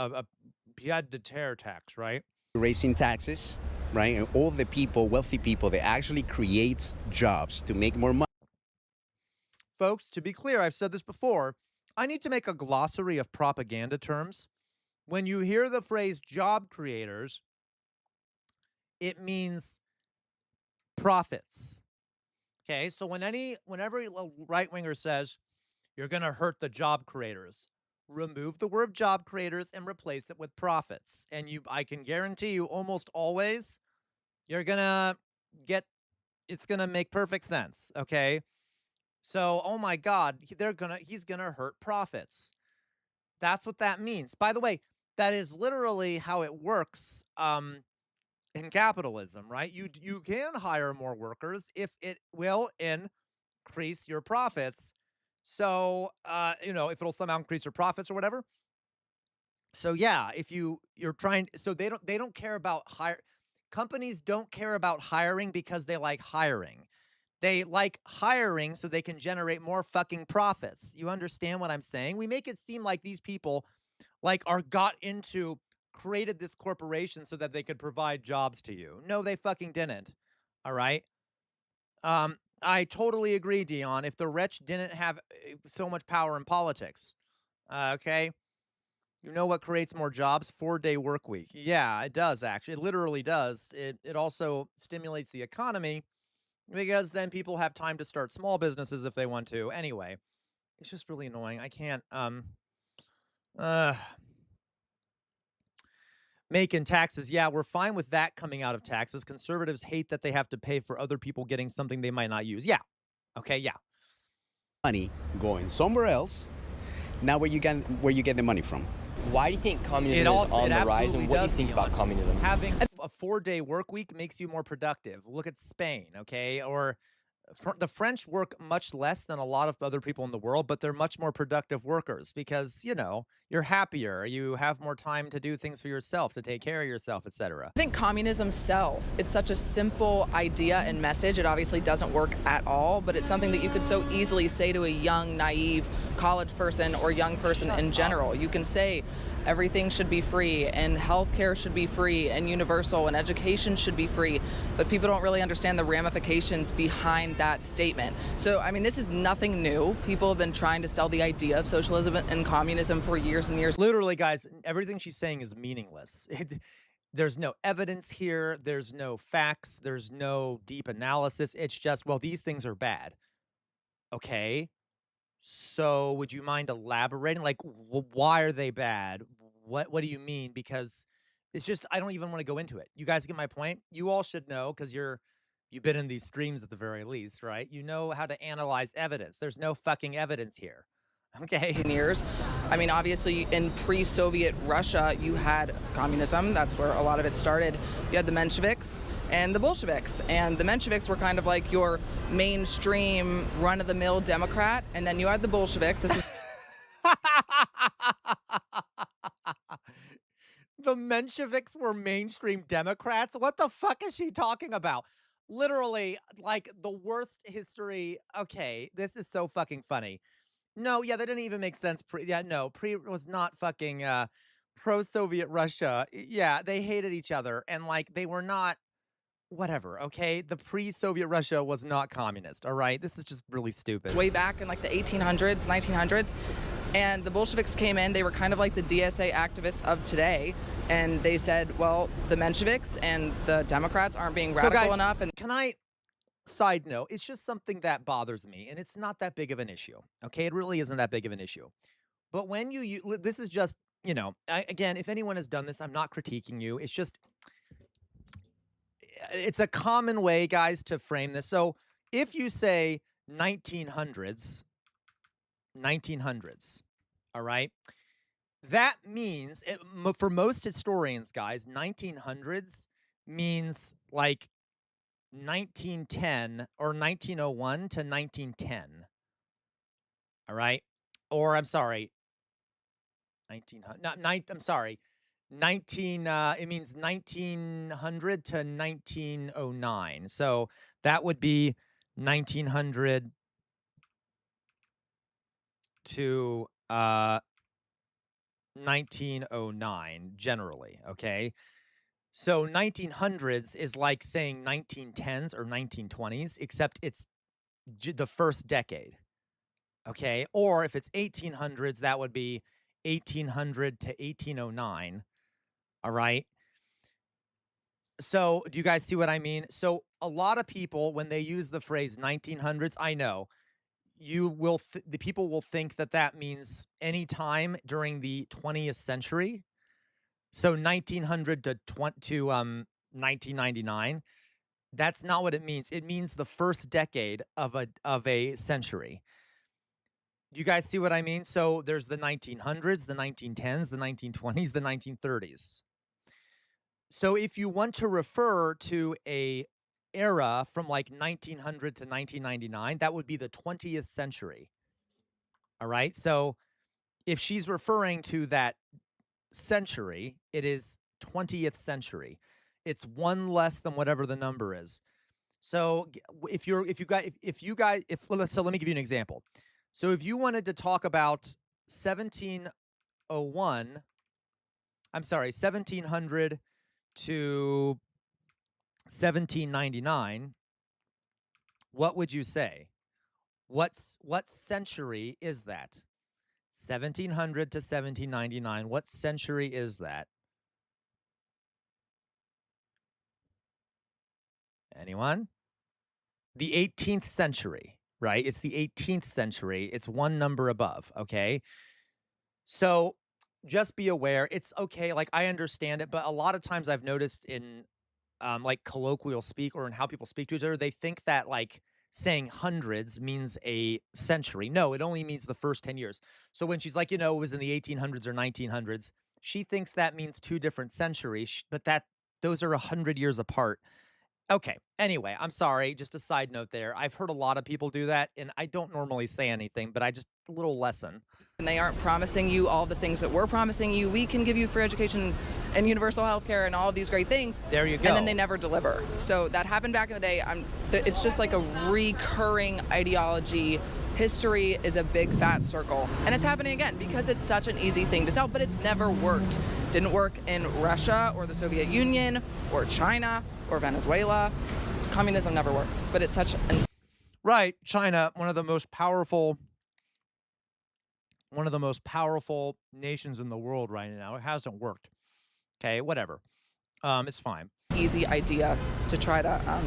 pied de terre tax, right? Raising taxes, right? And all the people, wealthy people, that actually creates jobs to make more money. Folks, to be clear, I've said this before, I need to make a glossary of propaganda terms. When you hear the phrase job creators, it means profits. Okay, so whenever a right-winger says you're going to hurt the job creators, remove the word job creators and replace it with profits. And I can guarantee you almost always you're going to it's going to make perfect sense, okay? So, oh my God, he's going to hurt profits. That's what that means. By the way, that is literally how it works in capitalism, right? You can hire more workers if it will increase your profits. So, if it'll somehow increase your profits or whatever. So yeah, if you're trying, so they don't care about companies don't care about hiring because they like hiring. They like hiring so they can generate more fucking profits. You understand what I'm saying? We make it seem like these people created this corporation so that they could provide jobs to you. No, they fucking didn't. All right. I totally agree, Dion. If the rich didn't have so much power in politics, okay, you know what creates more jobs? 4-day work week. Yeah, it does actually. It literally does. It also stimulates the economy because then people have time to start small businesses if they want to. Anyway, it's just really annoying. I can't. Making taxes. Yeah, we're fine with that coming out of taxes. Conservatives hate that they have to pay for other people getting something they might not use. Yeah. Okay, yeah. Money going somewhere else. Now where you get the money from? Why do you think communism is on the rise, and what do you think about communism? Having a 4-day work week makes you more productive. Look at Spain, okay? Or the French work much less than a lot of other people in the world, but they're much more productive workers because, you're happier. You have more time to do things for yourself, to take care of yourself, etc. I think communism sells. It's such a simple idea and message. It obviously doesn't work at all, but it's something that you could so easily say to a young, naive college person or young person in general. You can say everything should be free, and healthcare should be free, and universal, and education should be free, but people don't really understand the ramifications behind that statement. So, I mean, this is nothing new. People have been trying to sell the idea of socialism and communism for years and years. Literally, guys, everything she's saying is meaningless. There's no evidence here. There's no facts. There's no deep analysis. It's just, well, these things are bad. Okay. So would you mind elaborating? Like, why are they bad? What do you mean? Because it's just, I don't even want to go into it. You guys get my point? You all should know because you've been in these streams at the very least, right? You know how to analyze evidence. There's no fucking evidence here. Okay. Years. I mean, obviously, in pre-Soviet Russia, you had communism. That's where a lot of it started. You had the Mensheviks and the Bolsheviks. And the Mensheviks were kind of like your mainstream, run-of-the-mill Democrat. And then you had the Bolsheviks. This is the Mensheviks were mainstream Democrats? What the fuck is she talking about? Literally, like, the worst history. Okay, this is so fucking funny. No, yeah, that didn't even make sense. Pre was not fucking pro-Soviet Russia. Yeah, they hated each other, and like they were not whatever. Okay, the pre-Soviet Russia was not communist. All right, this is just really stupid. Way back in like the 1800s, 1900s, and the Bolsheviks came in. They were kind of like the DSA activists of today, and they said, well, the Mensheviks and the Democrats aren't being radical guys, enough. And can I? Side note, it's just something that bothers me, and it's not that big of an issue. Okay, it really isn't that big of an issue. But when this is just, again, if anyone has done this, I'm not critiquing you. It's just, it's a common way, guys, to frame this. So if you say 1900s, all right, that means, for most historians, guys, 1900s means like 1910 or 1901 to 1910. All right? Or I'm sorry, 1900. I'm sorry. 19 it means 1900 to 1909. So that would be 1900 to 1909 generally, okay? So 1900s is like saying 1910s or 1920s, except it's the first decade, okay? Or if it's 1800s, that would be 1800 to 1809, all right? So do you guys see what I mean? So a lot of people, when they use the phrase 1900s, I know, the people will think that that means any time during the 20th century. So 1900 to 1999, that's not what it means. It means the first decade of a century. You guys see what I mean? So there's the 1900s, the 1910s, the 1920s, the 1930s. So if you want to refer to a era from like 1900 to 1999, that would be the 20th century. All right? So if she's referring to that century, it is 20th century. It's one less than whatever the number is. So let me give you an example. So if you wanted to talk about 1700 to 1799, what would you say? What century is that? 1700 to 1799. What century is that? Anyone? The 18th century, right? It's the 18th century. It's one number above, okay? So just be aware. It's okay. Like, I understand it, but a lot of times I've noticed in like colloquial speak or in how people speak to each other, they think that like saying hundreds means a century. No, it only means the first 10 years. So when she's like, it was in the 1800s or 1900s, she thinks that means two different centuries, but those are 100 years apart. Okay. Anyway, I'm sorry. Just a side note there. I've heard a lot of people do that, and I don't normally say anything, but a little lesson. And they aren't promising you all the things that we're promising you. We can give you free education and universal health care and all of these great things. There you go. And then they never deliver. So that happened back in the day. It's just like a recurring ideology. History is a big fat circle. And it's happening again because it's such an easy thing to sell, but it's never worked. Didn't work in Russia or the Soviet Union or China or Venezuela. Communism never works, but it's such an... Right. China, one of the most powerful nations in the world right now. It hasn't worked. Okay, whatever. It's fine. Easy idea to try to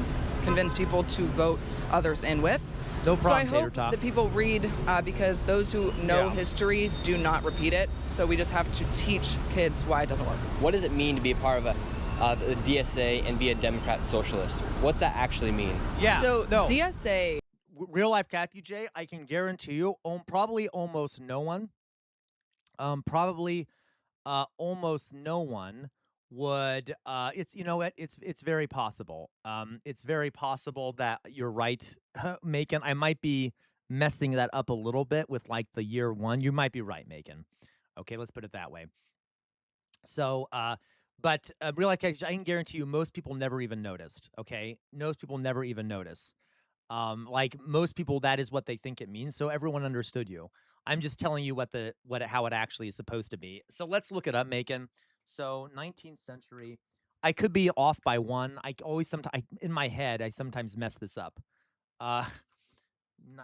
convince people to vote others in with. No problem, so I hope that people read because those who know history do not repeat it. So we just have to teach kids why it doesn't work. What does it mean to be a part of a DSA and be a Democrat socialist? What's that actually mean? Yeah. So DSA... Real life Kathy J, I can guarantee you, probably almost no one would it's very possible. It's very possible that you're right, Macon. I might be messing that up a little bit with like the year one. You might be right, Macon. Okay, let's put it that way. So, but real life cases, I can guarantee you, most people never even noticed. Okay, most people never even notice. Like most people, that is what they think it means. So everyone understood you. I'm just telling you how it actually is supposed to be. So let's look it up, Macon. So 19th century. I could be off by one. I always sometimes in my head I sometimes mess this up. Uh,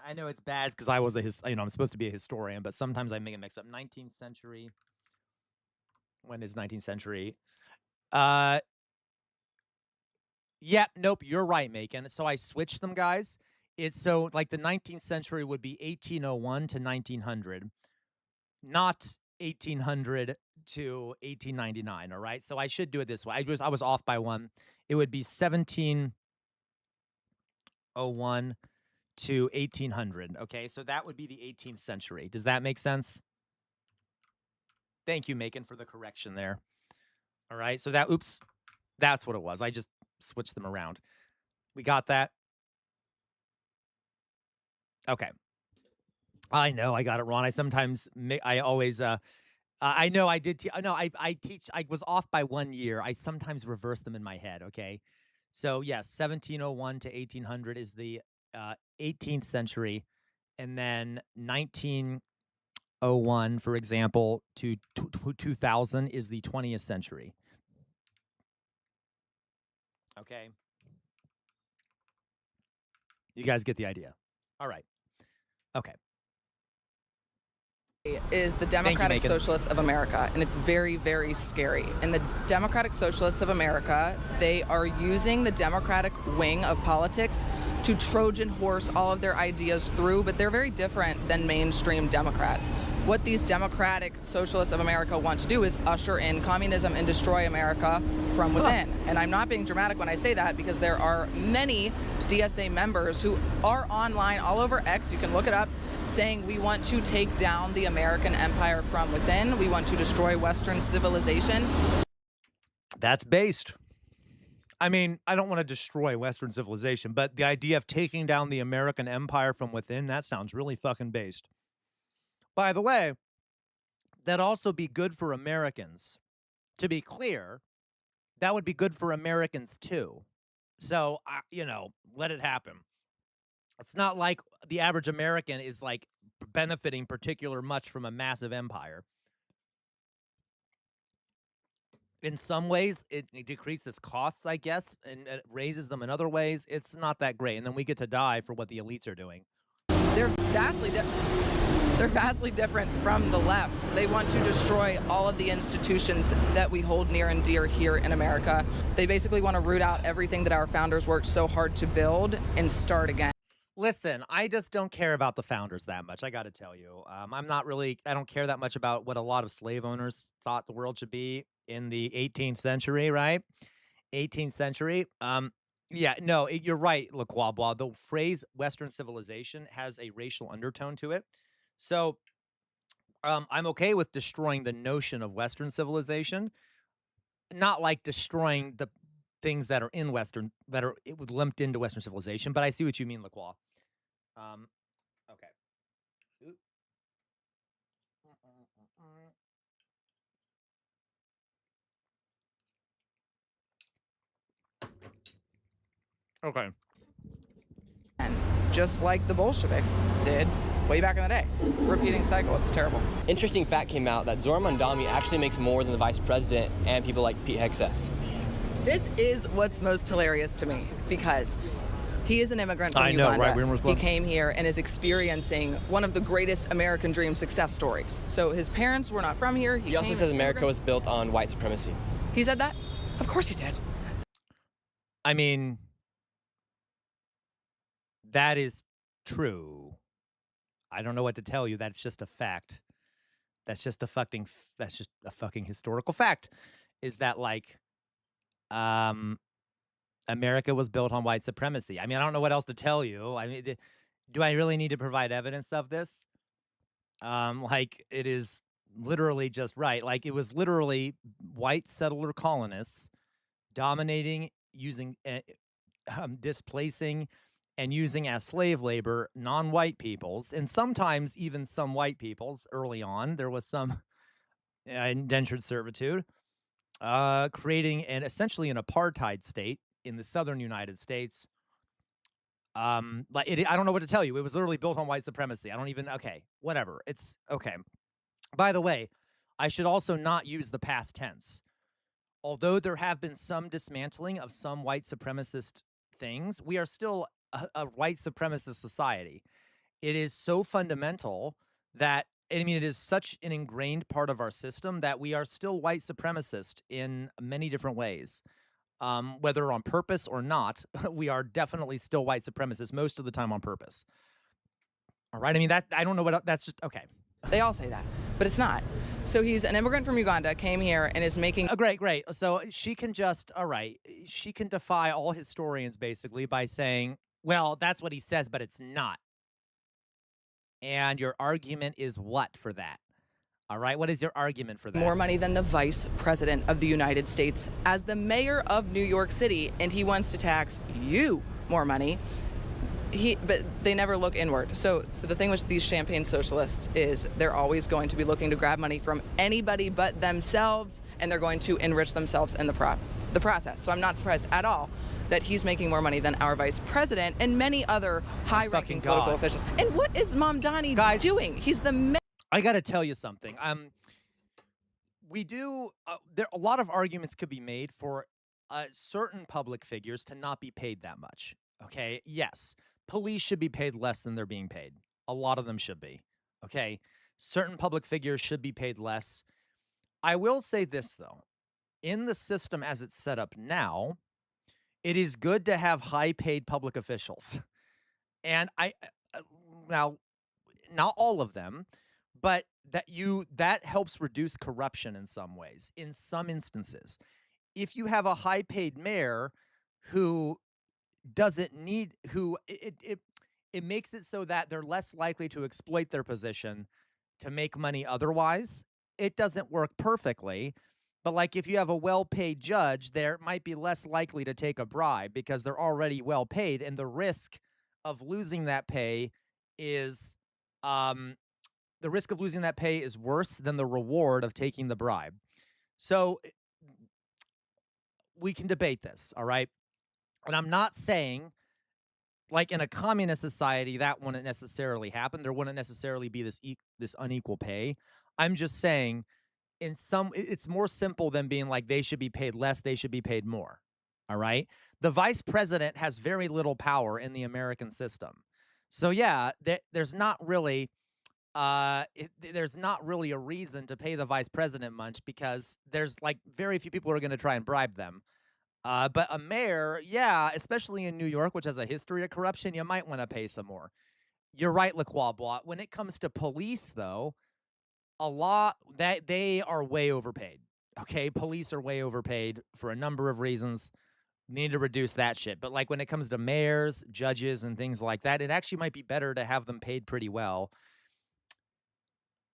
I know it's bad because I was I'm supposed to be a historian, but sometimes I make a mix up. 19th century. When is 19th century? Uh, yeah, nope, you're right, Macon. So I switched them, guys. It's so like the 19th century would be 1801 to 1900, not 1800 to 1899. All right, so I should do it this way. I was off by one. It would be 1701 to 1800. Okay, so that would be the 18th century. Does that make sense? Thank you, Macon, for the correction there. All right, so oops, that's what it was. I just switched them around. We got that? Okay. I know I got it wrong. I sometimes, I always, I know I did. No, I teach. I was off by 1 year. I sometimes reverse them in my head. Okay, so yes, 1701 to 1800 is the 18th century, and then 1901, for example, to 2000 is the 20th century. Okay, you guys get the idea. All right. Okay. Is the Democratic Socialists of America, and it's very, very scary. And the Democratic Socialists of America, they are using the Democratic wing of politics to Trojan horse all of their ideas through, but they're very different than mainstream Democrats. What these Democratic Socialists of America want to do is usher in communism and destroy America from within. And I'm not being dramatic when I say that, because there are many DSA members who are online all over X, you can look it up, saying we want to take down the American empire from within. We want to destroy Western civilization. That's based. I mean, I don't want to destroy Western civilization, but the idea of taking down the American empire from within, that sounds really fucking based. By the way, that'd also be good for Americans. To be clear, that would be good for Americans too. So, let it happen. It's not like the average American is like benefiting particular much from a massive empire. In some ways, it decreases costs, I guess, and it raises them in other ways. It's not that great. And then we get to die for what the elites are doing. They're vastly different from the left. They want to destroy all of the institutions that we hold near and dear here in America. They basically want to root out everything that our founders worked so hard to build and start again. Listen, I just don't care about the founders that much. I got to tell you, I don't care that much about what a lot of slave owners thought the world should be in the 18th century, right? 18th century. Yeah, no, you're right, LaQuabois. The phrase Western civilization has a racial undertone to it. So I'm okay with destroying the notion of Western civilization, not like destroying the things that are in Western, that are lumped into Western civilization, but I see what you mean, LaQuaw. Okay. Okay. And just like the Bolsheviks did way back in the day. Repeating cycle, it's terrible. Interesting fact came out that Zohran Mamdani actually makes more than the vice president and people like Pete Hegseth. This is what's most hilarious to me, because he is an immigrant from Uganda. Right? He came here and is experiencing one of the greatest American dream success stories. So his parents were not from here. He also says America was built on white supremacy. He said that? Of course he did. I mean, that is true. I don't know what to tell you. That's just a fact. That's just a fucking historical fact. Is that like, America was built on white supremacy. I mean, I don't know what else to tell you. I mean, do I really need to provide evidence of this? Like, it is literally just right. Like, it was literally white settler colonists dominating, using, displacing, and using as slave labor non-white peoples, and sometimes even some white peoples early on. There was some indentured servitude. creating essentially an apartheid state in the southern United States. I don't know what to tell you. It was literally built on white supremacy. Okay, whatever. It's okay. By the way, I should also not use the past tense. Although there have been some dismantling of some white supremacist things, we are still a white supremacist society. It is so fundamental that, it is such an ingrained part of our system that we are still white supremacist in many different ways. Whether on purpose or not, we are definitely still white supremacists most of the time on purpose. All right. I don't know what that's just okay. They all say that, but it's not. So he's an immigrant from Uganda, came here and is making. Great. So she can she can defy all historians basically by saying, well, that's what he says, but it's not. And your argument is what for that? All right. What is your argument for that? More money than the vice president of the United States as the mayor of New York City, and he wants to tax you more money. But they never look inward. So the thing with these champagne socialists is they're always going to be looking to grab money from anybody but themselves, and they're going to enrich themselves in the process. So I'm not surprised at all that he's making more money than our vice president and many other high-ranking political officials. And what is Mamdani doing? He's the I got to tell you something. We do there a lot of arguments could be made for certain public figures to not be paid that much. Okay? Yes. Police should be paid less than they're being paid. A lot of them should be. Okay? Certain public figures should be paid less. I will say this though. In the system as it's set up now, it is good to have high-paid public officials. And now not all of them, but that helps reduce corruption in some ways, in some instances. If you have a high-paid mayor who doesn't need, it makes it so that they're less likely to exploit their position to make money otherwise. It doesn't work perfectly, but like if you have a well-paid judge, they're might be less likely to take a bribe because they're already well-paid, and the risk of losing that pay is worse than the reward of taking the bribe. So we can debate this, all right? And I'm not saying, like in a communist society, that wouldn't necessarily happen. There wouldn't necessarily be this unequal pay. I'm just saying, it's more simple than being like they should be paid less, they should be paid more. All right? The vice president has very little power in the American system. So yeah, there's not really a reason to pay the vice president much because there's like very few people who are going to try and bribe them. But a mayor, yeah, especially in New York, which has a history of corruption, you might want to pay some more. You're right, LaCroix. When it comes to police, though, they are way overpaid. Okay, police are way overpaid for a number of reasons. Need to reduce that shit. But like when it comes to mayors, judges, and things like that, it actually might be better to have them paid pretty well.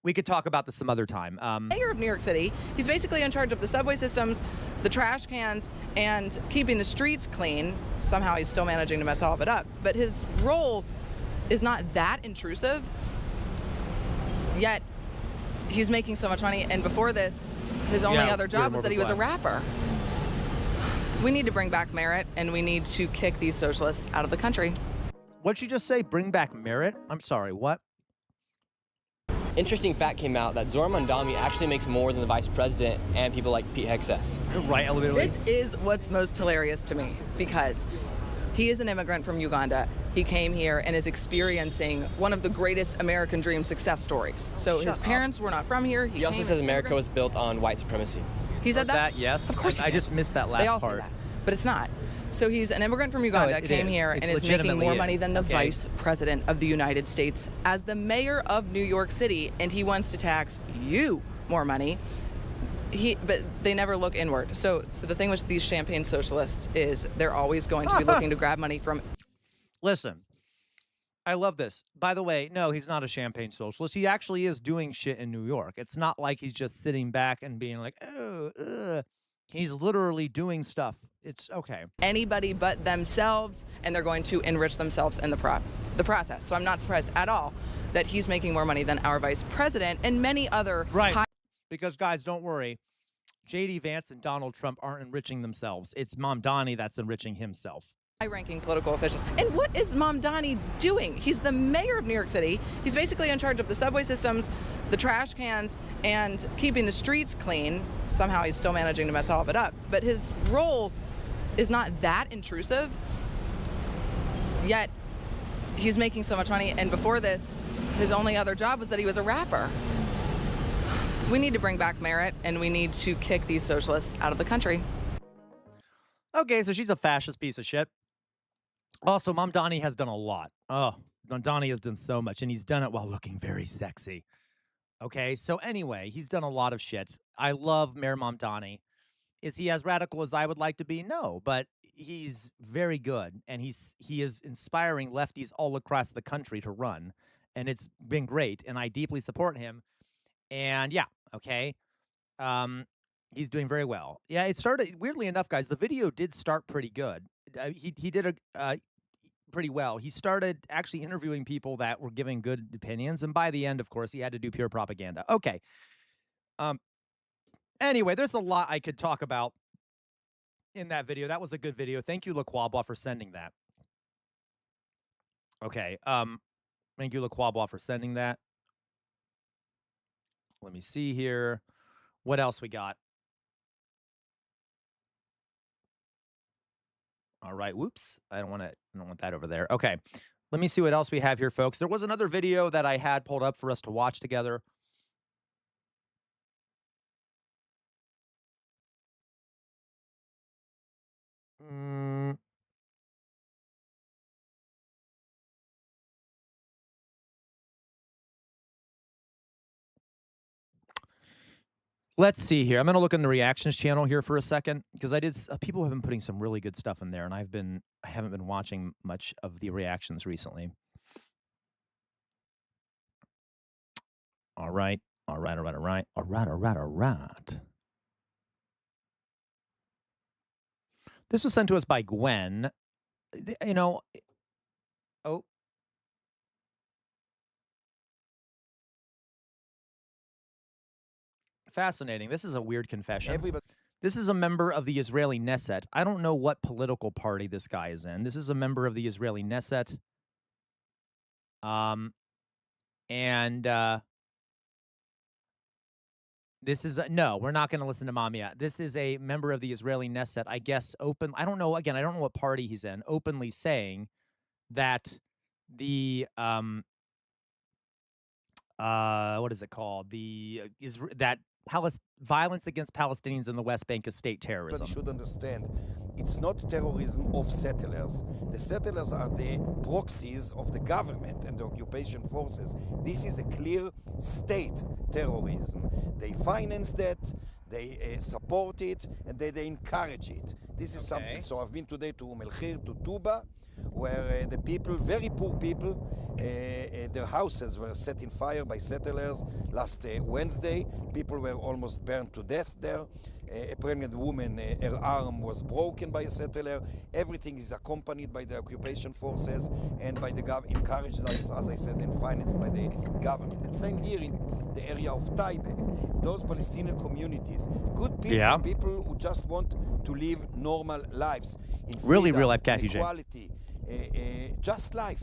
We could talk about this some other time. Mayor of New York City, he's basically in charge of the subway systems, the trash cans, and keeping the streets clean. Somehow he's still managing to mess all of it up. But his role is not that intrusive, yet he's making so much money. And before this, his only other job was that he was a rapper. We need to bring back merit, and we need to kick these socialists out of the country. What'd you just say? Bring back merit? I'm sorry, what? Interesting fact came out that Zohran Mamdani actually makes more than the vice president and people like Pete Hegseth. Right, literally. This is what's most hilarious to me because he is an immigrant from Uganda. He came here and is experiencing one of the greatest American dream success stories. So his parents were not from here. He also says America was built on white supremacy. He said that? Yes. Of course I just missed that last they all part. Say that, but it's not. So he's an immigrant from Uganda, came here and is making more money than the vice president of the United States as the mayor of New York City, and he wants to tax you more money. But they never look inward. So the thing with these champagne socialists is they're always going to be looking to grab money from. Listen, I love this. By the way, no, he's not a champagne socialist. He actually is doing shit in New York. It's not like he's just sitting back and being like, oh, he's literally doing stuff. It's okay. Anybody but themselves, and they're going to enrich themselves in the process. So I'm not surprised at all that he's making more money than our vice president and many other. Right. Because guys, don't worry. J.D. Vance and Donald Trump aren't enriching themselves. It's Mamdani that's enriching himself. High-ranking political officials. And what is Mamdani doing? He's the mayor of New York City. He's basically in charge of the subway systems, the trash cans, and keeping the streets clean. Somehow he's still managing to mess all of it up. But his role is not that intrusive, yet he's making so much money. And before this, his only other job was that he was a rapper. We need to bring back merit, and we need to kick these socialists out of the country. Okay, so she's a fascist piece of shit. Also, Mamdani has done a lot. Oh, Mamdani has done so much, and he's done it while looking very sexy. Okay, so anyway, he's done a lot of shit. I love Mayor Mamdani. Is he as radical as I would like to be? No, but he's very good, and he is inspiring lefties all across the country to run, and it's been great, and I deeply support him. And yeah, okay, he's doing very well. Yeah, it started weirdly enough, guys. The video did start pretty good. He did a pretty well. He started actually interviewing people that were giving good opinions, and by the end, of course, he had to do pure propaganda. Okay. Anyway, there's a lot I could talk about in that video. That was a good video. Thank you, Laquabwa, for sending that. Okay. Thank you, Laquabwa, for sending that. Let me see here. What else we got? All right. Whoops. I don't want that over there. Okay. Let me see what else we have here, folks. There was another video that I had pulled up for us to watch together. Let's see here. I'm going to look in the reactions channel here for a second because I did. People have been putting some really good stuff in there, and I haven't been watching much of the reactions recently. All right. This was sent to us by Gwen. You know. Oh. Fascinating. This is a weird confession. This is a member of the Israeli Knesset. I don't know what political party this guy is in. This is a member of the Israeli Knesset. This is no, we're not going to listen to Mom yet. This is a member of the Israeli Knesset, I guess. I don't know. Again, I don't know what party he's in. Openly saying that the what is it called? Violence against Palestinians in the West Bank is state terrorism. You should understand, it's not terrorism of settlers. The settlers are the proxies of the government and the occupation forces. This is a clear state terrorism. They finance that, they support it, and they encourage it. This is something. So I've been today to Melchir, to Tuba, where the people, very poor people, their houses were set in fire by settlers last Wednesday. People were almost burned to death there. A pregnant woman, her arm was broken by a settler. Everything is accompanied by the occupation forces and by the encouraged, as I said, and financed by the government. And same here in the area of Taibe. Those Palestinian communities, good people, people who just want to live normal lives. In really freedom, real life, Kathy J. Equality, just life.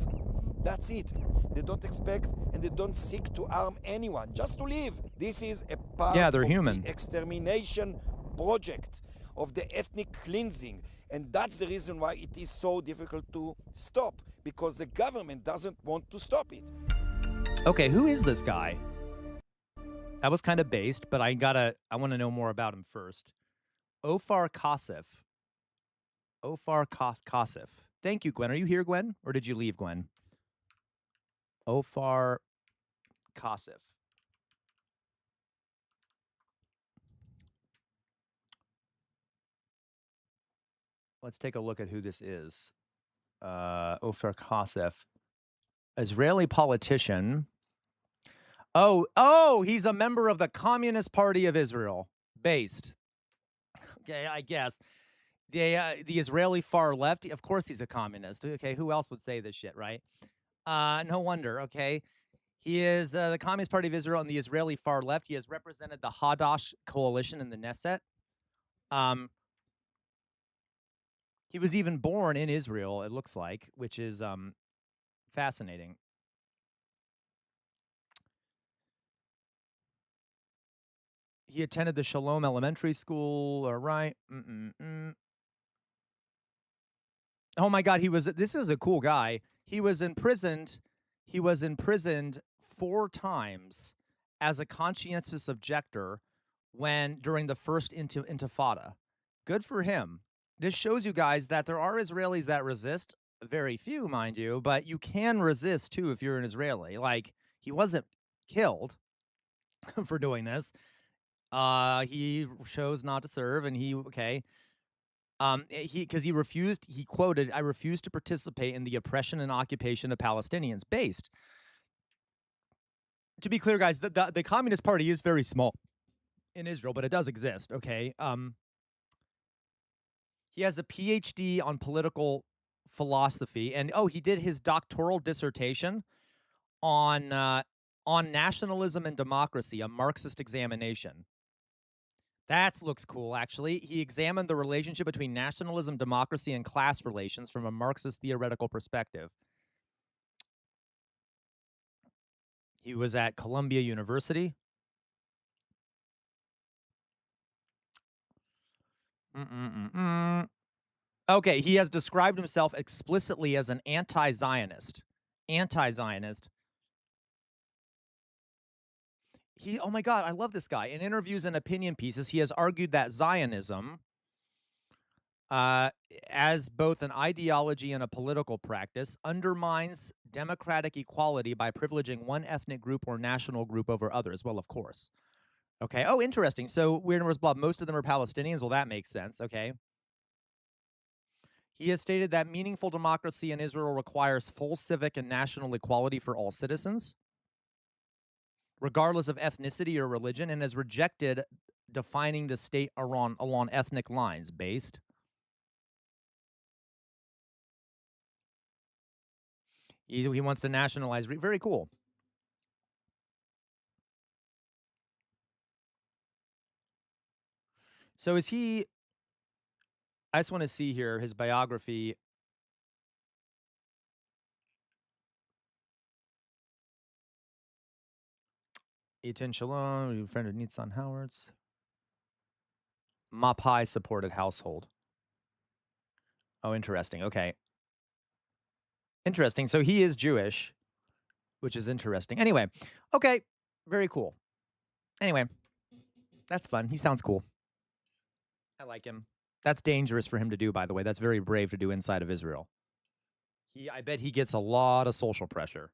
That's it. They don't expect and they don't seek to harm anyone, just to live. This is a part of the extermination project, of the ethnic cleansing. And that's the reason why it is so difficult to stop, because the government doesn't want to stop it. Okay, who is this guy? That was kind of based, but I want to know more about him first. Ofar Kasif. Kasif. Thank you, Gwen. Are you here, Gwen? Or did you leave, Gwen? Ofar Kasif. Let's take a look at who this is. Ofar Kasif. Israeli politician. Oh, he's a member of the Communist Party of Israel. Based. Okay, I guess. The Israeli far left, of course he's a communist. Okay, who else would say this shit, right? No wonder, okay? He is the Communist Party of Israel and the Israeli far left. He has represented the Hadash coalition in the Knesset. He was even born in Israel, it looks like, which is fascinating. He attended the Shalom Elementary School, all right. Oh my God, this is a cool guy. He was imprisoned 4 times as a conscientious objector during the first Intifada. Good for him. This shows you guys that there are Israelis that resist, very few, mind you, but you can resist too if you're an Israeli. Like, he wasn't killed for doing this. He chose not to serve, and he refused. He quoted, "I refuse to participate in the oppression and occupation of Palestinians." Based. To be clear, guys, the Communist Party is very small in Israel, but it does exist. Okay. He has a PhD on political philosophy, and he did his doctoral dissertation on nationalism and democracy, a Marxist examination. That looks cool, actually. He examined the relationship between nationalism, democracy, and class relations from a Marxist theoretical perspective. He was at Columbia University. Okay, he has described himself explicitly as an anti-Zionist. Anti-Zionist. Oh my God, I love this guy. In interviews and opinion pieces, he has argued that Zionism, as both an ideology and a political practice, undermines democratic equality by privileging one ethnic group or national group over others. Well, of course. Okay. Oh, interesting. So weird numbers, blah. Most of them are Palestinians. Well, that makes sense. Okay. He has stated that meaningful democracy in Israel requires full civic and national equality for all citizens, regardless of ethnicity or religion, and has rejected defining the state along ethnic lines based. He wants to nationalize. Very cool. So is he? I just want to see here his biography. Eitan Shalom, friend of Nitzan Howard's. Mapai supported household. Oh, interesting. Okay. Interesting. So he is Jewish, which is interesting. Anyway, okay. Very cool. Anyway, that's fun. He sounds cool. I like him. That's dangerous for him to do, by the way. That's very brave to do inside of Israel. I bet he gets a lot of social pressure.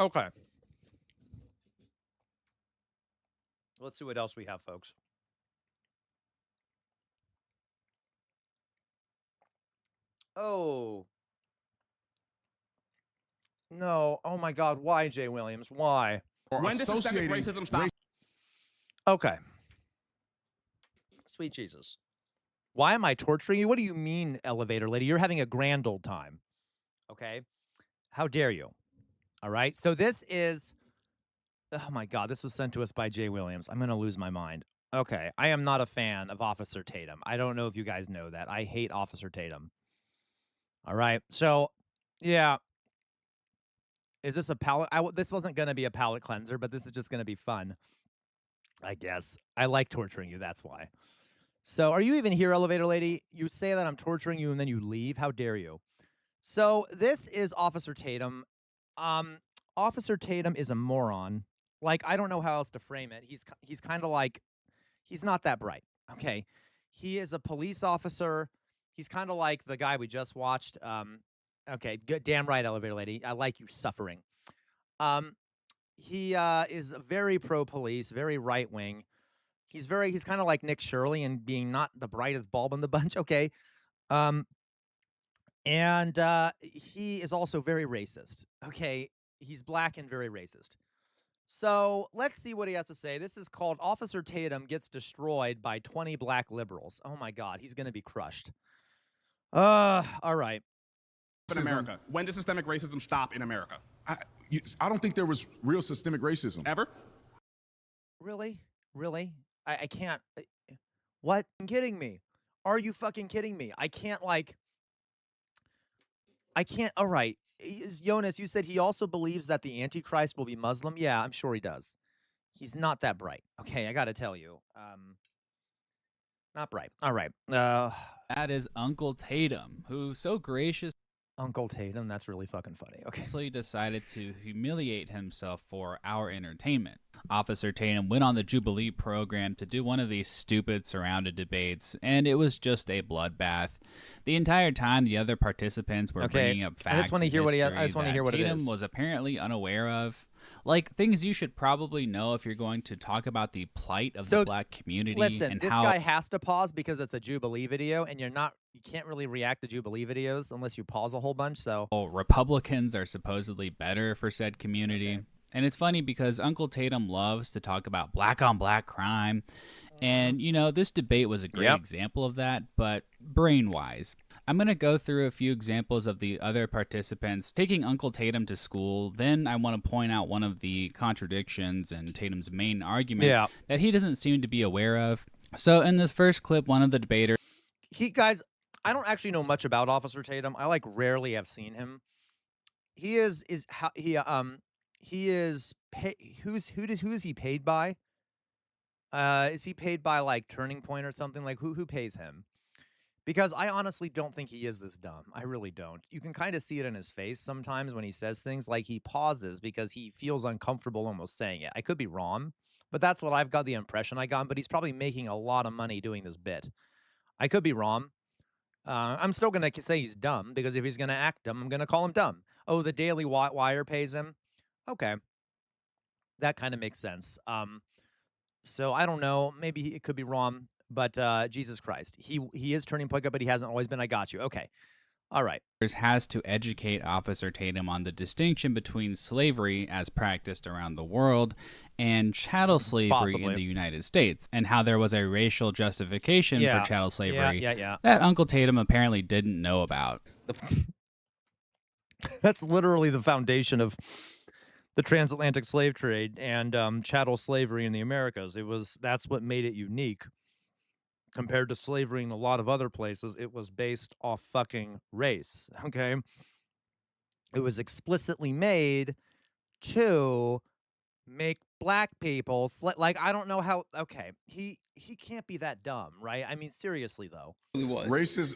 Okay. Let's see what else we have, folks. Oh. No. Oh, my God. Why, Jay Williams? Why? When does systemic racism stop? Okay. Sweet Jesus. Why am I torturing you? What do you mean, elevator lady? You're having a grand old time. Okay? How dare you? All right? So this is... Oh, my God. This was sent to us by Jay Williams. I'm going to lose my mind. Okay. I am not a fan of Officer Tatum. I don't know if you guys know that. I hate Officer Tatum. All right? So, yeah. Is this a palate? This wasn't going to be a palate cleanser, but this is just going to be fun. I guess. I like torturing you. That's why. So are you even here, elevator lady? You say that I'm torturing you and then you leave. How dare you? So this is Officer Tatum. Officer Tatum is a moron. Like, I don't know how else to frame it. He's kind of like, he's not that bright. Okay. He is a police officer. He's kind of like the guy we just watched. Okay, good, damn right, elevator lady. I like you suffering. He is very pro-police, very right-wing. He's kind of like Nick Shirley and being not the brightest bulb in the bunch, okay? And he is also very racist, okay? He's black and very racist. So let's see what he has to say. This is called Officer Tatum Gets Destroyed by 20 Black Liberals. Oh my God, he's going to be crushed. All right. In America. When does systemic racism stop in America? I don't think there was real systemic racism. Ever? Really? Really? I can't. What? Are you kidding me? Are you fucking kidding me? I can't all right. Jonas, you said he also believes that the Antichrist will be Muslim. Yeah, I'm sure he does. He's not that bright. Okay, I got to tell you. Not bright. All right. That is Uncle Tatum, who so gracious. Uncle Tatum, that's really fucking funny. Okay. Decided to humiliate himself for our entertainment. Officer Tatum went on the Jubilee program to do one of these stupid surrounded debates, and it was just a bloodbath. The entire time, the other participants were bringing up facts. I just want to hear what Tatum was apparently unaware of. Like, things you should probably know if you're going to talk about the plight of the black community. Listen, and this how guy has to pause because it's a Jubilee video, and you can't really react to Jubilee videos unless you pause a whole bunch. So Republicans are supposedly better for said community. Okay. And it's funny because Uncle Tatum loves to talk about black on black crime. And, this debate was a great example of that, but brain-wise. I'm going to go through a few examples of the other participants taking Uncle Tatum to school. Then I want to point out one of the contradictions in Tatum's main argument that he doesn't seem to be aware of. So in this first clip, one of the debaters... Guys, I don't actually know much about Officer Tatum. I rarely have seen him. Who is he paid by? Is he paid by Turning Point or something? Who pays him? Because I honestly don't think he is this dumb. I really don't. You can kind of see it in his face sometimes when he says things, like he pauses because he feels uncomfortable almost saying it. I could be wrong, but that's what I've got the impression I got. But he's probably making a lot of money doing this bit. I could be wrong. I'm still going to say he's dumb because if he's going to act dumb, I'm going to call him dumb. Oh, the Daily Wire pays him? Okay. That kind of makes sense. So I don't know. Maybe it could be wrong. But Jesus Christ, he is Turning Point, but he hasn't always been. I got you. Okay. All right. Has to educate Officer Tatum on the distinction between slavery as practiced around the world and chattel slavery in the United States, and how there was a racial justification for chattel slavery that Uncle Tatum apparently didn't know about. That's literally the foundation of the transatlantic slave trade and chattel slavery in the Americas. That's what made it unique. Compared to slavery in a lot of other places, it was based off fucking race, okay? It was explicitly made to make black people, I don't know how, okay, he can't be that dumb, right? I mean, seriously, though. It was. Race has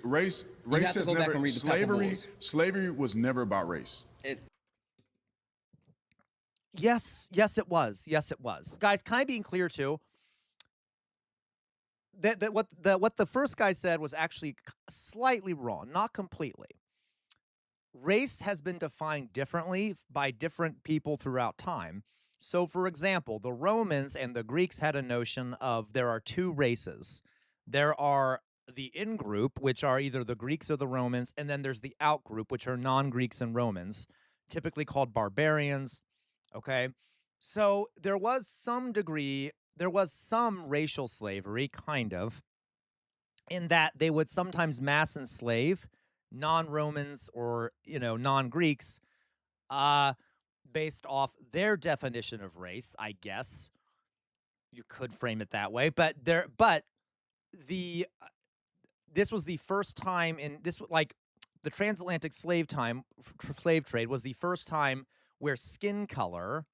never, slavery was never about race. Yes, it was. Yes, it was. Guys, kind of being clear, too, what the first guy said was actually slightly wrong, not completely. Race has been defined differently by different people throughout time. So, for example, the Romans and the Greeks had a notion of there are two races. There are the in-group, which are either the Greeks or the Romans, and then there's the out-group, which are non-Greeks and Romans, typically called barbarians, okay? So there was some racial slavery, kind of, in that they would sometimes mass enslave non-Romans or, non-Greeks based off their definition of race, I guess. You could frame it that way. But this was the first time the transatlantic slave trade was the first time where skin color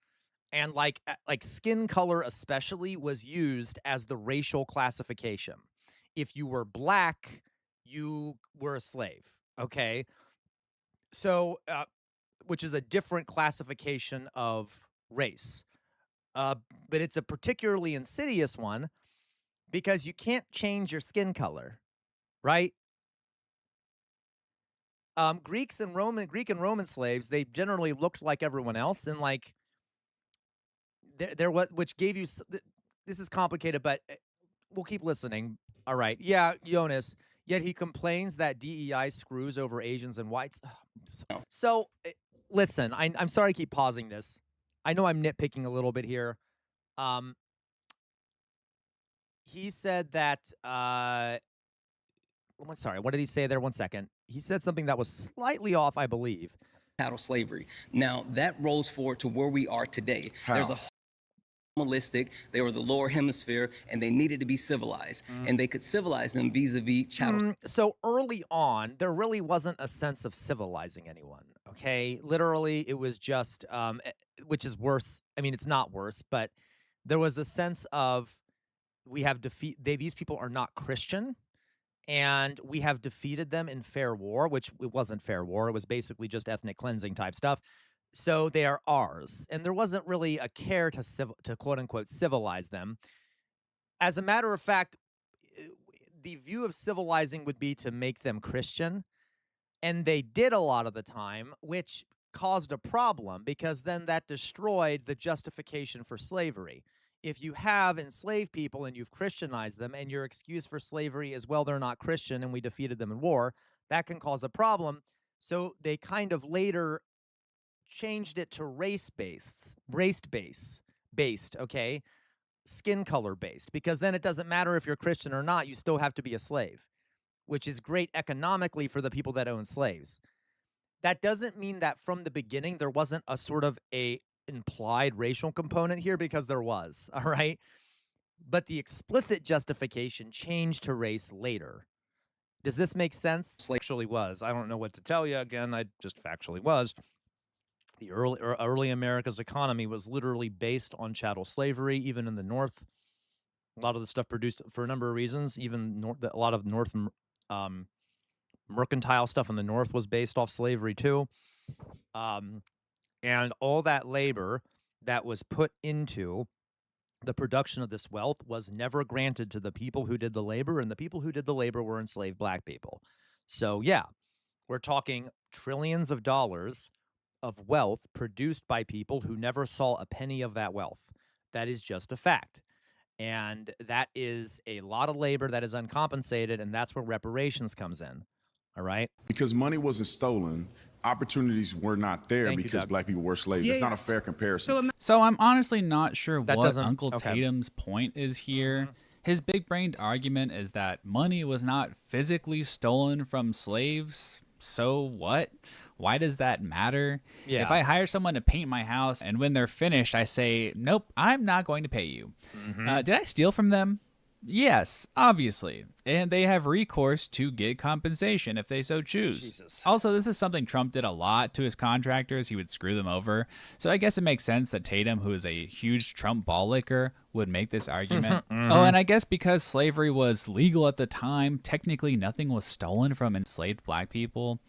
and like skin color especially was used as the racial classification. If you were black, you were a slave, okay? So, which is a different classification of race. But it's a particularly insidious one because you can't change your skin color, right? Greek and Roman slaves, they generally looked like everyone else, and which gave you, this is complicated, but we'll keep listening. All right. Yeah, Jonas, yet he complains that DEI screws over Asians and whites. So, listen, I'm sorry to keep pausing this. I know I'm nitpicking a little bit here. He said that sorry, what did he say there? One second. He said something that was slightly off, I believe. Chattel slavery. Now that rolls forward to where we are today. How? There's a holistic, they were the lower hemisphere, and they needed to be civilized, and they could civilize them vis-a-vis chattel. So early on, there really wasn't a sense of civilizing anyone. Okay, literally, it was just, which is worse. I mean, it's not worse, but there was a sense of we have these people are not Christian, and we have defeated them in fair war, which it wasn't fair war. It was basically just ethnic cleansing type stuff. So they are ours, and there wasn't really a care to quote unquote civilize them. As a matter of fact, the view of civilizing would be to make them Christian, and they did a lot of the time, which caused a problem because then that destroyed the justification for slavery. If you have enslaved people and you've Christianized them, and your excuse for slavery is, well, they're not Christian and we defeated them in war, that can cause a problem. So they kind of later changed it to race-based, okay? Skin color based, because then it doesn't matter if you're Christian or not, you still have to be a slave, which is great economically for the people that own slaves. That doesn't mean that from the beginning there wasn't a sort of a implied racial component here, because there was, all right? But the explicit justification changed to race later. Does this make sense? Actually was. I don't know what to tell you. Again, I just factually was. The early America's economy was literally based on chattel slavery, even in the North. A lot of the stuff produced for a number of reasons, even a lot of North mercantile stuff in the North was based off slavery too. And all that labor that was put into the production of this wealth was never granted to the people who did the labor, and the people who did the labor were enslaved black people. So yeah, we're talking trillions of dollars of wealth produced by people who never saw a penny of that wealth. That is just a fact. And that is a lot of labor that is uncompensated, and that's where reparations comes in. All right? Because money wasn't stolen, opportunities were not there. Thank you, because Doug. black people were slaves. It's not a fair comparison. So I'm honestly not sure That what doesn't- Uncle okay. Tatum's point is here. His big-brained argument is that money was not physically stolen from slaves. So what? Why does that matter? Yeah. If I hire someone to paint my house and when they're finished, I say, nope, I'm not going to pay you. Did I steal from them? Yes, obviously. And they have recourse to get compensation if they so choose. Jesus. Also, this is something Trump did a lot to his contractors. He would screw them over. So I guess it makes sense that Tatum, who is a huge Trump ball licker, would make this argument. Oh, and I guess because slavery was legal at the time, technically nothing was stolen from enslaved black people.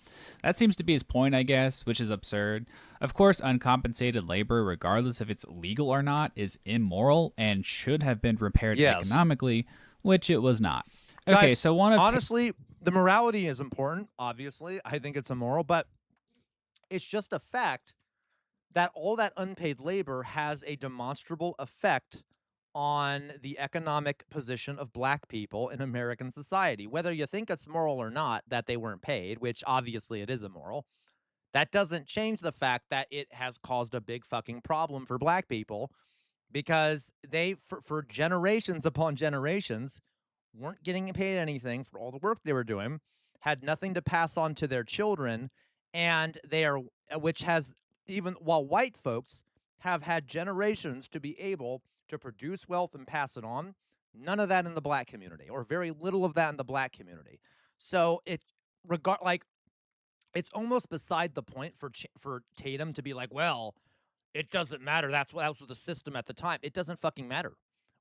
That seems to be his point, I guess, which is absurd. Of course, uncompensated labor, regardless if it's legal or not, is immoral and should have been repaired economically, which it was not. Okay, Guys, so honestly, the morality is important, obviously. I think it's immoral, but it's just a fact that all that unpaid labor has a demonstrable effect on the economic position of black people in American society. Whether you think it's moral or not that they weren't paid, which obviously it is immoral, that doesn't change the fact that it has caused a big fucking problem for black people, because they, for generations upon generations, weren't getting paid anything for all the work they were doing, had nothing to pass on to their children, and they are, which has, even while white folks have had generations to be able to produce wealth and pass it on, none of that in the black community, or very little of that in the black community. So it's almost beside the point for Tatum to be like, well, it doesn't matter. That was the system at the time. It doesn't fucking matter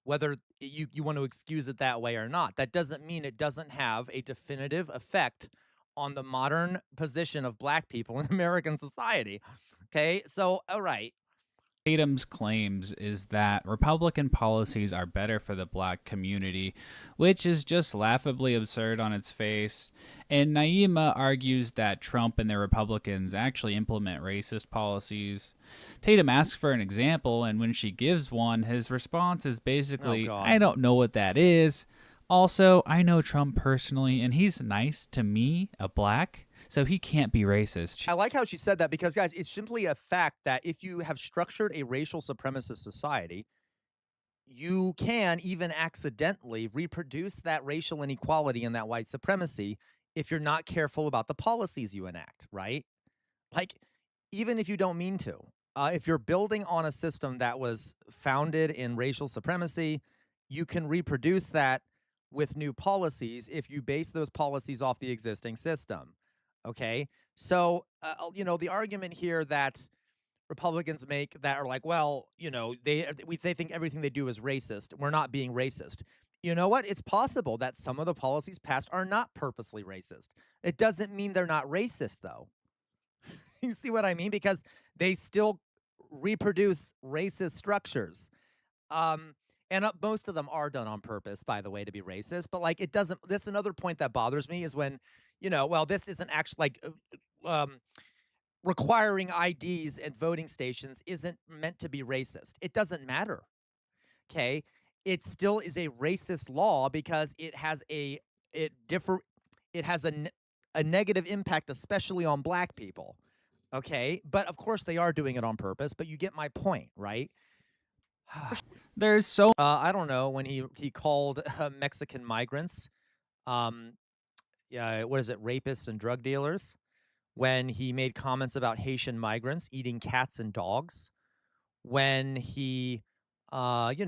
whether you want to excuse it that way or not. That doesn't mean it doesn't have a definitive effect on the modern position of black people in American society. Okay, so all right. Tatum's claims is that Republican policies are better for the black community, which is just laughably absurd on its face. And Naima argues that Trump and the Republicans actually implement racist policies. Tatum asks for an example, and when she gives one, his response is basically, I don't know what that is. Also, I know Trump personally, and he's nice to me, a black, so he can't be racist. I like how she said that, because, guys, it's simply a fact that if you have structured a racial supremacist society, you can even accidentally reproduce that racial inequality and that white supremacy if you're not careful about the policies you enact, right? Like, even if you don't mean to, if you're building on a system that was founded in racial supremacy, you can reproduce that with new policies if you base those policies off the existing system. Okay. So, the argument here that Republicans make that are like, well, they think everything they do is racist. We're not being racist. You know what? It's possible that some of the policies passed are not purposely racist. It doesn't mean they're not racist, though. You see what I mean? Because they still reproduce racist structures. And most of them are done on purpose, by the way, to be racist. But like, it doesn't. That's another point that bothers me is when, this isn't actually like requiring IDs at voting stations isn't meant to be racist. It doesn't matter. Okay, it still is a racist law because it has a negative impact, especially on black people. Okay, but of course they are doing it on purpose. But you get my point, right? There's so I don't know when he called Mexican migrants, what is it, rapists and drug dealers, when he made comments about Haitian migrants eating cats and dogs, when he, there's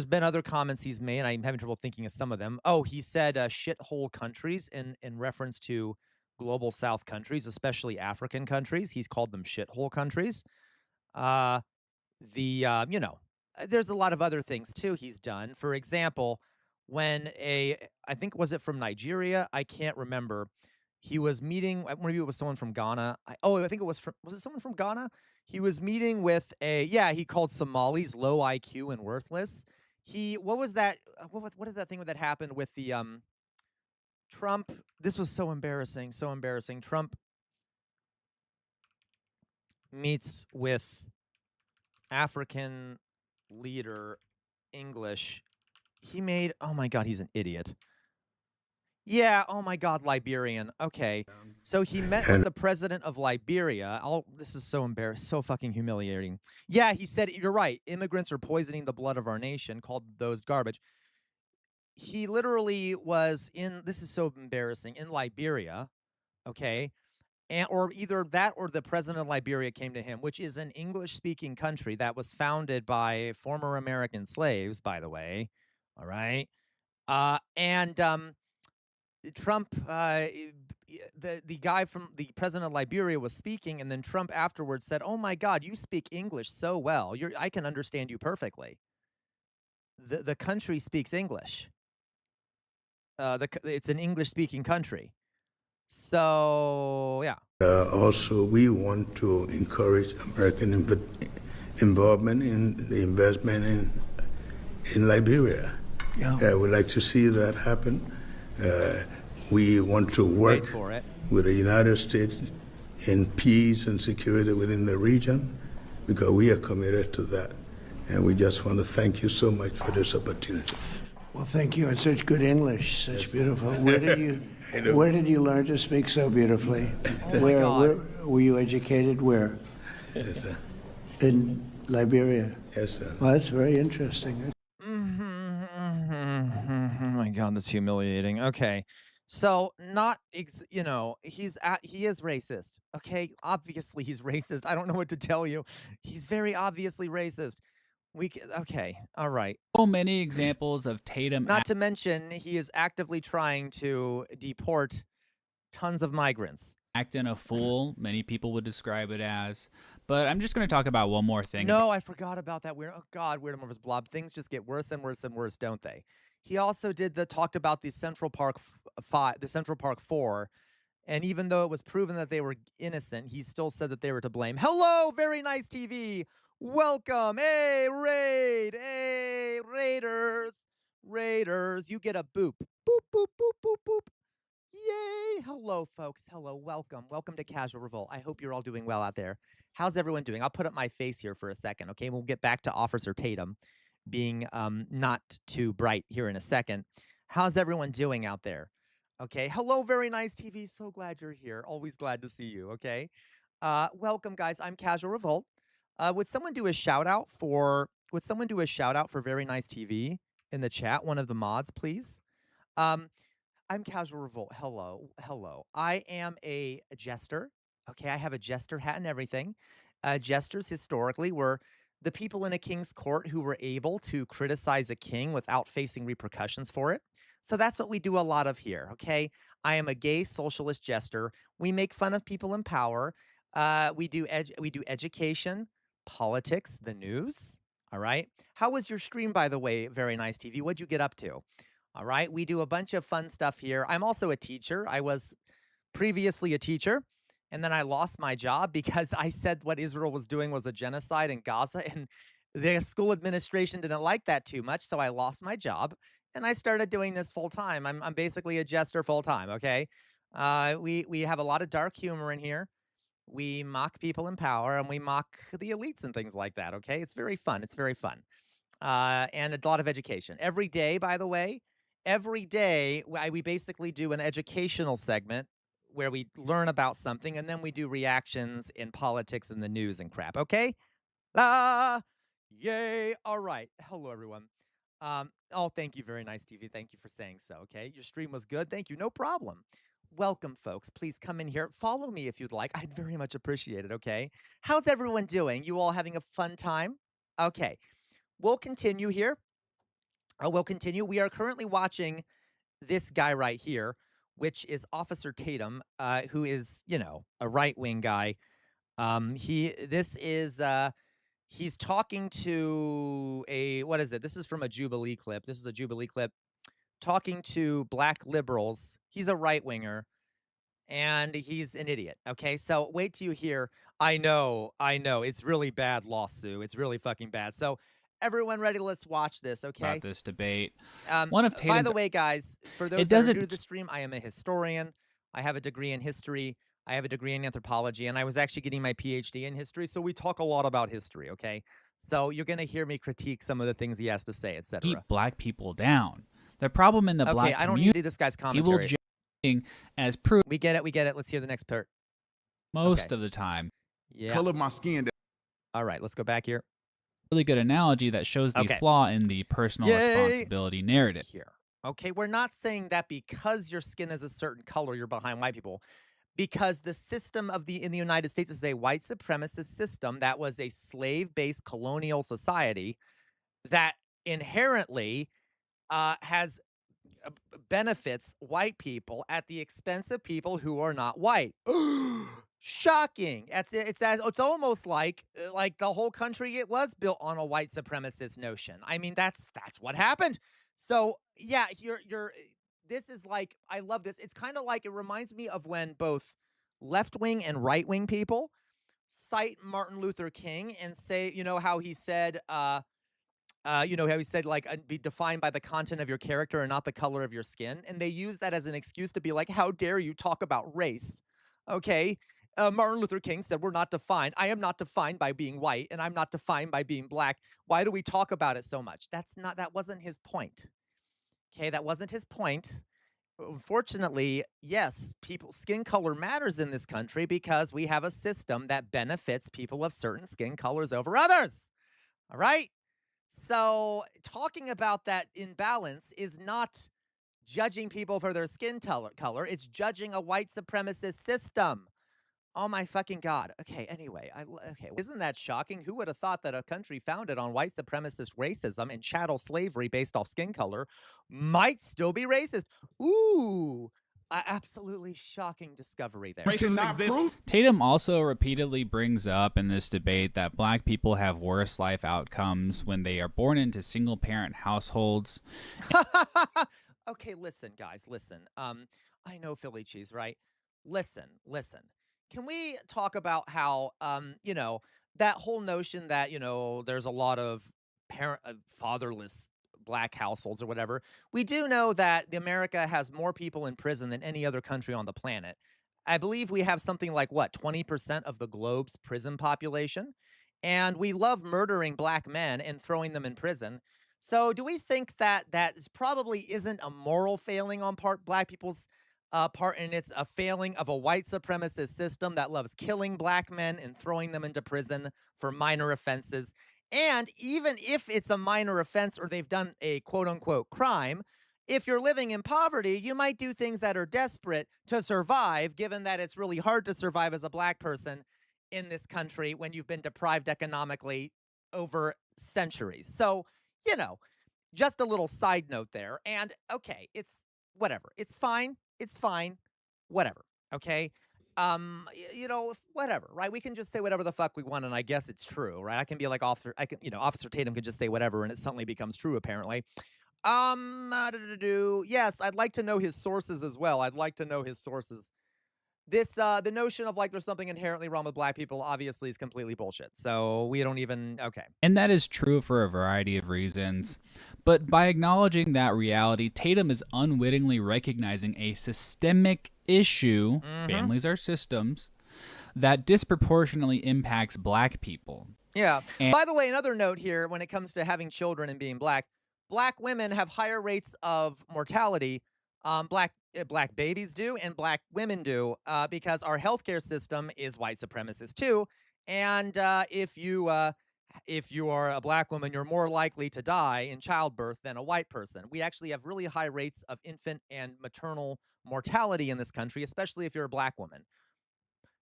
been other comments he's made, and I'm having trouble thinking of some of them. Oh, he said shithole countries in reference to global South countries, especially African countries. He's called them shithole countries. There's a lot of other things too he's done. For example, when I think, was it from Nigeria? I can't remember. He was meeting, maybe it was someone from Ghana. I think it was it someone from Ghana? He was meeting with he called Somalis low IQ and worthless. What was that? What is that thing that happened with the Trump? This was so embarrassing, so embarrassing. Trump meets with African leader, English. He made, oh my God, he's an idiot. Yeah, oh my God, Liberian. Okay. So he met with the president of Liberia. This is so embarrassing, so fucking humiliating. Yeah, he said, you're right, immigrants are poisoning the blood of our nation, called those garbage. He literally was this is so embarrassing, in Liberia, okay? Or either that or the president of Liberia came to him, which is an English-speaking country that was founded by former American slaves, by the way. All right. Trump, the guy from the president of Liberia was speaking, and then Trump afterwards said, "Oh my God, you speak English so well. I can understand you perfectly." The country speaks English. It's an English-speaking country. So yeah. Also, we want to encourage American involvement in the investment in Liberia. Yeah. We'd like to see that happen. We want to work with the United States in peace and security within the region because we are committed to that. And we just want to thank you so much for this opportunity. Well, thank you. And such good English, such beautiful. Where did you learn to speak so beautifully? Where were you educated? Where? Yes, sir. In Liberia. Yes, sir. Well, that's very interesting. Oh my God, that's humiliating. Okay. So he is racist. Okay. Obviously he's racist. I don't know what to tell you. He's very obviously racist. Okay. All right. So many examples of Tatum. Not to mention, he is actively trying to deport tons of migrants. Acting a fool, many people would describe it as. But I'm just going to talk about one more thing. No, I forgot about that. Oh God, Weird Morphous Blob. Things just get worse and worse and worse, don't they? He also talked about the Central Park 4, and even though it was proven that they were innocent, he still said that they were to blame. Hello, Very Nice TV. Welcome. Hey, Raid. Hey, Raiders. You get a boop. Boop, boop, boop, boop, boop. Yay. Hello, folks. Hello. Welcome to Casual Revolt. I hope you're all doing well out there. How's everyone doing? I'll put up my face here for a second, okay? We'll get back to Officer Tatum being not too bright here in a second. How's everyone doing out there? Okay. Hello, Very Nice TV. So glad you're here. Always glad to see you, okay? Welcome, guys. I'm Casual Revolt. Would someone do a shout out for would someone do a shout out for Very Nice TV in the chat? One of the mods, please. Um, I'm Casual Revolt. Hello, hello. I am a jester. Okay, I have a jester hat and everything. Jesters historically were the people in a king's court who were able to criticize a king without facing repercussions for it. So that's what we do a lot of here. Okay, I am a gay socialist jester. We make fun of people in power. We do education, politics, the news. All right. How was your stream, by the way? Very Nice TV. What'd you get up to? All right. We do a bunch of fun stuff here. I'm also a teacher. I was previously a teacher, and then I lost my job because I said what Israel was doing was a genocide in Gaza, and the school administration didn't like that too much, so I lost my job, and I started doing this full time. I'm basically a jester full time. Okay, we have a lot of dark humor in here. We mock people in power, and we mock the elites and things like that. Okay, it's very fun. It's very fun, and a lot of education every day. By the way, every day we basically do an educational segment where we learn about something, and then we do reactions in politics and the news and crap. Okay, yay! All right. Hello, everyone. Oh, thank you, Very Nice TV. Thank you for saying so. Okay, your stream was good. Thank you. No problem. Welcome, folks. Please come in here. Follow me if you'd like. I'd very much appreciate it. Okay. How's everyone doing? You all having a fun time? Okay. We'll continue here. We'll continue. We are currently watching this guy right here, which is Officer Tatum, who is, a right-wing guy. He's talking to what is it? This is from a Jubilee clip. This is a Jubilee clip talking to black liberals. He's a right-winger, and he's an idiot. Okay, so wait till you hear. I know. It's really bad, lawsuit. It's really fucking bad. So everyone ready? Let's watch this, okay? About this debate. One of By the way, guys, for those that are new to the stream, I am a historian. I have a degree in history. I have a degree in anthropology, and I was actually getting my PhD in history, so we talk a lot about history, okay? So you're going to hear me critique some of the things he has to say, etc. Keep black people down. The problem in the black community. I don't need this guy's commentary. As proof. We get it. Let's hear the next part. Most of the time. Yeah. Color of my skin. All right, let's go back here. Really good analogy that shows the flaw in the personal responsibility narrative. Here. Okay, we're not saying that because your skin is a certain color, you're behind white people. Because the system in the United States is a white supremacist system that was a slave-based colonial society that inherently has benefits white people at the expense of people who are not white. Shocking. It's almost like the whole country, it was built on a white supremacist notion. I mean, that's what happened. So yeah, this is like, I love this. It's kind of like, it reminds me of when both left-wing and right-wing people cite Martin Luther King and say, how he said, be defined by the content of your character and not the color of your skin. And they use that as an excuse to be like, how dare you talk about race? Okay. Martin Luther King said, we're not defined. I am not defined by being white, and I'm not defined by being black. Why do we talk about it so much? That wasn't his point. Okay. That wasn't his point. Unfortunately, yes, skin color matters in this country because we have a system that benefits people of certain skin colors over others. All right. So talking about that imbalance is not judging people for their skin color. It's judging a white supremacist system. Oh my fucking God. Okay, anyway, isn't that shocking? Who would have thought that a country founded on white supremacist racism and chattel slavery based off skin color might still be racist? Ooh, absolutely shocking discovery there. Tatum also repeatedly brings up in this debate that black people have worse life outcomes when they are born into single-parent households. Okay, listen, guys, listen. I know Philly cheese, right? Listen. Can we talk about how, that whole notion that, there's a lot of fatherless black households or whatever. We do know that America has more people in prison than any other country on the planet. I believe we have something like, 20% of the globe's prison population? And we love murdering black men and throwing them in prison. So do we think that probably isn't a moral failing on black people's part, and it's a failing of a white supremacist system that loves killing black men and throwing them into prison for minor offenses? And even if it's a minor offense or they've done a quote unquote crime, if you're living in poverty, you might do things that are desperate to survive, given that it's really hard to survive as a black person in this country when you've been deprived economically over centuries. So, you know, just a little side note there. And okay, it's whatever. It's fine. It's fine. Whatever. Okay. Whatever, right? We can just say whatever the fuck we want, and I guess it's true, right? I can be like Officer Tatum could just say whatever, and it suddenly becomes true, apparently. Yes, I'd like to know his sources as well. I'd like to know his sources. The notion of like there's something inherently wrong with black people obviously is completely bullshit. So we don't even, okay. And that is true for a variety of reasons. But by acknowledging that reality, Tatum is unwittingly recognizing a systemic issue, families are systems, that disproportionately impacts black people. Yeah. By the way, another note here when it comes to having children and being black women have higher rates of mortality. Black babies do, and black women do, because our healthcare system is white supremacist too. And if you are a black woman, you're more likely to die in childbirth than a white person. We actually have really high rates of infant and maternal mortality in this country, especially if you're a black woman.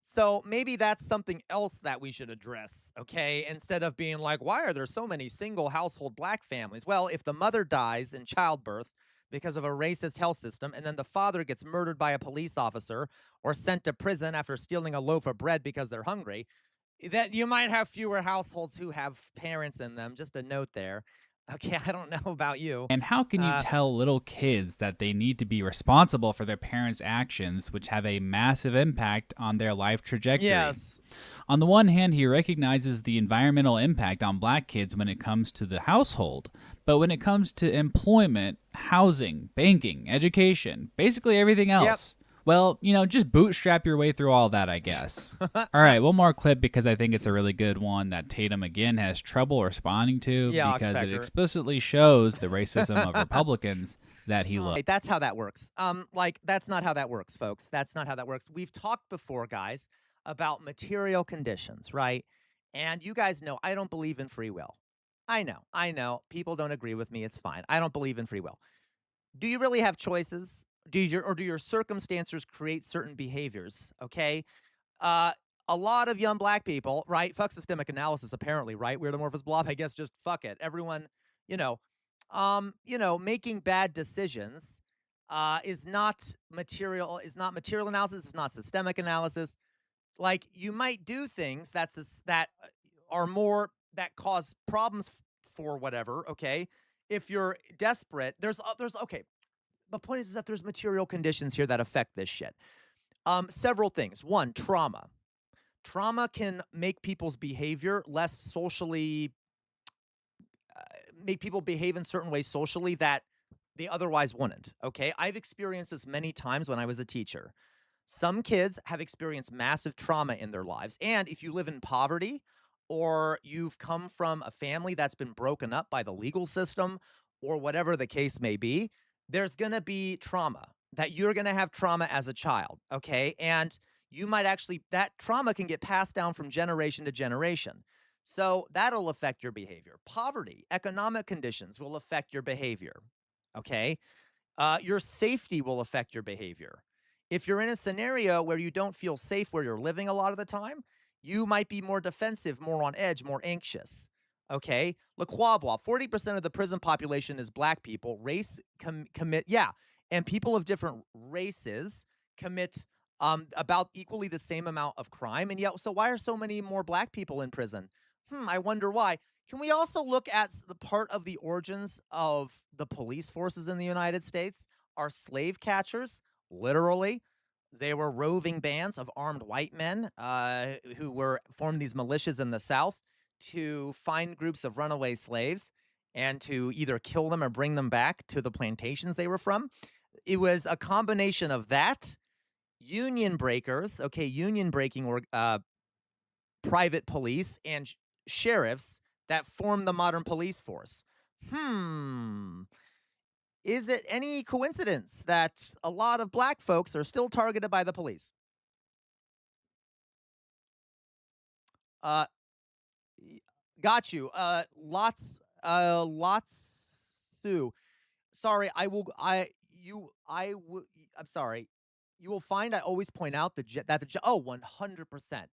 So maybe that's something else that we should address, okay? Instead of being like, why are there so many single household black families? Well, if the mother dies in childbirth because of a racist health system, and then the father gets murdered by a police officer or sent to prison after stealing a loaf of bread because they're hungry, that you might have fewer households who have parents in them. Just a note there. Okay, I don't know about you. And how can you tell little kids that they need to be responsible for their parents' actions, which have a massive impact on their life trajectory? Yes. On the one hand, he recognizes the environmental impact on black kids when it comes to the household. But when it comes to employment, housing, banking, education, basically everything else, well, just bootstrap your way through all that, I guess. All right, one more clip because I think it's a really good one that Tatum, again, has trouble responding to because it explicitly shows the racism of Republicans that he loves. That's how that works. That's not how that works, folks. That's not how that works. We've talked before, guys, about material conditions, right? And you guys know I don't believe in free will. I know. People don't agree with me. It's fine. I don't believe in free will. Do you really have choices? Do your circumstances create certain behaviors? Okay. A lot of young black people, right? Fuck systemic analysis, apparently, right? Weird amorphous blob, I guess just fuck it. Everyone, making bad decisions is not material analysis, it's not systemic analysis. Like you might do things that are more that cause problems for whatever, okay? If you're desperate, there's okay. The point is that there's material conditions here that affect this shit. Several things. One, trauma. Trauma can make people's behavior less socially, make people behave in certain ways socially that they otherwise wouldn't, okay? I've experienced this many times when I was a teacher. Some kids have experienced massive trauma in their lives. And if you live in poverty or you've come from a family that's been broken up by the legal system or whatever the case may be, there's going to be trauma that you're going to have trauma as a child, okay? And you might that trauma can get passed down from generation to generation. So that'll affect your behavior. Poverty, economic conditions will affect your behavior, okay? Your safety will affect your behavior. If you're in a scenario where you don't feel safe where you're living a lot of the time, you might be more defensive, more on edge, more anxious. Okay, Laquabwa, 40% of the prison population is black people. Race commit, and people of different races commit about equally the same amount of crime. And yet, so why are so many more black people in prison? I wonder why. Can we also look at the part of the origins of the police forces in the United States are slave catchers? Literally, they were roving bands of armed white men who formed these militias in the South to find groups of runaway slaves and to either kill them or bring them back to the plantations they were from. It was a combination of that, union breakers, union breaking or private police and sheriffs that formed the modern police force. Is it any coincidence that a lot of black folks are still targeted by the police? got you. Lots. Sorry, I'm sorry. You will find I always point out that 100%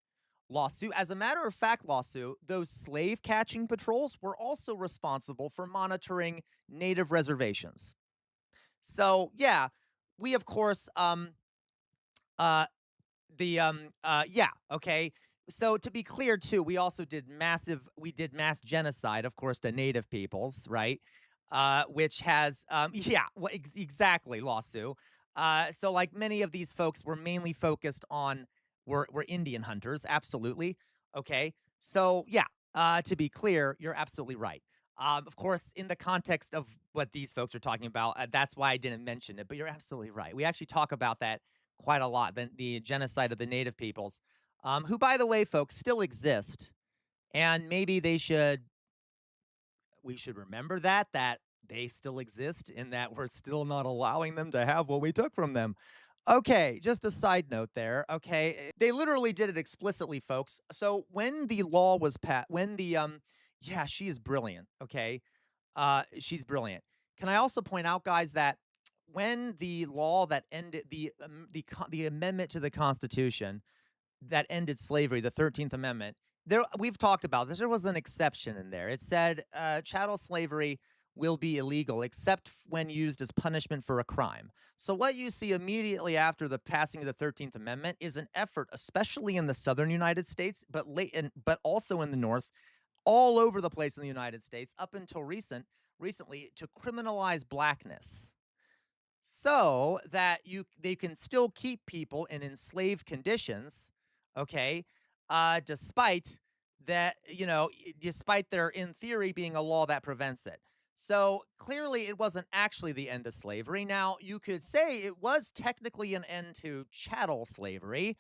lawsuit. As a matter of fact, lawsuit, those slave catching patrols were also responsible for monitoring native reservations. So, yeah, we of course uh yeah, okay. So to be clear too, we did mass genocide, of course, to native peoples, right? Which has yeah, exactly, lawsuit. So like many of these folks were mainly focused on were Indian hunters, absolutely. Okay. So yeah, to be clear, you're absolutely right. Of course, in the context of what these folks are talking about, that's why I didn't mention it, but you're absolutely right. We actually talk about that quite a lot, the genocide of the native peoples, who, by the way, folks, still exist. And maybe we should remember that they still exist and that we're still not allowing them to have what we took from them. Okay, just a side note there. Okay, they literally did it explicitly, folks. So when the law was passed, yeah, she is brilliant. Okay, she's brilliant. Can I also point out, guys, that when the law that ended the amendment to the Constitution that ended slavery, the 13th Amendment, we've talked about this. There was an exception in there. It said chattel slavery will be illegal except when used as punishment for a crime. So what you see immediately after the passing of the 13th Amendment is an effort, especially in the southern United States, but also in the North, all over the place in the United States, up until recently, to criminalize blackness so that they can still keep people in enslaved conditions, okay, despite that, despite there in theory being a law that prevents it. So clearly it wasn't actually the end of slavery. Now, you could say it was technically an end to chattel slavery,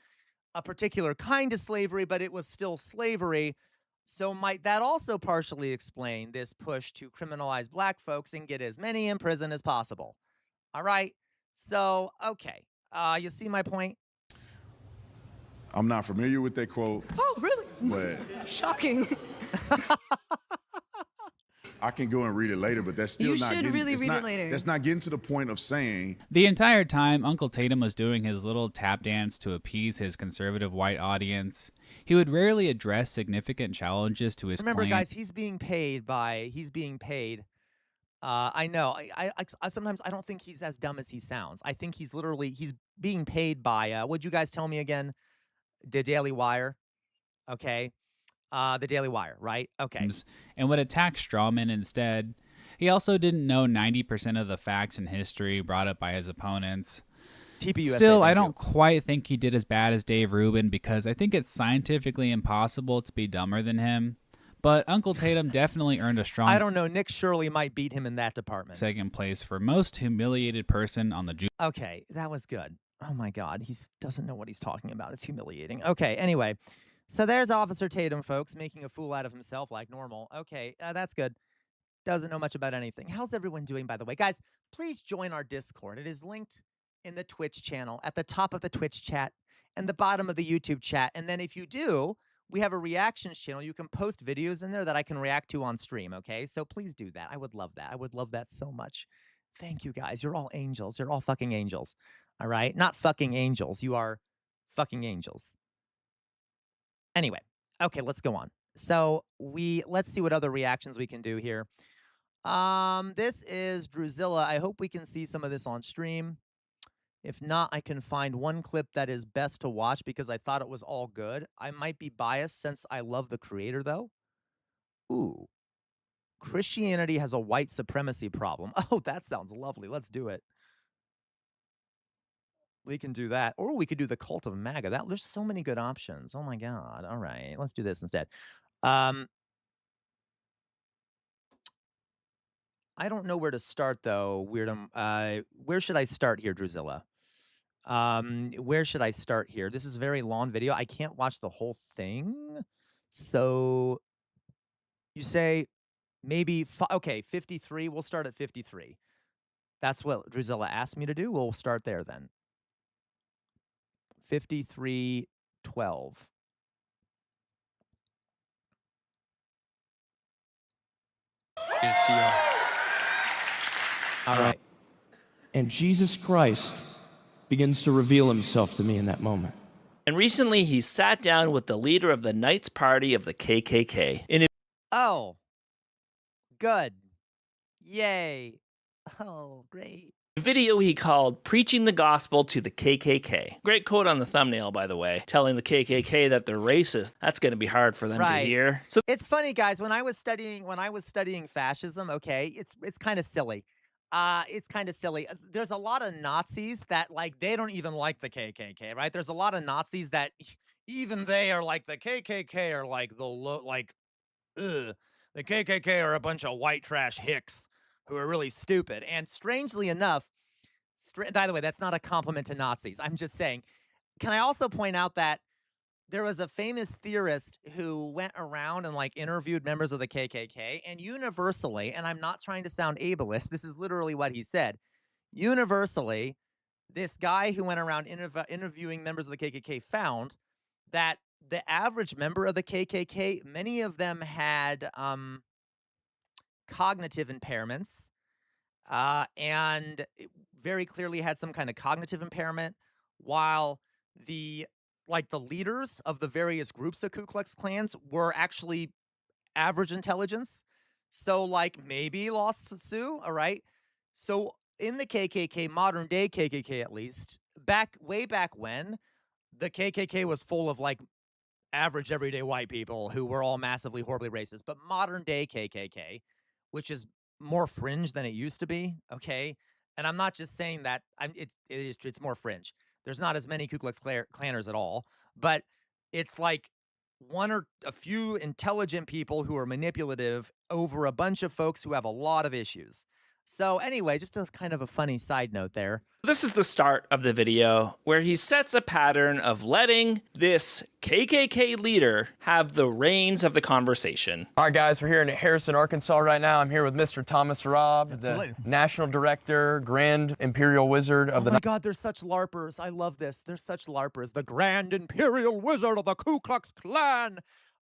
a particular kind of slavery, but it was still slavery. So might that also partially explain this push to criminalize black folks and get as many in prison as possible? All right. So, okay. You see my point? I'm not familiar with that quote, Oh, really? but Shocking. I can go and read it later, but that's still You not should getting, really it's read it not- later. That's not getting to the point of saying The entire time, Uncle Tatum was doing his little tap dance to appease his conservative white audience. He would rarely address significant challenges to his Remember, claim. guys, he's being paid. I know. I sometimes I don't think he's as dumb as he sounds. I think he's being paid by what'd you guys tell me again? The Daily Wire. Okay. The Daily Wire, right? Okay. And would attack strawmen instead. He also didn't know 90% of the facts and history brought up by his opponents. TPUSA, Still, I thank don't quite think he did as bad as Dave Rubin because I think it's scientifically impossible to be dumber than him. But Uncle Tatum definitely earned a strong I don't know. Nick Shirley might beat him in that department. second place for most humiliated person on the Okay, that was good. Oh my God, he doesn't know what he's talking about. It's humiliating. Okay, anyway, so there's Officer Tatum, folks, making a fool out of himself like normal. Okay, that's good. Doesn't know much about anything. How's everyone doing, by the way? Guys, please join our Discord. It is linked in the Twitch channel, at the top of the Twitch chat, and the bottom of the YouTube chat. And then if you do, we have a reactions channel. You can post videos in there that I can react to on stream, okay? So please do that. I would love that. I would love that so much. Thank you, guys. You're all angels. You're all fucking angels. All right? Not fucking angels. You are fucking angels. Anyway, okay, let's go on. So let's see what other reactions we can do here. This is Druzilla. I hope we can see some of this on stream. If not, I can find one clip that is best to watch because I thought it was all good. I might be biased since I love the creator, though. Ooh. Christianity has a white supremacy problem. Oh, that sounds lovely. Let's do it. We can do that. Or we could do the cult of MAGA. There's so many good options. Oh my God. All right. Let's do this instead. I don't know where to start, though, Weirdum. Where should I start here, Druzilla? Where should I start here? This is a very long video. I can't watch the whole thing. So you say maybe, okay, 53. We'll start at 53. That's what Druzilla asked me to do. We'll start there then. 53:12. Il Signore. All right. And Jesus Christ begins to reveal himself to me in that moment. And recently, he sat down with the leader of the Knights Party of the KKK. Oh, good. Yay. Oh, great. A video he called Preaching the Gospel to the KKK. Great quote on the thumbnail, by the way, telling the KKK that they're racist. That's going to be hard for them to hear. So it's funny, guys. When I was studying fascism, okay, it's kind of silly. It's kind of silly. There's a lot of Nazis that they don't even like the KKK, right? There's a lot of Nazis that even they are like the KKK are ugh. The KKK are a bunch of white trash hicks who are really stupid. And strangely enough, by the way, that's not a compliment to Nazis. I'm just saying. Can I also point out that there was a famous theorist who went around and interviewed members of the KKK, and universally, and I'm not trying to sound ableist, this is literally what he said. Universally, this guy who went around interviewing members of the KKK found that the average member of the KKK, many of them had cognitive impairments, and very clearly had some kind of cognitive impairment, while the leaders of the various groups of Ku Klux Klans were actually average intelligence. So maybe lost Sue, all right? So in the KKK, modern day KKK at least, way back when, the KKK was full of average everyday white people who were all massively horribly racist. But modern day KKK, which is more fringe than it used to be, okay? And I'm not just saying that, it's more fringe. There's not as many Ku Klux Klanners at all, but it's one or a few intelligent people who are manipulative over a bunch of folks who have a lot of issues. So anyway, just a kind of a funny side note there. this is the start of the video where he sets a pattern of letting this KKK leader have the reins of the conversation. All right, guys, we're here in Harrison, Arkansas right now. I'm here with Mr. Thomas Robb, the National Director, Grand Imperial Wizard of the... Oh my God, they're such LARPers. I love this. They're such LARPers. The Grand Imperial Wizard of the Ku Klux Klan.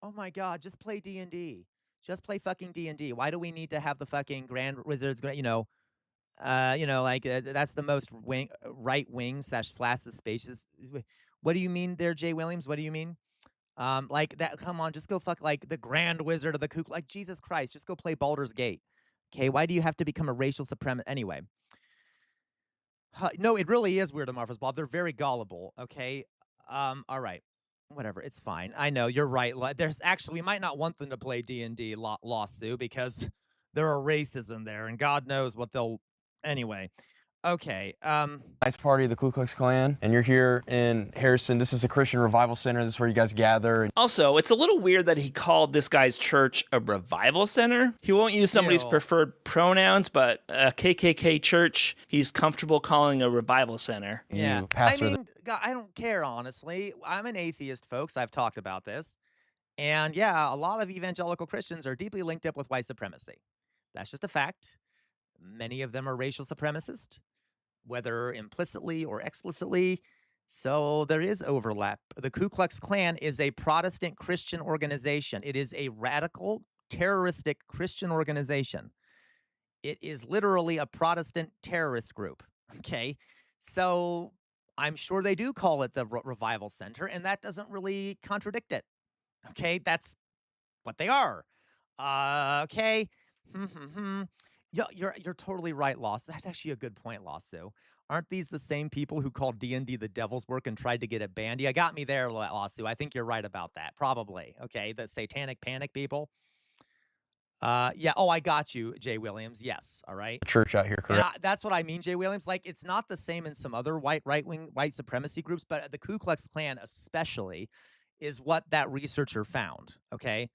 Oh my God, just play D&D. Just play fucking D&D. Why do we need to have the fucking Grand Wizards, that's the most right wing / flaccid spaces. What do you mean there, Jay Williams? What do you mean? Like that, come on, just go fuck the Grand Wizard of the Ku Klux, Jesus Christ, just go play Baldur's Gate. Okay, why do you have to become a racial supremacist? Anyway. No, it really is weird, Marvel's Bob. They're very gullible, okay? All right. Whatever, it's fine. I know, you're right. There's actually, we might not want them to play D&D lawsuit because there are racism there, and God knows what they'll... Anyway, okay. Nice party of the Ku Klux Klan, and you're here in Harrison. This is a Christian Revival Center. This is where you guys gather. Also, it's a little weird that he called this guy's church a revival center. He won't use somebody's preferred pronouns, but a KKK church, he's comfortable calling a revival center. Yeah, I mean, God, I don't care, honestly. I'm an atheist, folks. I've talked about this. And yeah, a lot of evangelical Christians are deeply linked up with white supremacy. That's just a fact. Many of them are racial supremacists, whether implicitly or explicitly. So there is overlap. The Ku Klux Klan is a Protestant Christian organization. It is a radical, terroristic Christian organization. It is literally a Protestant terrorist group. Okay. So I'm sure they do call it the Revival Center, and that doesn't really contradict it. Okay. That's what they are. Okay. Yeah, you're totally right, Loss. That's actually a good point, Lawsu. Aren't these the same people who called D&D the devil's work and tried to get it banned? Yeah, got me there, Lawsu. I think you're right about that. Probably. Okay, the satanic panic people. Yeah. Oh, I got you, Jay Williams. Yes. All right. Church out here, correct? Yeah, that's what I mean, Jay Williams. Like, it's not the same in some other right-wing white supremacy groups, but the Ku Klux Klan especially is what that researcher found. Okay.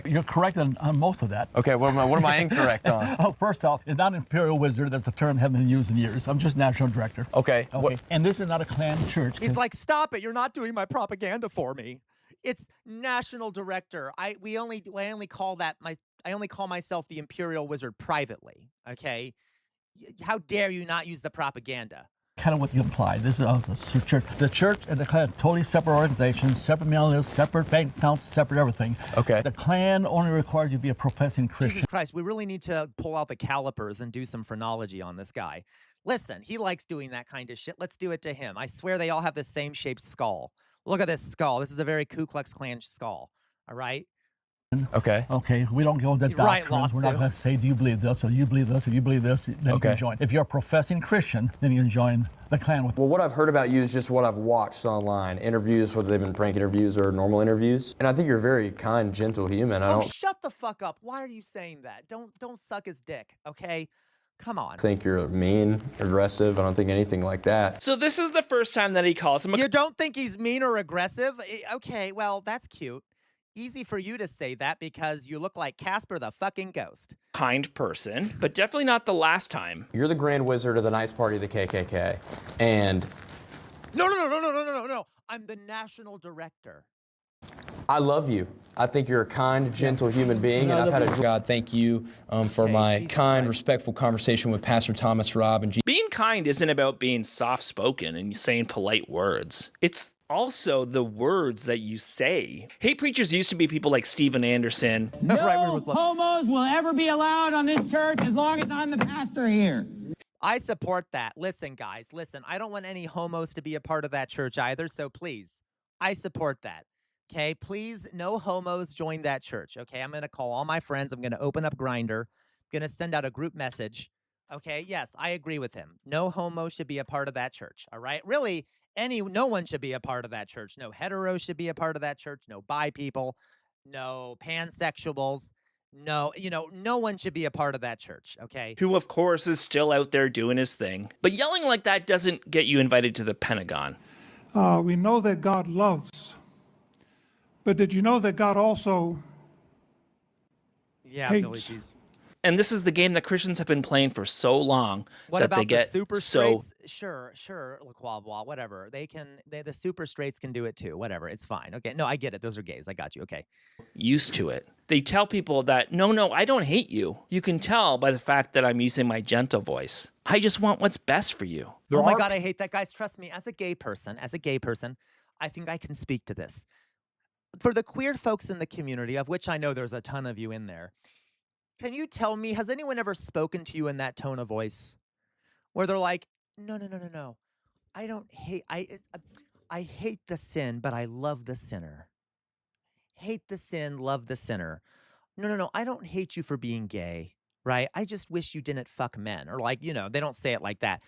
You're correct on most of that. Okay, what am I incorrect on? Oh, first off, it's not Imperial Wizard. That's a term that hasn't been used in years. I'm just National Director. Okay. And this is not a Klan church. He's like, stop it. You're not doing my propaganda for me. It's National Director. I only call myself the Imperial Wizard privately. Okay. How dare you not use the propaganda? Kind of what you implied. This is the church. The church and the Klan, totally separate organizations, separate mailing lists, separate bank accounts, separate everything. Okay. The Klan only requires you to be a professing Christian. Jesus Christ, we really need to pull out the calipers and do some phrenology on this guy. Listen, he likes doing that kind of shit. Let's do it to him. I swear they all have the same shaped skull. Look at this skull. This is a very Ku Klux Klan skull. All right? Okay. Okay, we don't go into Right, doctrines. We're not Lasso. going to say, do you believe this, or you believe this, or you believe this, then you can join. If you're a professing Christian, then you can join the Klan. Well, what I've heard about you is just what I've watched online. Interviews, whether they've been prank interviews or normal interviews. And I think you're a very kind, gentle human. I don't Shut the fuck up. Why are you saying that? Don't suck his dick, okay? Come on. think you're mean, aggressive. I don't think anything like that. So this is the first time that he calls him a You don't think he's mean or aggressive? Okay, well, that's cute. Easy for you to say that because you look like Casper the fucking ghost. kind person, but definitely not the last time. You're the Grand Wizard of the Knights Party of the KKK. And No. I'm the national director. I love you. I think you're a kind, gentle human being, and I've had a God. Thank you for my kind, respectful conversation with Pastor Thomas Robb and Being kind isn't about being soft-spoken and saying polite words. It's also the words that you say. Hate preachers used to be people like Steven Anderson. No homos will ever be allowed on this church as long as I'm the pastor here. I support that. Listen, guys, listen. I don't want any homos to be a part of that church either, so please, I support that. Okay, please, no homos join that church. Okay, I'm going to call all my friends. I'm going to open up Grindr. I'm going to send out a group message. Okay, yes, I agree with him. No homo should be a part of that church. All right, really, no one should be a part of that church. No heteros should be a part of that church. No bi people. No pansexuals. No, no one should be a part of that church. Okay. Who, of course, is still out there doing his thing. But yelling like that doesn't get you invited to the Pentagon. We know that God loves. But did you know that God also hates? And this is the game that Christians have been playing for so long What that about they get the super so straights? Sure, LaQuavois, whatever. The super straights can do it too. Whatever, it's fine. Okay, no, I get it. Those are gays. I got you. Okay. used to it. They tell people that, no, I don't hate you. You can tell by the fact that I'm using my gentle voice. I just want what's best for you. Oh my God, I hate that, guys. Trust me, as a gay person, I think I can speak to this. For the queer folks in the community, of which I know there's a ton of you in there, can you tell me, has anyone ever spoken to you in that tone of voice? Where they're like, no. I don't hate, I hate the sin, but I love the sinner. Hate the sin, love the sinner. No, I don't hate you for being gay, right? I just wish you didn't fuck men. Or like, they don't say it like that.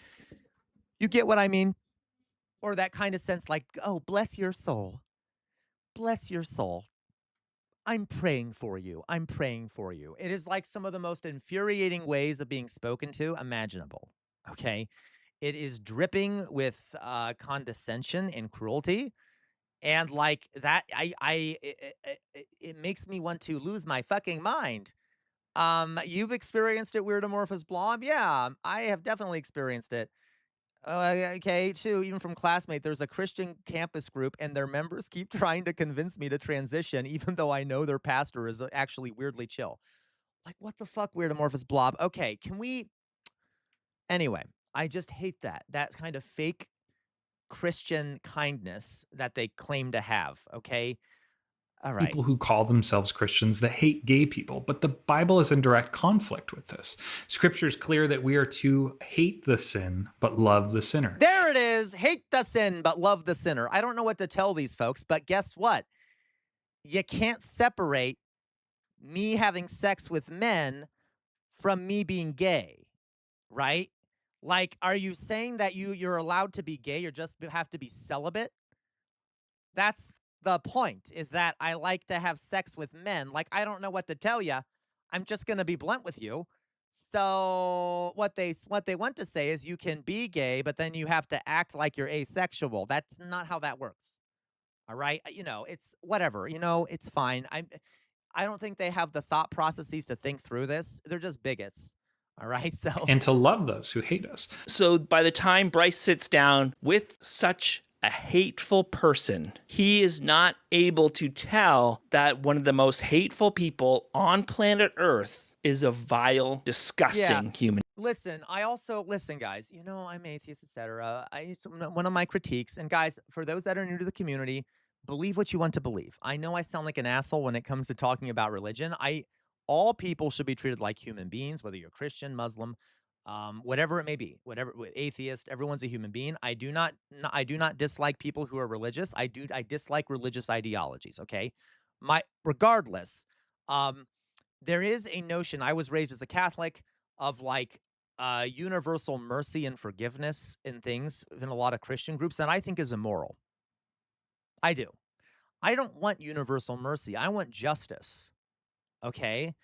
You get what I mean? Or that kind of sense like, oh, bless your soul. Bless your soul. I'm praying for you. I'm praying for you. It is like some of the most infuriating ways of being spoken to imaginable. Okay. It is dripping with condescension and cruelty. And like that, it makes me want to lose my fucking mind. You've experienced it, Weird Amorphous Blob? Yeah, I have definitely experienced it. Okay, too, even from classmate, there's a Christian campus group and their members keep trying to convince me to transition, even though I know their pastor is actually weirdly chill. Like, what the fuck, Weird Amorphous Blob? Okay, can we... Anyway, I just hate that kind of fake Christian kindness that they claim to have, okay? All right. People who call themselves Christians that hate gay people, but the Bible is in direct conflict with this. Scripture is clear that we are to hate the sin, but love the sinner. There it is. Hate the sin, but love the sinner. I don't know what to tell these folks, but guess what? You can't separate me having sex with men from me being gay, right? Like, are you saying that you're allowed to be gay? You just have to be celibate? That's the point, is that I like to have sex with men. Like, I don't know what to tell you. I'm just going to be blunt with you. So what they want to say is you can be gay, but then you have to act like you're asexual. That's not how that works. All right? It's whatever. It's fine. I don't think they have the thought processes to think through this. They're just bigots. All right? So and to love those who hate us. So by the time Bryce sits down with such a hateful person, he is not able to tell that one of the most hateful people on planet Earth is a vile, disgusting human. Listen, guys, I'm atheist, etc. It's one of my critiques. And guys, for those that are new to the community, believe what you want to believe. I know I sound like an asshole when it comes to talking about religion. All people should be treated like human beings, whether you're Christian, Muslim, whatever it may be, whatever atheist, everyone's a human being. I do not dislike people who are religious. I dislike religious ideologies. Okay, regardless, there is a notion. I was raised as a Catholic of like universal mercy and forgiveness in things in a lot of Christian groups that I think is immoral. I do. I don't want universal mercy. I want justice. Okay?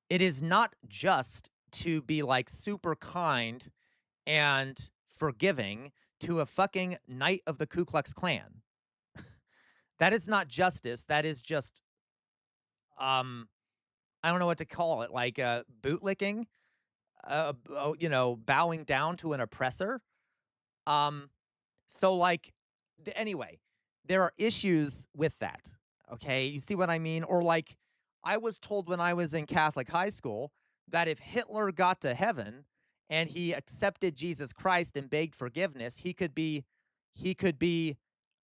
It is not just to be like super kind and forgiving to a fucking knight of the Ku Klux Klan. That is not justice. That is just I don't know what to call it, like bootlicking. Bowing down to an oppressor. So like, anyway, there are issues with that. Okay, you see what I mean? Or like, I was told when I was in Catholic high school that if Hitler got to heaven and he accepted Jesus Christ and begged forgiveness, he could be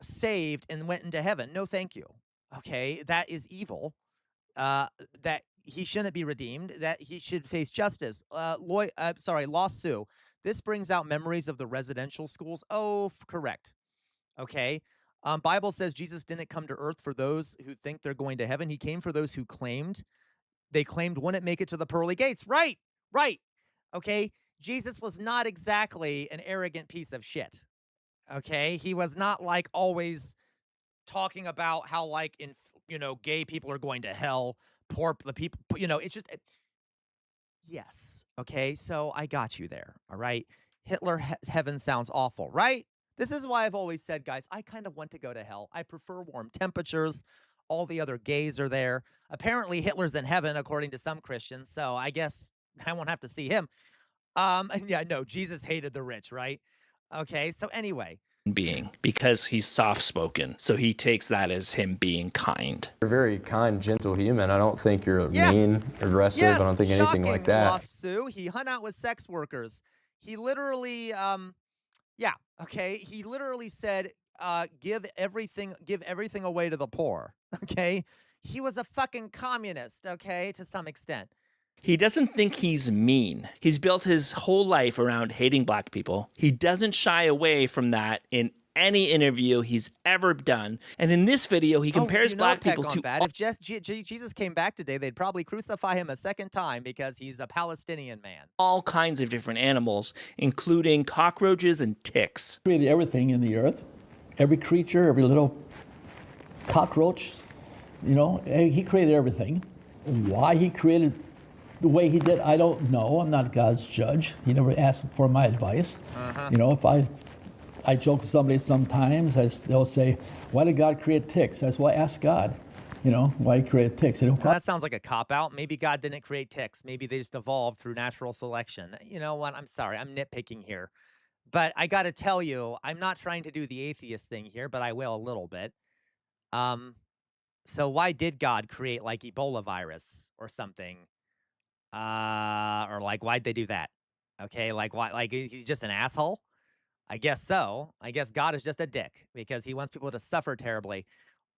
saved and went into heaven. No, thank you. Okay, that is evil. That he shouldn't be redeemed, that he should face justice. Lost Sue. This brings out memories of the residential schools. Oh, correct. Okay. Bible says Jesus didn't come to earth for those who think they're going to heaven. He came for those who claimed wouldn't make it to the pearly gates. Right. Okay. Jesus was not exactly an arrogant piece of shit. Okay. He was not like always talking about how like gay people are going to hell, the people, it's just, yes. Okay. So I got you there. All right. Hitler heaven sounds awful, right? This is why I've always said, guys, I kind of want to go to hell. I prefer warm temperatures. All the other gays are there. Apparently Hitler's in heaven, according to some Christians. So I guess I won't have to see him. Yeah, no, Jesus hated the rich, right? Okay. So anyway, being, because he's soft-spoken, so he takes that as him being kind. You're a very kind, gentle human. I don't think you're mean, aggressive. Yes, I don't think anything like that. Lost Sue. He hung out with sex workers. He literally, he literally said, give everything away to the poor. Okay, he was a fucking communist. Okay, to some extent. He doesn't think he's mean. He's built his whole life around hating black people. He doesn't shy away from that in any interview he's ever done. And in this video, he compares black people to... If Jesus came back today, they'd probably crucify him a second time because he's a Palestinian man. All kinds of different animals, including cockroaches and ticks. He created everything in the earth. Every creature, every little cockroach, he created everything. Why he created the way he did, I don't know. I'm not God's judge. He never asked for my advice. If I joke to somebody sometimes, they'll say, why did God create ticks? That's why I ask God, why he created ticks. That sounds like a cop-out. Maybe God didn't create ticks. Maybe they just evolved through natural selection. You know what? I'm sorry. I'm nitpicking here. But I got to tell you, I'm not trying to do the atheist thing here, but I will a little bit. So why did God create like Ebola virus or something? Or like, why'd they do that? Okay, like why? Like he's just an asshole? I guess so. I guess God is just a dick because he wants people to suffer terribly.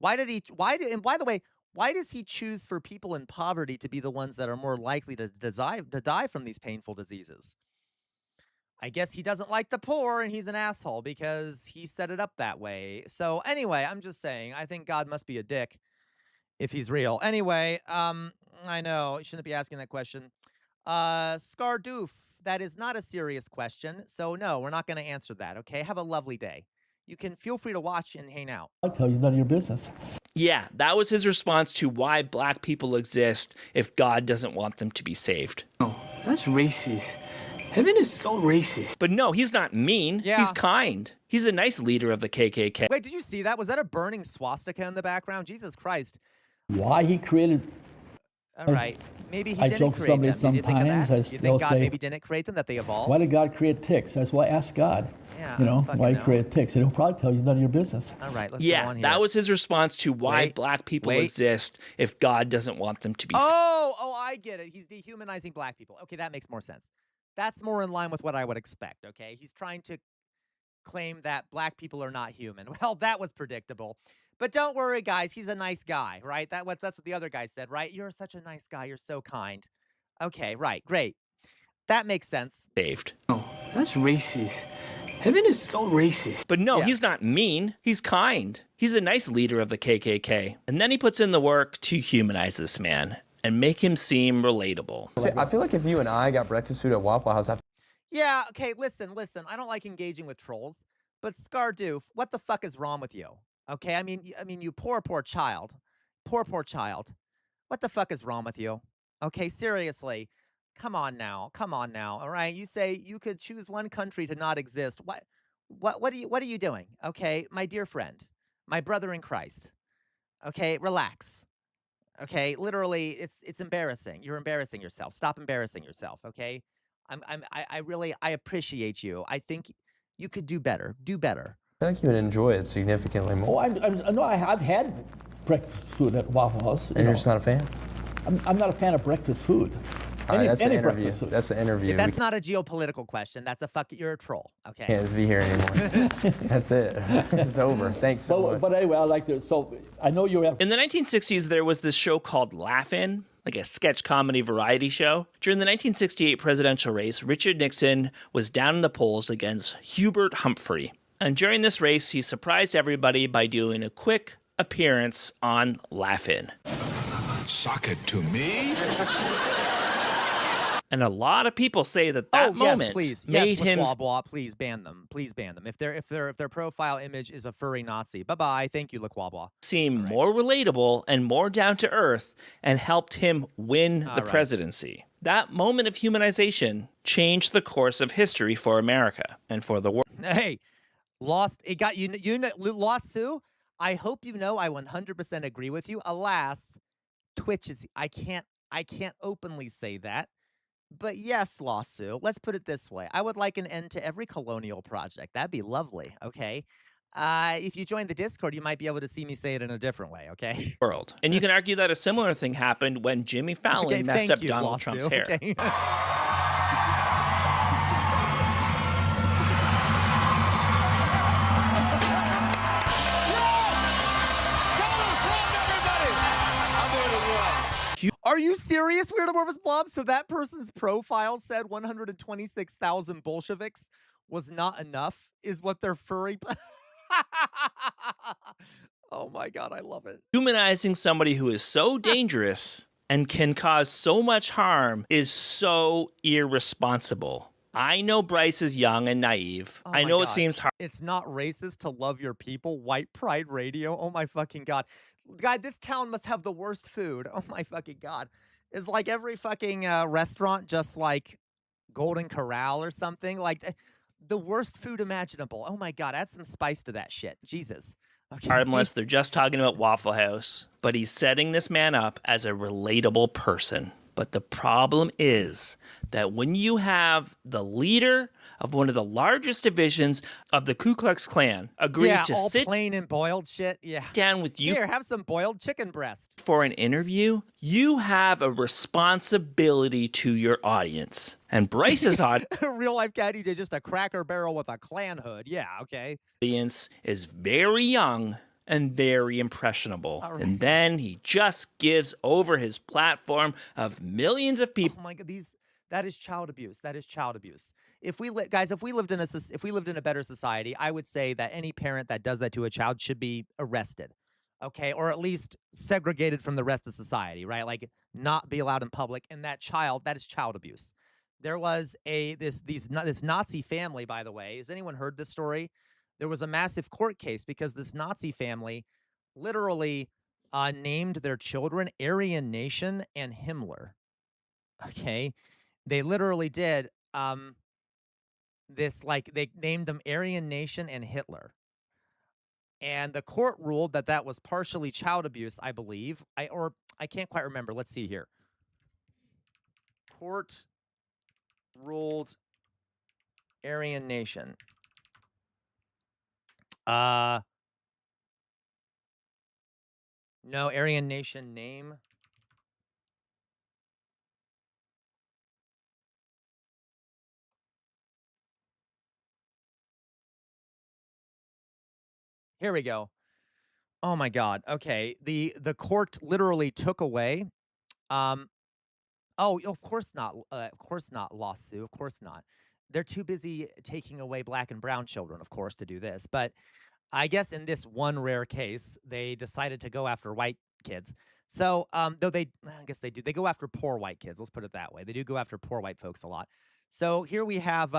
And by the way, why does he choose for people in poverty to be the ones that are more likely to die from these painful diseases? I guess he doesn't like the poor and he's an asshole because he set it up that way. So anyway, I'm just saying, I think God must be a dick if he's real. Anyway, I know you shouldn't be asking that question. Scardoof, that is not a serious question. So no, we're not going to answer that. Okay. Have a lovely day. You can feel free to watch and hang out. I'll tell you none of your business. Yeah, that was his response to why black people exist if God doesn't want them to be saved. Oh, that's racist. Heaven is so racist. But no, he's not mean. Yeah. He's kind. He's a nice leader of the KKK. Wait, did you see that? Was that a burning swastika in the background? Jesus Christ. Why he created... All right. Maybe he I didn't joke to create them. somebody Did you think of sometimes. that? You They'll think God say, maybe didn't create them, that they evolved? why did God create ticks? That's why I ask God. Yeah, Why he created ticks. And he'll probably tell you none of your business. All right, let's go on here. That was his response to why black people exist if God doesn't want them to be saved. Oh, I get it. He's dehumanizing black people. Okay, that makes more sense. That's more in line with what I would expect, okay? He's trying to claim that black people are not human. Well, that was predictable. But don't worry, guys. He's a nice guy, right? That's what the other guy said, right? You're such a nice guy. You're so kind. Okay, right. Great. That makes sense. Saved. Oh, that's racist. Heaven is so racist. But no, Yes. he's not mean. He's kind. He's a nice leader of the KKK. And then he puts in the work to humanize this man and make him seem relatable. I feel like if you and I got breakfast food at Waffle House, Yeah, okay, listen. I don't like engaging with trolls, but Scardoof, what the fuck is wrong with you? Okay, I mean, you poor child. Poor child. What the fuck is wrong with you? Okay, seriously. Come on now. All right. You say you could choose one country to not exist. What are you doing? Okay, my dear friend, my brother in Christ. Okay, relax. Okay, literally, it's embarrassing. You're embarrassing yourself. Stop embarrassing yourself. Okay, I appreciate you. I think you could do better. Do better. I feel like you would enjoy it significantly more. Oh, no, I've had breakfast food at Waffle House. And you're just not a fan? I'm not a fan of breakfast food. All right, that's the interview. breakfast food. That's the interview. That's not a geopolitical question. That's you're a troll. Okay. Can't be here anymore. That's it. It's over. Thanks so much. But anyway, I like to. So I know you have. In the 1960s, there was this show called Laugh-In, like a sketch comedy variety show. During the 1968 presidential race, Richard Nixon was down in the polls against Hubert Humphrey. And during this race, he surprised everybody by doing a quick appearance on Laugh-In. Suck it to me? And a lot of people say that moment made him. Blah, blah, please ban them. Please ban them. If their profile image is a furry Nazi, bye. Thank you, LaQuabois. Seem more relatable and more down to earth, and helped him win the presidency. That moment of humanization changed the course of history for America and for the world. Hey, lost. It got you. Lost too. I hope you know. I 100% agree with you. Alas, Twitch is. I can't openly say that. But yes, Lawsuit, let's put it this way. I would like an end to every colonial project. That'd be lovely, okay? If you join the Discord, you might be able to see me say it in a different way, okay? World. And you can argue that a similar thing happened when Jimmy Fallon messed up Donald Trump's hair. Okay. Are you serious, Weirdomorphous Blob? So that person's profile said 126,000 Bolsheviks was not enough, is what their furry... Oh my God, I love it. Humanizing somebody who is so dangerous and can cause so much harm is so irresponsible. I know Bryce is young and naive. Oh I know God. it seems hard. It's not racist to love your people. White Pride Radio. Oh my fucking God. God, this town must have the worst food. Oh my fucking God. Is like every fucking restaurant just like Golden Corral or something? Like the worst food imaginable. Oh my God. Add some spice to that shit. Jesus. Okay. Harmless. They're just talking about Waffle House. But he's setting this man up as a relatable person. But the problem is that when you have the leader of one of the largest divisions of the Ku Klux Klan agree to all sit plain and boiled shit. Yeah. down with you Here, have some boiled chicken breast. for an interview, you have a responsibility to your audience. And Bryce's Real life caddy did just a Cracker Barrel with a Klan hood. Yeah, okay. audience is very young and very impressionable. All right. And then he just gives over his platform of millions of people. Oh my God, that is child abuse. That is child abuse. If we lived in a better society, I would say that any parent that does that to a child should be arrested. Okay, or at least segregated from the rest of society, right? Like not be allowed in public. And that is child abuse. There was this Nazi family, by the way. Has anyone heard this story? There was a massive court case because this Nazi family literally named their children Aryan Nation and Himmler. Okay, they literally did this, like they named them Aryan Nation and Hitler. And the court ruled that was partially child abuse, I believe. I can't quite remember. Let's see here. Court ruled Aryan Nation. No, Aryan Nation name. Here we go. Oh my God. Okay. The court literally took away. Oh, of course not. Of course not, lawsuit. Of course not. They're too busy taking away black and brown children, of course, to do this. But I guess in this one rare case, they decided to go after white kids. So, though I guess they do. They go after poor white kids. Let's put it that way. They do go after poor white folks a lot. So here we have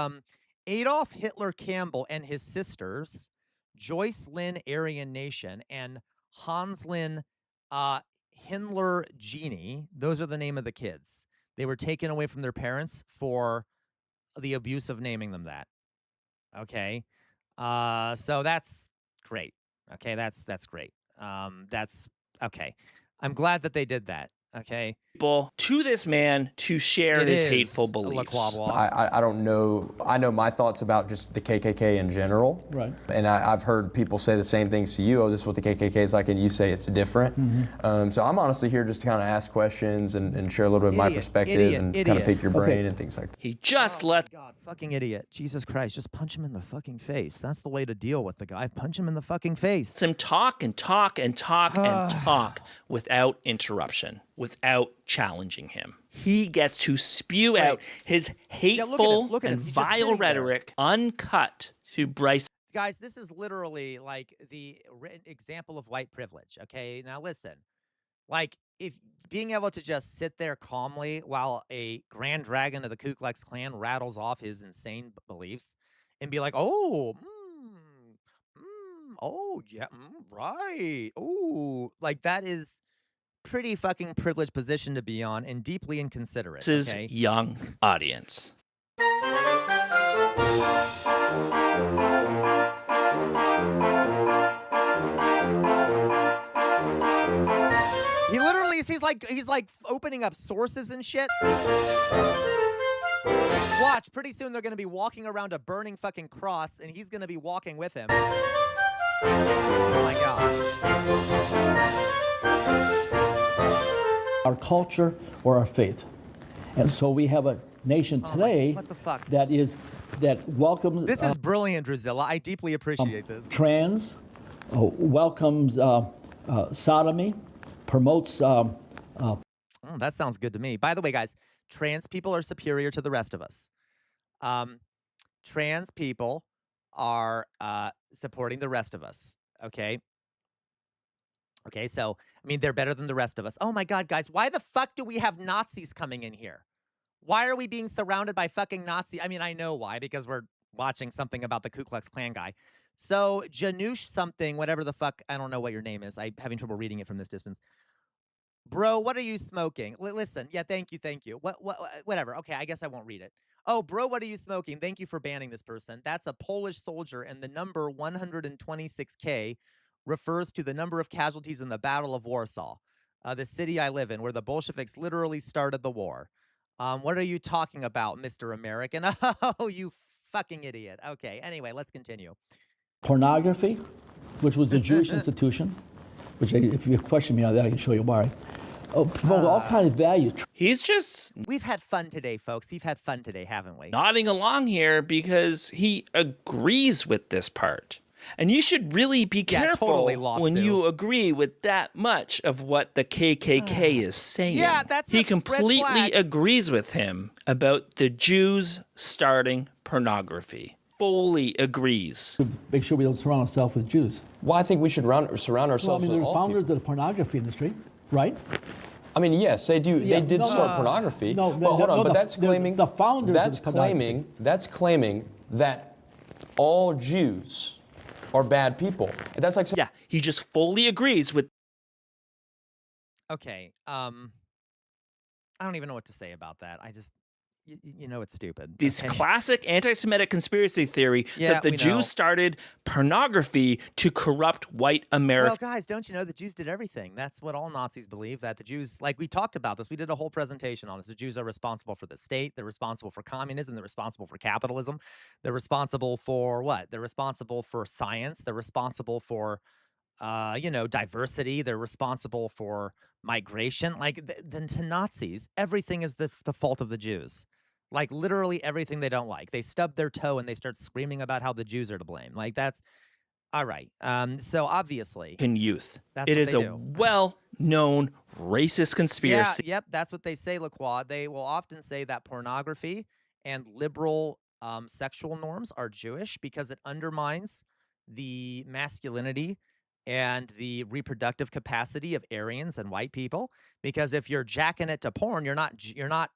Adolf Hitler Campbell and his sisters, Joyce Lynn Aryan Nation, and Hans Lynn Hindler Genie. Those are the name of the kids. They were taken away from their parents for the abuse of naming them that. Okay. So that's great. Okay, that's great. That's okay. I'm glad that they did that. Okay. People to this man to share his hateful beliefs. I don't know. I know my thoughts about just the KKK in general. Right. And I've heard people say the same things to you. Oh, this is what the KKK is like, and you say it's different. So I'm honestly here just to kind of ask questions and share a little bit of my perspective and kind of pick your brain and things like that. He just let God, fucking idiot. Jesus Christ, just punch him in the fucking face. That's the way to deal with the guy. Punch him in the fucking face. him talk and talk and talk and talk without interruption, without challenging him. He gets to spew out his hateful look at him. and He's just vile sitting there. rhetoric uncut to Bryce. Guys, this is literally like the written example of white privilege. Okay, now listen. Like, if being able to just sit there calmly while a grand dragon of the Ku Klux Klan rattles off his insane beliefs and be like, oh, oh, yeah, right. Oh, like that is pretty fucking privileged position to be on and deeply inconsiderate. This is okay? young audience. He literally is, he's like opening up sources and shit. Watch, pretty soon they're gonna be walking around a burning fucking cross and he's gonna be walking with him. Oh my God. Our culture or our faith. And so we have a nation today what the fuck? that welcomes This is brilliant, Drusilla. I deeply appreciate this. trans, welcomes sodomy, promotes Oh, that sounds good to me. By the way, guys, trans people are superior to the rest of us. Trans people are supporting the rest of us. Okay. Okay, so, I mean, they're better than the rest of us. Oh my God, guys, why the fuck do we have Nazis coming in here? Why are we being surrounded by fucking Nazis? I mean, I know why, because we're watching something about the Ku Klux Klan guy. So, Janusz something, whatever the fuck, I don't know what your name is. I'm having trouble reading it from this distance. Bro, what are you smoking? Listen, yeah, thank you. Whatever. Okay, I guess I won't read it. Oh, bro, what are you smoking? Thank you for banning this person. That's a Polish soldier, and the number 126K refers to the number of casualties in the Battle of Warsaw, the city I live in, where the Bolsheviks literally started the war. What are you talking about, Mr. American? Oh, you fucking idiot. Okay, anyway, let's continue. pornography, which was a Jewish institution, which if you question me on that, I can show you why. Promote all kinds of values. He's just We've had fun today, folks. We've had fun today, haven't we? nodding along here because he agrees with this part. And you should really be careful totally when you agree with that much of what the KKK is saying. Yeah, that's he a red completely flag. agrees with him about the Jews starting pornography. Fully agrees. Make sure we don't surround ourselves with Jews. Well, I think we should surround Well, I ourselves mean, with they're all founders people. of the pornography industry, right? I mean, yes, they do. Yeah, they did no, start no. pornography. No, well, hold on, but that's claiming the founders. that's of the pornography. claiming that's claiming that all Jews are bad people. That's like Yeah, he just fully agrees with. Okay, I don't even know what to say about that. I just, you know it's stupid. This okay? classic anti-Semitic conspiracy theory Yeah, that the we know. Jews started pornography to corrupt white America. Well, guys, don't you know the Jews did everything? That's what all Nazis believe, that the Jews, like we talked about this, we did a whole presentation on this. The Jews are responsible for the state. They're responsible for communism. They're responsible for capitalism. They're responsible for what? They're responsible for science. They're responsible for, diversity. They're responsible for migration. Like to Nazis, everything is the fault of the Jews. Like literally everything they don't like. They stub their toe and they start screaming about how the Jews are to blame. Like that's, All right. So obviously, Youth. That's It what is they a do. well-known racist conspiracy. Yeah, yep, that's what they say, LaQuad. They will often say that pornography and liberal sexual norms are Jewish because it undermines the masculinity and the reproductive capacity of Aryans and white people. Because if you're jacking it to porn, you're not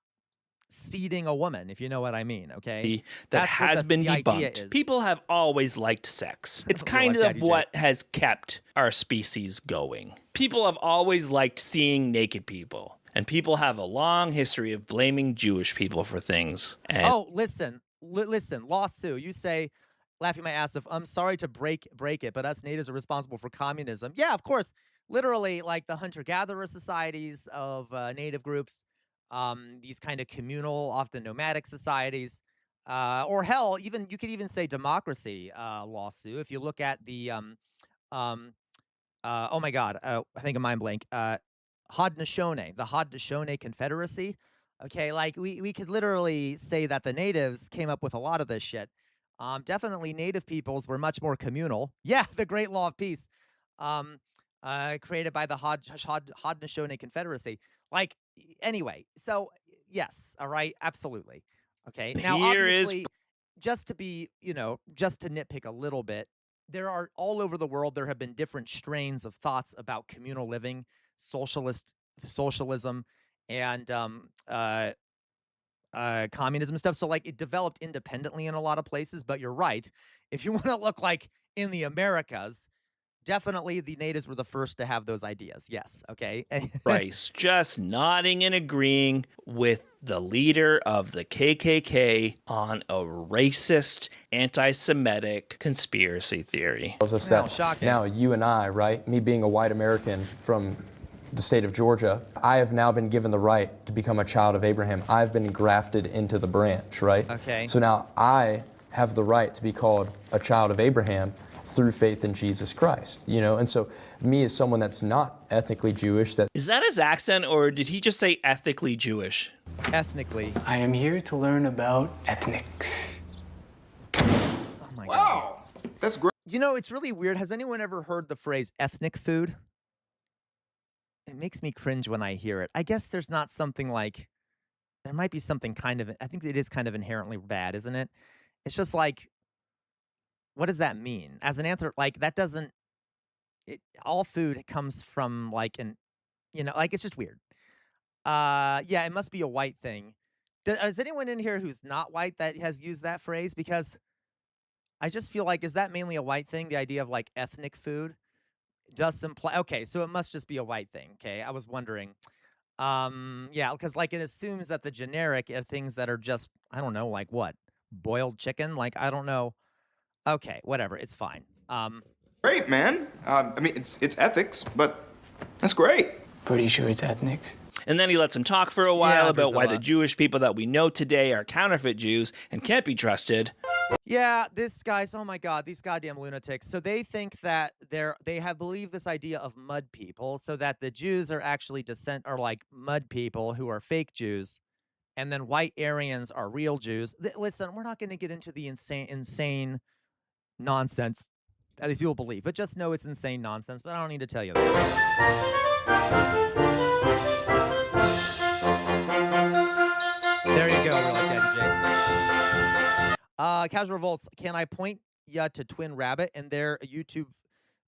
seeding a woman, if you know what I mean. Okay, That that's what has been the idea debunked. is. People have always liked sex. It's kind like of Daddy J. what has kept our species going. People have always liked seeing naked people. And people have a long history of blaming Jewish people for things. And Oh, listen, lawsuit. You say, laughing my ass off. I'm sorry to break it, but us natives are responsible for communism. Yeah, of course. Literally, like the hunter-gatherer societies of native groups, these kind of communal, often nomadic societies, or hell, even you could even say democracy. Lawsuit. If you look at the um, oh my God, I think a mind blank. Haudenosaunee, the Haudenosaunee Confederacy. Okay, like we could literally say that the natives came up with a lot of this shit. Definitely native peoples were much more communal. Yeah, the Great Law of Peace, created by the Haudenosaunee Confederacy. Like, anyway, so yes, all right, absolutely. Okay, now Here is- obviously, just to be, just to nitpick a little bit, there are all over the world, there have been different strains of thoughts about communal living, socialism, and communism and stuff. So like it developed independently in a lot of places, but you're right. If you want to look like in the Americas, definitely the natives were the first to have those ideas. Yes. Okay. Bryce just nodding and agreeing with the leader of the KKK on a racist, anti-Semitic conspiracy theory. Now, you and I, right, me being a white American from the state of Georgia, I have now been given the right to become a child of Abraham. I've been grafted into the branch, right? Okay. So now I have the right to be called a child of Abraham through faith in Jesus Christ, And so me as someone that's not ethnically Jewish, Is that his accent, or did he just say ethnically Jewish? Ethnically. I am here to learn about ethnics. Oh my God. Wow, that's great. It's really weird. Has anyone ever heard the phrase ethnic food? It makes me cringe when I hear it. I guess there's not something like, there might be something I think it is kind of inherently bad, isn't it? It's just like, what does that mean? As an like that doesn't, all food comes from like like it's just weird. Yeah, it must be a white thing. Is anyone in here who's not white that has used that phrase? Because I just feel like, is that mainly a white thing? The idea of like ethnic food does imply, okay, so it must just be a white thing. Okay, I was wondering. Yeah, because like it assumes that the generic are things that are just, I don't know, like what? Boiled chicken? Like, I don't know. Okay, whatever, it's fine. Great, man. I mean, it's ethics, but that's great. Pretty sure it's ethnics. And then he lets him talk for a while Yeah, about why the Priscilla. Jewish people that we know today are counterfeit Jews and can't be trusted. Yeah, oh my God, these goddamn lunatics. So they think that they have believed this idea of mud people, so that the Jews are actually are like mud people who are fake Jews, and then white Aryans are real Jews. Listen, we're not going to get into the insane nonsense that these people believe, but just know it's insane nonsense. But I don't need to tell you that. There you go, real like Daddy J. Casual Revolts, can I point ya to Twin Rabbit and their YouTube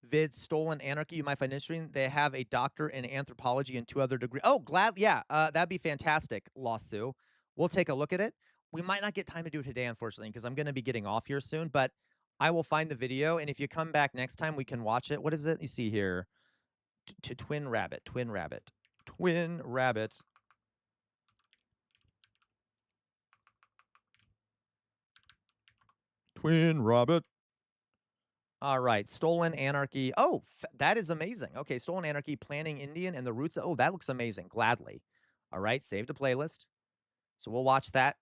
vid Stolen Anarchy? You might find interesting. They have a doctor in anthropology and 2 other degrees. Oh, glad, yeah, that'd be fantastic, Lawsu. We'll take a look at it. We might not get time to do it today, unfortunately, because I'm going to be getting off here soon, but I will find the video, and if you come back next time, we can watch it. What is it? You see here. To Twin Rabbit. Twin Rabbit. Twin Rabbit. Twin Rabbit. All right. Stolen Anarchy. Oh, that is amazing. Okay. Stolen Anarchy, Planning Indian, and the Roots. Oh, that looks amazing. Gladly. All right. Save to playlist. So we'll watch that.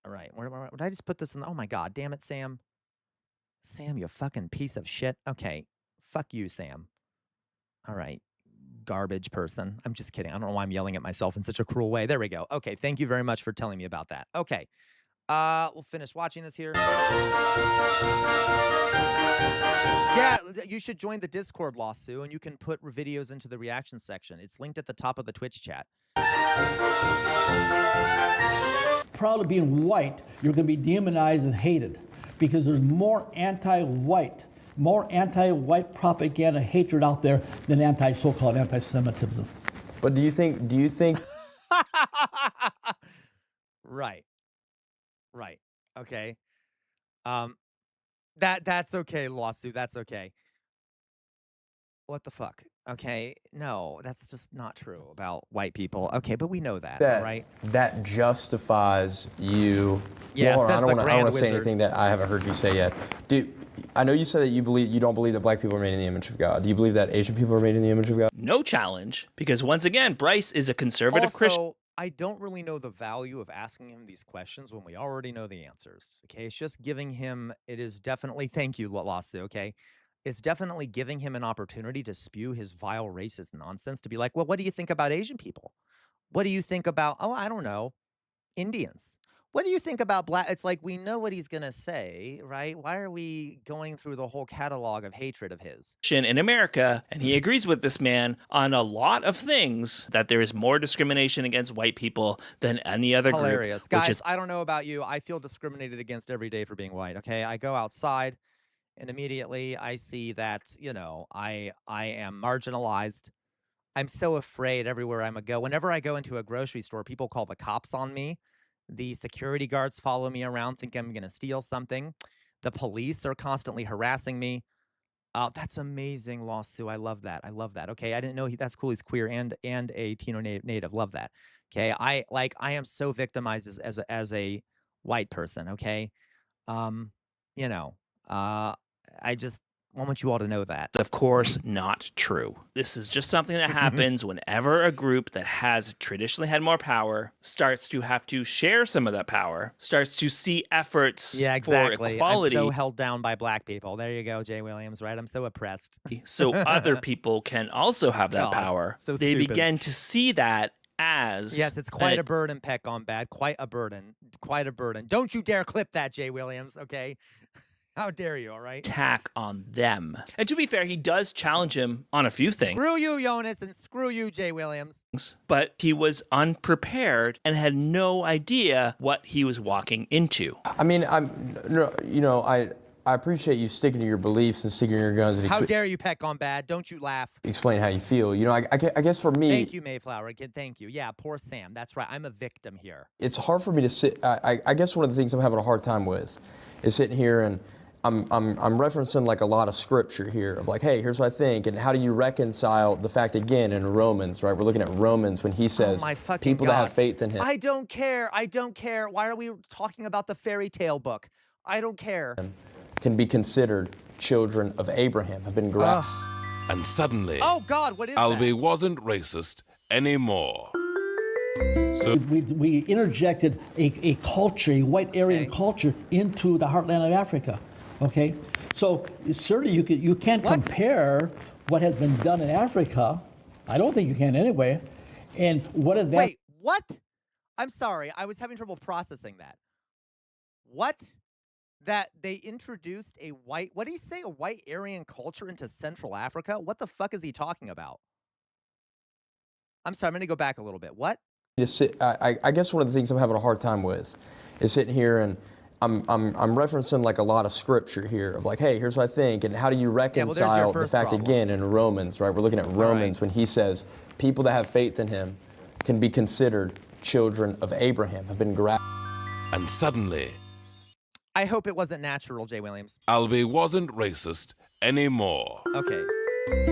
All right. Where did I just put this in? Oh, my God. Damn it, Sam. Sam, you fucking piece of shit. Okay. Fuck you, Sam. All right. Garbage person. I'm just kidding. I don't know why I'm yelling at myself in such a cruel way. There we go. Okay. Thank you very much for telling me about that. Okay. We'll finish watching this here. Yeah, you should join the Discord, Lawsu, and you can put videos into the reaction section. It's linked at the top of the Twitch chat. Proud of being white, you're going to be demonized and hated because there's more anti-white propaganda hatred out there than so-called anti-Semitism. But do you think Right. Okay. That's okay, Lawsuit. That's okay. What the fuck? Okay. No, that's just not true about white people. Okay, but we know that, all right? that justifies you? Yeah, Hold on, says I the don't Grand want to say Wizard. anything that I haven't heard you say yet. I know you said that you don't believe that black people are made in the image of God. Do you believe that Asian people are made in the image of God? No challenge, because once again, Bryce is a conservative Christian. Also, I don't really know the value of asking him these questions when we already know the answers. Okay, it's just giving him. It is definitely. Thank you, Lawsu. Okay, it's definitely giving him an opportunity to spew his vile racist nonsense. To be like, well, what do you think about Asian people? What do you think about? Oh, I don't know, Indians. What do you think about black? It's like we know what he's gonna say, right? Why are we going through the whole catalog of hatred of his? In America, and he agrees with this man on a lot of things, that there is more discrimination against white people than any other Hilarious. group. Guys, I don't know about you. I feel discriminated against every day for being white, okay? I go outside and immediately I see that, I am marginalized. I'm so afraid everywhere I go. Whenever I go into a grocery store, people call the cops on me. The security guards follow me around, think I'm going to steal something. The police are constantly harassing me. That's amazing, Lawsu. I love that. Okay, I didn't know that's cool. He's queer and a Tino native. Love that. Okay, I am so victimized as a white person. Okay, I just want you all to know that. Of course, not true. This is just something that happens whenever a group that has traditionally had more power starts to have to share some of that power, starts to see efforts for equality. I'm so held down by black people. There you go, Jay Williams, right? I'm so oppressed. So other people can also have that power. So they stupid. begin to see that as... Yes, it's quite a burden, Peck on Bad. Quite a burden. Don't you dare clip that, Jay Williams, okay? How dare you, all right? Attack on them. And to be fair, he does challenge him on a few things. Screw you, Jonas, and screw you, Jay Williams. But he was unprepared and had no idea what he was walking into. I mean, I appreciate you sticking to your beliefs and sticking to your guns. And How dare you, Peck on Bad? Don't you laugh. Explain how you feel. I guess for me... Thank you, Mayflower kid. Thank you. Yeah, poor Sam. That's right. I'm a victim here. It's hard for me to sit... I guess one of the things I'm having a hard time with is sitting here and I'm referencing like a lot of scripture here of like, hey, here's what I think, and how do you reconcile the fact again in Romans, right? We're looking at Romans when he says people that have faith in him. I don't care. Why are we talking about the fairy tale book? I don't care. Can be considered children of Abraham, have been grafted. And suddenly, oh God, what is Albie wasn't racist anymore. So we interjected a culture, a white Aryan culture, into the heartland of Africa. Okay, so certainly you can't compare what has been done in Africa. I don't think you can anyway. And what advantage? Wait, what? I'm sorry, I was having trouble processing that. What? That they introduced a white, what do you say, a white Aryan culture into Central Africa? What the fuck is he talking about? I'm sorry, I'm going to go back a little bit. What? I guess one of the things I'm having a hard time with is sitting here and I'm referencing like a lot of scripture here of like, hey, here's what I think, and how do you reconcile the fact again in Romans, right? We're looking at Romans when he says people that have faith in him can be considered children of Abraham, have been grafted. And suddenly, I hope it wasn't natural, Jay Williams. Albie wasn't racist anymore. Okay.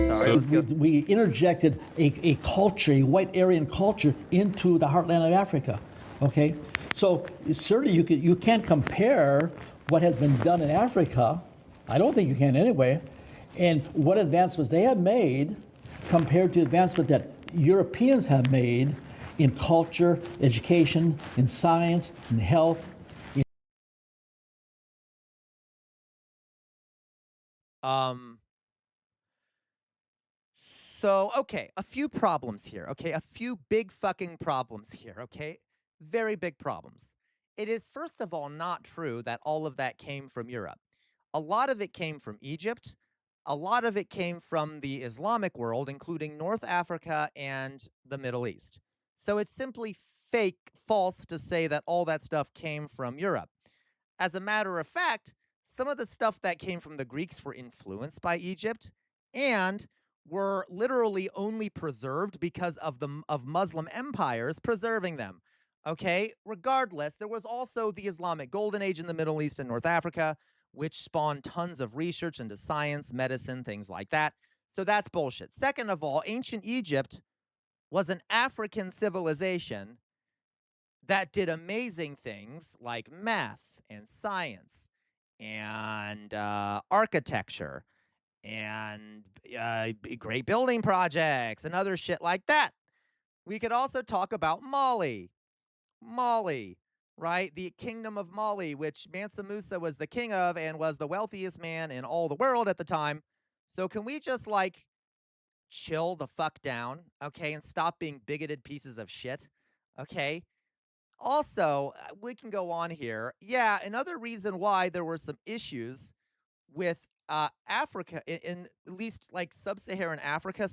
Sorry, let's go. We interjected a culture, a white Aryan culture, into the heartland of Africa. Okay, so certainly you can't compare what has been done in Africa. I don't think you can anyway. And what advancements they have made compared to advancement that Europeans have made in culture, education, in science, in health. So, okay, a few problems here, okay? A few big fucking problems here, okay? Very big problems. it is, first of all, not true that all of that came from Europe. A lot of it came from Egypt. A lot of it came from the Islamic world, including North Africa and the Middle East. So it's simply false to say that all that stuff came from Europe. As a matter of fact, some of the stuff that came from the Greeks were influenced by Egypt and were literally only preserved because of Muslim empires preserving them. Okay, regardless, there was also the Islamic Golden Age in the Middle East and North Africa, which spawned tons of research into science, medicine, things like that. So that's bullshit. Second of all, ancient Egypt was an African civilization that did amazing things like math and science and architecture and great building projects and other shit like that. We could also talk about Mali, right? The kingdom of Mali, which Mansa Musa was the king of and was the wealthiest man in all the world at the time. So can we just like chill the fuck down, okay, and stop being bigoted pieces of shit, okay? Also, we can go on here. Yeah, another reason why there were some issues with Africa, in at least like sub-Saharan Africa,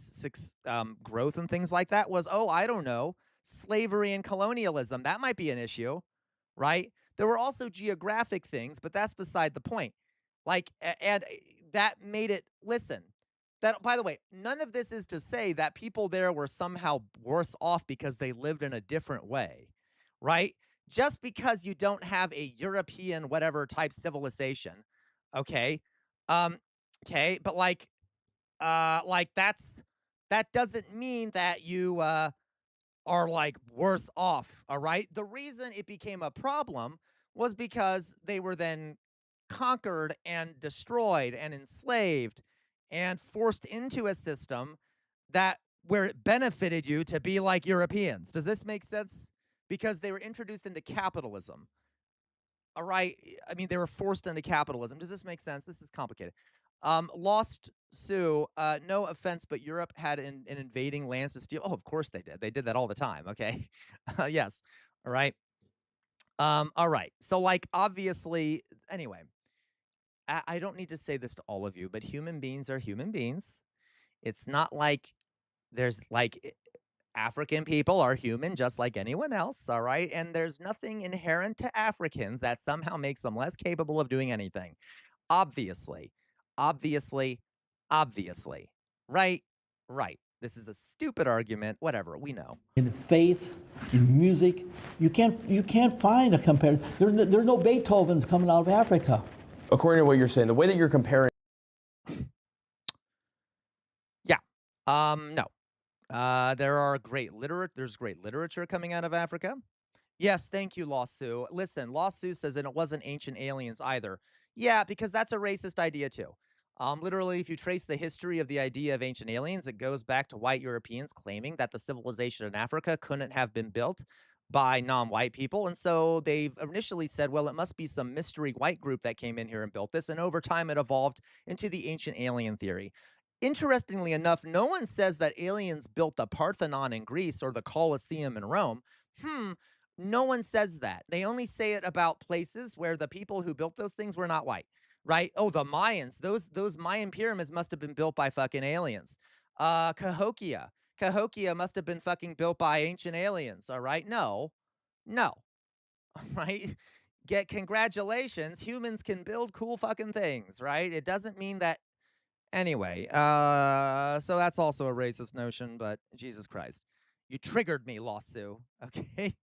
growth and things like that was, I don't know, slavery and colonialism. That might be an issue, right? There were also geographic things, but that's beside the point. Like, and that made it, listen, that, by the way, none of this is to say that people there were somehow worse off because they lived in a different way, right? Just because you don't have a European whatever type civilization, okay? Okay, but like that doesn't mean that you are like worse off, all right? The reason it became a problem was because they were then conquered and destroyed and enslaved and forced into a system that where it benefited you to be like Europeans. Does this make sense? Because they were introduced into capitalism. All right. I mean, they were forced into capitalism. Does this make sense? This is complicated. Lost Sioux, no offense, but Europe had an invading lands to steal. Oh, of course they did. They did that all the time. Okay. Yes. All right. All right. So, like, obviously, anyway, I don't need to say this to all of you, but human beings are human beings. It's not like there's like African people are human just like anyone else, all right? And there's nothing inherent to Africans that somehow makes them less capable of doing anything. Obviously. Right? Right. This is a stupid argument. Whatever, we know. In faith, in music, you can't find a comparison. There's no Beethovens coming out of Africa. According to what you're saying, the way that you're comparing. Yeah. No. There's great literature coming out of Africa. Yes, thank you, Lost Sioux. Listen, Lost Sioux says, and it wasn't ancient aliens either. Yeah, because that's a racist idea too. Literally, if you trace the history of the idea of ancient aliens, it goes back to white Europeans claiming that the civilization in Africa couldn't have been built by non-white people. And so they've initially said, well, it must be some mystery white group that came in here and built this. And over time, it evolved into the ancient alien theory. Interestingly enough, no one says that aliens built the Parthenon in Greece or the Colosseum in Rome. No one says that. They only say it about places where the people who built those things were not white, right? Oh, the Mayans. Those Mayan pyramids must have been built by fucking aliens. Cahokia must have been fucking built by ancient aliens, all right? No. Right? Congratulations. Humans can build cool fucking things, right? It doesn't mean that. Anyway, so that's also a racist notion, but Jesus Christ. You triggered me, Lost Sioux, okay?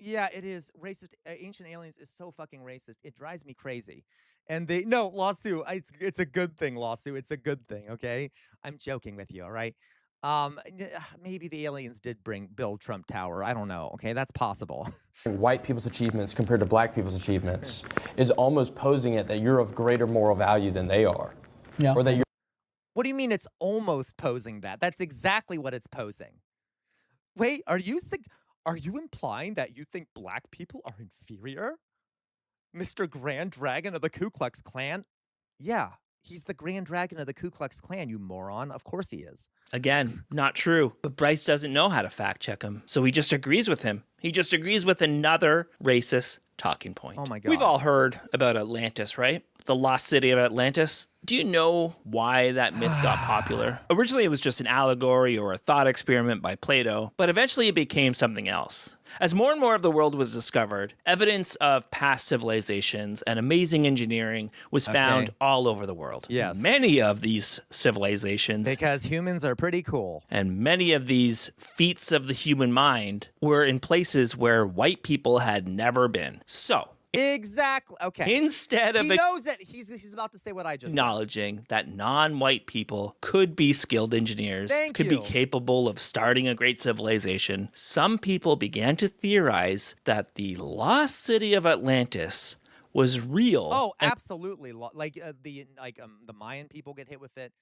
Yeah, it is racist. Ancient aliens is so fucking racist. It drives me crazy. And Lost Sioux, it's a good thing, Lost Sioux. It's a good thing, okay? I'm joking with you, all right? Maybe the aliens did build Trump Tower. I don't know, okay? That's possible. White people's achievements compared to black people's achievements is almost posing it that you're of greater moral value than they are. Yeah. Or that you're. What do you mean it's almost posing that? That's exactly what it's posing. Wait, are you implying that you think black people are inferior? Mr. Grand Dragon of the Ku Klux Klan? Yeah, He's the Grand Dragon of the Ku Klux Klan, you moron. Of course he is. Again, not true. But Bryce doesn't know how to fact check him, so he just agrees with him. He just agrees with another racist talking point. Oh my God. We've all heard about Atlantis, right? The lost city of Atlantis. Do you know why that myth got popular? Originally, it was just an allegory or a thought experiment by Plato, but eventually it became something else. As more and more of the world was discovered, evidence of past civilizations and amazing engineering was found all over the world. Yes. Many of these civilizations, Because humans are pretty cool. and many of these feats of the human mind were in places where white people had never been. So, Exactly. Okay. instead of He knows that he's about to say what I just said. acknowledging that non-white people could be skilled engineers, could be you. capable of starting a great civilization, some people began to theorize that the lost city of Atlantis was real. Oh, absolutely. The Mayan people get hit with it.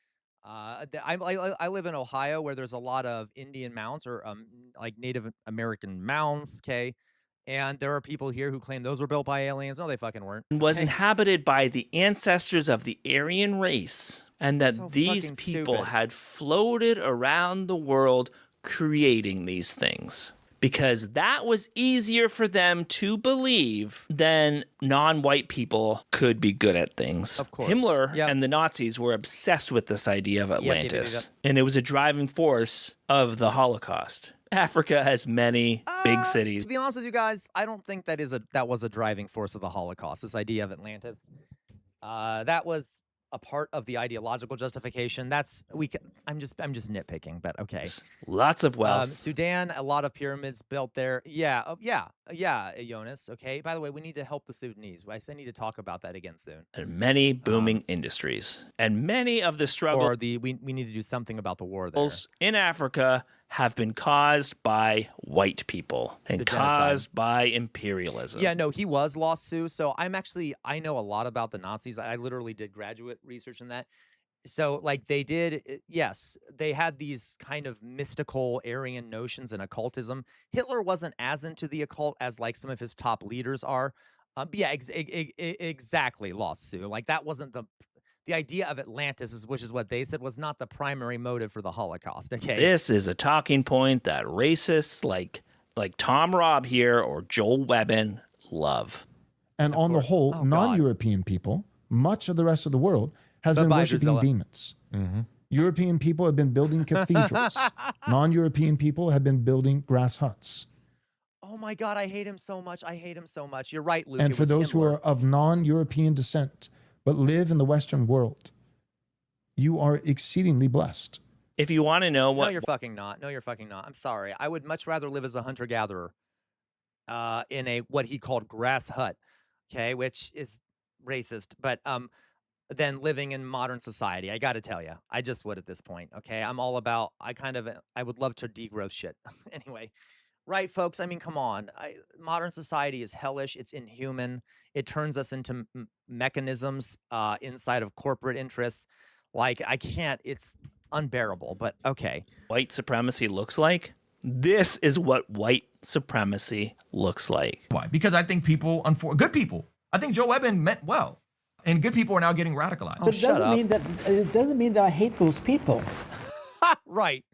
I live in Ohio where there's a lot of Indian mounds or like Native American mounds. Okay. And there are people here who claim those were built by aliens. No, they fucking weren't. Was inhabited by the ancestors of the Aryan race, and that So these fucking people stupid. had floated around the world creating these things. Because that was easier for them to believe than non-white people could be good at things. Of course. Himmler Yep. and the Nazis were obsessed with this idea of yep, Atlantis. yep. And it was a driving force of the Holocaust. Africa has many big cities. To be honest with you guys, I don't think that was a driving force of the Holocaust. This idea of Atlantis, that was a part of the ideological justification. I'm just nitpicking, but okay. Lots of wealth. Sudan, a lot of pyramids built there. Yeah, Jonas. Okay. By the way, we need to help the Sudanese. I need to talk about that again soon. And many booming industries. And many of the struggles Or we need to do something about the war there. in Africa have been caused by white people and The genocide. caused by imperialism. Yeah, no, he was lost, Sue. So I know a lot about the Nazis. I literally did graduate research in that. So like they had these kind of mystical Aryan notions and occultism. Hitler wasn't as into the occult as like some of his top leaders are. Exactly, lost, Sue. Like that wasn't the idea of Atlantis, which is what they said, was not the primary motive for the Holocaust. Okay. This is a talking point that racists like Tom Robb here or Joel Webbin love. And on the whole, non-European people, much of the rest of the world, has been worshiping demons. European people have been building cathedrals. Non-European people have been building grass huts. Oh my God, I hate him so much. You're right, Luke. And for those who are of non-European descent, but live in the Western world, you are exceedingly blessed. If you want to know what... No, you're fucking not. I'm sorry. I would much rather live as a hunter-gatherer in a what he called grass hut, okay, which is racist, but than living in modern society. I got to tell you. I just would at this point, okay? I'm all about... I would love to degrowth shit. Anyway, right, folks? I mean, come on. Modern society is hellish. It's inhuman. It turns us into mechanisms inside of corporate interests. Like, I can't, it's unbearable, but okay. White supremacy looks like? This is what white supremacy looks like. Why? Because I think good people, I think Joe Webbin meant well. And good people are now getting radicalized. But it doesn't mean that I hate those people. Right.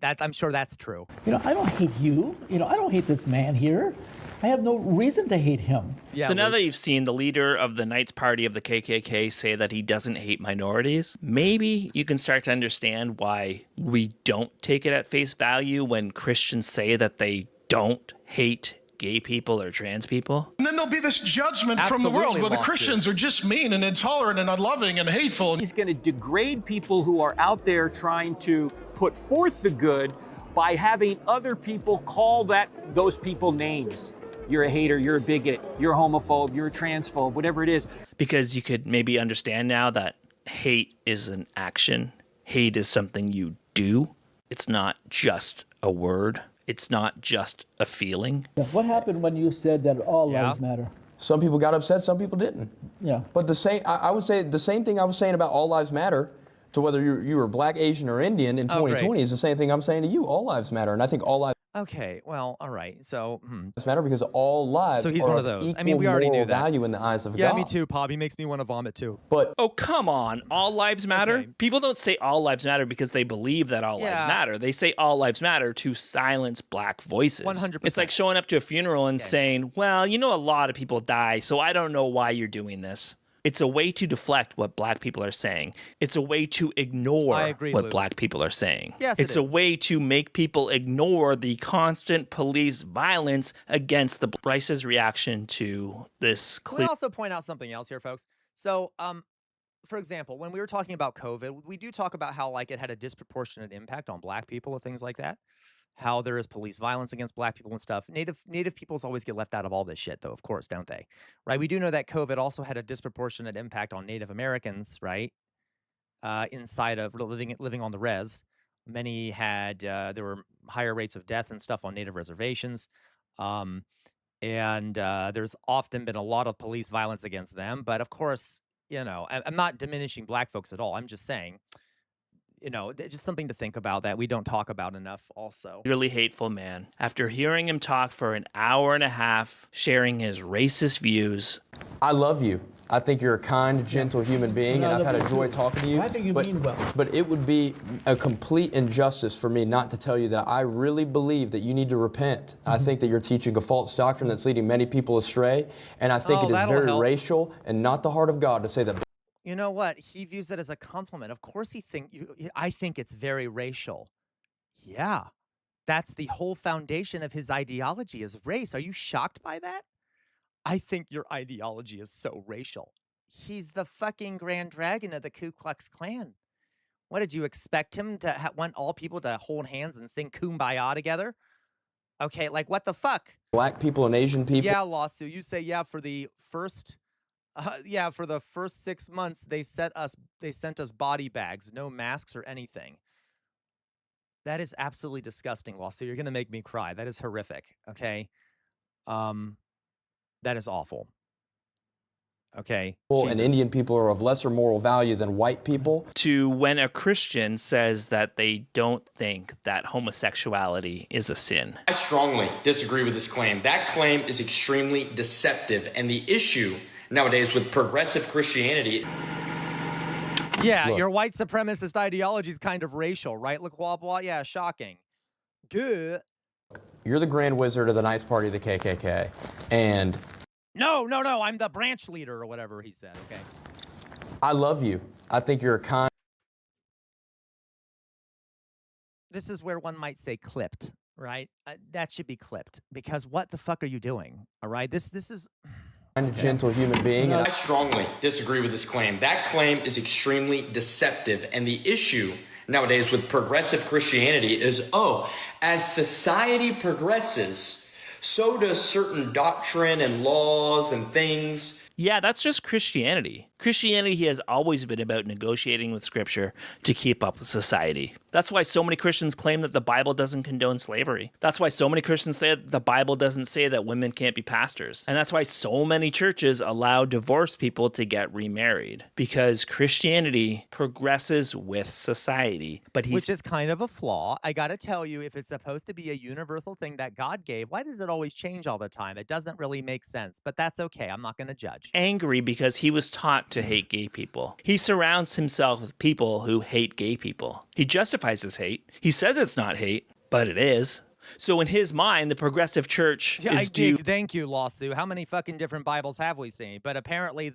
I'm sure that's true. You know, I don't hate you. You know, I don't hate this man here. I have no reason to hate him. Yeah, so now that you've seen the leader of the Knights Party of the KKK say that he doesn't hate minorities, maybe you can start to understand why we don't take it at face value when Christians say that they don't hate gay people or trans people. And then there'll be this judgment from the world where the Christians are just mean and intolerant and unloving and hateful. He's going to degrade people who are out there trying to put forth the good by having other people call those people names. You're a hater, you're a bigot, you're a homophobe, you're a transphobe, whatever it is. Because you could maybe understand now that hate is an action. Hate is something you do. It's not just a word. It's not just a feeling. What happened when you said that all lives matter? Some people got upset, some people didn't. Yeah. But I would say the same thing I was saying about all lives matter to whether you were black, Asian, or Indian in 2020 is the same thing I'm saying to you. All lives matter. And I think all lives Okay, well, all right. So, It's matter because all lives so he's are one of those. I mean, we equal already knew moral that. value in the eyes of Yeah, God. me too, Pob. He makes me want to vomit too. But oh, come on. All lives matter? People don't say all lives matter because they believe that all lives matter. They say all lives matter to silence black voices. 100%. It's like showing up to a funeral and saying, well, you know, a lot of people die, so I don't know why you're doing this. It's a way to deflect what black people are saying. It's a way to ignore what Lou. black people are saying. Yes, it's a way to make people ignore the constant police violence against the Bryce's reaction to this. Can we also point out something else here, folks? So, for example, when we were talking about COVID, we do talk about how like it had a disproportionate impact on black people and things like that. How there is police violence against black people and stuff. Native peoples always get left out of all this shit, though, of course, don't they? Right? We do know that COVID also had a disproportionate impact on Native Americans, right? Inside of living on the res. Many had there were higher rates of death and stuff on Native reservations. And there's often been a lot of police violence against them. But of course, you know, I'm not diminishing black folks at all. I'm just saying, you know, just something to think about that we don't talk about enough also. Really hateful man. After hearing him talk for an hour and a half, sharing his racist views. I love you. I think you're a kind, gentle human being, and I've had a joy talking to you. I think you mean well. But it would be a complete injustice for me not to tell you that I really believe that you need to repent. I think that you're teaching a false doctrine that's leading many people astray, and I think it is very racial and not the heart of God to say that. You know what? He views it as a compliment. Of course I think it's very racial. Yeah. That's the whole foundation of his ideology is race. Are you shocked by that? I think your ideology is so racial. He's the fucking Grand Dragon of the Ku Klux Klan. What did you expect him to want all people to hold hands and sing Kumbaya together? Okay, like what the fuck? Black people and Asian people. Yeah, lawsuit. You say for the first for the first 6 months, they sent us body bags, no masks or anything. That is absolutely disgusting, lawsuit. You're gonna make me cry. That is horrific. Okay, that is awful. Okay, and Indian people are of lesser moral value than white people. To when a Christian says that they don't think that homosexuality is a sin. I strongly disagree with this claim. That claim is extremely deceptive, and the issue nowadays with progressive Christianity. Yeah, your white supremacist ideology is kind of racial, right? Look, blah, blah. Yeah, shocking. Good. You're the Grand Wizard of the Knights Party of the KKK, and... No, I'm the branch leader or whatever he said, okay? I love you. I think you're a kind... This is where one might say clipped, right? That should be clipped, because what the fuck are you doing, all right? This is... a gentle human being. I strongly disagree with this claim. That claim is extremely deceptive, and the issue nowadays with progressive Christianity is, as society progresses, so does certain doctrine and laws and things. Yeah, that's just Christianity. Christianity has always been about negotiating with Scripture to keep up with society. That's why so many Christians claim that the Bible doesn't condone slavery. That's why so many Christians say that the Bible doesn't say that women can't be pastors. And that's why so many churches allow divorced people to get remarried. Because Christianity progresses with society. Which is kind of a flaw. I gotta tell you, if it's supposed to be a universal thing that God gave, why does it always change all the time? It doesn't really make sense. But that's okay. I'm not gonna judge. Angry because he was taught to hate gay people. He surrounds himself with people who hate gay people. He justifies his hate. He says it's not hate, but it is. So in his mind, the progressive church is due. Thank you, lawsuit. How many fucking different Bibles have we seen? But apparently,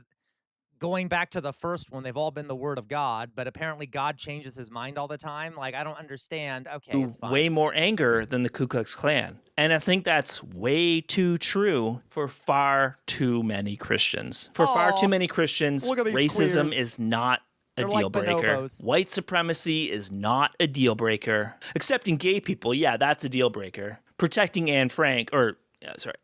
going back to the first one, they've all been the word of God, but apparently God changes his mind all the time. Like, I don't understand. Okay, it's fine. Way more anger than the Ku Klux Klan. And I think that's way too true for far too many Christians. For far too many Christians, racism is not a deal breaker. White supremacy is not a deal breaker. Accepting gay people, yeah, that's a deal breaker. Protecting Anne Frank,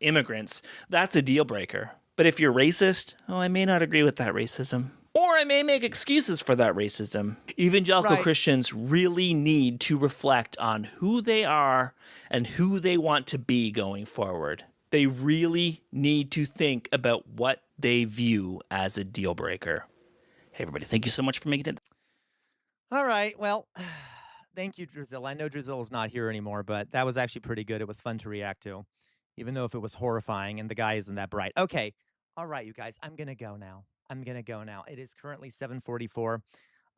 immigrants, that's a deal breaker. But if you're racist, I may not agree with that racism. Or I may make excuses for that racism. Evangelical Christians really need to reflect on who they are and who they want to be going forward. They really need to think about what they view as a deal breaker. Hey, everybody, thank you so much for making it. All right, well, Thank you, Drizzle. I know Drizzle is not here anymore, but that was actually pretty good. It was fun to react to, even though if it was horrifying and the guy isn't that bright. Okay. All right, you guys. I'm going to go now. It is currently 7:44.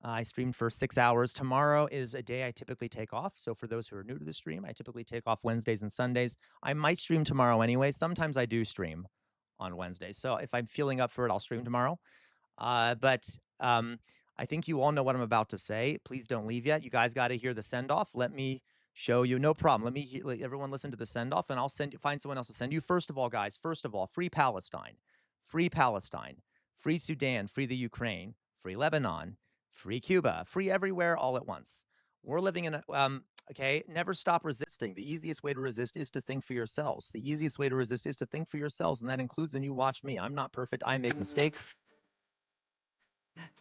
I streamed for 6 hours. Tomorrow is a day I typically take off. So for those who are new to the stream, I typically take off Wednesdays and Sundays. I might stream tomorrow anyway. Sometimes I do stream on Wednesdays. So if I'm feeling up for it, I'll stream tomorrow. But I think you all know what I'm about to say. Please don't leave yet. You guys got to hear the send-off. Let me show you. No problem. Let everyone listen to the send-off, and I'll find someone else to send you. First of all, guys, free Palestine. Free Palestine. Free Sudan. Free the Ukraine. Free Lebanon. Free Cuba. Free everywhere all at once. We're living in a... okay, never stop resisting. The easiest way to resist is to think for yourselves. The easiest way to resist is to think for yourselves, and that includes when you watch me. I'm not perfect. I make mistakes.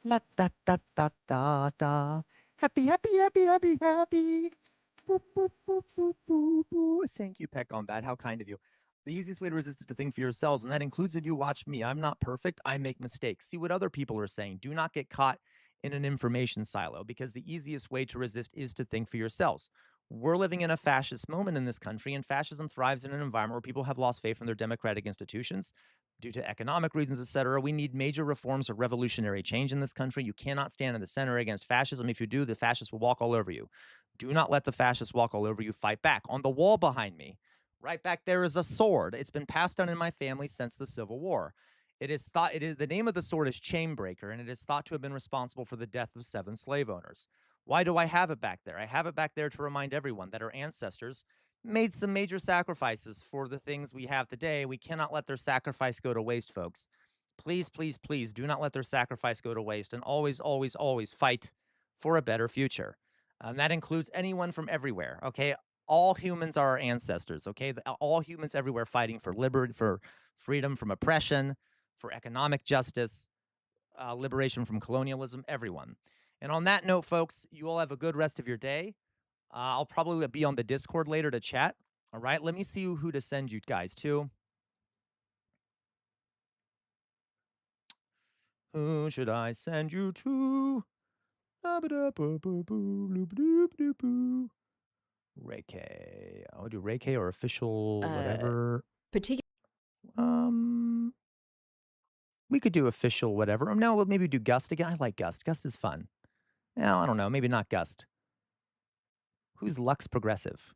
La da da da da da. Happy, happy, happy, happy, happy. Boop, boop, boop, boop, boop, boop. Thank you, Peck, on that. How kind of you. The easiest way to resist is to think for yourselves, and that includes that you watch me. I'm not perfect. I make mistakes. See what other people are saying. Do not get caught in an information silo, because the easiest way to resist is to think for yourselves. We're living in a fascist moment in this country, and fascism thrives in an environment where people have lost faith in their democratic institutions due to economic reasons, etc. We need major reforms or revolutionary change in this country. You cannot stand in the center against fascism. If you do, the fascists will walk all over you. Do not let the fascists walk all over you. Fight back. On the wall behind me, right back there, is a sword. It's been passed down in my family since the Civil War. The name of the sword is Chainbreaker, and it is thought to have been responsible for the death of 7 slave owners. Why do I have it back there? I have it back there to remind everyone that our ancestors made some major sacrifices for the things we have today. We cannot let their sacrifice go to waste, folks. Please, please, please do not let their sacrifice go to waste, and always, always, always fight for a better future. And that includes anyone from everywhere, okay? All humans are our ancestors, okay? All humans everywhere fighting for liberty, for freedom from oppression, for economic justice, liberation from colonialism, everyone. And on that note, folks, you all have a good rest of your day. I'll probably be on the Discord later to chat. All right, let me see who to send you guys to. Who should I send you to? Ray K. I'll do Ray K or official whatever. We could do official whatever. No, we'll maybe do Gust again. I like Gust. Gust is fun. No, I don't know. Maybe not Gust. Who's Lux Progressive?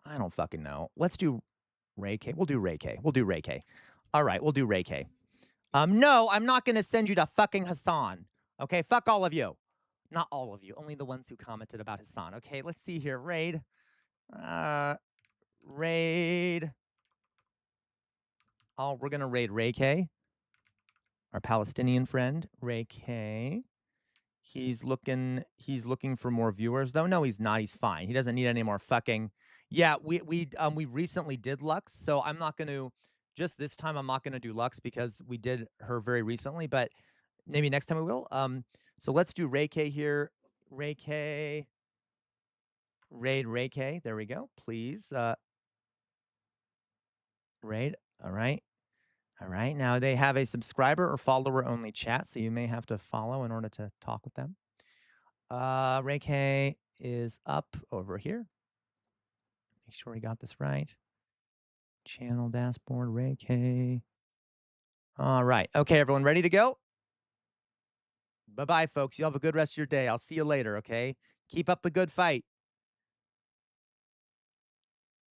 I don't fucking know. Let's do Ray K. We'll do Ray K. All right, we'll do Ray K. No, I'm not going to send you to fucking Hassan. Okay, fuck all of you. Not all of you. Only the ones who commented about Hassan. Okay, let's see here. Raid. Raid. Oh, we're going to raid Ray K. Our Palestinian friend, Ray K. He's looking for more viewers, though. No, he's not. He's fine. He doesn't need any more fucking. Yeah, we recently did Lux, so I'm not going to. Just this time, I'm not going to do Lux because we did her very recently, but maybe next time we will. So let's do Ray K here. Ray K. Raid Ray K. There we go. Please. Raid. All right. All right. Now they have a subscriber or follower only chat, so you may have to follow in order to talk with them. Ray K is up over here. Make sure we got this right. Channel dashboard, Ray K. All right. Okay, everyone, ready to go? Bye-bye, folks. You have a good rest of your day. I'll see you later, okay? Keep up the good fight.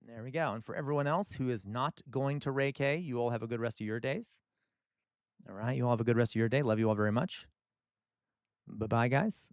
There we go. And for everyone else who is not going to Ray K, you all have a good rest of your days. All right. You all have a good rest of your day. Love you all very much. Bye-bye, guys.